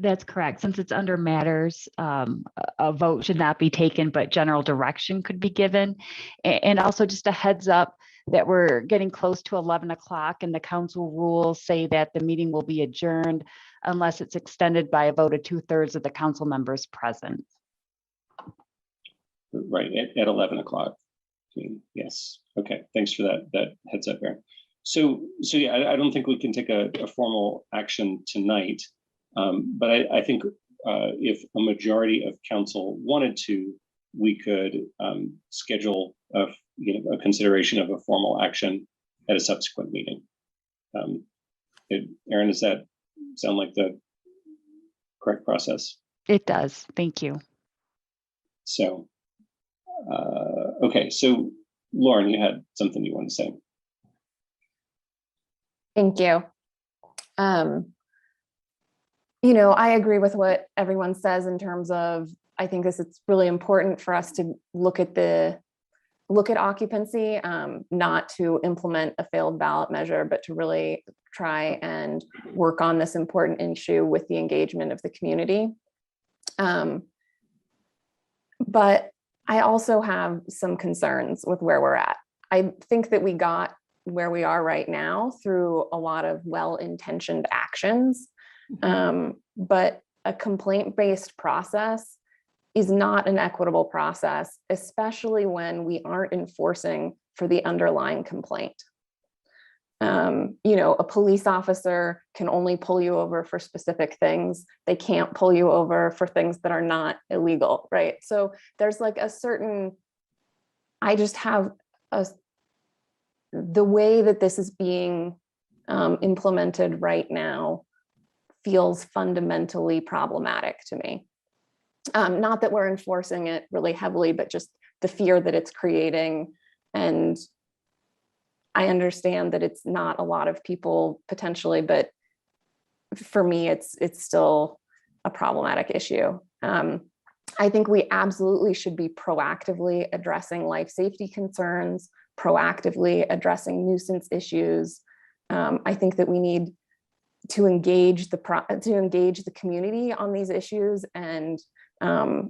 That's correct. Since it's under matters, a vote should not be taken, but general direction could be given. And also just a heads up that we're getting close to 11 o'clock and the council rules say that the meeting will be adjourned unless it's extended by a vote of 2/3 of the council members present. Right, at 11 o'clock. Yes, okay, thanks for that heads up, Aaron. So yeah, I don't think we can take a formal action tonight. But I think if a majority of council wanted to, we could schedule a consideration of a formal action at a subsequent meeting. Aaron, does that sound like the correct process? It does. Thank you. So, okay. So, Lauren, you had something you want to say. Thank you. I agree with what everyone says in terms of, I think it's really important for us to look at occupancy, not to implement a failed ballot measure, but to really try and work on this important issue with the engagement of the community. But I also have some concerns with where we're at. I think that we got where we are right now through a lot of well-intentioned actions, but a complaint-based process is not an equitable process, especially when we aren't enforcing for the underlying complaint. A police officer can only pull you over for specific things. They can't pull you over for things that are not illegal, right? So there's like a certain, I just have the way that this is being implemented right now feels fundamentally problematic to me. Not that we're enforcing it really heavily, but just the fear that it's creating. And I understand that it's not a lot of people potentially, but for me, it's still a problematic issue. I think we absolutely should be proactively addressing life safety concerns, proactively addressing nuisance issues. I think that we need to engage the community on these issues and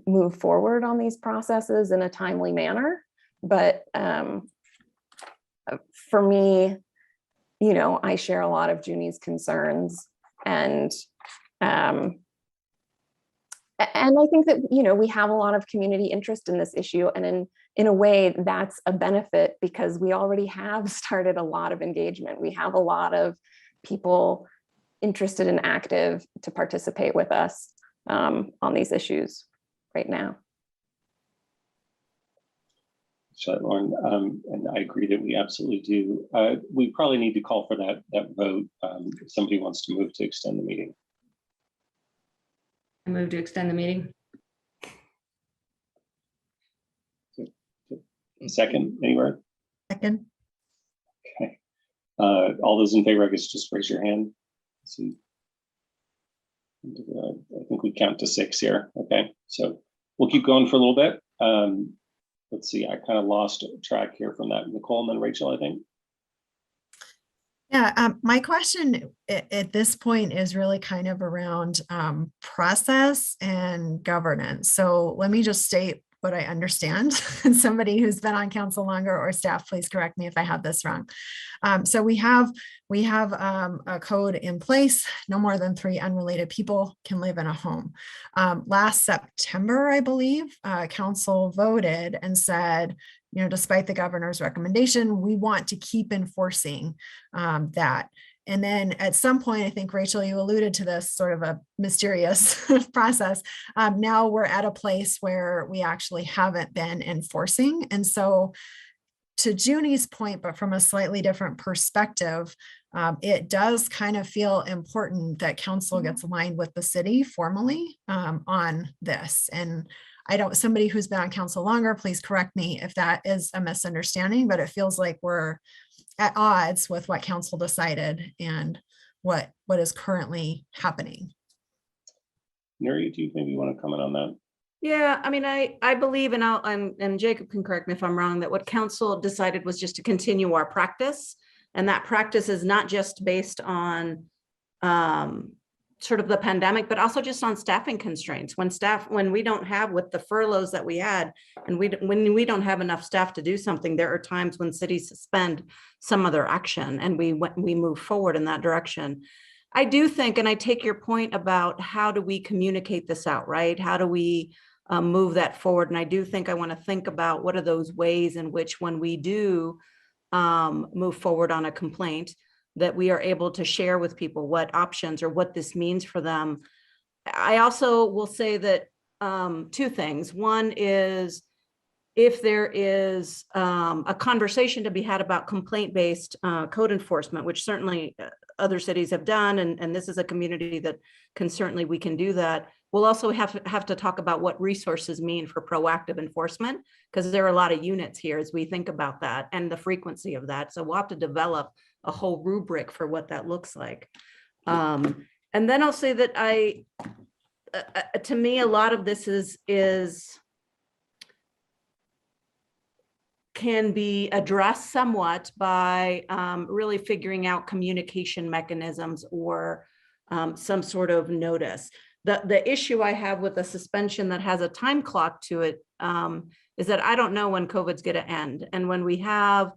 move forward on these processes in a timely manner. But for me, I share a lot of Junie's concerns, and I think that we have a lot of community interest in this issue, and in a way that's a benefit because we already have started a lot of engagement. We have a lot of people interested and active to participate with us on these issues right now. So, Lauren, and I agree that we absolutely do. We probably need to call for that vote. If somebody wants to move to extend the meeting. I move to extend the meeting. Second, anywhere? Second. Okay. All those in favor, I guess just raise your hand. Let's see. I think we count to 6 here. Okay, so we'll keep going for a little bit. Let's see, I kind of lost track here from that. Nicole and then Rachel, I think. Yeah, my question at this point is really kind of around process and governance. So let me just state what I understand. And somebody who's been on council longer or staff, please correct me if I have this wrong. So we have a code in place. No more than 3 unrelated people can live in a home. Last September, I believe, council voted and said, despite the governor's recommendation, we want to keep enforcing that. And then at some point, I think, Rachel, you alluded to this sort of a mysterious process. Now we're at a place where we actually haven't been enforcing. And so to Junie's point, but from a slightly different perspective, it does kind of feel important that council gets aligned with the city formally on this. And somebody who's been on council longer, please correct me if that is a misunderstanding, but it feels like we're at odds with what council decided and what is currently happening. Mary, do you maybe want to comment on that? Yeah, I mean, I believe, and Jacob can correct me if I'm wrong, that what council decided was just to continue our practice. And that practice is not just based on sort of the pandemic, but also just on staffing constraints. When we don't have, with the furloughs that we had, and when we don't have enough staff to do something, there are times when cities suspend some of their action and we move forward in that direction. I do think, and I take your point about how do we communicate this out, right? How do we move that forward? And I do think I want to think about what are those ways in which when we do move forward on a complaint, that we are able to share with people what options or what this means for them. I also will say that 2 things. One is, if there is a conversation to be had about complaint-based code enforcement, which certainly other cities have done, and this is a community that we can do that. We'll also have to talk about what resources mean for proactive enforcement, because there are a lot of units here as we think about that and the frequency of that. So we'll have to develop a whole rubric for what that looks like. And then I'll say that to me, a lot of this can be addressed somewhat by really figuring out communication mechanisms or some sort of notice. the issue I have with a suspension that has a time clock to it is that I don't know when COVID's going to end. And when we have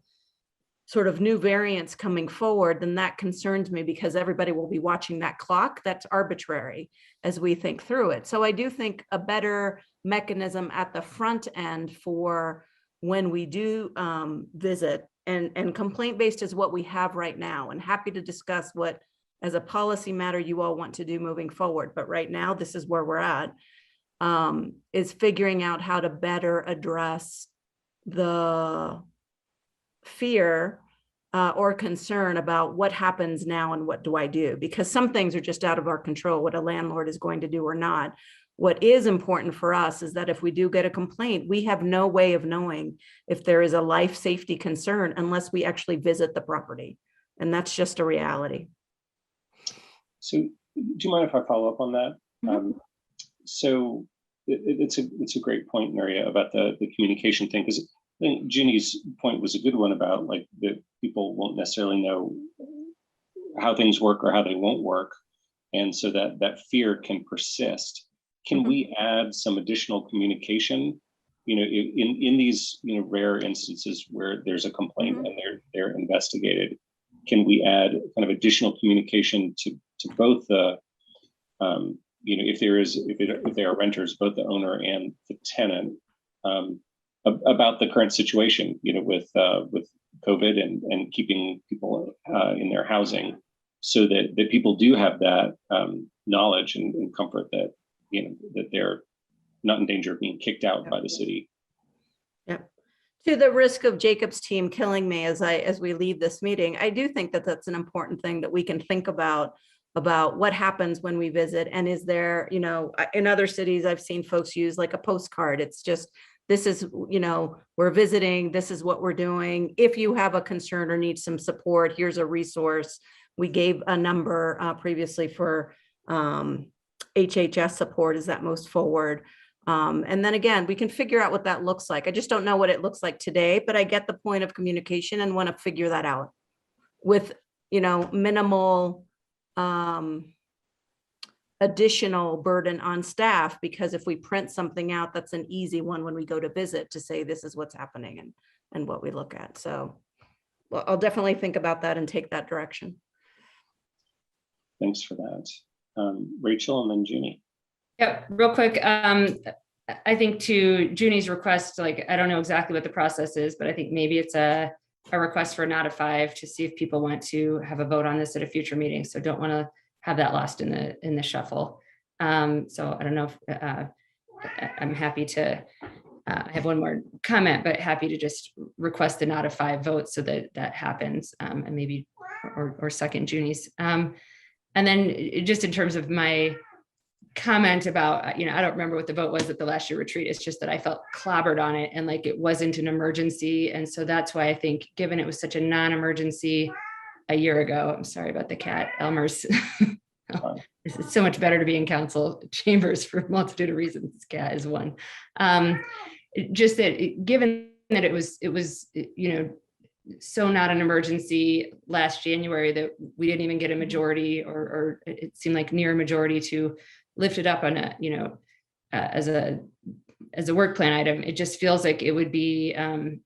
sort of new variants coming forward, then that concerns me because everybody will be watching that clock. That's arbitrary as we think through it. So I do think a better mechanism at the front end for when we do visit, and complaint-based is what we have right now, and happy to discuss what, as a policy matter, you all want to do moving forward. But right now, this is where we're at, is figuring out how to better address the fear or concern about what happens now and what do I do? Because some things are just out of our control, what a landlord is going to do or not. What is important for us is that if we do get a complaint, we have no way of knowing if there is a life safety concern unless we actually visit the property. And that's just a reality. So do you mind if I follow up on that? Mm-hmm. So it's a great point, Nuria, about the communication thing, because I think Ginny's point was a good one about like that people won't necessarily know how things work or how they won't work. And so that fear can persist. Can we add some additional communication, in these, rare instances where there's a complaint and they're investigated? Can we add kind of additional communication to both the, if they are renters, both the owner and the tenant, about the current situation, with COVID and keeping people in their housing, so that people do have that knowledge and comfort that that they're not in danger of being kicked out by the city. Yep. To the risk of Jacob's team killing me as we leave this meeting, I do think that that's an important thing that we can think about what happens when we visit. And is there, in other cities, I've seen folks use like a postcard. It's just, this is, we're visiting, this is what we're doing. If you have a concern or need some support, here's a resource. We gave a number previously for HHS support is that most forward. And then again, we can figure out what that looks like. I just don't know what it looks like today, but I get the point of communication and want to figure that out with, minimal additional burden on staff, because if we print something out, that's an easy one when we go to visit to say, this is what's happening and what we look at. So well, I'll definitely think about that and take that direction. Thanks for that. Rachel and then Junie. Yep, real quick. I think to Junie's request, like, I don't know exactly what the process is, but I think maybe it's a request for a not a 5 to see if people want to have a vote on this at a future meeting. So don't want to have that lost in the shuffle. So I don't know if I'm happy to, I have one more comment, but happy to just request a not a 5 vote so that happens, and maybe, or second Junie's. And then just in terms of my comment about, I don't remember what the vote was at the last year retreat. It's just that I felt clobbered on it and like it wasn't an emergency. And so that's why I think, given it was such a non-emergency a year ago, I'm sorry about the cat, Elmer's. It's so much better to be in council chambers for a multitude of reasons. Cat is one. Just that given that it was, so not an emergency last January that we didn't even get a majority, or it seemed like near a majority to lift it up on a, as a work plan item. It just feels like it would be an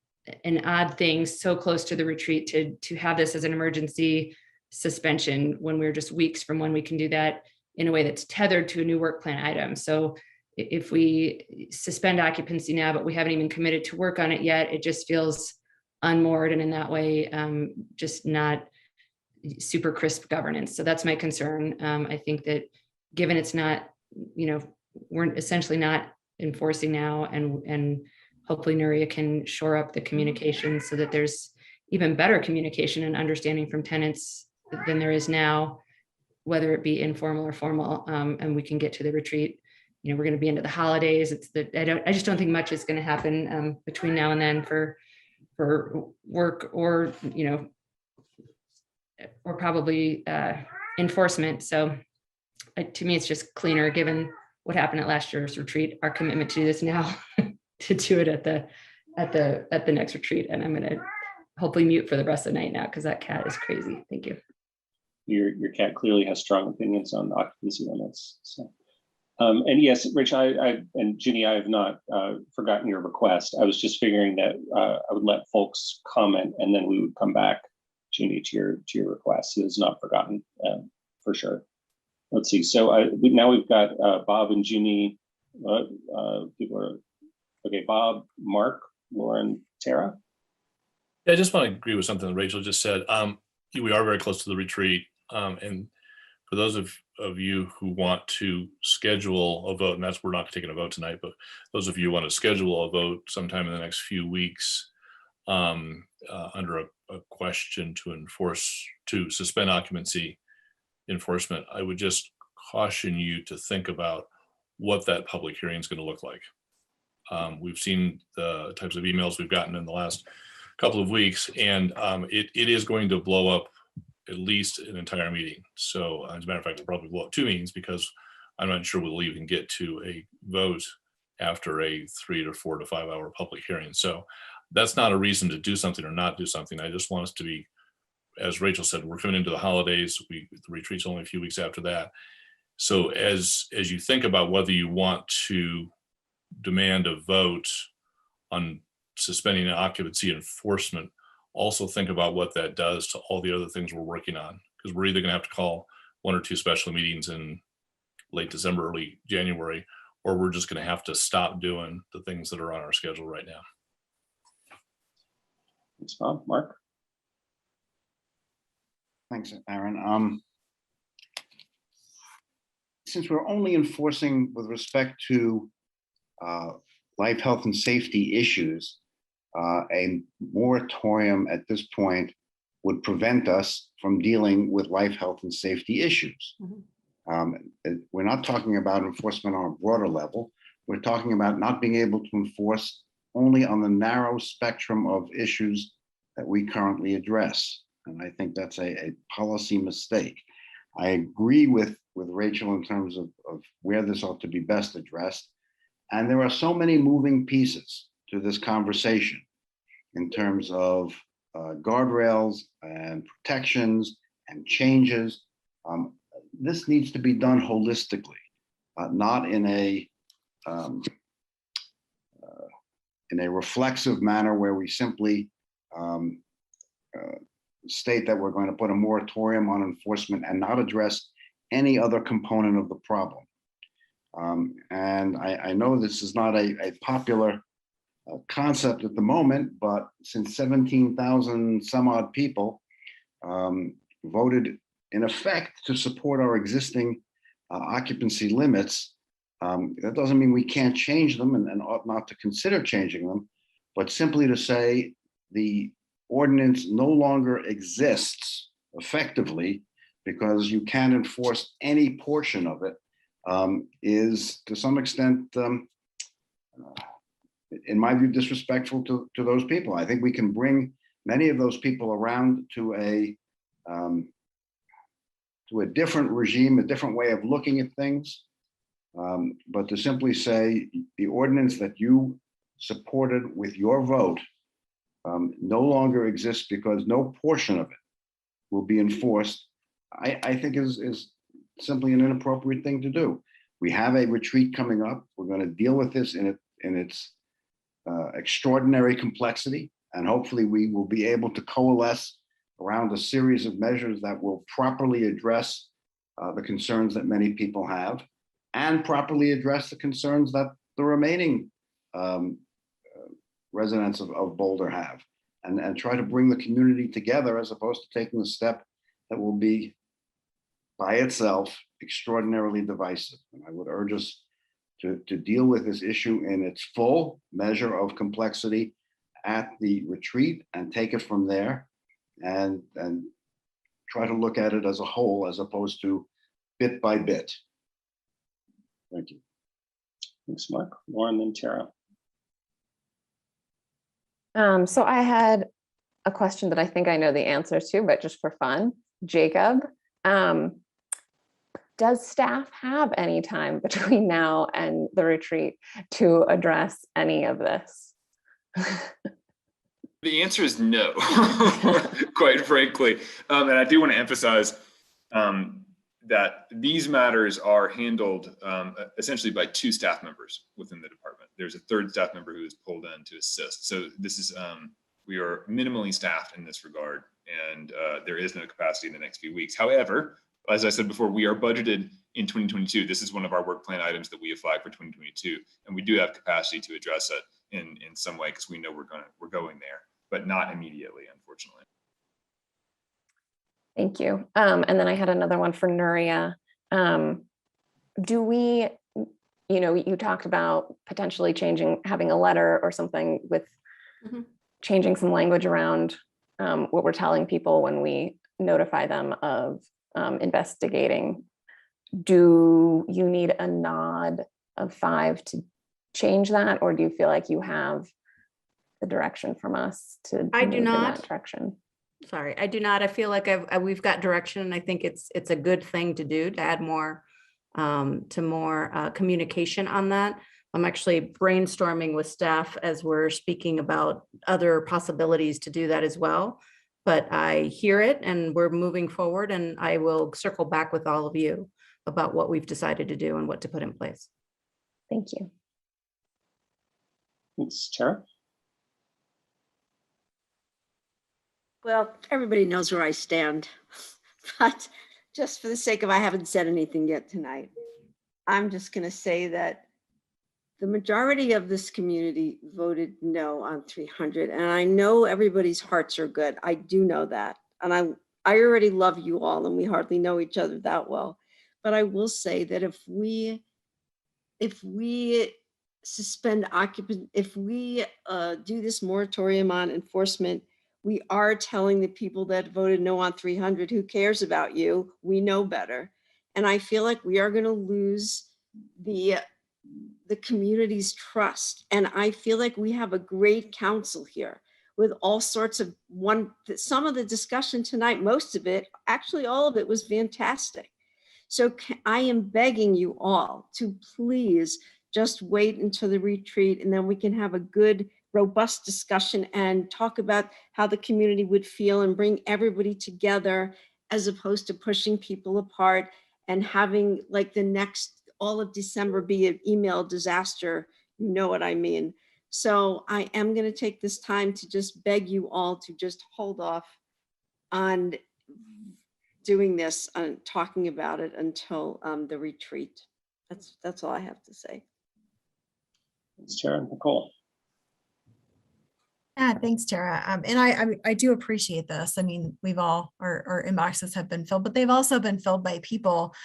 odd thing so close to the retreat to have this as an emergency suspension when we're just weeks from when we can do that in a way that's tethered to a new work plan item. So if we suspend occupancy now, but we haven't even committed to work on it yet, it just feels unmoored, and in that way, just not super crisp governance. So that's my concern. I think that given it's not, we're essentially not enforcing now, and hopefully Nuria can shore up the communication so that there's even better communication and understanding from tenants than there is now, whether it be informal or formal, and we can get to the retreat. We're going to be into the holidays. I just don't think much is going to happen between now and then for work or probably enforcement. So to me, it's just cleaner, given what happened at last year's retreat, our commitment to do this now, to do it at the next retreat. And I'm going to hopefully mute for the rest of the night now, because that cat is crazy. Thank you. Your cat clearly has strong opinions on occupancy limits. So And yes, Rich, and Ginny, I have not forgotten your request. I was just figuring that I would let folks comment and then we would come back, Ginny, to your request. It is not forgotten for sure. Let's see. So now we've got Bob and Ginny. People are okay. Bob, Mark, Lauren, Tara. Yeah, I just want to agree with something that Rachel just said. We are very close to the retreat, and for those of you who want to schedule a vote, and we're not taking a vote tonight, but those of you who want to schedule a vote sometime in the next few weeks under a question to suspend occupancy enforcement, I would just caution you to think about what that public hearing is going to look like. We've seen the types of emails we've gotten in the last couple of weeks, and it is going to blow up at least an entire meeting. So as a matter of fact, it'll probably blow up 2 meetings because I'm not sure we'll even get to a vote after a 3 to 4 to 5 hour public hearing. So that's not a reason to do something or not do something. I just want us to be, as Rachel said, we're coming into the holidays. The retreat's only a few weeks after that. So as you think about whether you want to demand a vote on suspending occupancy enforcement, also think about what that does to all the other things we're working on, because we're either going to have to call 1 or 2 special meetings in late December, early January, or we're just going to have to stop doing the things that are on our schedule right now. Thanks, Bob. Mark. Thanks, Aaron. Since we're only enforcing with respect to life, health, and safety issues, a moratorium at this point would prevent us from dealing with life, health, and safety issues. We're not talking about enforcement on a broader level. We're talking about not being able to enforce only on the narrow spectrum of issues that we currently address. And I think that's a policy mistake. I agree with Rachel in terms of where this ought to be best addressed. And there are so many moving pieces to this conversation in terms of guardrails and protections and changes. This needs to be done holistically, not in a reflexive manner where we simply state that we're going to put a moratorium on enforcement and not address any other component of the problem. And I know this is not a popular concept at the moment, but since 17,000 some odd people voted in effect to support our existing occupancy limits, that doesn't mean we can't change them and ought not to consider changing them, but simply to say the ordinance no longer exists effectively because you can't enforce any portion of it is to some extent, in my view, disrespectful to those people. I think we can bring many of those people around to a different regime, a different way of looking at things. But to simply say the ordinance that you supported with your vote no longer exists because no portion of it will be enforced, I think is simply an inappropriate thing to do. We have a retreat coming up. We're going to deal with this in its extraordinary complexity, and hopefully we will be able to coalesce around a series of measures that will properly address the concerns that many people have and properly address the concerns that the remaining residents of Boulder have, and try to bring the community together as opposed to taking a step that will be by itself extraordinarily divisive. And I would urge us to deal with this issue in its full measure of complexity at the retreat and take it from there and try to look at it as a whole as opposed to bit by bit. Thank you. Thanks, Mark. Lauren, then Tara. So I had a question that I think I know the answer to, but just for fun. Jacob, does staff have any time between now and the retreat to address any of this? The answer is no, quite frankly. And I do want to emphasize that these matters are handled essentially by 2 staff members within the department. There's a 3rd staff member who is pulled in to assist. So this is, we are minimally staffed in this regard, and there is no capacity in the next few weeks. However, as I said before, we are budgeted in 2022. This is one of our work plan items that we have flagged for 2022, and we do have capacity to address it in some way because we know we're going there, but not immediately, unfortunately. Thank you. And then I had another one for Nuria. Do we, you talked about potentially having a letter or something with changing some language around what we're telling people when we notify them of investigating. Do you need a nod of 5 to change that, or do you feel like you have the direction from us to I do move in not. that direction? Sorry, I do not. I feel like we've got direction, and I think it's a good thing to do, to add more communication on that. I'm actually brainstorming with staff as we're speaking about other possibilities to do that as well. But I hear it, and we're moving forward, and I will circle back with all of you about what we've decided to do and what to put in place. Thank you. Thanks, Tara. Well, everybody knows where I stand, but just for the sake of, I haven't said anything yet tonight, I'm just going to say that the majority of this community voted no on 300. And I know everybody's hearts are good. I do know that. And I already love you all, and we hardly know each other that well. But I will say that if we suspend occupancy, if we do this moratorium on enforcement, we are telling the people that voted no on 300, who cares about you? We know better. And I feel like we are going to lose the community's trust. And I feel like we have a great council here with all sorts of some of the discussion tonight, most of it, actually all of it was fantastic. So I am begging you all to please just wait until the retreat, and then we can have a good, robust discussion and talk about how the community would feel and bring everybody together, as opposed to pushing people apart and having like the next all of December be an email disaster. You know what I mean? So I am going to take this time to just beg you all to just hold off on doing this and talking about it until the retreat. That's all I have to say. Thanks, Tara. Nicole. Yeah, thanks, Tara. And I do appreciate this. I mean, we've all, our inboxes have been filled, but they've also been filled by people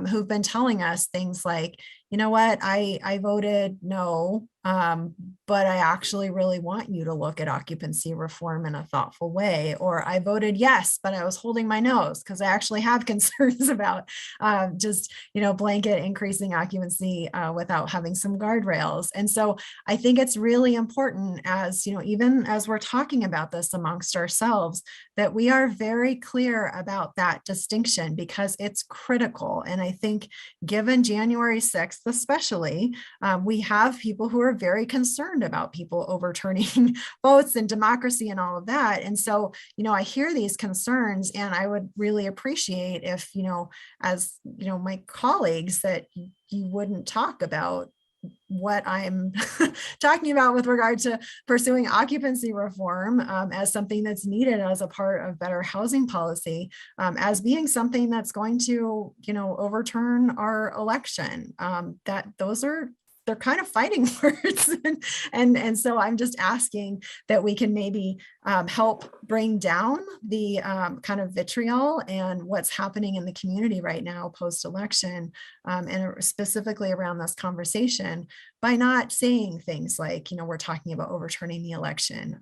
who've been telling us things like, you know what, I voted no, but I actually really want you to look at occupancy reform in a thoughtful way. Or I voted yes, but I was holding my nose because I actually have concerns about just, blanket increasing occupancy without having some guardrails. And so I think it's really important, as, even as we're talking about this amongst ourselves, that we are very clear about that distinction, because it's critical. And I think given January 6th, especially, we have people who are very concerned about people overturning votes and democracy and all of that. And so, I hear these concerns, and I would really appreciate if, as, my colleagues, that you wouldn't talk about what I'm talking about with regard to pursuing occupancy reform as something that's needed as a part of better housing policy, as being something that's going to, overturn our election. They're kind of fighting words. And so I'm just asking that we can maybe help bring down the kind of vitriol and what's happening in the community right now post-election, and specifically around this conversation, by not saying things like, we're talking about overturning the election.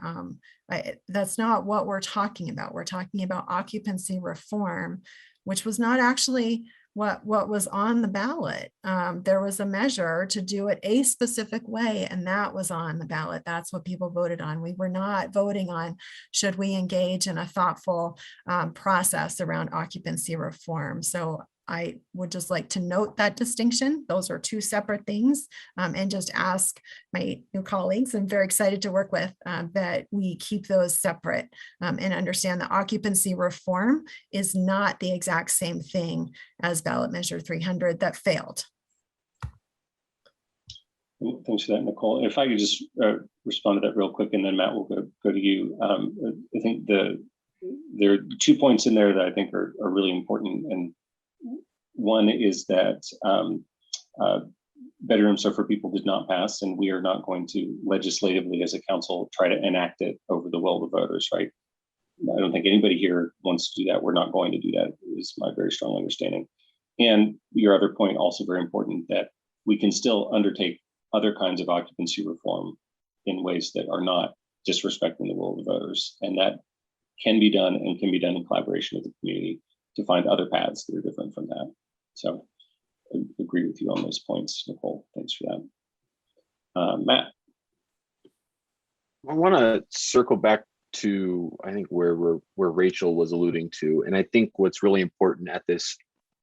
That's not what we're talking about. We're talking about occupancy reform, which was not actually what was on the ballot. There was a measure to do it a specific way, and that was on the ballot. That's what people voted on. We were not voting on, should we engage in a thoughtful process around occupancy reform. So I would just like to note that distinction. Those are two separate things, and just ask my new colleagues I'm very excited to work with that we keep those separate and understand that occupancy reform is not the exact same thing as ballot measure 300 that failed. Thanks for that, Nicole. If I could just respond to that real quick, and then Matt will go to you. I think there are 2 points in there that I think are really important. And one is that bedrooms are for people did not pass, and we are not going to legislatively as a council try to enact it over the will of the voters, right? I don't think anybody here wants to do that. We're not going to do that, is my very strong understanding. And your other point, also very important, that we can still undertake other kinds of occupancy reform in ways that are not disrespecting the will of the voters. And that can be done, and can be done in collaboration with the community to find other paths that are different from that. So I agree with you on those points, Nicole. Thanks for that. Matt. I want to circle back to, I think, where Rachel was alluding to. And I think what's really important at this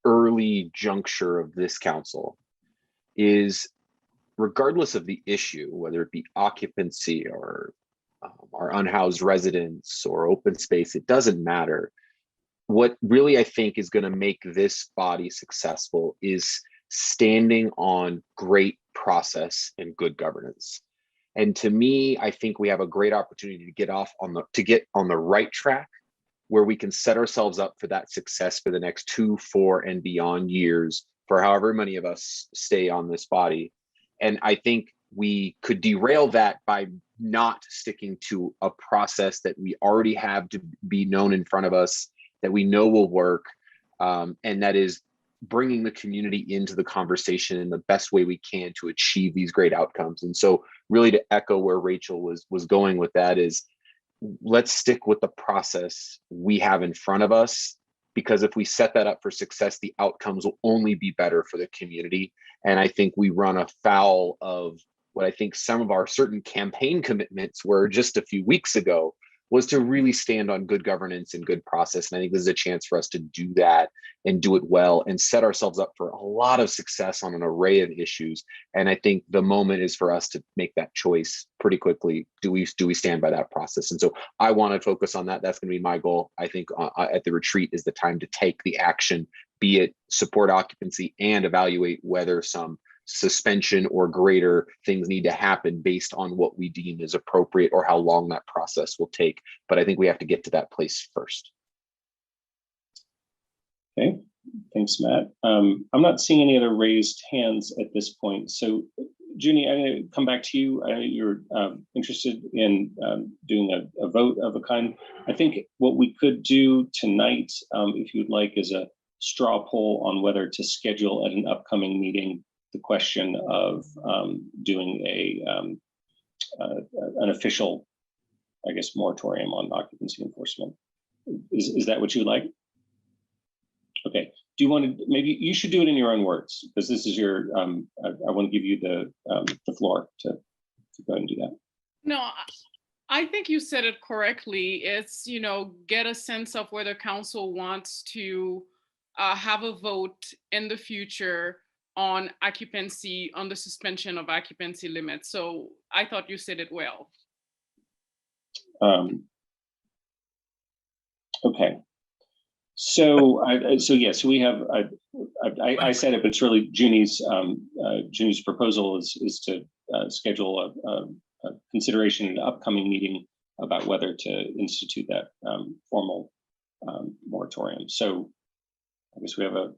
early juncture of this council is, regardless of the issue, whether it be occupancy or our unhoused residents or open space, it doesn't matter. What really I think is going to make this body successful is standing on great process and good governance. And to me, I think we have a great opportunity to get on the right track, where we can set ourselves up for that success for the next 2, 4, and beyond years, for however many of us stay on this body. And I think we could derail that by not sticking to a process that we already have to be known in front of us, that we know will work, and that is bringing the community into the conversation in the best way we can to achieve these great outcomes. And so really, to echo where Rachel was going with that, is let's stick with the process we have in front of us, because if we set that up for success, the outcomes will only be better for the community. And I think we run afoul of what I think some of our certain campaign commitments were just a few weeks ago, was to really stand on good governance and good process. And I think this is a chance for us to do that and do it well and set ourselves up for a lot of success on an array of issues. And I think the moment is for us to make that choice pretty quickly. Do we stand by that process? And so I want to focus on that. That's going to be my goal. I think at the retreat is the time to take the action, be it support occupancy and evaluate whether some suspension or greater things need to happen based on what we deem is appropriate or how long that process will take. But I think we have to get to that place first. Okay, thanks, Matt. I'm not seeing any other raised hands at this point. So, Junie, I'm going to come back to you. I know you're interested in doing a vote of a kind. I think what we could do tonight, if you'd like, is a straw poll on whether to schedule at an upcoming meeting the question of doing an official, I guess, moratorium on occupancy enforcement. Is that what you like? Okay. Do you want to, maybe you should do it in your own words, because this is your, I want to give you the floor to go ahead and do that. No, I think you said it correctly. It's, get a sense of whether council wants to have a vote in the future on occupancy, on the suspension of occupancy limits. So I thought you said it well. Okay. So we have, I said it, but it's really Junie's proposal is to schedule a consideration in an upcoming meeting about whether to institute that formal moratorium. So I guess we have a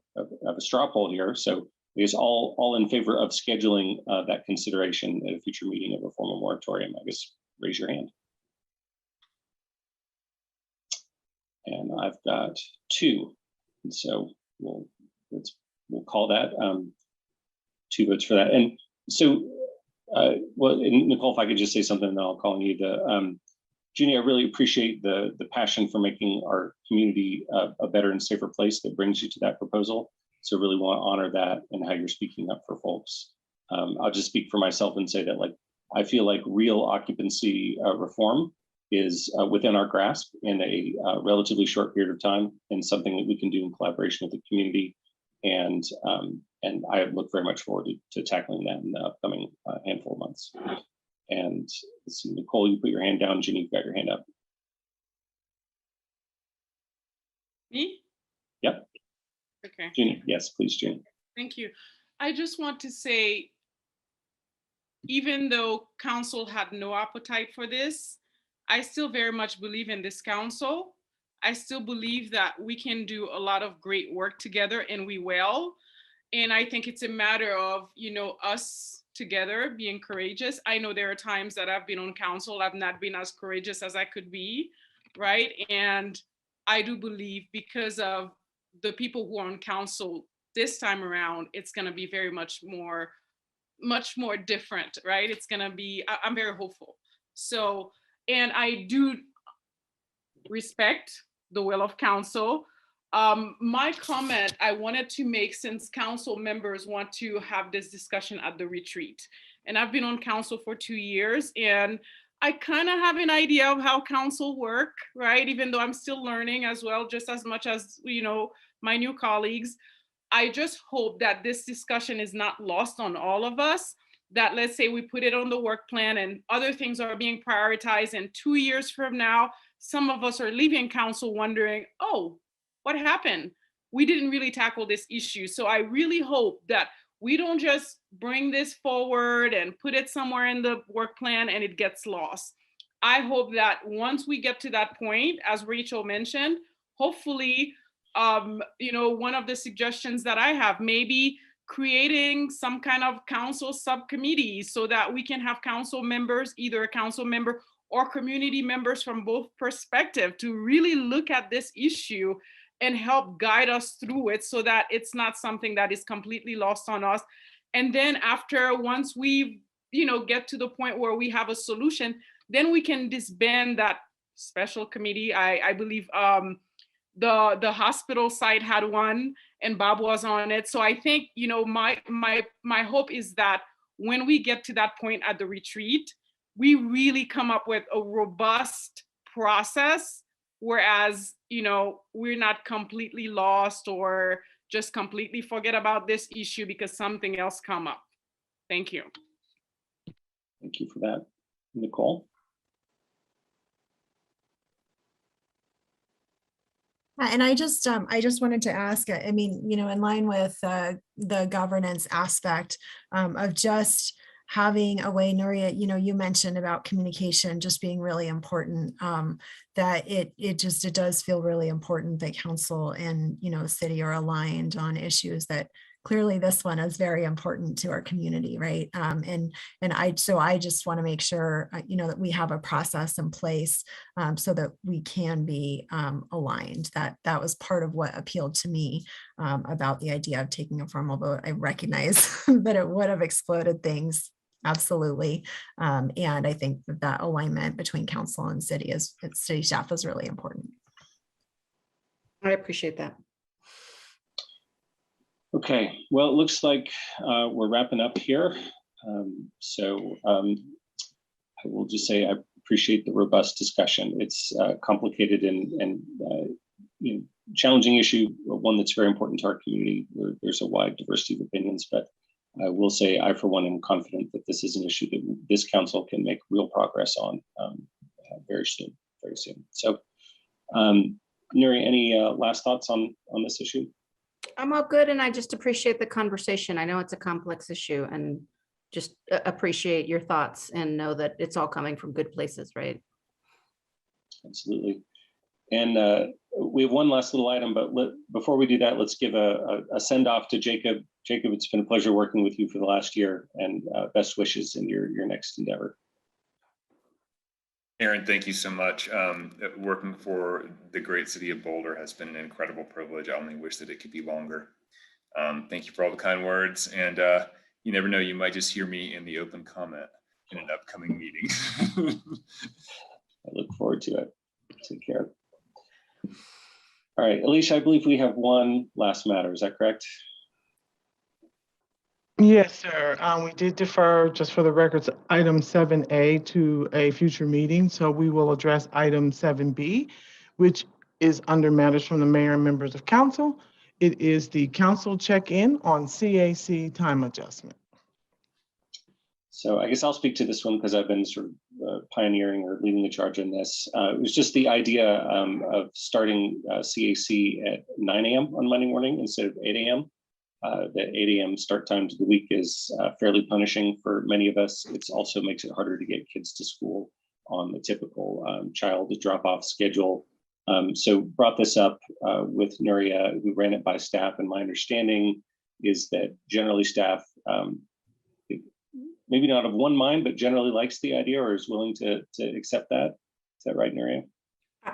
straw poll here. So I guess all in favor of scheduling that consideration at a future meeting of a formal moratorium, I guess raise your hand. And I've got 2, and so we'll call that 2 votes for that. And so, well, and Nicole, if I could just say something, then I'll call on you. Junie, I really appreciate the passion for making our community a better and safer place that brings you to that proposal. So really want to honor that and how you're speaking up for folks. I'll just speak for myself and say that, I feel like real occupancy reform is within our grasp in a relatively short period of time, and something that we can do in collaboration with the community. And I look very much forward to tackling that in the upcoming handful of months. And let's see, Nicole, you put your hand down. Ginny, you've got your hand up. Me? Yep. Okay. Ginny, yes, please, Ginny. Thank you. I just want to say, even though council had no appetite for this, I still very much believe in this council. I still believe that we can do a lot of great work together, and we will. And I think it's a matter of, us together being courageous. I know there are times that I've been on council, I've not been as courageous as I could be, right? And I do believe because of the people who are on council this time around, it's going to be very much more different, right? It's going to be, I'm very hopeful. So, and I do respect the will of council. My comment I wanted to make, since council members want to have this discussion at the retreat, and I've been on council for 2 years, and I kind of have an idea of how council work, right? Even though I'm still learning as well, just as much as, my new colleagues. I just hope that this discussion is not lost on all of us, that let's say we put it on the work plan and other things are being prioritized, and 2 years from now, some of us are leaving council wondering, oh, what happened? We didn't really tackle this issue. So I really hope that we don't just bring this forward and put it somewhere in the work plan and it gets lost. I hope that once we get to that point, as Rachel mentioned, hopefully, one of the suggestions that I have, maybe creating some kind of council subcommittee so that we can have council members, either a council member or community members from both perspectives, to really look at this issue and help guide us through it so that it's not something that is completely lost on us. And then once we, get to the point where we have a solution, then we can disband that special committee. I believe the hospital side had one and Bob was on it. So I think, my hope is that when we get to that point at the retreat, we really come up with a robust process, whereas, we're not completely lost or just completely forget about this issue because something else come up. Thank you. Thank you for that. Nicole? And I just wanted to ask, I mean, in line with the governance aspect of just having a way, Nuria, you mentioned about communication just being really important, that it does feel really important that council and, city are aligned on issues that clearly this one is very important to our community, right? I just want to make sure, that we have a process in place so that we can be aligned. That was part of what appealed to me about the idea of taking a formal vote. I recognize that it would have exploded things. Absolutely. And I think that alignment between council and city staff is really important. I appreciate that. Okay, well, it looks like we're wrapping up here. I will just say I appreciate the robust discussion. It's complicated and challenging issue, one that's very important to our community, where there's a wide diversity of opinions. But I will say I, for one, am confident that this is an issue that this council can make real progress on very soon. So, Nuri, any last thoughts on this issue? I'm all good, and I just appreciate the conversation. I know it's a complex issue, and just appreciate your thoughts and know that it's all coming from good places, right? Absolutely. And we have one last little item, but before we do that, let's give a send off to Jacob. Jacob, it's been a pleasure working with you for the last year, and best wishes in your next endeavor. Aaron, thank you so much. Working for the great city of Boulder has been an incredible privilege. I only wish that it could be longer. Thank you for all the kind words. And you never know, you might just hear me in the open comment in an upcoming meeting. I look forward to it. Take care. All right, Alicia, I believe we have one last matter. Is that correct? Yes, sir. We did defer, just for the records, item 7A to a future meeting. So we will address item 7B, which is under matters from the mayor and members of council. It is the council check-in on CAC time adjustment. So I guess I'll speak to this one because I've been sort of pioneering or leading the charge in this. It was just the idea of starting CAC at 9 a.m. on Monday morning instead of 8 a.m. The 8 a.m. start time to the week is fairly punishing for many of us. It also makes it harder to get kids to school on the typical child drop-off schedule. So brought this up with Nuria, who ran it by staff, and my understanding is that generally staff, maybe not of one mind, but generally likes the idea or is willing to accept that. Is that right, Nuria?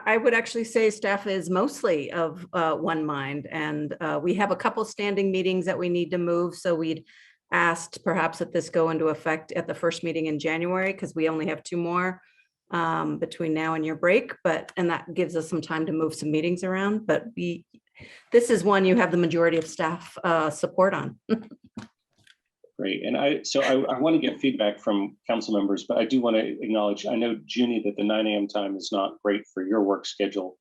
I would actually say staff is mostly of one mind, and we have a couple standing meetings that we need to move. So we'd asked perhaps that this go into effect at the first meeting in January, because we only have 2 more between now and your break, and that gives us some time to move some meetings around. But this is one you have the majority of staff support on. Great. And I want to get feedback from council members, but I do want to acknowledge, I know, Junie, that the 9 a.m. time is not great for your work schedule,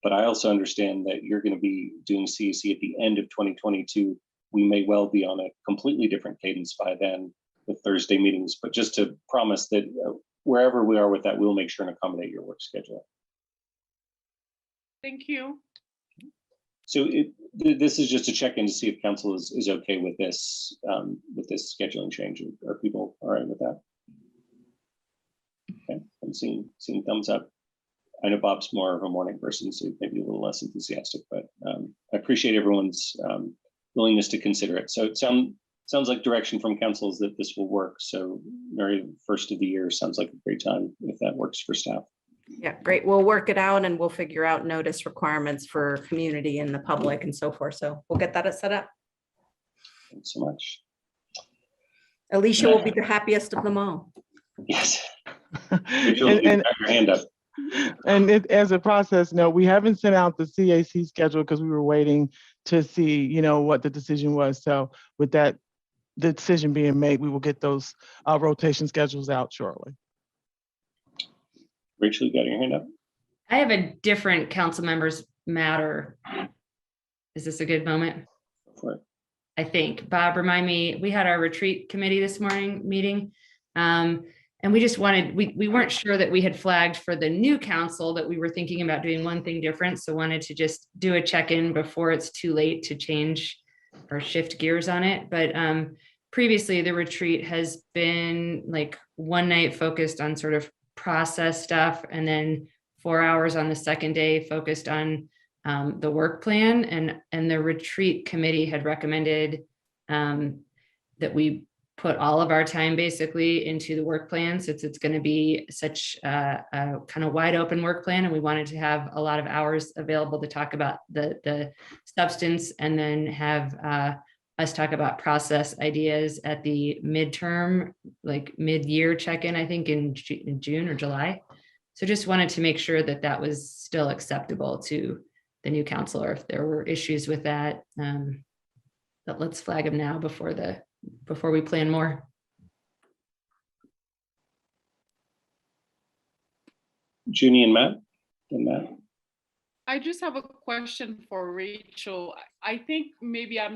but I also understand that you're going to be doing CAC at the end of 2022. We may well be on a completely different cadence by then with Thursday meetings, but just to promise that wherever we are with that, we'll make sure and accommodate your work schedule. Thank you. So this is just a check-in to see if council is okay with this scheduling change. Are people all right with that? Okay, I'm seeing thumbs up. I know Bob's more of a morning person, so maybe a little less enthusiastic, but I appreciate everyone's willingness to consider it. So it sounds like direction from council is that this will work. So very first of the year sounds like a great time if that works for staff. Yeah, great. We'll work it out and we'll figure out notice requirements for community and the public and so forth. So we'll get that set up. Thanks so much. Alicia will be the happiest of them all. Yes. And your hand up. And as a process note, we haven't sent out the CAC schedule because we were waiting to see, what the decision was. So with that, the decision being made, we will get those rotation schedules out shortly. Rachel, you got your hand up? I have a different council members matter. Is this a good moment? For it. I think. Bob, remind me, we had our retreat committee this morning meeting. And we just wanted, we weren't sure that we had flagged for the new council that we were thinking about doing one thing different. So wanted to just do a check-in before it's too late to change or shift gears on it. But previously the retreat has been like one night focused on sort of process stuff, and then 4 hours on the second day focused on the work plan. And the retreat committee had recommended that we put all of our time basically into the work plan, since it's going to be such a kind of wide open work plan. And we wanted to have a lot of hours available to talk about the substance, and then have us talk about process ideas at the midterm, like mid-year check-in, I think in June or July. So just wanted to make sure that that was still acceptable to the new council, or if there were issues with that. But let's flag them now before we plan more. Junie and Matt. I just have a question for Rachel. I think maybe I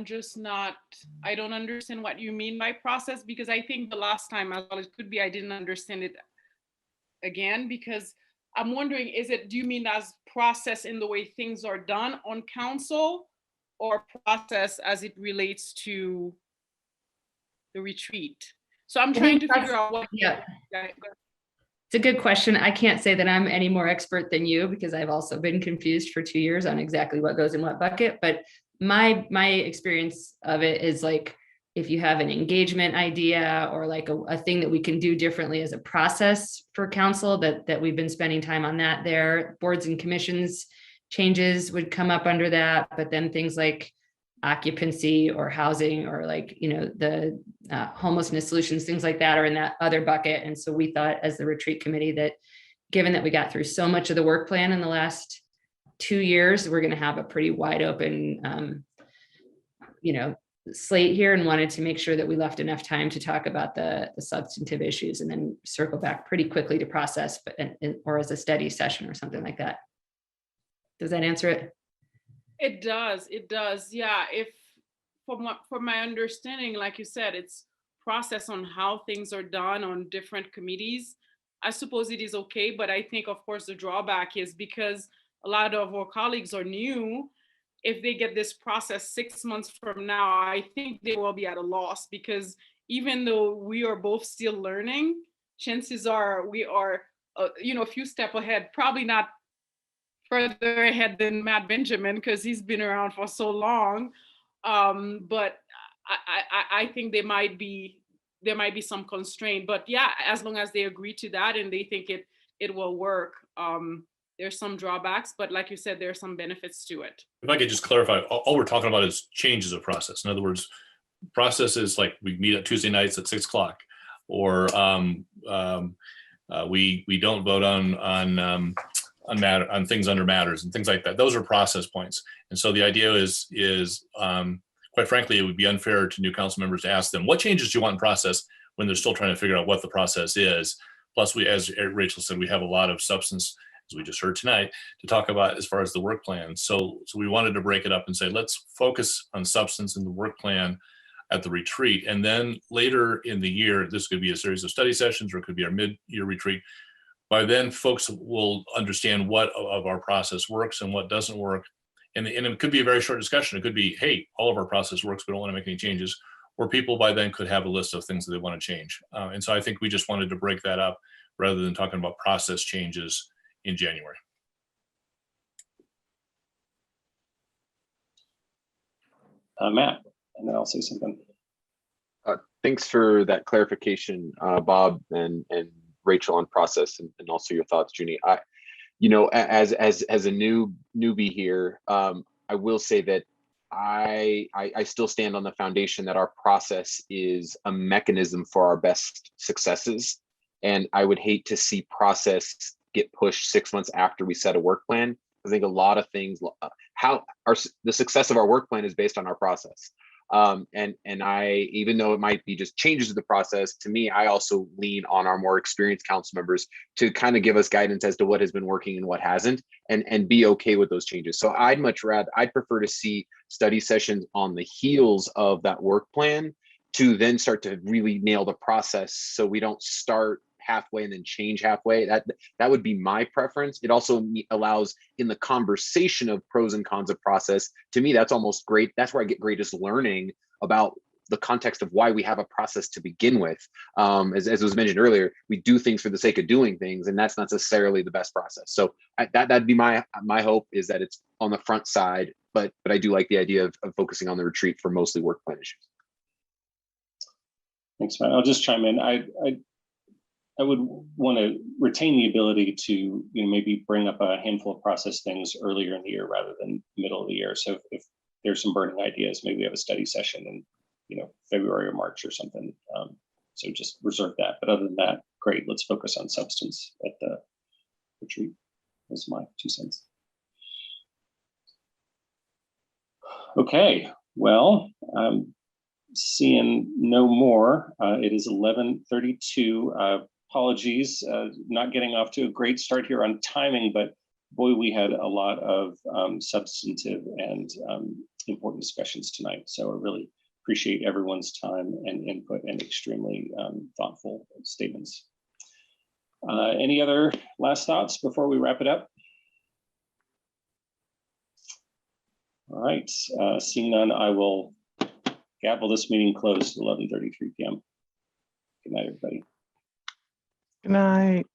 don't understand what you mean by process, because I think the last time as well, it could be I didn't understand it again, because I'm wondering, do you mean as process in the way things are done on council, or process as it relates to the retreat? So I'm trying to figure out what. Yeah. It's a good question. I can't say that I'm any more expert than you, because I've also been confused for 2 years on exactly what goes in what bucket. But my experience of it is like, if you have an engagement idea or like a thing that we can do differently as a process for council, that we've been spending time on that there. Boards and commissions changes would come up under that, but then things like occupancy or housing or like, the homelessness solutions, things like that are in that other bucket. And so we thought as the retreat committee that given that we got through so much of the work plan in the last 2 years, we're going to have a pretty wide open, slate here, and wanted to make sure that we left enough time to talk about the substantive issues and then circle back pretty quickly to process, or as a study session or something like that. Does that answer it? It does. It does. Yeah. If from my understanding, like you said, it's process on how things are done on different committees. I suppose it is okay, but I think, of course, the drawback is because a lot of our colleagues are new. If they get this process 6 months from now, I think they will be at a loss, because even though we are both still learning, chances are we are, a few steps ahead. Probably not further ahead than Matt Benjamin, because he's been around for so long. But I think there might be some constraint. But yeah, as long as they agree to that and they think it will work. There's some drawbacks, but like you said, there are some benefits to it. If I could just clarify, all we're talking about is changes of process. In other words, processes like we meet at Tuesday nights at 6 o'clock, or we don't vote on things under matters and things like that. Those are process points. And so the idea is quite frankly, it would be unfair to new council members to ask them, what changes do you want in process, when they're still trying to figure out what the process is. Plus, we, as Rachel said, we have a lot of substance, as we just heard tonight, to talk about as far as the work plan. So we wanted to break it up and say, let's focus on substance in the work plan at the retreat. And then later in the year, this could be a series of study sessions, or it could be our mid-year retreat. By then, folks will understand what of our process works and what doesn't work. And it could be a very short discussion. It could be, hey, all of our process works, we don't want to make any changes. Or people by then could have a list of things that they want to change. And so I think we just wanted to break that up rather than talking about process changes in January. Matt, and then I'll say something. Thanks for that clarification, Bob and Rachel, on process, and also your thoughts, Junie. As a newbie here, I will say that I still stand on the foundation that our process is a mechanism for our best successes, and I would hate to see process get pushed 6 months after we set a work plan. I think a lot of things, the success of our work plan is based on our process. And even though it might be just changes to the process, to me, I also lean on our more experienced council members to kind of give us guidance as to what has been working and what hasn't, and be okay with those changes. So I'd prefer to see study sessions on the heels of that work plan to then start to really nail the process, so we don't start halfway and then change halfway. That would be my preference. It also allows, in the conversation of pros and cons of process, to me, that's almost great. That's where I get greatest learning about the context of why we have a process to begin with. As was mentioned earlier, we do things for the sake of doing things, and that's not necessarily the best process. So that'd be my hope, is that it's on the front side, but I do like the idea of focusing on the retreat for mostly work plan issues. Thanks, Matt. I'll just chime in. I would want to retain the ability to maybe bring up a handful of process things earlier in the year rather than middle of the year. So if there's some burning ideas, maybe we have a study session in February or March or something. So just reserve that. But other than that, great. Let's focus on substance at the retreat. That's my 2 cents. Okay. Well, seeing no more. It is 11:32. Apologies, not getting off to a great start here on timing, but boy, we had a lot of substantive and important discussions tonight. So I really appreciate everyone's time and input and extremely thoughtful statements. Any other last thoughts before we wrap it up? All right, seeing none, I will gavel this meeting closed at 11:33 p.m. Good night, everybody. Good night.